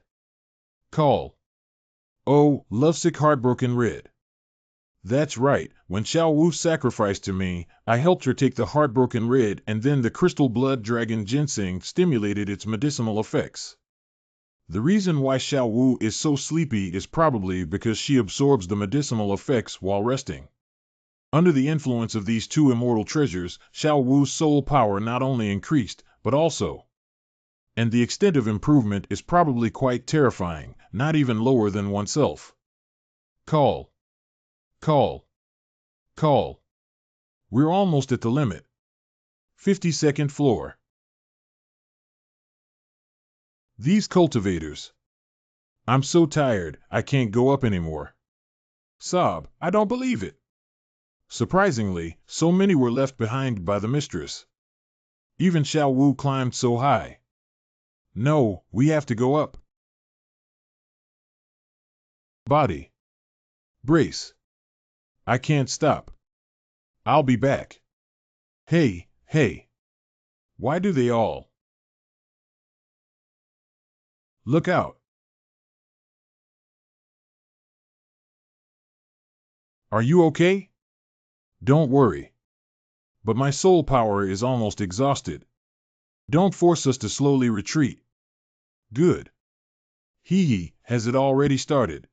Call. Oh, lovesick heartbroken red. That's right, when Xiao Wu sacrificed to me, I helped her take the heartbroken red and then the crystal blood dragon ginseng stimulated its medicinal effects. The reason why Xiao Wu is so sleepy is probably because she absorbs the medicinal effects while resting. Under the influence of these two immortal treasures, Xiao Wu's soul power not only increased, but also. And the extent of improvement is probably quite terrifying, not even lower than oneself. Call. Call. Call. We're almost at the limit. 52nd floor. These cultivators. I'm so tired, I can't go up anymore. Sob, I don't believe it. Surprisingly, so many were left behind by the mistress. Even Xiao Wu climbed so high. No, we have to go up. Body. Brace. I can't stop. I'll be back. Hey, hey. Why do they all? Look out. Are you okay? Don't worry. But my soul power is almost exhausted. Don't force us to slowly retreat. Good. Hee, has it already started?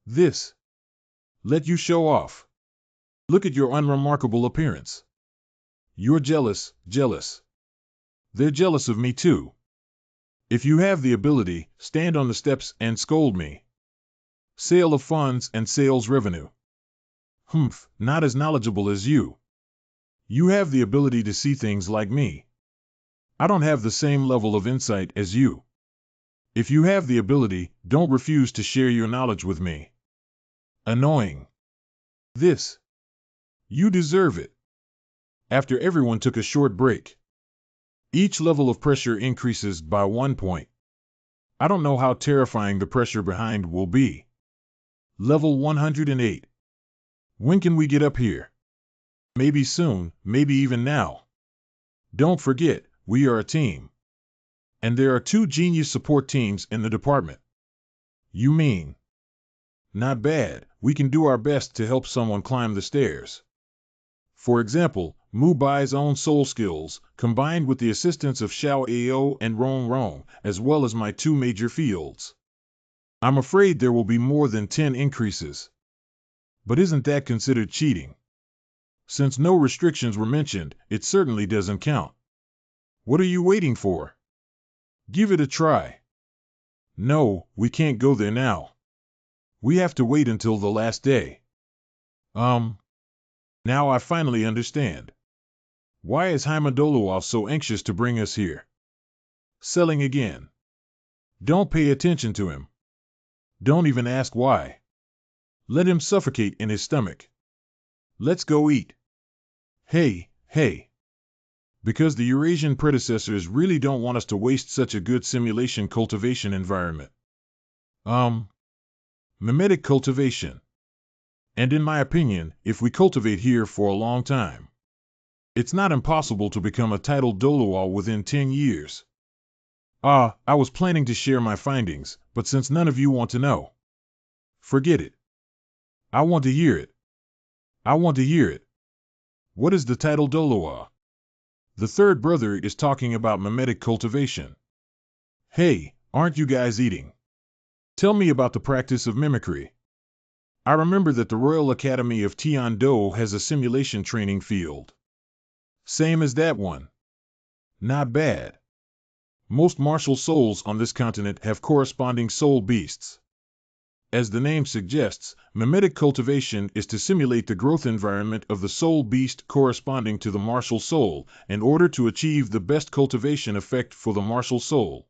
This. Let you show off. Look at your unremarkable appearance. You're jealous, jealous. They're jealous of me too. If you have the ability, stand on the steps and scold me. Sale of funds and sales revenue. Humph, not as knowledgeable as you. You have the ability to see things like me. I don't have the same level of insight as you. If you have the ability, don't refuse to share your knowledge with me. Annoying. This. You deserve it. After everyone took a short break. Each level of pressure increases by 1 point. I don't know how terrifying the pressure behind will be. Level 108. When can we get up here? Maybe soon, maybe even now. Don't forget, we are a team. And there are 2 genius support teams in the department. You mean? Not bad, we can do our best to help someone climb the stairs. For example, Mu Bai's own soul skills, combined with the assistance of Xiao Ao and Rong Rong, as well as my 2 major fields. I'm afraid there will be more than 10 increases. But isn't that considered cheating? Since no restrictions were mentioned, it certainly doesn't count. What are you waiting for? Give it a try. No, we can't go there now. We have to wait until the last day. Now I finally understand. Why is Heimadoluo so anxious to bring us here? Selling again. Don't pay attention to him. Don't even ask why. Let him suffocate in his stomach. Let's go eat. Hey, hey. Because the Eurasian predecessors really don't want us to waste such a good simulation cultivation environment. Mimetic cultivation. And in my opinion, if we cultivate here for a long time, it's not impossible to become a titled Doluo within 10 years. I was planning to share my findings, but since none of you want to know, forget it. I want to hear it. I want to hear it. What is the title Doloa? The third brother is talking about mimetic cultivation. Hey, aren't you guys eating? Tell me about the practice of mimicry. I remember that the Royal Academy of Tian-Do has a simulation training field. Same as that one. Not bad. Most martial souls on this continent have corresponding soul beasts. As the name suggests, mimetic cultivation is to simulate the growth environment of the soul beast corresponding to the martial soul, in order to achieve the best cultivation effect for the martial soul.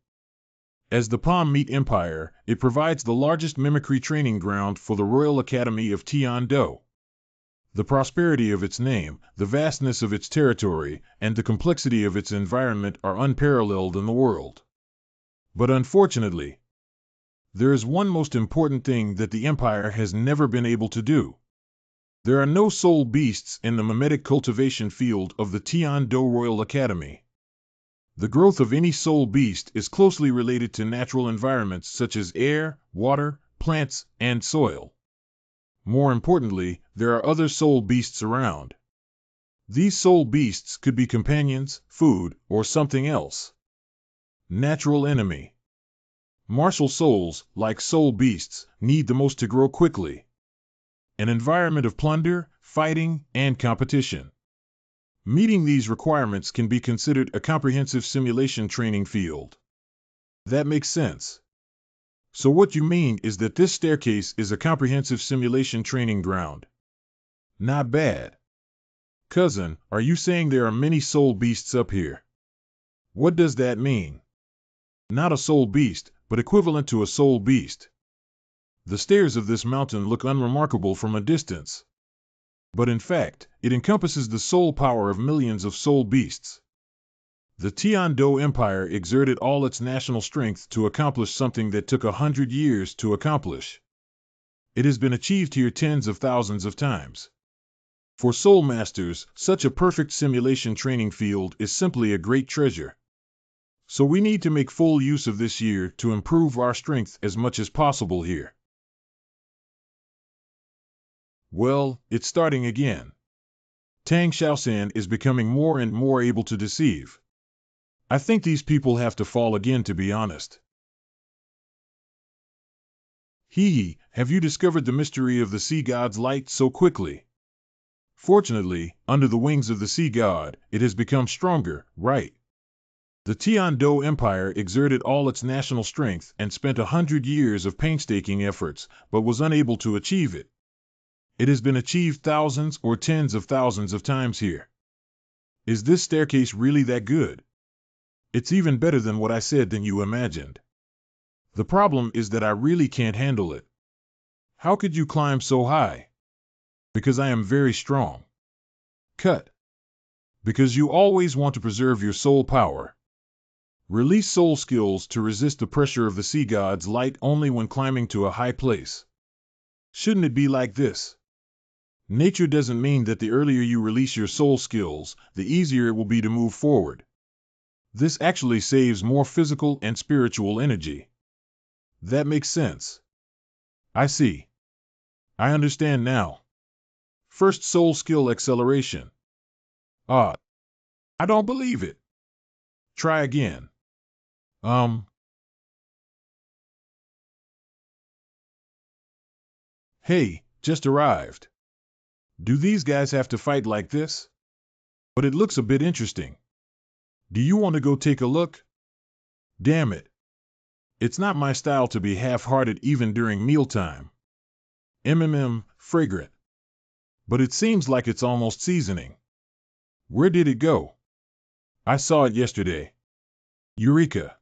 As the Palm Meat Empire, it provides the largest mimicry training ground for the Royal Academy of Tian-Do. The prosperity of its name, the vastness of its territory, and the complexity of its environment are unparalleled in the world. But unfortunately, there is one most important thing that the Empire has never been able to do. There are no soul beasts in the mimetic cultivation field of the Tian-Do Royal Academy. The growth of any soul beast is closely related to natural environments such as air, water, plants, and soil. More importantly, there are other soul beasts around. These soul beasts could be companions, food, or something else. Natural enemy. Martial souls, like soul beasts, need the most to grow quickly. An environment of plunder, fighting, and competition. Meeting these requirements can be considered a comprehensive simulation training field. That makes sense. So what you mean is that this staircase is a comprehensive simulation training ground. Not bad. Cousin, are you saying there are many soul beasts up here? What does that mean? Not a soul beast, but equivalent to a soul beast. The stairs of this mountain look unremarkable from a distance. But in fact, it encompasses the soul power of millions of soul beasts. The Tian-Do Empire exerted all its national strength to accomplish something that took 100 years to accomplish. It has been achieved here tens of thousands of times. For soul masters, such a perfect simulation training field is simply a great treasure. So we need to make full use of this year to improve our strength as much as possible here. Well, it's starting again. Tang Xiaoshan is becoming more and more able to deceive. I think these people have to fall again, to be honest. Hee, have you discovered the mystery of the sea god's light so quickly? Fortunately, under the wings of the sea god, it has become stronger, right? The Tian-Do Empire exerted all its national strength and spent 100 years of painstaking efforts, but was unable to achieve it. It has been achieved thousands or tens of thousands of times here. Is this staircase really that good? It's even better than what I said than you imagined. The problem is that I really can't handle it. How could you climb so high? Because I am very strong. Cut. Because you always want to preserve your soul power. Release soul skills to resist the pressure of the sea god's light only when climbing to a high place. Shouldn't it be like this? Nature doesn't mean that the earlier you release your soul skills, the easier it will be to move forward. This actually saves more physical and spiritual energy. That makes sense. I see. I understand now. First soul skill acceleration. I don't believe it. Try again. Hey, just arrived. Do these guys have to fight like this? But it looks a bit interesting. Do you want to go take a look? Damn it. It's not my style to be half-hearted even during mealtime. Fragrant. But it seems like it's almost seasoning. Where did it go? I saw it yesterday. Eureka.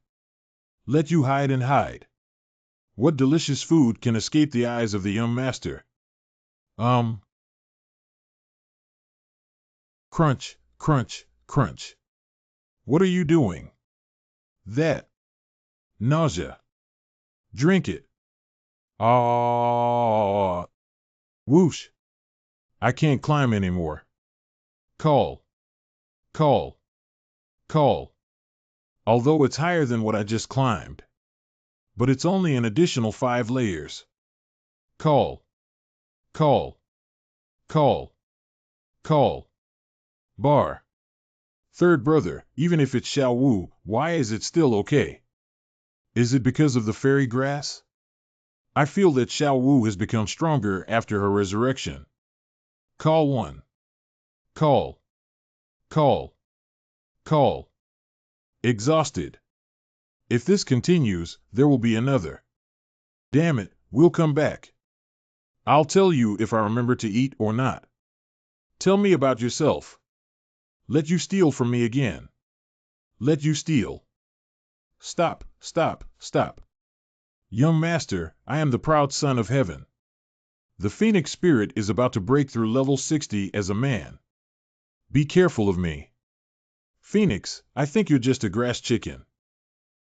Let you hide and hide. What delicious food can escape the eyes of the young master? Crunch, crunch, crunch. What are you doing? That. Nausea. Drink it. Whoosh. I can't climb anymore. Call. Call. Call. although it's higher than what I just climbed. But it's only an additional 5 layers. Call. Call. Call. Call. Bar. Third brother, even if it's Xiao Wu, why is it still okay? Is it because of the fairy grass? I feel that Xiao Wu has become stronger after her resurrection. Call 1. Call. Call. Call. Exhausted. If this continues, there will be another. Damn it, we'll come back. I'll tell you if I remember to eat or not. Tell me about yourself. Let you steal from me again. Let you steal. Stop, stop, stop. Young master, I am the proud son of heaven. The phoenix spirit is about to break through level 60 as a man. Be careful of me. Phoenix, I think you're just a grass chicken.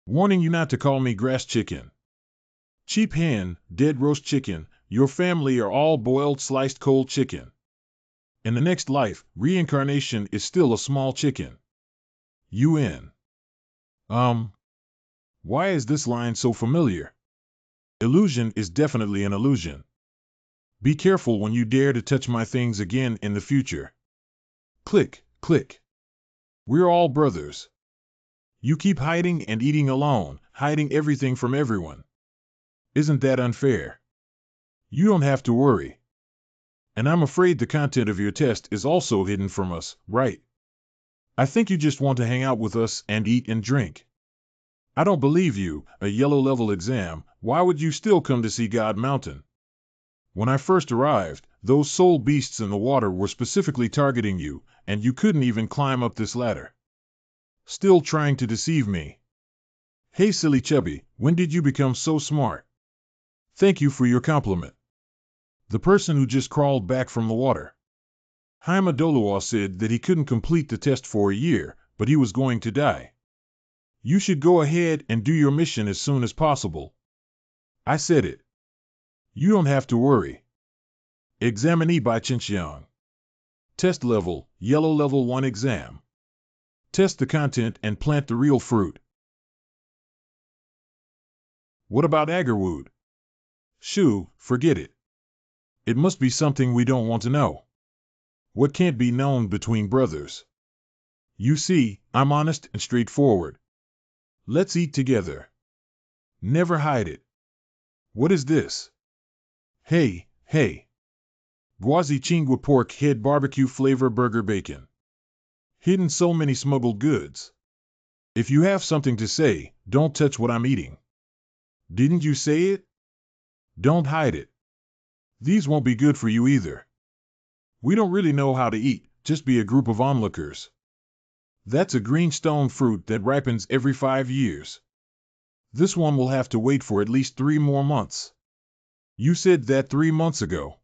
Warning you not to call me grass chicken. Cheap hen, dead roast chicken, your family are all boiled sliced cold chicken. In the next life, reincarnation is still a small chicken. UN. Why is this line so familiar? Illusion is definitely an illusion. Be careful when you dare to touch my things again in the future. Click, click. We're all brothers. You keep hiding and eating alone, hiding everything from everyone. Isn't that unfair? You don't have to worry. And I'm afraid the content of your test is also hidden from us, right? I think you just want to hang out with us and eat and drink. I don't believe you, a yellow level exam. Why would you still come to see God Mountain? When I first arrived, those soul beasts in the water were specifically targeting you, and you couldn't even climb up this ladder. Still trying to deceive me. Hey silly chubby, when did you become so smart? Thank you for your compliment. The person who just crawled back from the water. Haima Doluwa said that he couldn't complete the test for a year, but he was going to die. You should go ahead and do your mission as soon as possible. I said it. You don't have to worry. Examinee by Chinxiang. Test level, yellow level 1 exam. Test the content and plant the real fruit. What about Agarwood? Shoo, forget it. It must be something we don't want to know. What can't be known between brothers? You see, I'm honest and straightforward. Let's eat together. Never hide it. What is this? Hey, hey. Guazi Chingwa pork head barbecue flavor burger bacon. Hidden so many smuggled goods. If you have something to say, don't touch what I'm eating. Didn't you say it? Don't hide it. These won't be good for you either. We don't really know how to eat, just be a group of onlookers. That's a green stone fruit that ripens every 5 years. This one will have to wait for at least 3 more months. You said that 3 months ago.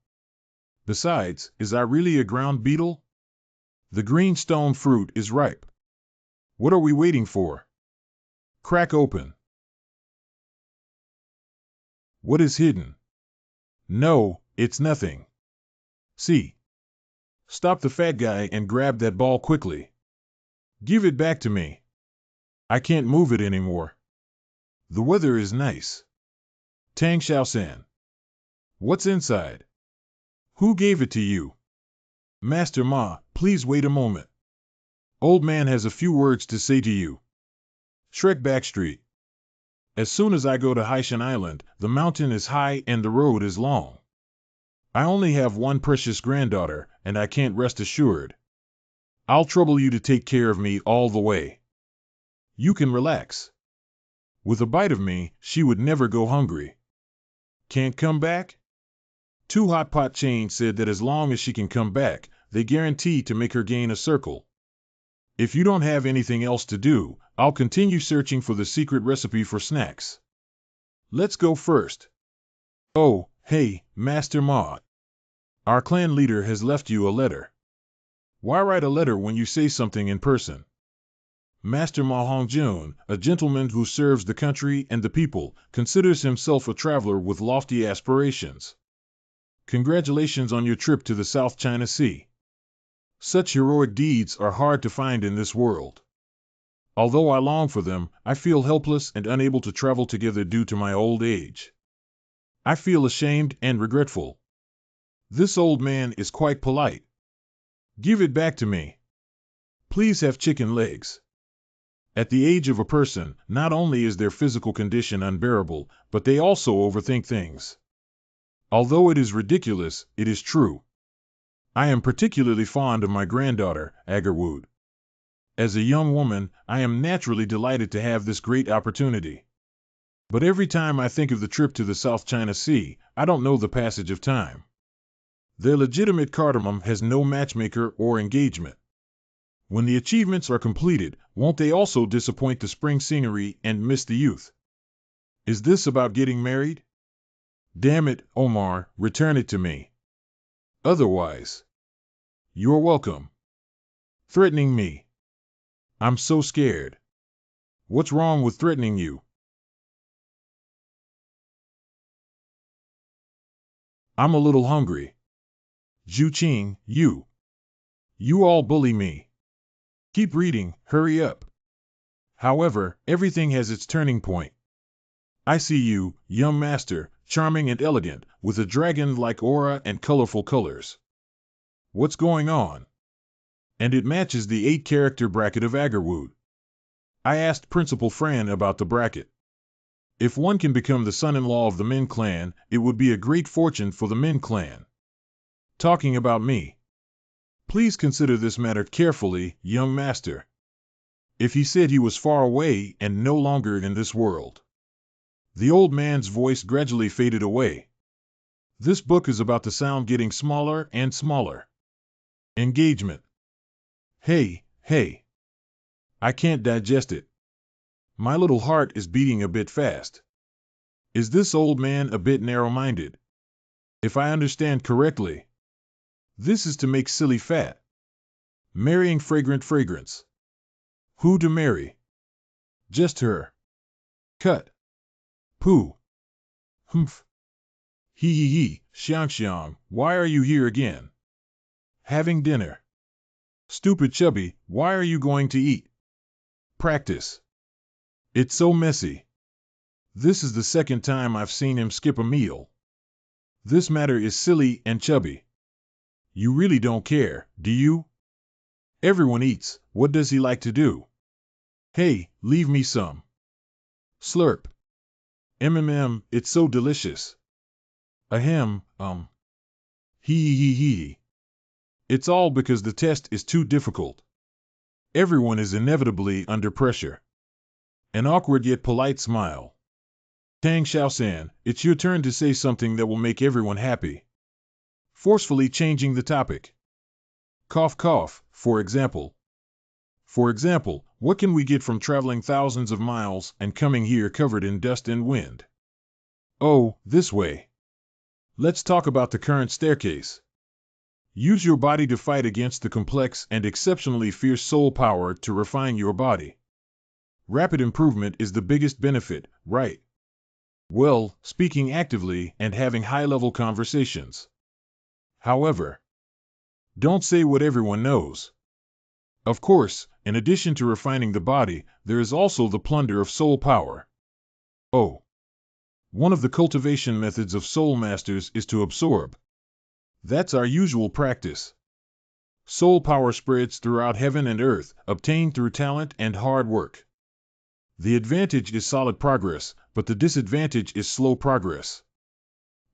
Besides, is I really a ground beetle? The green stone fruit is ripe. What are we waiting for? Crack open. What is hidden? No, it's nothing. See. Stop the fat guy and grab that ball quickly. Give it back to me. I can't move it anymore. The weather is nice. Tang Xiaosan. What's inside? Who gave it to you? Master Ma, please wait a moment. Old man has a few words to say to you. Shrek Backstreet. As soon as I go to Haishan Island, the mountain is high and the road is long. I only have one precious granddaughter, and I can't rest assured. I'll trouble you to take care of me all the way. You can relax. With a bite of me, she would never go hungry. Can't come back? Two Hot Pot Chain said that as long as she can come back, they guarantee to make her gain a circle. If you don't have anything else to do, I'll continue searching for the secret recipe for snacks. Let's go first. Oh, hey, Master Ma. Our clan leader has left you a letter. Why write a letter when you say something in person? Master Ma Hongjun, a gentleman who serves the country and the people, considers himself a traveler with lofty aspirations. Congratulations on your trip to the South China Sea. Such heroic deeds are hard to find in this world. Although I long for them, I feel helpless and unable to travel together due to my old age. I feel ashamed and regretful. This old man is quite polite. Give it back to me. Please have chicken legs. At the age of a person, not only is their physical condition unbearable, but they also overthink things. Although it is ridiculous, it is true. I am particularly fond of my granddaughter, Agarwood. As a young woman, I am naturally delighted to have this great opportunity. But every time I think of the trip to the South China Sea, I don't know the passage of time. Their legitimate cardamom has no matchmaker or engagement. When the achievements are completed, won't they also disappoint the spring scenery and miss the youth? Is this about getting married? Damn it, Omar, return it to me. Otherwise. You're welcome. Threatening me. I'm so scared. What's wrong with threatening you? I'm a little hungry. Zhu, you all bully me. Keep reading, hurry up. However, everything has its turning point. I see you, young master, charming and elegant, with a dragon-like aura and colorful colors. What's going on? And it matches the 8-character bracket of Agarwood. I asked Principal Fran about the bracket. If one can become the son-in-law of the Min clan, it would be a great fortune for the Min clan. Talking about me. Please consider this matter carefully, young master. If he said he was far away and no longer in this world. The old man's voice gradually faded away. This book is about the sound getting smaller and smaller. Engagement. Hey. I can't digest it. My little heart is beating a bit fast. Is this old man a bit narrow-minded? If I understand correctly, this is to make silly fat. Marrying fragrance. Who to marry? Just her. Cut. Pooh. Humph. Hee. Xiang, why are you here again? Having dinner. Stupid chubby, why are you going to eat? Practice. It's so messy. This is the second time I've seen him skip a meal. This matter is silly and chubby. You really don't care, do you? Everyone eats, what does he like to do? Hey, leave me some. Slurp. It's so delicious. Ahem, Hee. It's all because the test is too difficult. Everyone is inevitably under pressure. An awkward yet polite smile. Tang Xiaosan, it's your turn to say something that will make everyone happy. Forcefully changing the topic. Cough, for example. For example, what can we get from traveling thousands of miles and coming here covered in dust and wind? Oh, this way. Let's talk about the current staircase. Use your body to fight against the complex and exceptionally fierce soul power to refine your body. Rapid improvement is the biggest benefit, right? Well, speaking actively and having high-level conversations. However, don't say what everyone knows. Of course, in addition to refining the body, there is also the plunder of soul power. Oh. One of the cultivation methods of soul masters is to absorb. That's our usual practice. Soul power spreads throughout heaven and earth, obtained through talent and hard work. The advantage is solid progress, but the disadvantage is slow progress.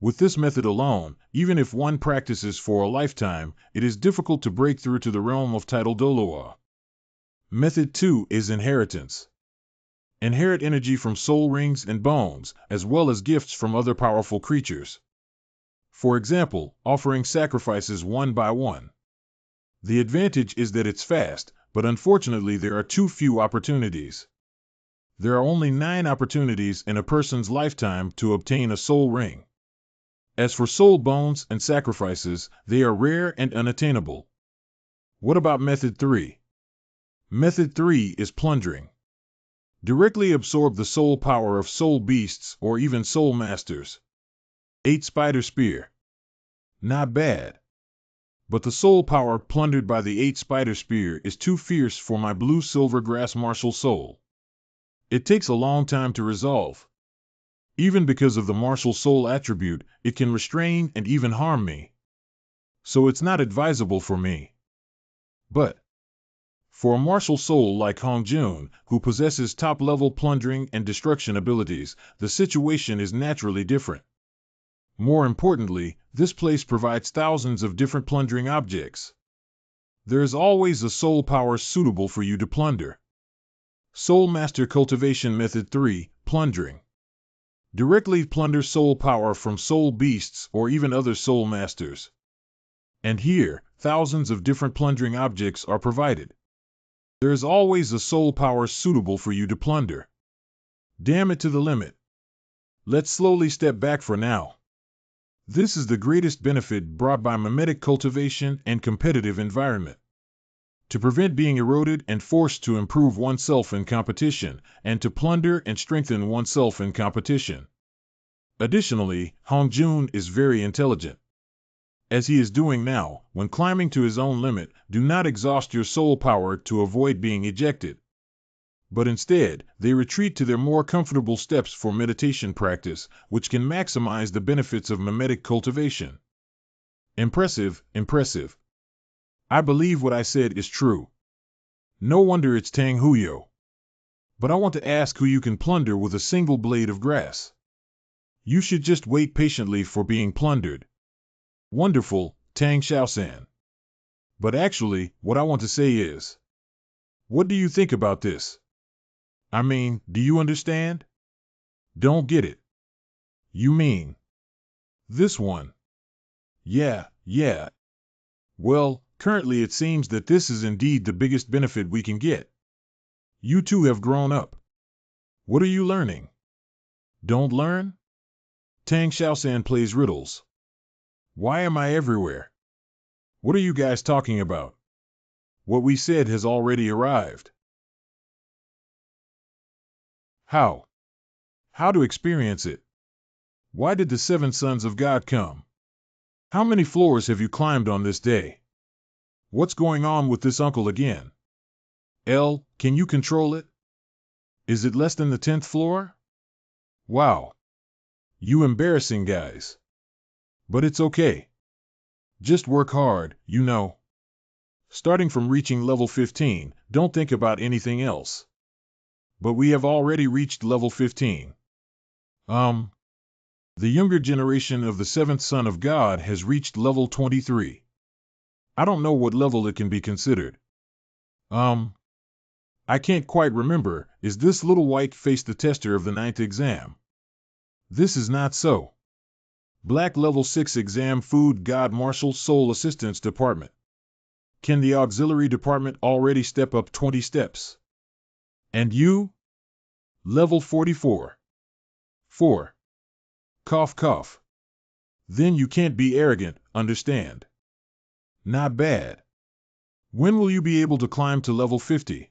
With this method alone, even if one practices for a lifetime, it is difficult to break through to the realm of tidal Doloa. Method 2 is inheritance. Inherit energy from soul rings and bones, as well as gifts from other powerful creatures. For example, offering sacrifices one by one. The advantage is that it's fast, but unfortunately there are too few opportunities. There are only 9 opportunities in a person's lifetime to obtain a soul ring. As for soul bones and sacrifices, they are rare and unattainable. What about Method 3? Method 3 is plundering. Directly absorb the soul power of soul beasts or even soul masters. 8 Spider Spear. Not bad. But the soul power plundered by the 8 spider spear is too fierce for my blue silver grass martial soul. It takes a long time to resolve. Even because of the martial soul attribute, it can restrain and even harm me. So it's not advisable for me. But for a martial soul like Hongjun, who possesses top-level plundering and destruction abilities, the situation is naturally different. More importantly, this place provides thousands of different plundering objects. There is always a soul power suitable for you to plunder. Soul Master Cultivation Method 3, Plundering. Directly plunder soul power from soul beasts or even other soul masters. And here, thousands of different plundering objects are provided. There is always a soul power suitable for you to plunder. Damn it to the limit. Let's slowly step back for now. This is the greatest benefit brought by mimetic cultivation and competitive environment. To prevent being eroded and forced to improve oneself in competition, and to plunder and strengthen oneself in competition. Additionally, Hongjun is very intelligent. As he is doing now, when climbing to his own limit, do not exhaust your soul power to avoid being ejected. But instead, they retreat to their more comfortable steps for meditation practice, which can maximize the benefits of mimetic cultivation. Impressive, impressive. I believe what I said is true. No wonder it's Tang Huyo. But I want to ask who you can plunder with a single blade of grass. You should just wait patiently for being plundered. Wonderful, Tang Xiaosan. But actually, what I want to say is, what do you think about this? I mean, do you understand? Don't get it. You mean this one? Yeah. Well, currently it seems that this is indeed the biggest benefit we can get. You two have grown up. What are you learning? Don't learn? Tang Xiaosan plays riddles. Why am I everywhere? What are you guys talking about? What we said has already arrived. How? How to experience it? Why did the 7 sons of God come? How many floors have you climbed on this day? What's going on with this uncle again? L, can you control it? Is it less than the 10th floor? Wow. You embarrassing guys. But it's okay. Just work hard, you know. Starting from reaching level 15, don't think about anything else. But we have already reached level 15. The younger generation of the 7th son of God has reached level 23. I don't know what level it can be considered. I can't quite remember. Is this little white face the tester of the 9th exam? This is not so. Black level 6 exam food god martial soul assistance department. Can the auxiliary department already step up 20 steps? And you? Level 44. 4. Cough cough. Then you can't be arrogant, understand? Not bad. When will you be able to climb to level 50?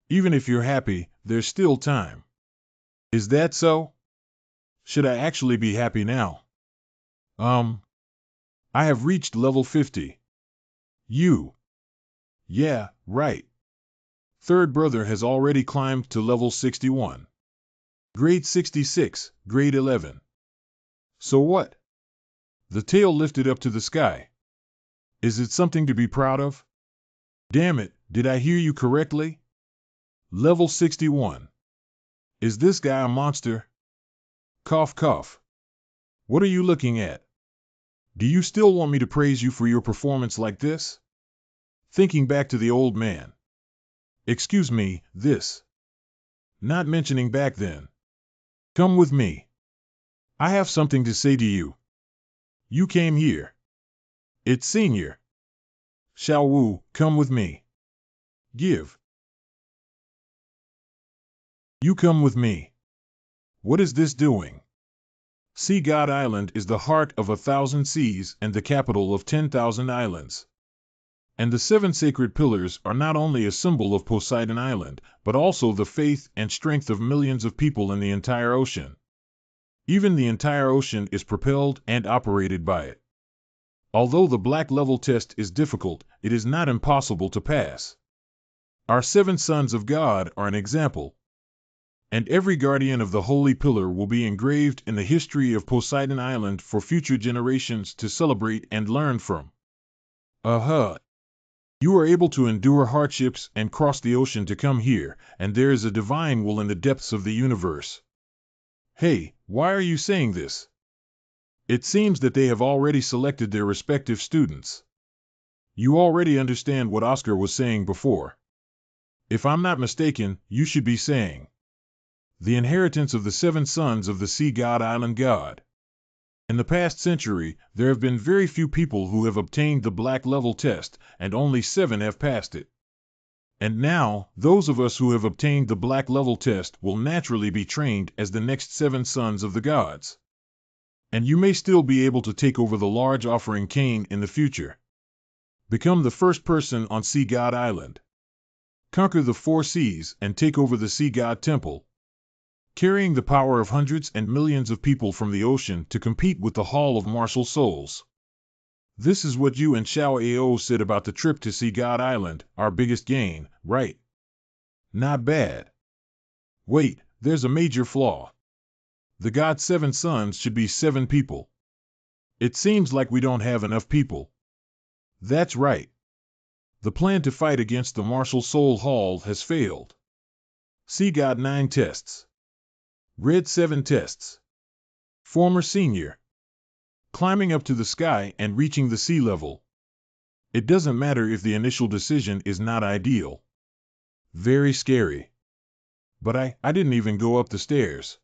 Even if you're happy, there's still time. Is that so? Should I actually be happy now? I have reached level 50. You? Yeah, right. Third brother has already climbed to level 61. Grade 66, grade 11. So what? The tail lifted up to the sky. Is it something to be proud of? Damn it, did I hear you correctly? Level 61. Is this guy a monster? Cough cough. What are you looking at? Do you still want me to praise you for your performance like this? Thinking back to the old man. Excuse me, this. Not mentioning back then. Come with me. I have something to say to you. You came here. It's senior. Xiao Wu, come with me. Give. You come with me. What is this doing? Sea God Island is the heart of 1,000 seas and the capital of 10,000 islands. And the 7 sacred pillars are not only a symbol of Poseidon Island, but also the faith and strength of millions of people in the entire ocean. Even the entire ocean is propelled and operated by it. Although the black level test is difficult, it is not impossible to pass. Our 7 sons of God are an example. And every guardian of the Holy Pillar will be engraved in the history of Poseidon Island for future generations to celebrate and learn from. You are able to endure hardships and cross the ocean to come here, and there is a divine will in the depths of the universe. Hey, why are you saying this? It seems that they have already selected their respective students. You already understand what Oscar was saying before. If I'm not mistaken, you should be saying, the inheritance of the 7 sons of the sea god island god. In the past century, there have been very few people who have obtained the black level test, and only 7 have passed it. And now, those of us who have obtained the black level test will naturally be trained as the next 7 sons of the gods. And you may still be able to take over the large offering cane in the future. Become the first person on Sea God Island. Conquer the 4 seas and take over the Sea God Temple, carrying the power of hundreds and millions of people from the ocean to compete with the Hall of Martial Souls. This is what you and Xiao said about the trip to Sea God Island, our biggest gain, right? Not bad. Wait, there's a major flaw. The God's 7 sons should be 7 people. It seems like we don't have enough people. That's right. The plan to fight against the Martial Soul Hall has failed. Sea God 9 tests. Red 7 tests. Former senior. Climbing up to the sky and reaching the sea level. It doesn't matter if the initial decision is not ideal. Very scary. But I didn't even go up the stairs.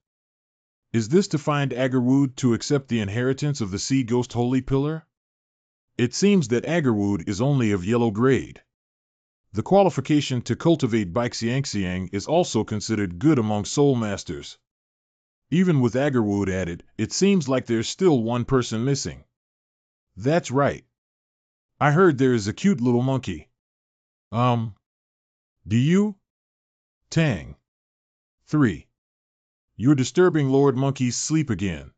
Is this to find Agarwood to accept the inheritance of the Sea Ghost Holy Pillar? It seems that Agarwood is only of yellow grade. The qualification to cultivate Baixiangxiang is also considered good among soul masters. Even with Agarwood added, it seems like there's still one person missing. That's right. I heard there is a cute little monkey. Do you? Tang. 3. You're disturbing Lord Monkey's sleep again.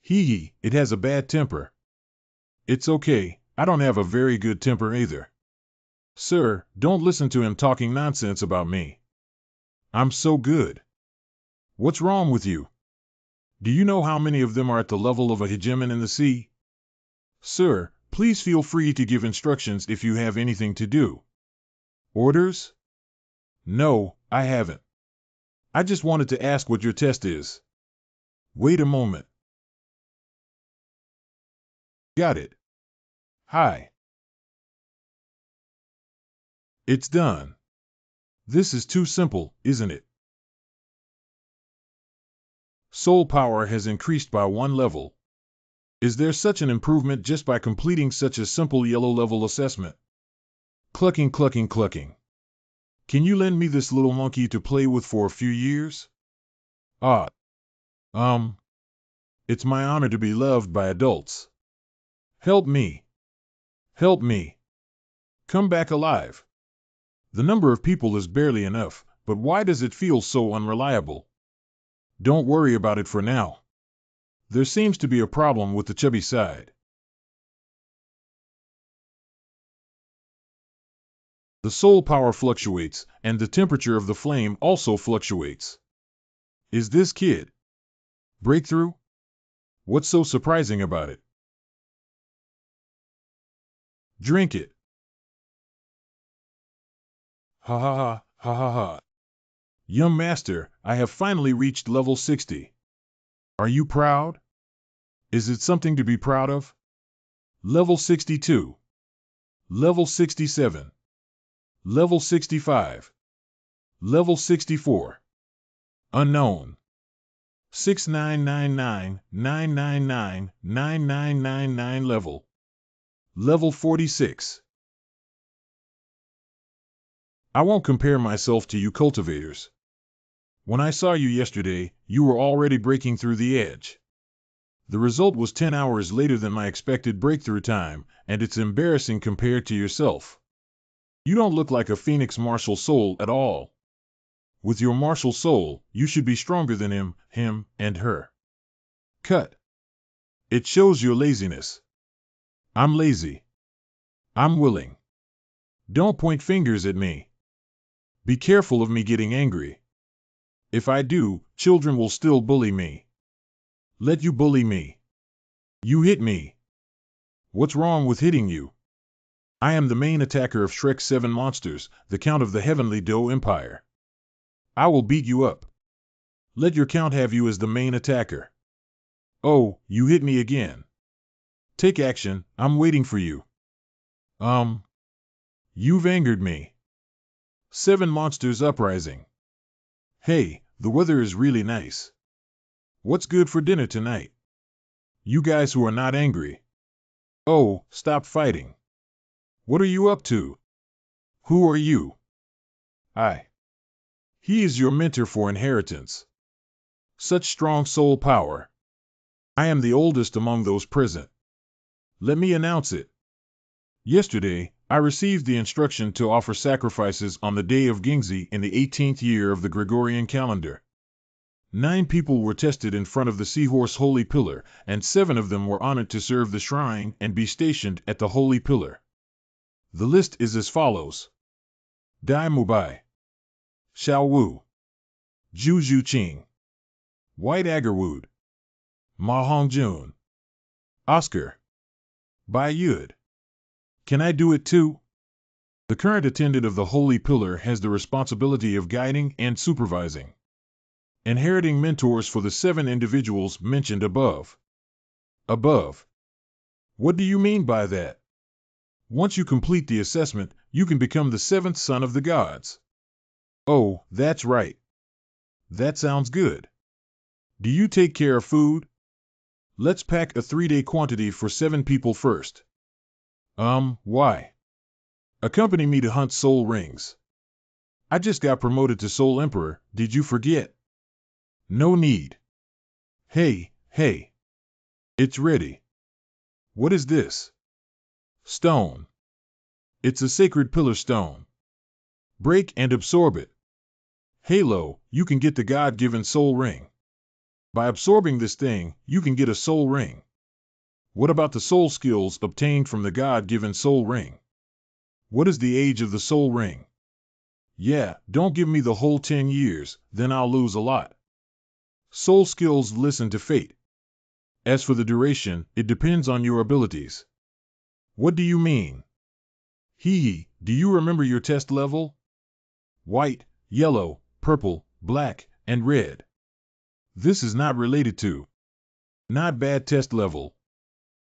Hee, it has a bad temper. It's okay, I don't have a very good temper either. Sir, don't listen to him talking nonsense about me. I'm so good. What's wrong with you? Do you know how many of them are at the level of a hegemon in the sea? Sir, please feel free to give instructions if you have anything to do. Orders? No, I haven't. I just wanted to ask what your test is. Wait a moment. Got it. Hi. It's done. This is too simple, isn't it? Soul power has increased by 1 level. Is there such an improvement just by completing such a simple yellow level assessment? Clucking, clucking, clucking. Can you lend me this little monkey to play with for a few years? It's my honor to be loved by adults. Help me. Help me. Come back alive. The number of people is barely enough, but why does it feel so unreliable? Don't worry about it for now. There seems to be a problem with the chubby side. The soul power fluctuates, and the temperature of the flame also fluctuates. Is this kid? Breakthrough? What's so surprising about it? Drink it. Ha ha ha, ha ha ha. Young master, I have finally reached level 60. Are you proud? Is it something to be proud of? Level 62. Level 67. Level 65. Level 64. Unknown. 6999999999 level. Level 46. I won't compare myself to you cultivators. When I saw you yesterday, you were already breaking through the edge. The result was 10 hours later than my expected breakthrough time, and it's embarrassing compared to yourself. You don't look like a Phoenix martial soul at all. With your martial soul, you should be stronger than him, and her. Cut. It shows your laziness. I'm lazy. I'm willing. Don't point fingers at me. Be careful of me getting angry. If I do, children will still bully me. Let you bully me. You hit me. What's wrong with hitting you? I am the main attacker of Shrek's 7 monsters, the Count of the Heavenly Dough Empire. I will beat you up. Let your count have you as the main attacker. Oh, you hit me again. Take action, I'm waiting for you. You've angered me. 7 monsters uprising. Hey, the weather is really nice. What's good for dinner tonight? You guys who are not angry. Oh, stop fighting. What are you up to? Who are you? He is your mentor for inheritance. Such strong soul power. I am the oldest among those present. Let me announce it. Yesterday, I received the instruction to offer sacrifices on the day of Gingzi in the 18th year of the Gregorian calendar. 9 people were tested in front of the Seahorse Holy Pillar, and 7 of them were honored to serve the shrine and be stationed at the Holy Pillar. The list is as follows. Dai Mubai, Xiao Wu, Zhu Zhuqing, White Agarwood, Ma Hongjun, Oscar, Bai Yud. Can I do it too? The current attendant of the Holy Pillar has the responsibility of guiding and supervising. Inheriting mentors for the 7 individuals mentioned above. Above. What do you mean by that? Once you complete the assessment, you can become the 7th son of the gods. Oh, that's right. That sounds good. Do you take care of food? Let's pack a 3-day quantity for 7 people first. Why? Accompany me to hunt soul rings. I just got promoted to Soul Emperor, did you forget? No need. Hey. It's ready. What is this? Stone. It's a sacred pillar stone. Break and absorb it. Yahello, you can get the God-given soul ring. By absorbing this thing, you can get a soul ring. What about the soul skills obtained from the God-given soul ring? What is the age of the soul ring? Yeah, don't give me the whole 10 years, then I'll lose a lot. Soul skills listen to fate. As for the duration, it depends on your abilities. What do you mean? Do you remember your test level? White, yellow, purple, black, and red. This is not related to. Not bad test level.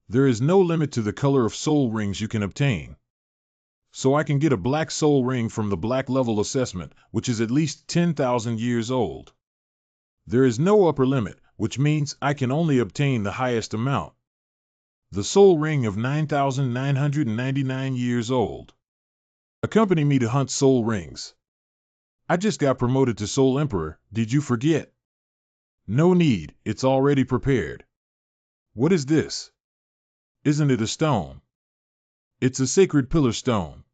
There is no limit to the color of soul rings you can obtain. So I can get a black soul ring from the black level assessment, which is at least 10,000 years old. There is no upper limit, which means I can only obtain the highest amount. The soul ring of 9,999 years old. Accompany me to hunt soul rings. I just got promoted to Soul Emperor, did you forget? No need, it's already prepared. What is this? Isn't it a stone? It's a sacred pillar stone.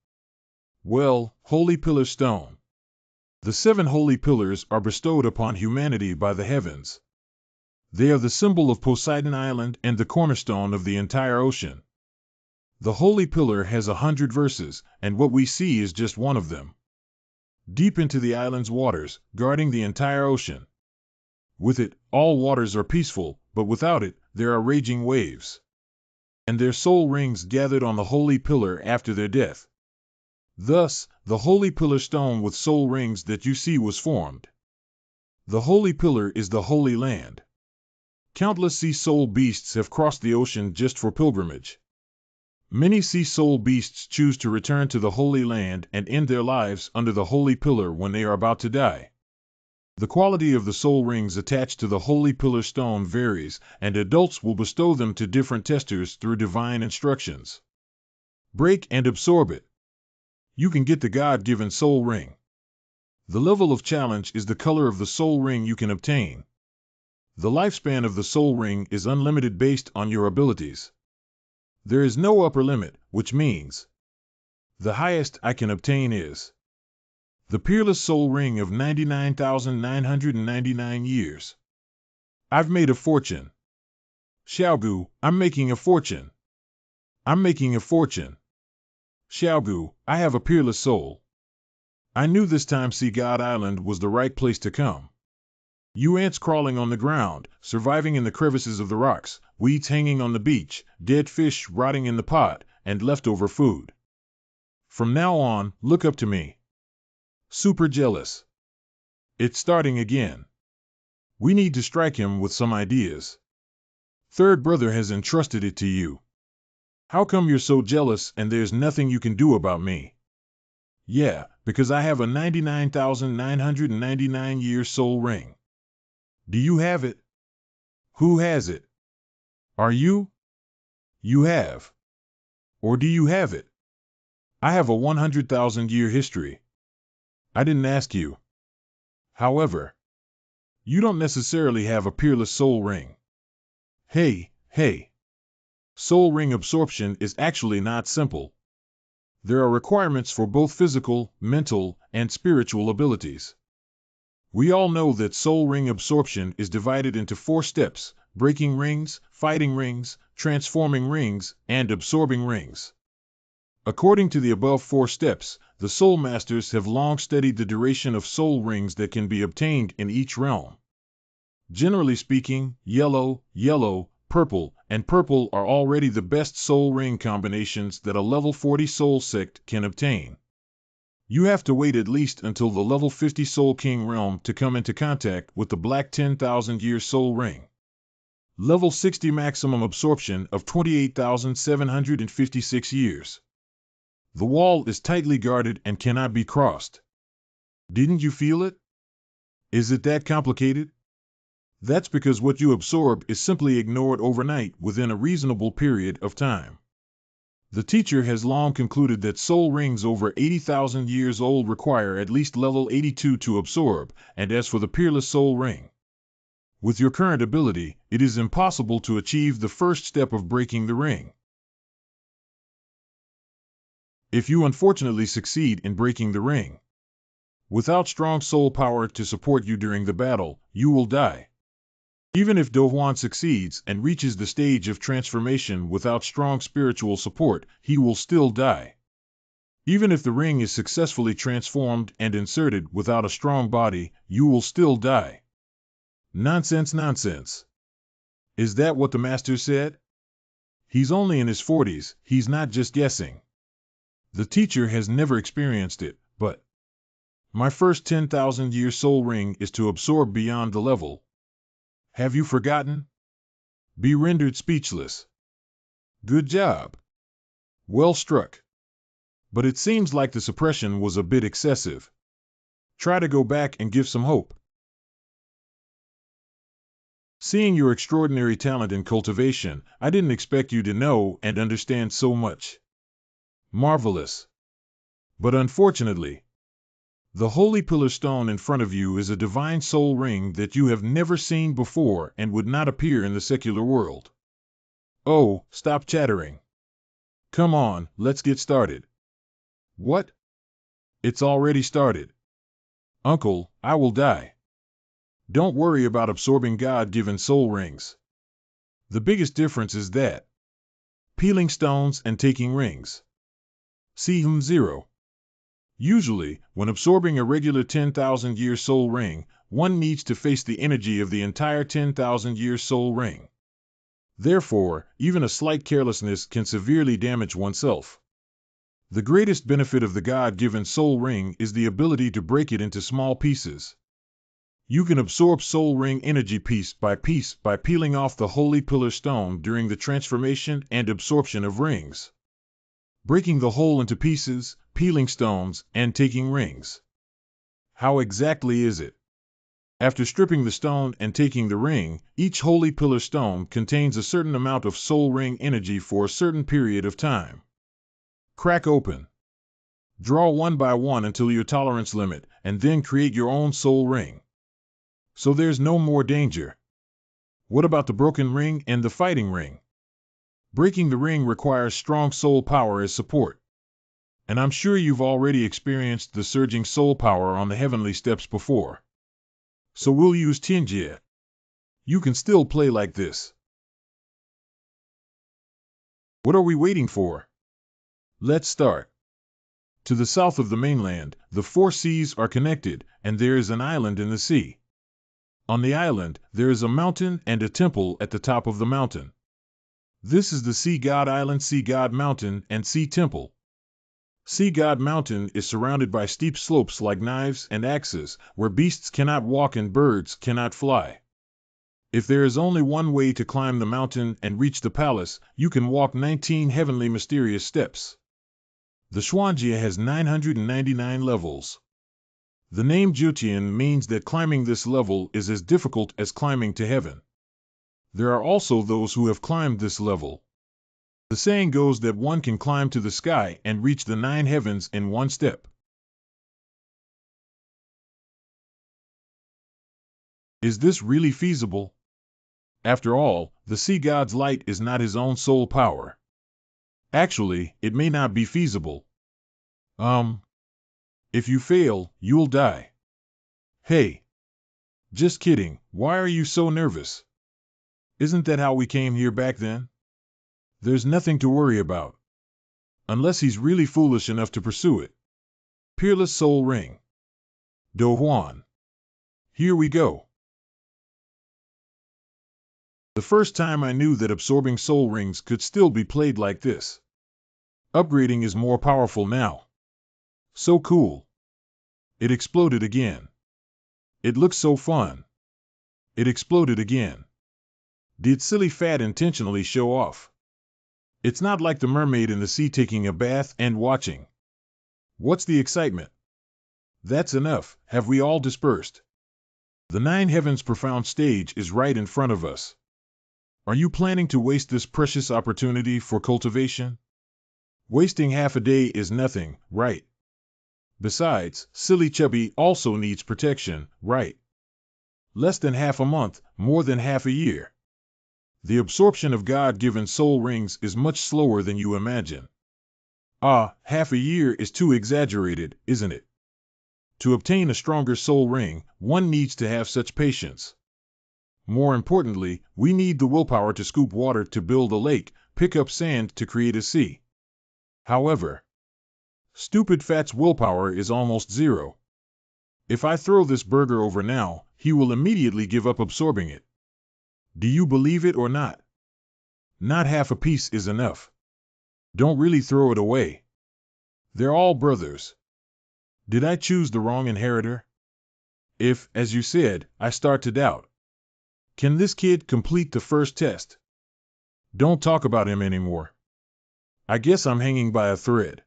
Well, holy pillar stone. The 7 holy pillars are bestowed upon humanity by the heavens. They are the symbol of Poseidon Island and the cornerstone of the entire ocean. The holy pillar has 100 verses, and what we see is just one of them. Deep into the island's waters, guarding the entire ocean. With it, all waters are peaceful, but without it, there are raging waves. And their soul rings gathered on the holy pillar after their death. Thus, the holy pillar stone with soul rings that you see was formed. The holy pillar is the holy land. Countless sea soul beasts have crossed the ocean just for pilgrimage. Many sea soul beasts choose to return to the Holy Land and end their lives under the Holy Pillar when they are about to die. The quality of the soul rings attached to the Holy Pillar stone varies, and adults will bestow them to different testers through divine instructions. Break and absorb it. You can get the God-given soul ring. The level of challenge is the color of the soul ring you can obtain. The lifespan of the soul ring is unlimited based on your abilities. There is no upper limit, which means the highest I can obtain is the Peerless Soul Ring of 99,999 years. I've made a fortune. Xiaogu, I'm making a fortune. I'm making a fortune. Xiaogu, I have a peerless soul. I knew this time Sea God Island was the right place to come. You ants crawling on the ground, surviving in the crevices of the rocks, weeds hanging on the beach, dead fish rotting in the pot, and leftover food. From now on, look up to me. Super jealous. It's starting again. We need to strike him with some ideas. Third brother has entrusted it to you. How come you're so jealous and there's nothing you can do about me? Yeah, because I have a 99,999-year soul ring. Do you have it? Who has it? Are you? You have. Or do you have it? I have a 100,000-year history. I didn't ask you. However, you don't necessarily have a peerless soul ring. Hey. Soul ring absorption is actually not simple. There are requirements for both physical, mental, and spiritual abilities. We all know that soul ring absorption is divided into 4 steps: breaking rings, fighting rings, transforming rings, and absorbing rings. According to the above 4 steps, the soul masters have long studied the duration of soul rings that can be obtained in each realm. Generally speaking, yellow, purple, and purple are already the best soul ring combinations that a level 40 soul sect can obtain. You have to wait at least until the level 50 Soul King realm to come into contact with the black 10,000-year soul ring. Level 60 maximum absorption of 28,756 years. The wall is tightly guarded and cannot be crossed. Didn't you feel it? Is it that complicated? That's because what you absorb is simply ignored overnight within a reasonable period of time. The teacher has long concluded that soul rings over 80,000 years old require at least level 82 to absorb, and as for the peerless soul ring, with your current ability, it is impossible to achieve the first step of breaking the ring. If you unfortunately succeed in breaking the ring, without strong soul power to support you during the battle, you will die. Even if Do Hwan succeeds and reaches the stage of transformation without strong spiritual support, he will still die. Even if the ring is successfully transformed and inserted without a strong body, you will still die. Nonsense. Is that what the master said? He's only in his 40s, he's not just guessing. The teacher has never experienced it, but my first 10,000-year soul ring is to absorb beyond the level. Have you forgotten? Be rendered speechless. Good job. Well struck. But it seems like the suppression was a bit excessive. Try to go back and give some hope. Seeing your extraordinary talent in cultivation, I didn't expect you to know and understand so much. Marvelous. But unfortunately, the holy pillar stone in front of you is a divine soul ring that you have never seen before and would not appear in the secular world. Oh, stop chattering. Come on, let's get started. What? It's already started. Uncle, I will die. Don't worry about absorbing God-given soul rings. The biggest difference is that peeling stones and taking rings. See 0. Usually, when absorbing a regular 10,000-year soul ring, one needs to face the energy of the entire 10,000-year soul ring. Therefore, even a slight carelessness can severely damage oneself. The greatest benefit of the God-given soul ring is the ability to break it into small pieces. You can absorb soul ring energy piece by peeling off the holy pillar stone during the transformation and absorption of rings. Breaking the whole into pieces, peeling stones, and taking rings. How exactly is it? After stripping the stone and taking the ring, each holy pillar stone contains a certain amount of soul ring energy for a certain period of time. Crack open. Draw one by one until your tolerance limit, and then create your own soul ring. So there's no more danger. What about the broken ring and the fighting ring? Breaking the ring requires strong soul power as support. And I'm sure you've already experienced the surging soul power on the heavenly steps before. So we'll use Tianjie. You can still play like this. What are we waiting for? Let's start. To the south of the mainland, the four seas are connected, and there is an island in the sea. On the island, there is a mountain and a temple at the top of the mountain. This is the Sea God Island, Sea God Mountain, and Sea Temple. Sea God Mountain is surrounded by steep slopes like knives and axes, where beasts cannot walk and birds cannot fly. If there is only one way to climb the mountain and reach the palace, you can walk 19 heavenly mysterious steps. The Xuanjia has 999 levels. The name Jutian means that climbing this level is as difficult as climbing to heaven. There are also those who have climbed this level. The saying goes that one can climb to the sky and reach the 9 heavens in one step. Is this really feasible? After all, the sea god's light is not his own soul power. Actually, it may not be feasible. If you fail, you'll die. Hey. Just kidding, why are you so nervous? Isn't that how we came here back then? There's nothing to worry about. Unless he's really foolish enough to pursue it. Peerless Soul Ring. Do Huan. Here we go. The first time I knew that absorbing soul rings could still be played like this. Upgrading is more powerful now. So cool. It exploded again. It looks so fun. It exploded again. Did Silly Fat intentionally show off? It's not like the mermaid in the sea taking a bath and watching. What's the excitement? That's enough, have we all dispersed? The 9 heavens profound stage is right in front of us. Are you planning to waste this precious opportunity for cultivation? Wasting half a day is nothing, right? Besides, Silly Chubby also needs protection, right? Less than half a month, more than half a year. The absorption of God-given soul rings is much slower than you imagine. Half a year is too exaggerated, isn't it? To obtain a stronger soul ring, one needs to have such patience. More importantly, we need the willpower to scoop water to build a lake, pick up sand to create a sea. However, Stupid Fat's willpower is almost 0. If I throw this burger over now, he will immediately give up absorbing it. Do you believe it or not? Not half a piece is enough. Don't really throw it away. They're all brothers. Did I choose the wrong inheritor? If, as you said, I start to doubt. Can this kid complete the first test? Don't talk about him anymore. I guess I'm hanging by a thread.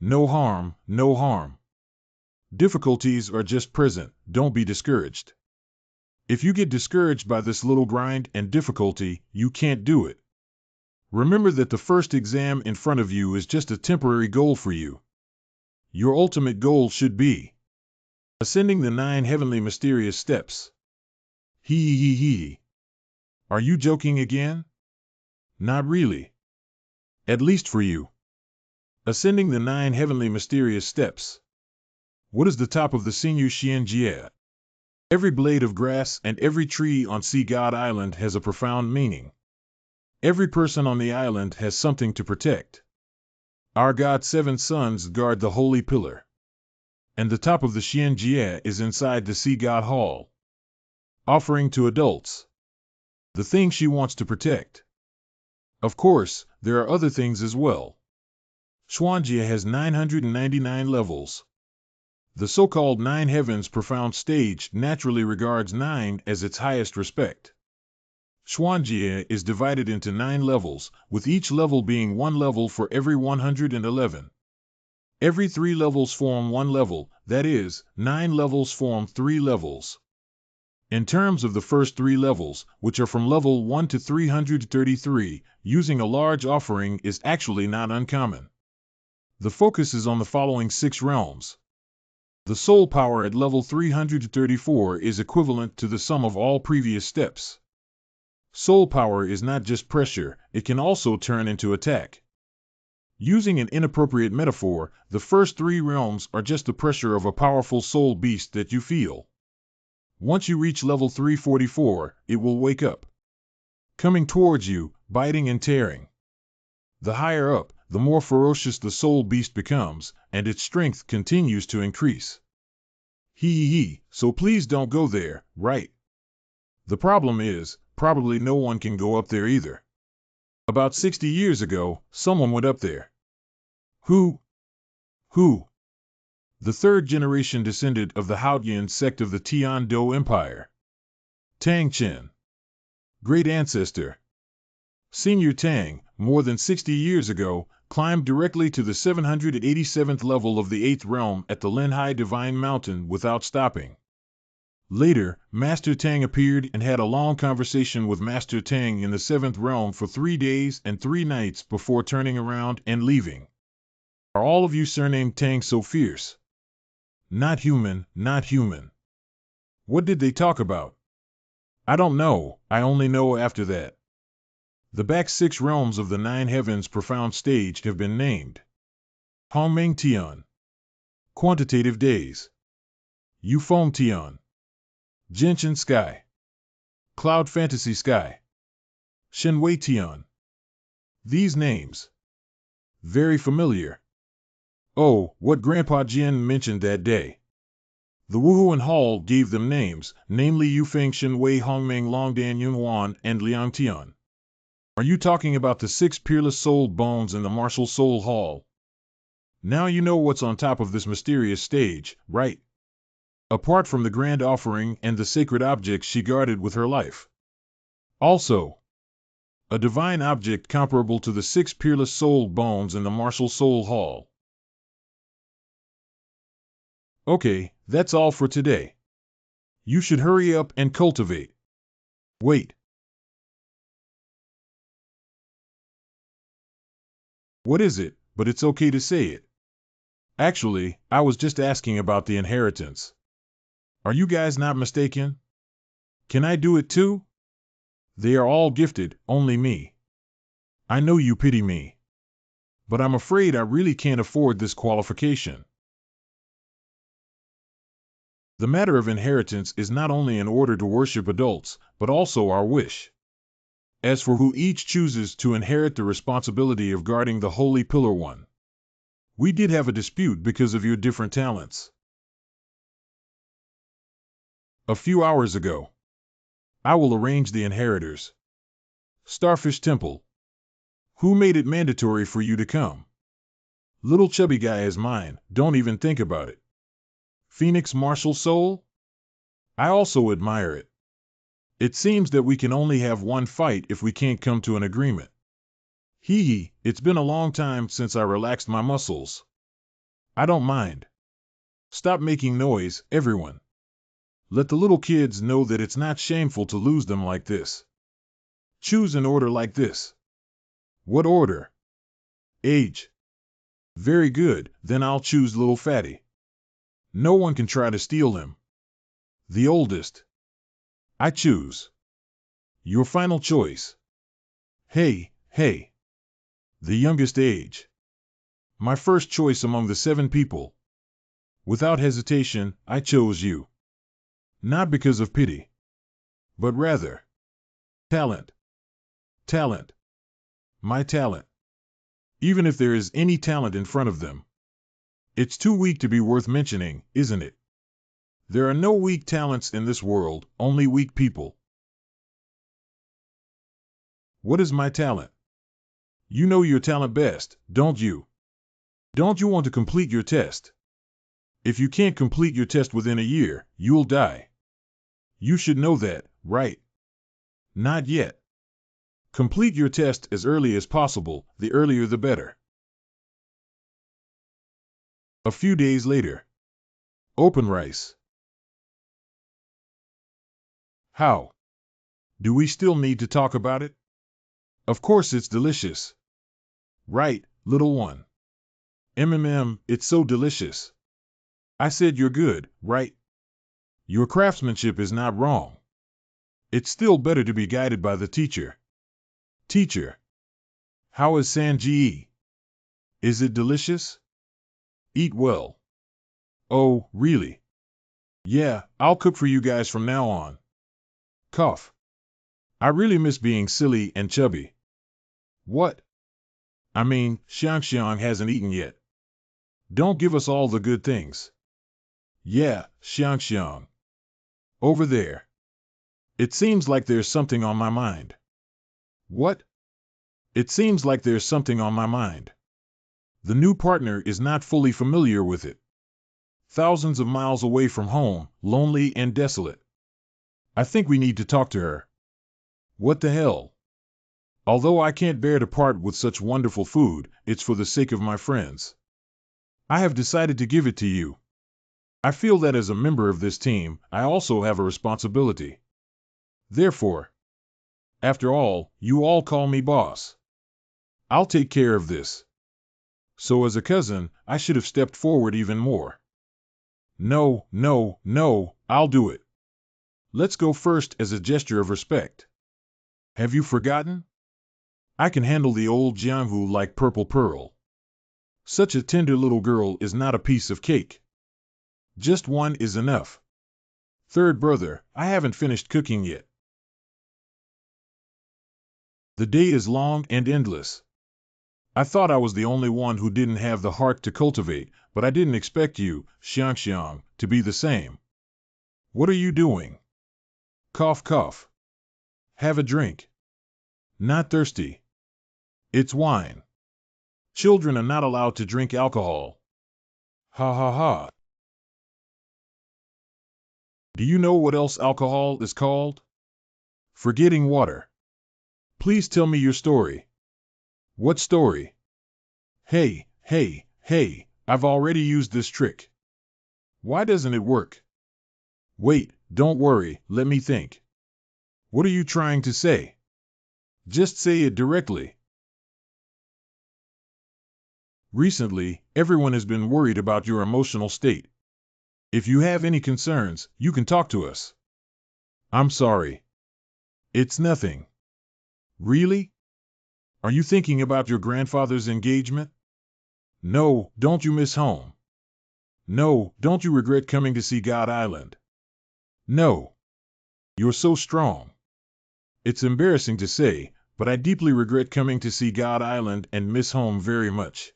No harm, no harm. Difficulties are just present, don't be discouraged. If you get discouraged by this little grind and difficulty, you can't do it. Remember that the first exam in front of you is just a temporary goal for you. Your ultimate goal should be ascending the 9 heavenly mysterious steps. Hee. Are you joking again? Not really. At least for you. Ascending the 9 heavenly mysterious steps. What is the top of the Sinyu Xianjie? Every blade of grass and every tree on Sea God Island has a profound meaning. Every person on the island has something to protect. Our God's 7 sons guard the holy pillar. And the top of the Xianjie is inside the Sea God Hall. Offering to adults. The thing she wants to protect. Of course, there are other things as well. Xuanjia has 999 levels. The so-called 9 heavens profound stage naturally regards 9 as its highest respect. Xuanjia is divided into 9 levels, with each level being 1 level for every 111. Every 3 levels form 1 level, that is, 9 levels form 3 levels. In terms of the first 3 levels, which are from level 1 to 333, using a large offering is actually not uncommon. The focus is on the following 6 realms. The soul power at level 334 is equivalent to the sum of all previous steps. Soul power is not just pressure, it can also turn into attack. Using an inappropriate metaphor, the first 3 realms are just the pressure of a powerful soul beast that you feel. Once you reach level 344, it will wake up. Coming towards you, biting and tearing. The higher up, the more ferocious the soul beast becomes, and its strength continues to increase. So please don't go there, right? The problem is, probably no one can go up there either. About 60 years ago, someone went up there. Who? Who? The third generation descendant of the Haotian sect of the Tian Do Empire. Tang Chen. Great ancestor. Senior Tang, more than 60 years ago, climbed directly to the 787th level of the 8th realm at the Linhai Divine Mountain without stopping. Later, Master Tang appeared and had a long conversation with Master Tang in the 7th realm for 3 days and 3 nights before turning around and leaving. Are all of you surnamed Tang so fierce? Not human, not human. What did they talk about? I don't know, I only know after that. The back 6 realms of the 9 heavens profound stage have been named. Hongmeng Tian. Quantitative days. Yufeng Tian. Genshin Sky. Cloud Fantasy Sky. Shenwei Tian. These names. Very familiar. Oh, what Grandpa Jin mentioned that day. The Wuhuan Hall gave them names, namely Yufeng Shenwei Hongmeng Longdan Yunhuan and Liang Tian. Are you talking about the 6 peerless soul bones in the martial soul hall? Now you know what's on top of this mysterious stage, right? Apart from the grand offering and the sacred objects she guarded with her life. Also, a divine object comparable to the 6 peerless soul bones in the martial soul hall. Okay, that's all for today. You should hurry up and cultivate. Wait. What is it? But it's okay to say it. Actually, I was just asking about the inheritance. Are you guys not mistaken? Can I do it too? They are all gifted, only me. I know you pity me. But I'm afraid I really can't afford this qualification. The matter of inheritance is not only in order to worship adults, but also our wish. As for who each chooses to inherit the responsibility of guarding the Holy Pillar One, we did have a dispute because of your different talents. A few hours ago. I will arrange the inheritors. Starfish Temple. Who made it mandatory for you to come? Little chubby guy is mine, don't even think about it. Phoenix Martial Soul? I also admire it. It seems that we can only have one fight if we can't come to an agreement. It's been a long time since I relaxed my muscles. I don't mind. Stop making noise, everyone. Let the little kids know that it's not shameful to lose them like this. Choose an order like this. What order? Age. Very good, then I'll choose Little Fatty. No one can try to steal him. The oldest. I choose. Your final choice. Hey. The youngest age. My first choice among the 7 people. Without hesitation, I chose you. Not because of pity. But rather. Talent. Talent. My talent. Even if there is any talent in front of them. It's too weak to be worth mentioning, isn't it? There are no weak talents in this world, only weak people. What is my talent? You know your talent best, don't you? Don't you want to complete your test? If you can't complete your test within a year, you'll die. You should know that, right? Not yet. Complete your test as early as possible, the earlier the better. A few days later. Open rice. How? Do we still need to talk about it? Of course it's delicious. Right, little one. It's so delicious. I said you're good, right? Your craftsmanship is not wrong. It's still better to be guided by the teacher. Teacher. How is Sanji? Is it delicious? Eat well. Oh, really? Yeah, I'll cook for you guys from now on. Cough. I really miss being silly and chubby. What? I mean, Xiang hasn't eaten yet. Don't give us all the good things. Yeah, Xiang. Over there. It seems like there's something on my mind. What? It seems like there's something on my mind. The new partner is not fully familiar with it. Thousands of miles away from home, lonely and desolate. I think we need to talk to her. What the hell? Although I can't bear to part with such wonderful food, it's for the sake of my friends. I have decided to give it to you. I feel that as a member of this team, I also have a responsibility. Therefore, after all, you all call me boss. I'll take care of this. So as a cousin, I should have stepped forward even more. No, I'll do it. Let's go first as a gesture of respect. Have you forgotten? I can handle the old Jianghu like purple pearl. Such a tender little girl is not a piece of cake. Just one is enough. Third brother, I haven't finished cooking yet. The day is long and endless. I thought I was the only one who didn't have the heart to cultivate, but I didn't expect you, Xiang, to be the same. What are you doing? Cough, cough. Have a drink. Not thirsty. It's wine. Children are not allowed to drink alcohol. Ha ha ha. Do you know what else alcohol is called? Forgetting water. Please tell me your story. What story? Hey, I've already used this trick. Why doesn't it work? Wait, don't worry, let me think. What are you trying to say? Just say it directly. Recently, everyone has been worried about your emotional state. If you have any concerns, you can talk to us. I'm sorry. It's nothing. Really? Are you thinking about your grandfather's engagement? No, don't you miss home? No, don't you regret coming to see God Island? No. You're so strong. It's embarrassing to say, but I deeply regret coming to see God Island and miss home very much.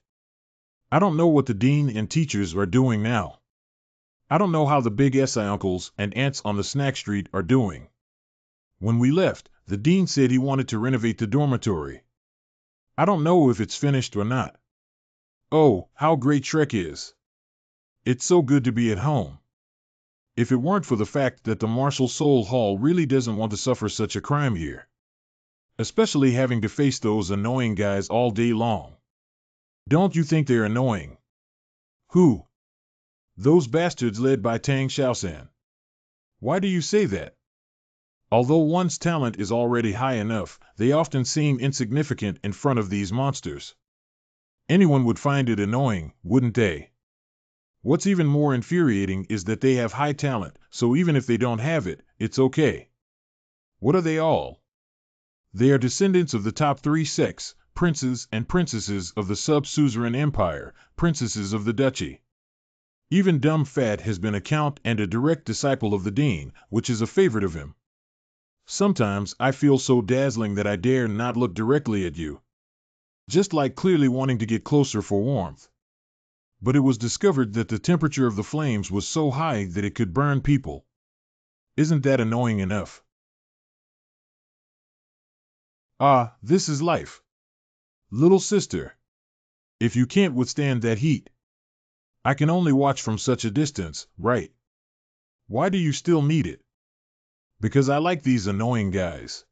I don't know what the dean and teachers are doing now. I don't know how the big SI uncles and aunts on the snack street are doing. When we left, the dean said he wanted to renovate the dormitory. I don't know if it's finished or not. Oh, how great Shrek is. It's so good to be at home. If it weren't for the fact that the Marshall Soul Hall really doesn't want to suffer such a crime here. Especially having to face those annoying guys all day long. Don't you think they're annoying? Who? Those bastards led by Tang Xiaosan. Why do you say that? Although one's talent is already high enough, they often seem insignificant in front of these monsters. Anyone would find it annoying, wouldn't they? What's even more infuriating is that they have high talent, so even if they don't have it, it's okay. What are they all? They are descendants of the top 3 sects, princes and princesses of the sub-suzerain empire, princesses of the duchy. Even Dumb Fat has been a count and a direct disciple of the dean, which is a favorite of him. Sometimes I feel so dazzling that I dare not look directly at you. Just like clearly wanting to get closer for warmth. But it was discovered that the temperature of the flames was so high that it could burn people. Isn't that annoying enough? Ah, this is life. Little sister. If you can't withstand that heat. I can only watch from such a distance, right? Why do you still need it? Because I like these annoying guys.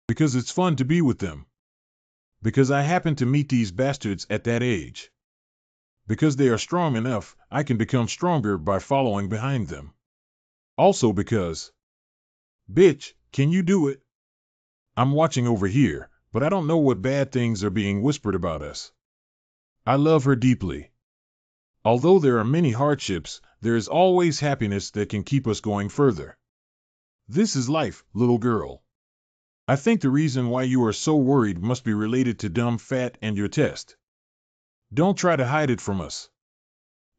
Because it's fun to be with them. Because I happen to meet these bastards at that age. Because they are strong enough, I can become stronger by following behind them. Also because... Bitch, can you do it? I'm watching over here, but I don't know what bad things are being whispered about us. I love her deeply. Although there are many hardships, there is always happiness that can keep us going further. This is life, little girl. I think the reason why you are so worried must be related to Dumb Fat and your test. Don't try to hide it from us.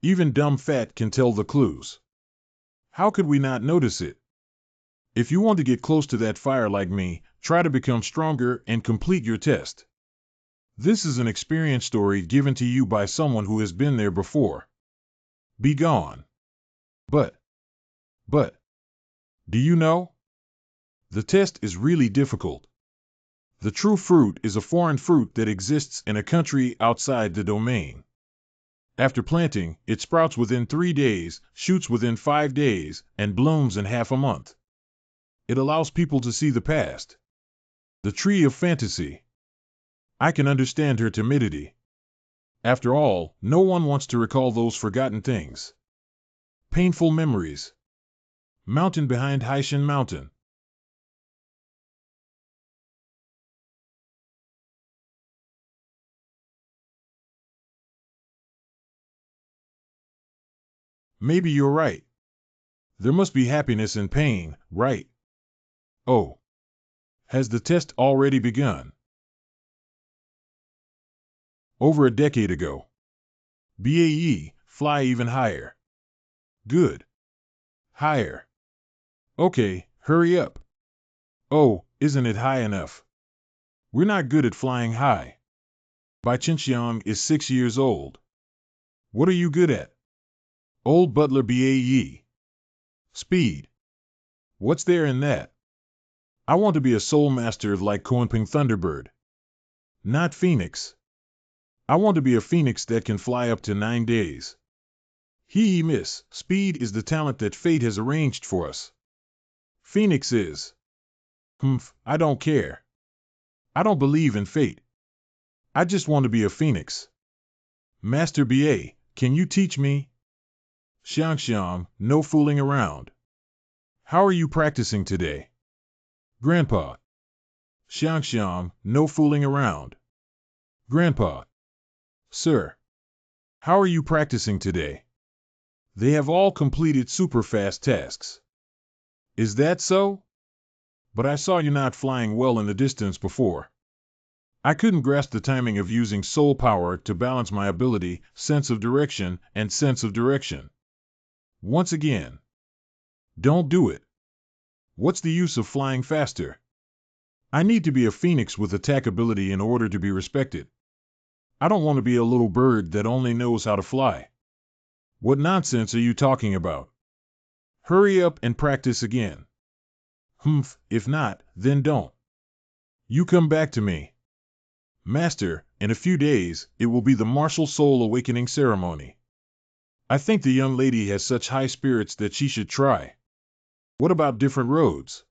Even Dumb Fat can tell the clues. How could we not notice it? If you want to get close to that fire like me, try to become stronger and complete your test. This is an experience story given to you by someone who has been there before. Be gone. But, do you know? The test is really difficult. The true fruit is a foreign fruit that exists in a country outside the domain. After planting, it sprouts within 3 days, shoots within 5 days, and blooms in half a month. It allows people to see the past. The tree of fantasy. I can understand her timidity. After all, no one wants to recall those forgotten things. Painful memories. Mountain behind Haishan Mountain. Maybe you're right. There must be happiness in pain, right? Oh. Has the test already begun? Over a decade ago. BAE, fly even higher. Good. Higher. Okay, hurry up. Oh, isn't it high enough? We're not good at flying high. Bai Chinxiang is 6 years old. What are you good at? Old butler BAE. Speed. What's there in that? I want to be a soul master like Koenping Thunderbird. Not Phoenix. I want to be a phoenix that can fly up to 9 days. Miss, speed is the talent that fate has arranged for us. Phoenix is. I don't care. I don't believe in fate. I just want to be a phoenix. Master BA, can you teach me? Xiang, no fooling around. How are you practicing today? Grandpa. Xiang, no fooling around. Grandpa. Sir. How are you practicing today? They have all completed super fast tasks. Is that so? But I saw you not flying well in the distance before. I couldn't grasp the timing of using soul power to balance my ability, sense of direction, and sense of direction. Once again. Don't do it. What's the use of flying faster? I need to be a phoenix with attack ability in order to be respected. I don't want to be a little bird that only knows how to fly. What nonsense are you talking about? Hurry up and practice again. If not, then don't. You come back to me. Master, in a few days, it will be the martial soul awakening ceremony. I think the young lady has such high spirits that she should try. What about different roads?